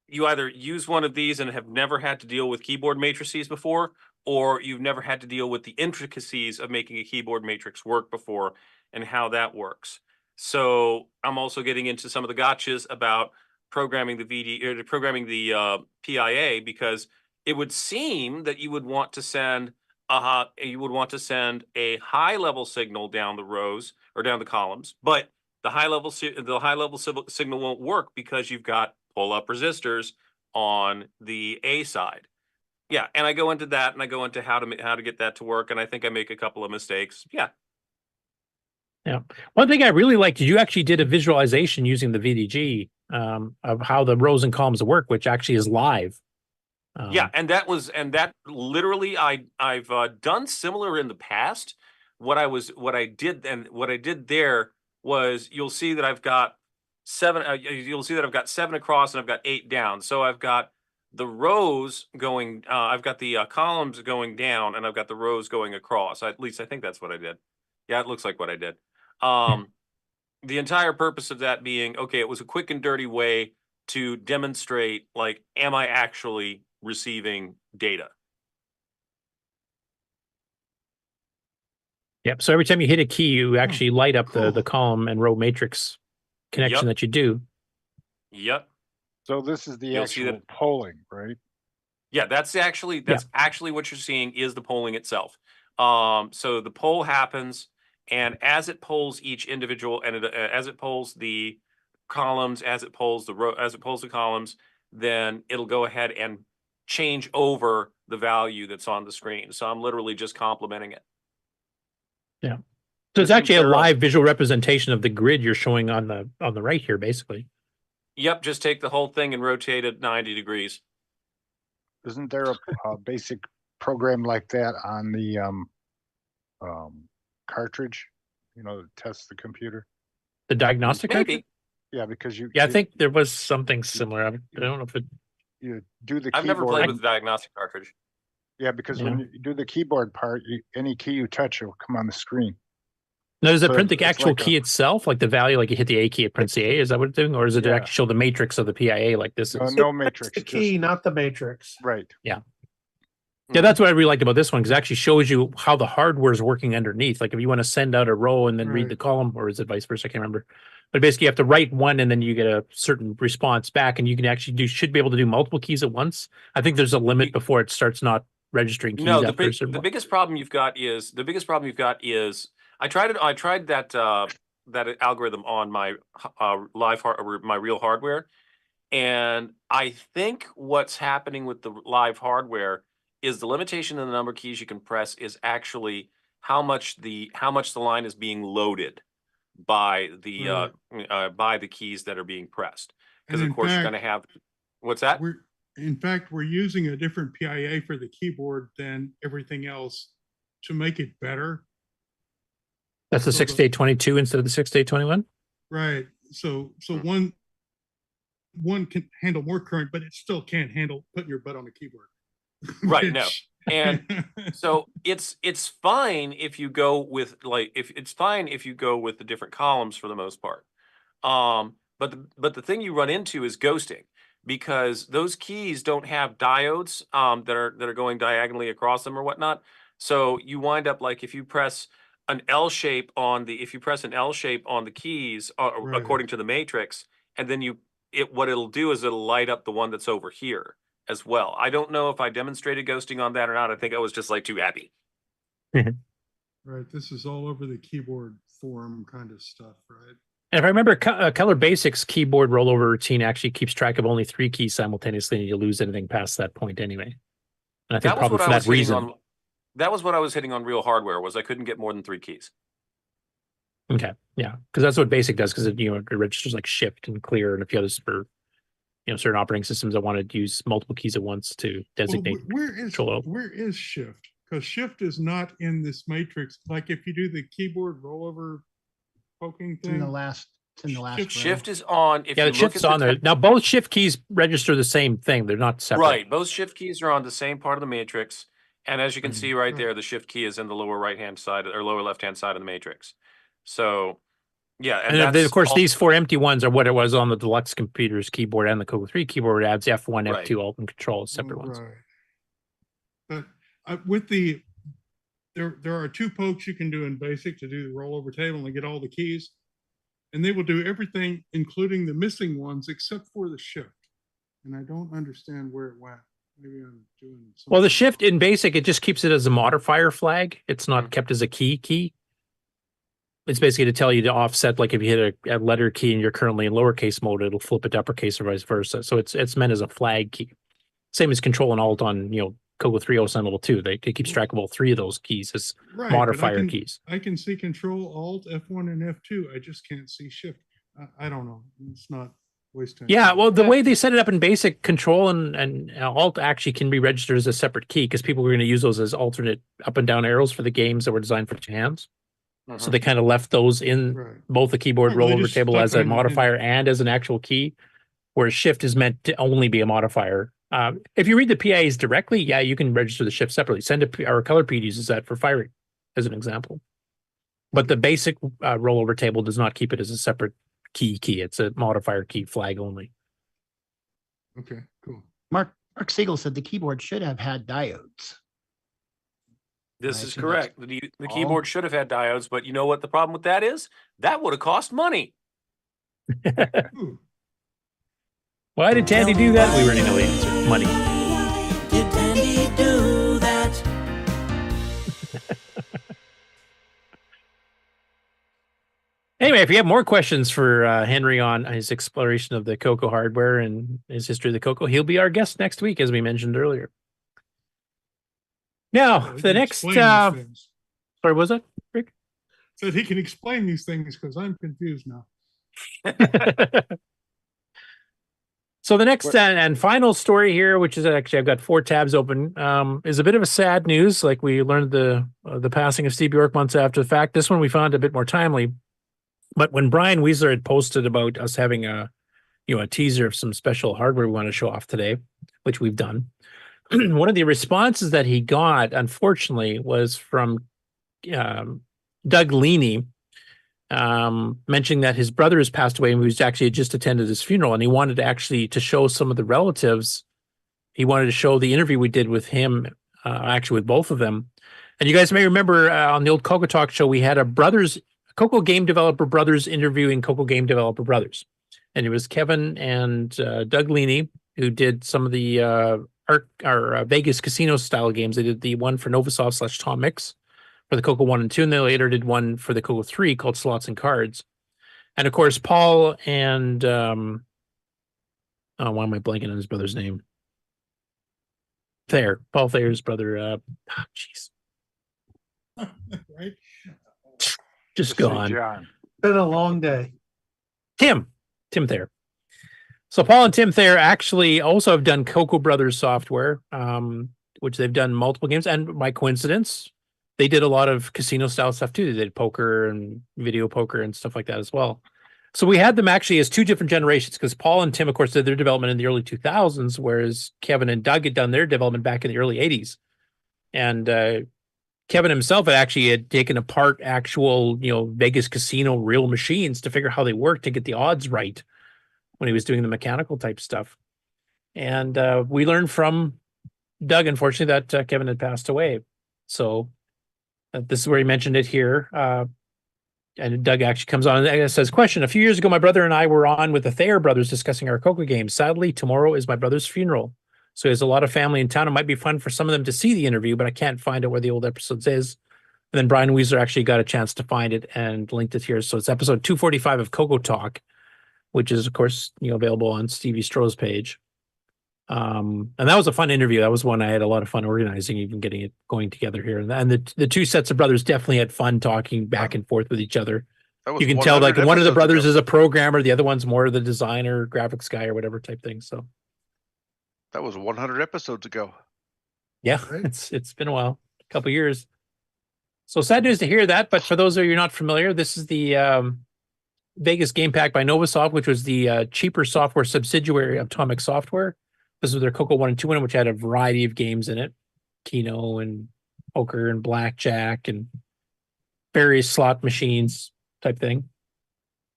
use one of these and have never had to deal with keyboard matrices before, or you've never had to deal with the intricacies of making a keyboard matrix work before and how that works. So I'm also getting into some of the gotchas about programming the PIA, because it would seem that you would want to send a high level signal down the rows or down the columns, but the high level signal won't work because you've got pull up resistors on the A side. Yeah, and I go into that, and I go into how to get that to work, and I think I make a couple of mistakes. Yeah. Yeah. One thing I really liked is you actually did a visualization using the VDG of how the rows and columns work, which actually is live. Yeah, and that literally I've done similar in the past. What I did there was, you'll see that I've got 7. You'll see that I've got 7 across and I've got 8 down. So I've got the rows going. I've got the columns going down, and I've got the rows going across. At least I think that's what I did. Yeah, it looks like what I did. The entire purpose of that being, okay, it was a quick and dirty way to demonstrate, like, am I actually receiving data? Yep. So every time you hit a key, you actually light up the column and row matrix connection that you do. Yep. So this is the You'll see actual that- polling, right? Yeah, that's actually what you're seeing is the polling itself. So the poll happens, and as it polls each individual, and as it polls the columns, as it polls the columns, then it'll go ahead and change over the value that's on the screen. So I'm literally just complementing it. Yeah. So it's actually a live visual representation of the grid you're showing on the right here, basically. Yep, just take the whole thing and rotate it 90 degrees. Isn't there a basic program like that on the cartridge? You know, to test the computer. The diagnostic cartridge? Yeah, because you. Yeah, I think there was something similar. I don't know if it. You do the. I've never played with the diagnostic cartridge. Yeah, because when you do the keyboard part, any key you touch will come on the screen. Now, does it print the actual key itself, like the value, like you hit the A key, it prints the A? Is that what it's doing, or does it actually show the matrix of the PIA like this is? No matrix. The key, not the matrix. Right. Yeah. Yeah, that's what I really liked about this one, because it actually shows you how the hardware is working underneath. Like if you want to send out a row and then read the column, or is it vice versa? I can't remember. But basically, you have to write one, and then you get a certain response back, and you can actually should be able to do multiple keys at once. I think there's a limit before it starts not registering keys. No, the biggest problem you've got is I tried that that algorithm on my my real hardware, and I think what's happening with the live hardware is the limitation in the number of keys you can press is actually how much the line is being loaded by the keys that are being pressed. Because of course you're going to have what's that? In fact, we're using a different PIA for the keyboard than everything else to make it better. That's the 6-822 instead of the 6-821? Right. So one can handle more current, but it still can't handle putting your butt on the keyboard. Right. No. And so it's fine if you go with the different columns for the most part. But the thing you run into is ghosting, because those keys don't have diodes that are going diagonally across them or whatnot. So you wind up like if you press an L shape on the keys according to the matrix, and then what it'll do is it'll light up the one that's over here as well. I don't know if I demonstrated ghosting on that or not. I think I was just like too happy. Right. This is all over the keyboard forum kind of stuff, right? And if I remember, Color Basics keyboard rollover routine actually keeps track of only 3 keys simultaneously, and you lose anything past that point anyway. And I think probably for that reason. That was what I was hitting on real hardware, was I couldn't get more than 3 keys. Okay, yeah, because that's what Basic does, because it registers like Shift and Clear and a few others for certain operating systems that want to use multiple keys at once to designate. Where is Shift? Because Shift is not in this matrix. Like if you do the keyboard rollover poking thing. It's in the last. Shift is on. The Shift's on there. Now both Shift keys register the same thing. They're not separate. Right. Both Shift keys are on the same part of the matrix. And as you can see right there, the Shift key is in the lower right-hand side or lower left-hand side of the matrix. So, yeah. And of course, these 4 empty ones are what it was on the Deluxe computer's keyboard and the CoCo 3 keyboard. It adds F1, F2, Alt, and Control as separate ones. But there are 2 pokes you can do in Basic to do the rollover table and get all the keys. And they will do everything, including the missing ones, except for the Shift. And I don't understand where it went. Maybe I'm doing something. Well, the Shift in Basic, it just keeps it as a modifier flag. It's not kept as a key. It's basically to tell you to offset, like if you hit a letter key and you're currently in lowercase mode, it'll flip it to uppercase or vice versa. So it's meant as a flag key. Same as Control and Alt on CoCo 3 OSN level 2. It keeps track of all 3 of those keys as modifier keys. I can see Control, Alt, F1, and F2. I just can't see Shift. I don't know. It's not waste time. Yeah, well, the way they set it up in Basic, Control and Alt actually can be registered as a separate key, because people were going to use those as alternate up and down arrows for the games that were designed for 2 hands. So they kind of left those in both the keyboard rollover table as a modifier and as an actual key, whereas Shift is meant to only be a modifier. If you read the PIAs directly, yeah, you can register the Shift separately. Our Color P uses that for firing, as an example. But the Basic rollover table does not keep it as a separate key. It's a modifier key flag only. Okay, cool. Mark Siegel said the keyboard should have had diodes. This is correct. The keyboard should have had diodes, but you know what the problem with that is? That would have cost money. Why did Tandy do that? We already know the answer. Money. Did Tandy do that? Anyway, if you have more questions for Henry on his exploration of the CoCo hardware and his history of the CoCo, he'll be our guest next week, as we mentioned earlier. Now, the next... sorry, what was that, Rick? so that he can explain these things because I'm confused now. So the next and final story here, which is actually I've got 4 tabs open, is a bit of a sad news. Like we learned the passing of Steve Bjork months after the fact. This one we found a bit more timely. But when Brian Weisler had posted about us having a teaser of some special hardware we want to show off today, which we've done, one of the responses that he got, unfortunately, was from Doug Leaney, mentioning that his brother has passed away and he was actually just attended his funeral, and he wanted to show some of the relatives. He wanted to show the interview we did with him, actually with both of them. And you guys may remember on the old CoCo Talk show, we had a CoCo game developer brothers interviewing CoCo game developer brothers. And it was Kevin and Doug Leaney who did some of the Vegas casino style games. They did the one for Novasoft / Tom Mix for the CoCo 1 and 2, and they later did one for the CoCo 3 called Slots and Cards. And of course, Paul and why am I blanking on his brother's name? Paul Thayer's brother. Jeez. Right? Just gone. Been a long day. Tim Thayer. So Paul and Tim Thayer actually also have done CoCo Brothers software, which they've done multiple games. And by coincidence, they did a lot of casino style stuff too. They did poker and video poker and stuff like that as well. So we had them actually as 2 different generations because Paul and Tim, of course, did their development in the early 2000s, whereas Kevin and Doug had done their development back in the early 80s. And Kevin himself had taken apart actual, Vegas casino real machines to figure out how they work to get the odds right when he was doing the mechanical type stuff. And we learned from Doug, unfortunately, that Kevin had passed away. So this is where he mentioned it here. And Doug actually comes on and says, question, a few years ago, my brother and I were on with the Thayer brothers discussing our CoCo games. Sadly, tomorrow is my brother's funeral. So he has a lot of family in town. It might be fun for some of them to see the interview, but I can't find out where the old episodes is. And then Brian Weisler actually got a chance to find it and linked it here. So it's episode 245 of CoCo Talk, which is, of course, available on Stevie Stroh's page. And that was a fun interview. That was one I had a lot of fun organizing, even getting it going together here. And the 2 sets of brothers definitely had fun talking back and forth with each other. You can tell like one of the brothers is a programmer, the other one's more the designer, graphics guy, or whatever type thing. So that was 100 episodes ago. Yeah, it's been a while, a couple years. So sad news to hear that. But for those of you not familiar, this is the Vegas Game Pack by Novasoft, which was the cheaper software subsidiary of Atomic Software. This was their CoCo 1 and 2 one, which had a variety of games in it, Keno and poker and blackjack and various slot machines type thing.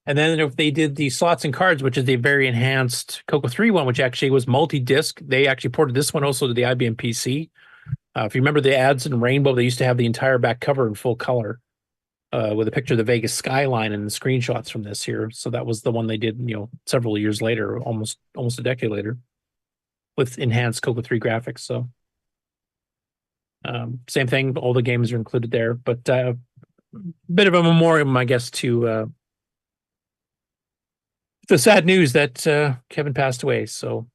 And then if they did the Slots and Cards, which is the very enhanced CoCo 3 one, which actually was multi-disc. They actually ported this one also to the IBM PC. If you remember the ads in Rainbow, they used to have the entire back cover in full color with a picture of the Vegas skyline and the screenshots from this here. So that was the one they did, several years later, almost a decade later, with enhanced CoCo 3 graphics. So same thing, all the games are included there, but a bit of a memoriam, I guess, to the sad news that Kevin passed away. So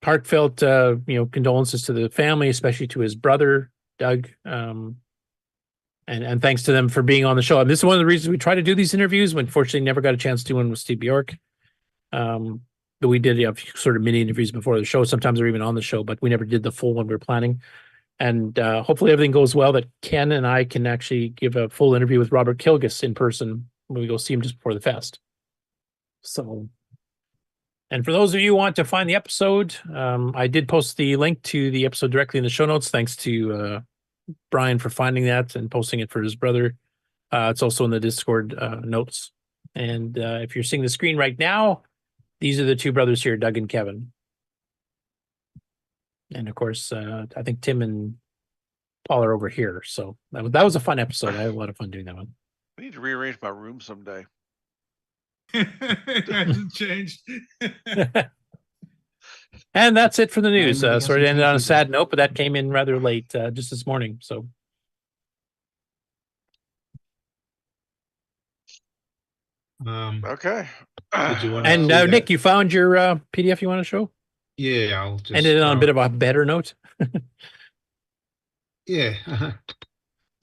heartfelt condolences to the family, especially to his brother Doug, and thanks to them for being on the show. And this is one of the reasons we try to do these interviews. We unfortunately never got a chance to do one with Steve Bjork. But we did sort of mini interviews before the show. Sometimes they're even on the show, but we never did the full one we were planning. And hopefully everything goes well, that Ken and I can actually give a full interview with Robert Kilgus in person when we go see him just before the fest. So, and for those of you who want to find the episode, I did post the link to the episode directly in the show notes. Thanks to Brian for finding that and posting it for his brother. It's also in the Discord notes. And if you're seeing the screen right now, these are the 2 brothers here, Doug and Kevin. And of course, I think Tim and Paul are over here. So that was a fun episode. I had a lot of fun doing that one. I need to rearrange my room someday. It hasn't changed. And that's it for the news. Sorry to end on a sad note, but that came in rather late just this morning. So. Okay. And Nick, you found your PDF you want to show? Yeah, I'll just ended it on a bit of a better note. Yeah.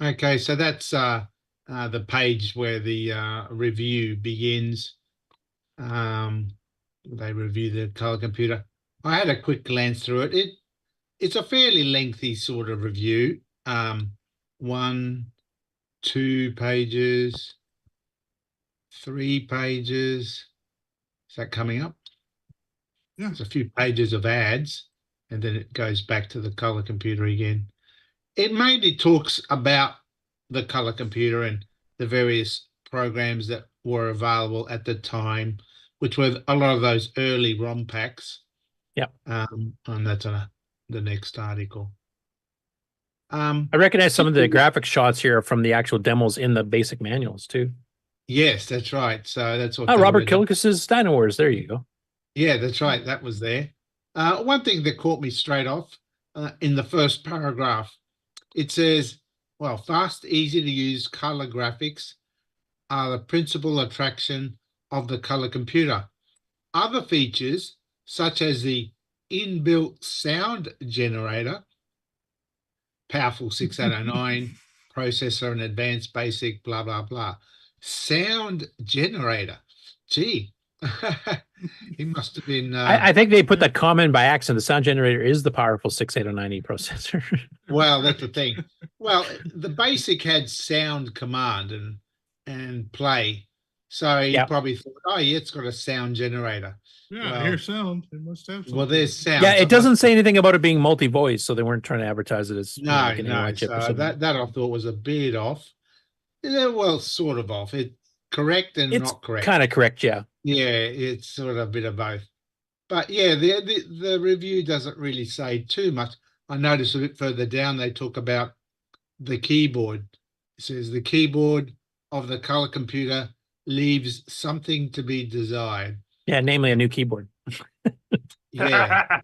Okay, so that's the page where the review begins. They review the color computer. I had a quick glance through it. It's a fairly lengthy sort of review. 1, 2 pages, 3 pages. Is that coming up? Yeah. There's a few pages of ads, and then it goes back to the color computer again. It mainly talks about the color computer and the various programs that were available at the time, which were a lot of those early ROM packs. Yeah. And that's the next article. I recognize some of the graphic shots here from the actual demos in the basic manuals too. Yes, that's right. So that's what. Oh, Robert Killicus's Dino Wars. There you go. Yeah, that's right. That was there. One thing that caught me straight off in the first paragraph, it says, well, fast, easy to use color graphics are the principal attraction of the color computer. Other features, such as the inbuilt sound generator, powerful 6809 processor and advanced basic, blah, blah, blah. Sound generator. Gee, he must have been. I think they put that comment by accident. The sound generator is the powerful 6809E processor. Well, that's the thing. Well, the basic had sound command and play. So he probably thought, oh, yeah, it's got a sound generator. Yeah, well, I hear sound. It must have something. Well, there's sound. Yeah, it doesn't say anything about it being multi-voice, so they weren't trying to advertise it as no, like an no. AI chip or So something. that I thought was a bit off. Yeah, well, sort of off. It's correct and It's not correct. kind of correct, yeah. Yeah, it's sort of a bit of both. But yeah, the review doesn't really say too much. I noticed a bit further down they talk about the keyboard. It says the keyboard of the color computer leaves something to be desired. Yeah, namely a new keyboard. Yeah.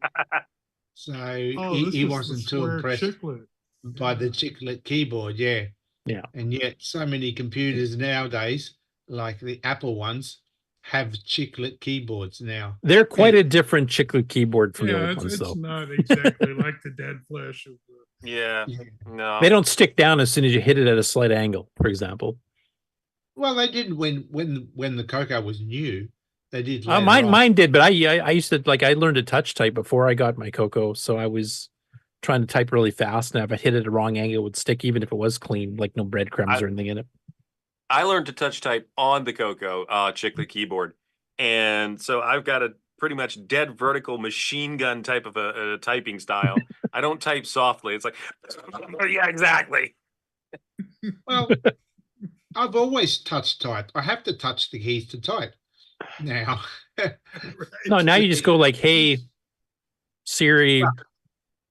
So Oh, he this is the wasn't too square impressed chiclet. by the chiclet keyboard. Yeah. Yeah. And yet so many computers nowadays, like the Apple ones, have chiclet keyboards now. They're quite a different chiclet keyboard from the Yeah, old it's, ones, it's though. not exactly like the dead flesh of the. Yeah. No. They don't stick down as soon as you hit it at a slight angle, for example. Well, they didn't when the CoCo was new. They did. later Mine on. did, but I used to I learned to touch type before I got my CoCo, so I was trying to type really fast, and if I hit it at a wrong angle, it would stick, even if it was clean, like no breadcrumbs or anything in it. I learned to touch type on the CoCo chiclet keyboard, and so I've got a pretty much dead vertical machine gun type of a typing style. I don't type softly. It's like, yeah, exactly. Well, I've always touched type. I have to touch the keys to type now. No, now you just go like, hey, Siri.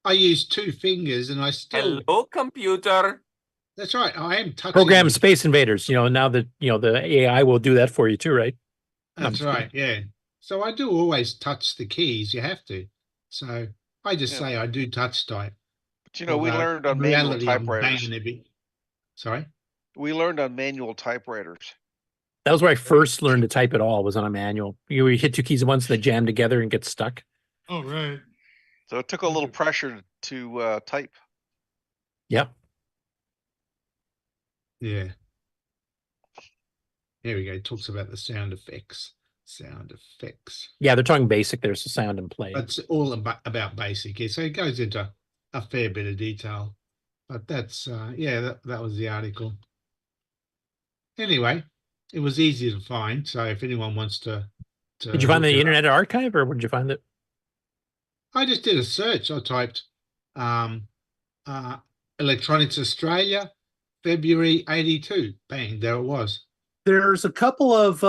I use 2 fingers and I still. Hello, computer. That's right. I am touching. Program Space Invaders. Now that the AI will do that for you too, right? That's right. Yeah. So I do always touch the keys. You have to. So I just say I do touch type. But we learned on manual reality, I'm typewriters. banging a bit. Sorry. We learned on manual typewriters. That was where I first learned to type at all, was on a manual. You hit 2 keys at once and they jam together and get stuck. Oh, right. So it took a little pressure to type. Yep. Yeah. Here we go. It talks about the sound effects. Sound effects. Yeah, they're talking basic. There's the sound and play. It's all about basic. Yeah. So it goes into a fair bit of detail. But that's, that was the article. Anyway, it was easy to find. So if anyone wants to Did you find look the it up. Internet Archive, or where did you find it? I just did a search. I typed Electronics Australia, February 82. Bang, there it was. There's a couple of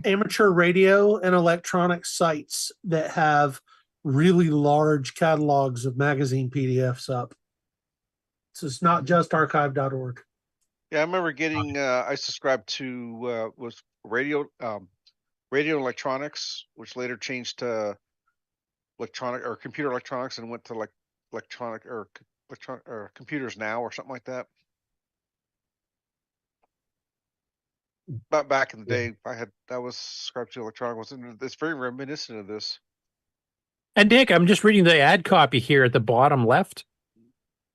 amateur radio and electronic sites that have really large catalogs of magazine PDFs up. So it's not just archive.org. Yeah, I remember getting. I subscribed to was radio electronics, which later changed to electronic or computer electronics, and went to like electronic or computers now or something like that. But back in the day, I was subscribed to electronic. It's very reminiscent of this. And Nick, I'm just reading the ad copy here at the bottom left.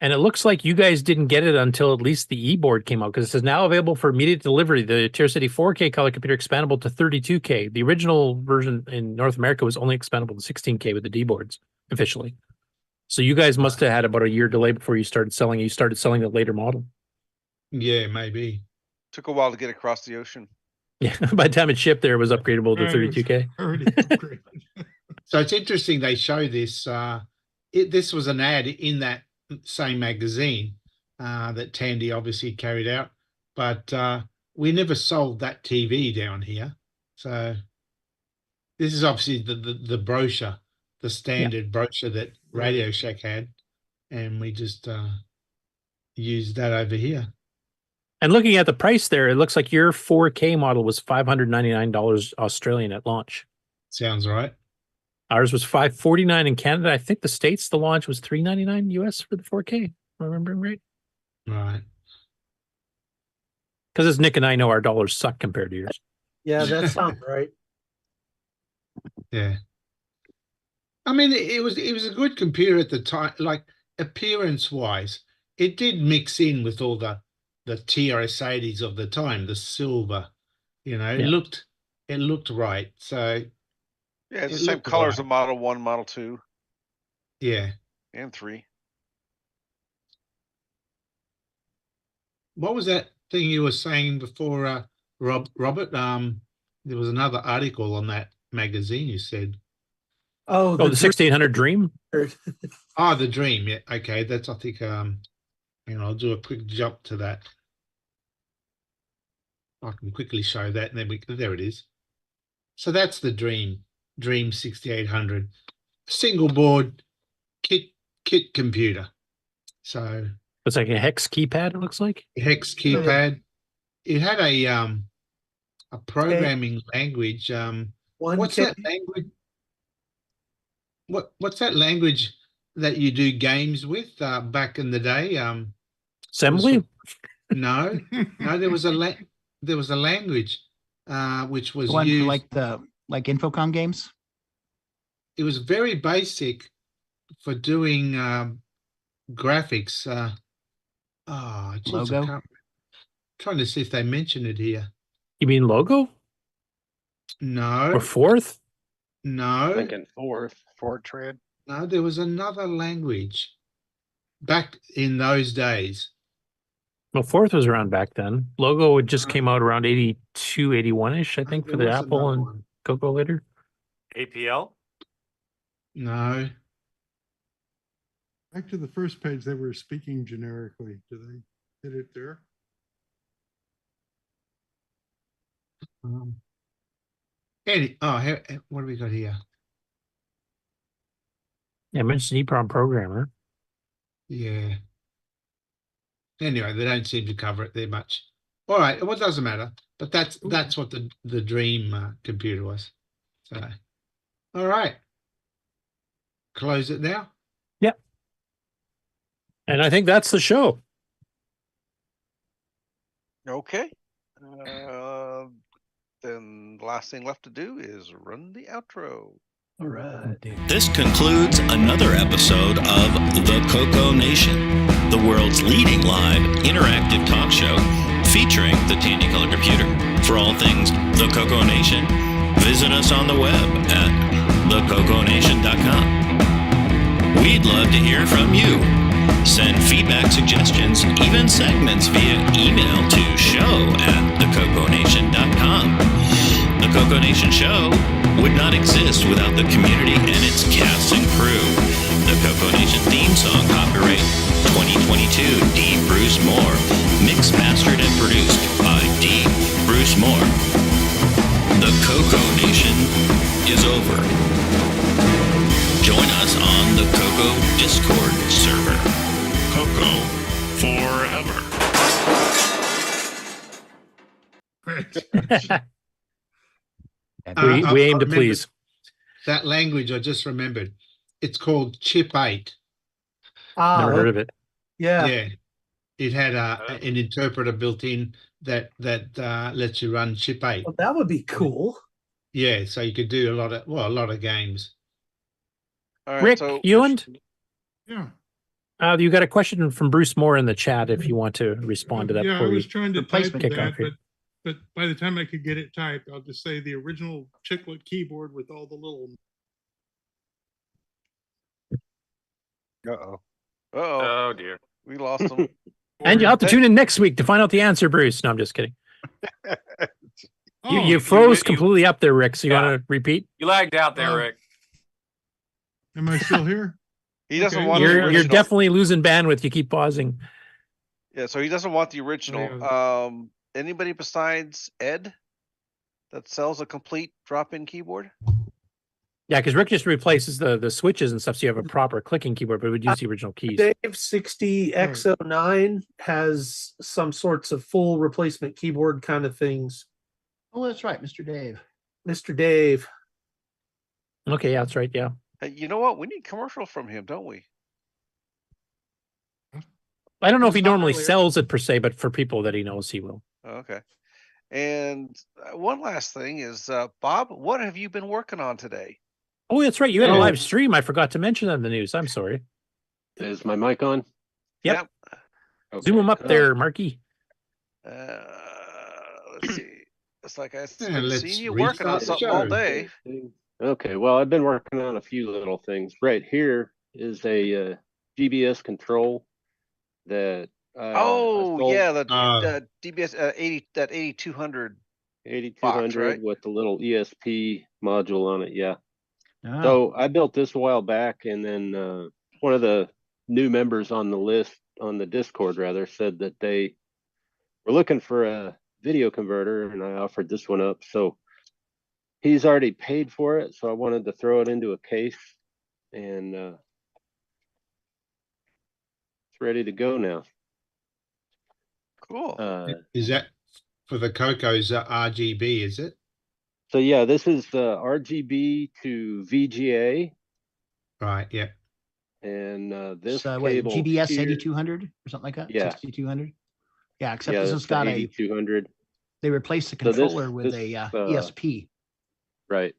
And it looks like you guys didn't get it until at least the e-board came out, because it says now available for immediate delivery. The TRS-80 4K color computer expandable to 32K. The original version in North America was only expandable to 16K with the D-boards officially. So you guys must have had about a year delay before you started selling. You started selling the later model. Yeah, maybe. Took a while to get across the ocean. Yeah, by the time it shipped there, it was upgradable to 32K. So it's interesting they show this. This was an ad in that same magazine that Tandy obviously carried out, but we never sold that TV down here. So this is obviously the brochure, the standard brochure that Radio Shack had, and we just used that over here. And looking at the price there, it looks like your 4K model was $599 Australian at launch. Sounds right. Ours was $549 in Canada. I think the States, the launch was $399 US for the 4K. Am I remembering right? Right. Because as Nick and I know, our dollars suck compared to yours. Yeah, that sounds right. Yeah. I mean, it was a good computer at the time, like appearance wise. It did mix in with all the TRS-80s of the time, the silver, it looked right. So yeah, it's the same colors of Model 1, Model 2. Yeah. And 3. What was that thing you were saying before, Robert? There was another article on that magazine you said. Oh, the 1600 Dream? Oh, the Dream. Yeah. Okay. That's, I think, I'll do a quick jump to that. I can quickly show that, and then there it is. So that's the Dream 6800, single board kit computer. So it's like a hex keypad. It looks like hex keypad. It had a programming language. What's that language? What's that language that you do games with back in the day? Assembly? No, there was a language which was one used for like Infocom games. It was very basic for doing graphics. Logo? I'm trying to see if they mention it here. You mean logo? No. Or fourth? No. Thinking fourth. Fortran. No, there was another language back in those days. Well, fourth was around back then. Logo just came out around 82, 81-ish, I think, for the Apple and CoCo later. APL? No. Back to the first page, they were speaking generically. Do they hit it there? What do we got here? Yeah, I mentioned EEPROM programmer. Yeah. Anyway, they don't seem to cover it there much. All right, well, it doesn't matter. But that's what the Dream computer was. So, all right. Close it now. Yep. And I think that's the show. Okay. Then the last thing left to do is run the outro. All right. This concludes another episode of the CoCo Nation, the world's leading live interactive talk show featuring the Tandy Color Computer. For all things the CoCo Nation, visit us on the web at thecoconation.com. We'd love to hear from you. Send feedback, suggestions, even segments via email to show@thecoconation.com. The CoCo Nation Show would not exist without the community and its cast and crew. The CoCo Nation theme song, copyright 2022, D. Bruce Moore. Mixed, mastered, and produced by D. Bruce Moore. The CoCo Nation is over. Join us on the CoCo Discord server. CoCo forever. We aim to please. That language I just remembered. It's called Chip 8. Never heard of it. Yeah. Yeah. It had an interpreter built in that lets you run Chip 8. Well, that would be cool. Yeah, so you could do a lot of games. All right, Rick so Eland? Yeah. You got a question from Bruce Moore in the chat if you want to respond to that. Yeah, I before was we trying to type kick that, off here. but by the time I could get it typed, I'll just say the original chiclet keyboard with all the little. Uh-oh. Oh dear. We lost them. And you'll have to tune in next week to find out the answer, Bruce. No, I'm just kidding. You froze completely up there, Rick. So you want to repeat? You lagged out there, Rick. Am I still here? He doesn't Okay. want the original. You're definitely losing bandwidth. You keep pausing. Yeah, so he doesn't want the original. Anybody besides Ed that sells a complete drop-in keyboard? Yeah, because Rick just replaces the switches and stuff, so you have a proper clicking keyboard, but it would use the original keys. Dave 60X09 has some sorts of full replacement keyboard kind of things. Oh, that's right, Mr. Dave. Mr. Dave. Okay, yeah, that's right. Yeah. Hey, you know what? We need commercial from him, don't we? I don't know if he normally sells it per se, but for people that he knows, he will. Okay. And one last thing is, Bob, what have you been working on today? Oh, that's right. You had a live stream. I forgot to mention that in the news. I'm sorry. Is my mic on? Yep. Okay. Zoom him up there, Marky. Let's see. It's like I've let's seen you working on restart the something all show. day. Okay, well, I've been working on a few little things. Right here is a GBS control that. Yeah, the DBS 8200. 8200 right? with the little ESP module on it. Yeah. So I built this a while back, and then one of the new members on the list on the Discord rather said that they were looking for a video converter, and I offered this one up. So he's already paid for it, so I wanted to throw it into a case, and it's ready to go now. Cool. Is that for the CoCo's RGB? Is it? So yeah, this is RGB to VGA. Right. Yeah. And this So cable GBS here, 8200 or something like that. Yeah. 6200. Yeah, except yeah, this that's has got the a 8200. They replaced the So this- controller with this, a ESP. Right.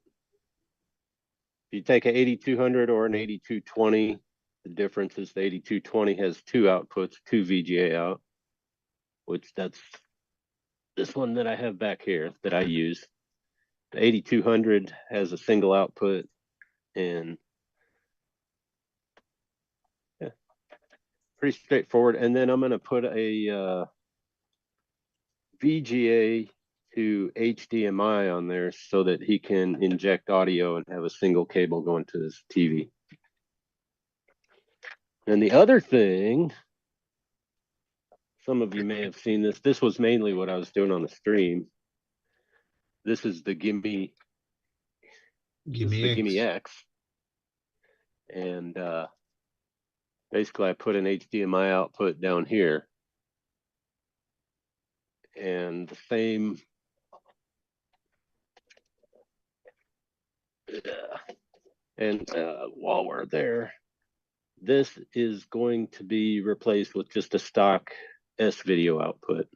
If you take an 8200 or an 8220, the difference is the 8220 has two outputs, two VGA out, which that's this one that I have back here that I use. The 8200 has a single output, and yeah, pretty straightforward. And then I'm going to put a VGA to HDMI on there so that he can inject audio and have a single cable going to his TV. And the other thing, some of you may have seen this. This was mainly what I was doing on the stream. This is the GIMEX. And basically I put an HDMI output down here. And the same while we're there, this is going to be replaced with just a stock S video output.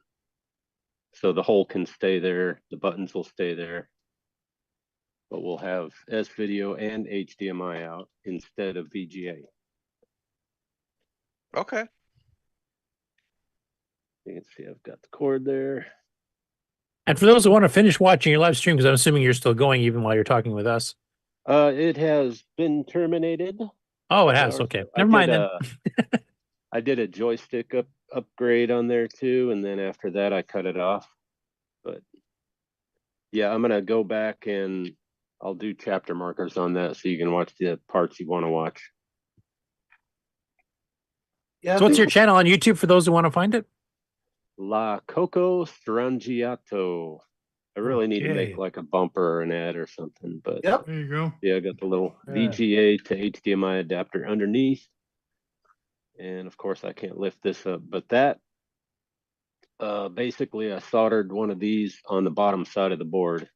So the hole can stay there, the buttons will stay there, but we'll have S video and HDMI out instead of VGA. Okay. You can see I've got the cord there. And for those who want to finish watching your live stream, because I'm assuming you're still going even while you're talking with us. It has been terminated. Oh, it has. Okay. Never mind then. I did a joystick upgrade on there too, and then after that I cut it off. But yeah, I'm gonna go back and I'll do chapter markers on that so you can watch the parts you want to watch. Yeah. So what's your channel on YouTube for those who want to find it? La CoCo Strangiato. I really need to make like a bumper or an ad or something, but yep. There you go. Yeah, I got the little VGA to HDMI adapter underneath. And of course I can't lift this up, but that basically I soldered one of these on the bottom side of the board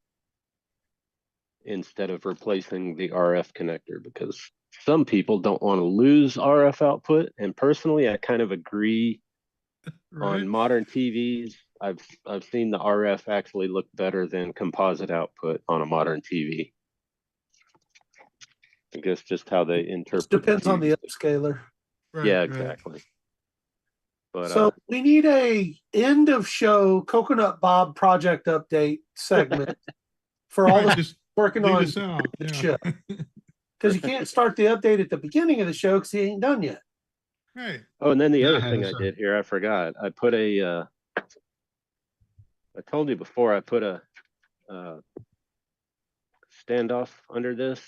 instead of replacing the RF connector, because some people don't want to lose RF output, and personally I kind of agree. On modern TVs, I've seen the RF actually look better than composite output on a modern TV. I guess just how they interpret. Depends on the upscaler. Yeah, exactly. But so we need a end of show Coconut Bob project update segment for all the just working lead on us out, the yeah. show. Because you can't start the update at the beginning of the show because he ain't done yet. Right. oh, and then the other thing I did here, I forgot. I put a. I told you before. I put a standoff under this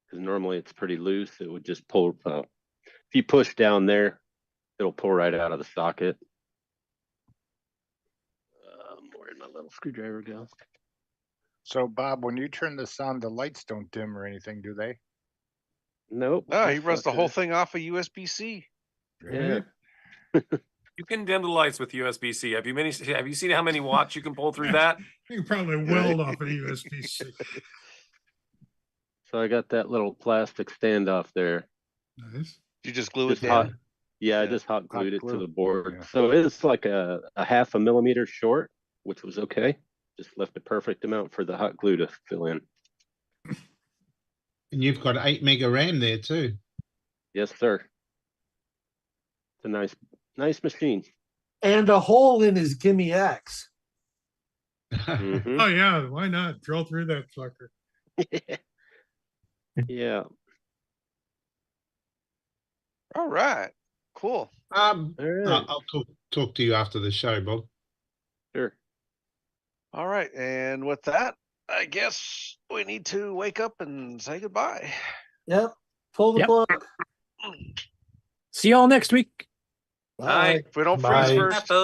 because normally it's pretty loose. It would just pull. If you push down there, it'll pull right out of the socket. Where'd my little screwdriver go? So, Bob, when you turn this on, the lights don't dim or anything, do they? Nope. No, he runs the whole thing off of USB-C. Yeah. You can dim the lights with USB-C. Have you seen how many watts you can pull through that? You can probably weld off of USB-C. So I got that little plastic standoff there. Nice. You just glue Just it down. I just hot glued it to glue. the board. Yeah. So it's like a half a millimeter short, which was okay. Just left a perfect amount for the hot glue to fill in. And you've got 8 mega RAM there too. Yes, sir. It's a nice machine. And a hole in his GIMEX. Mhm. Oh yeah, why not? Drill through that sucker. Yeah. All right. Cool. All right. I'll talk to you after the show, Bob. Sure. All right. And with that, I guess we need to wake up and say goodbye. Yep. Pull the Yep. plug. See y'all next week. All right. If we don't Bye. freeze first. Bye.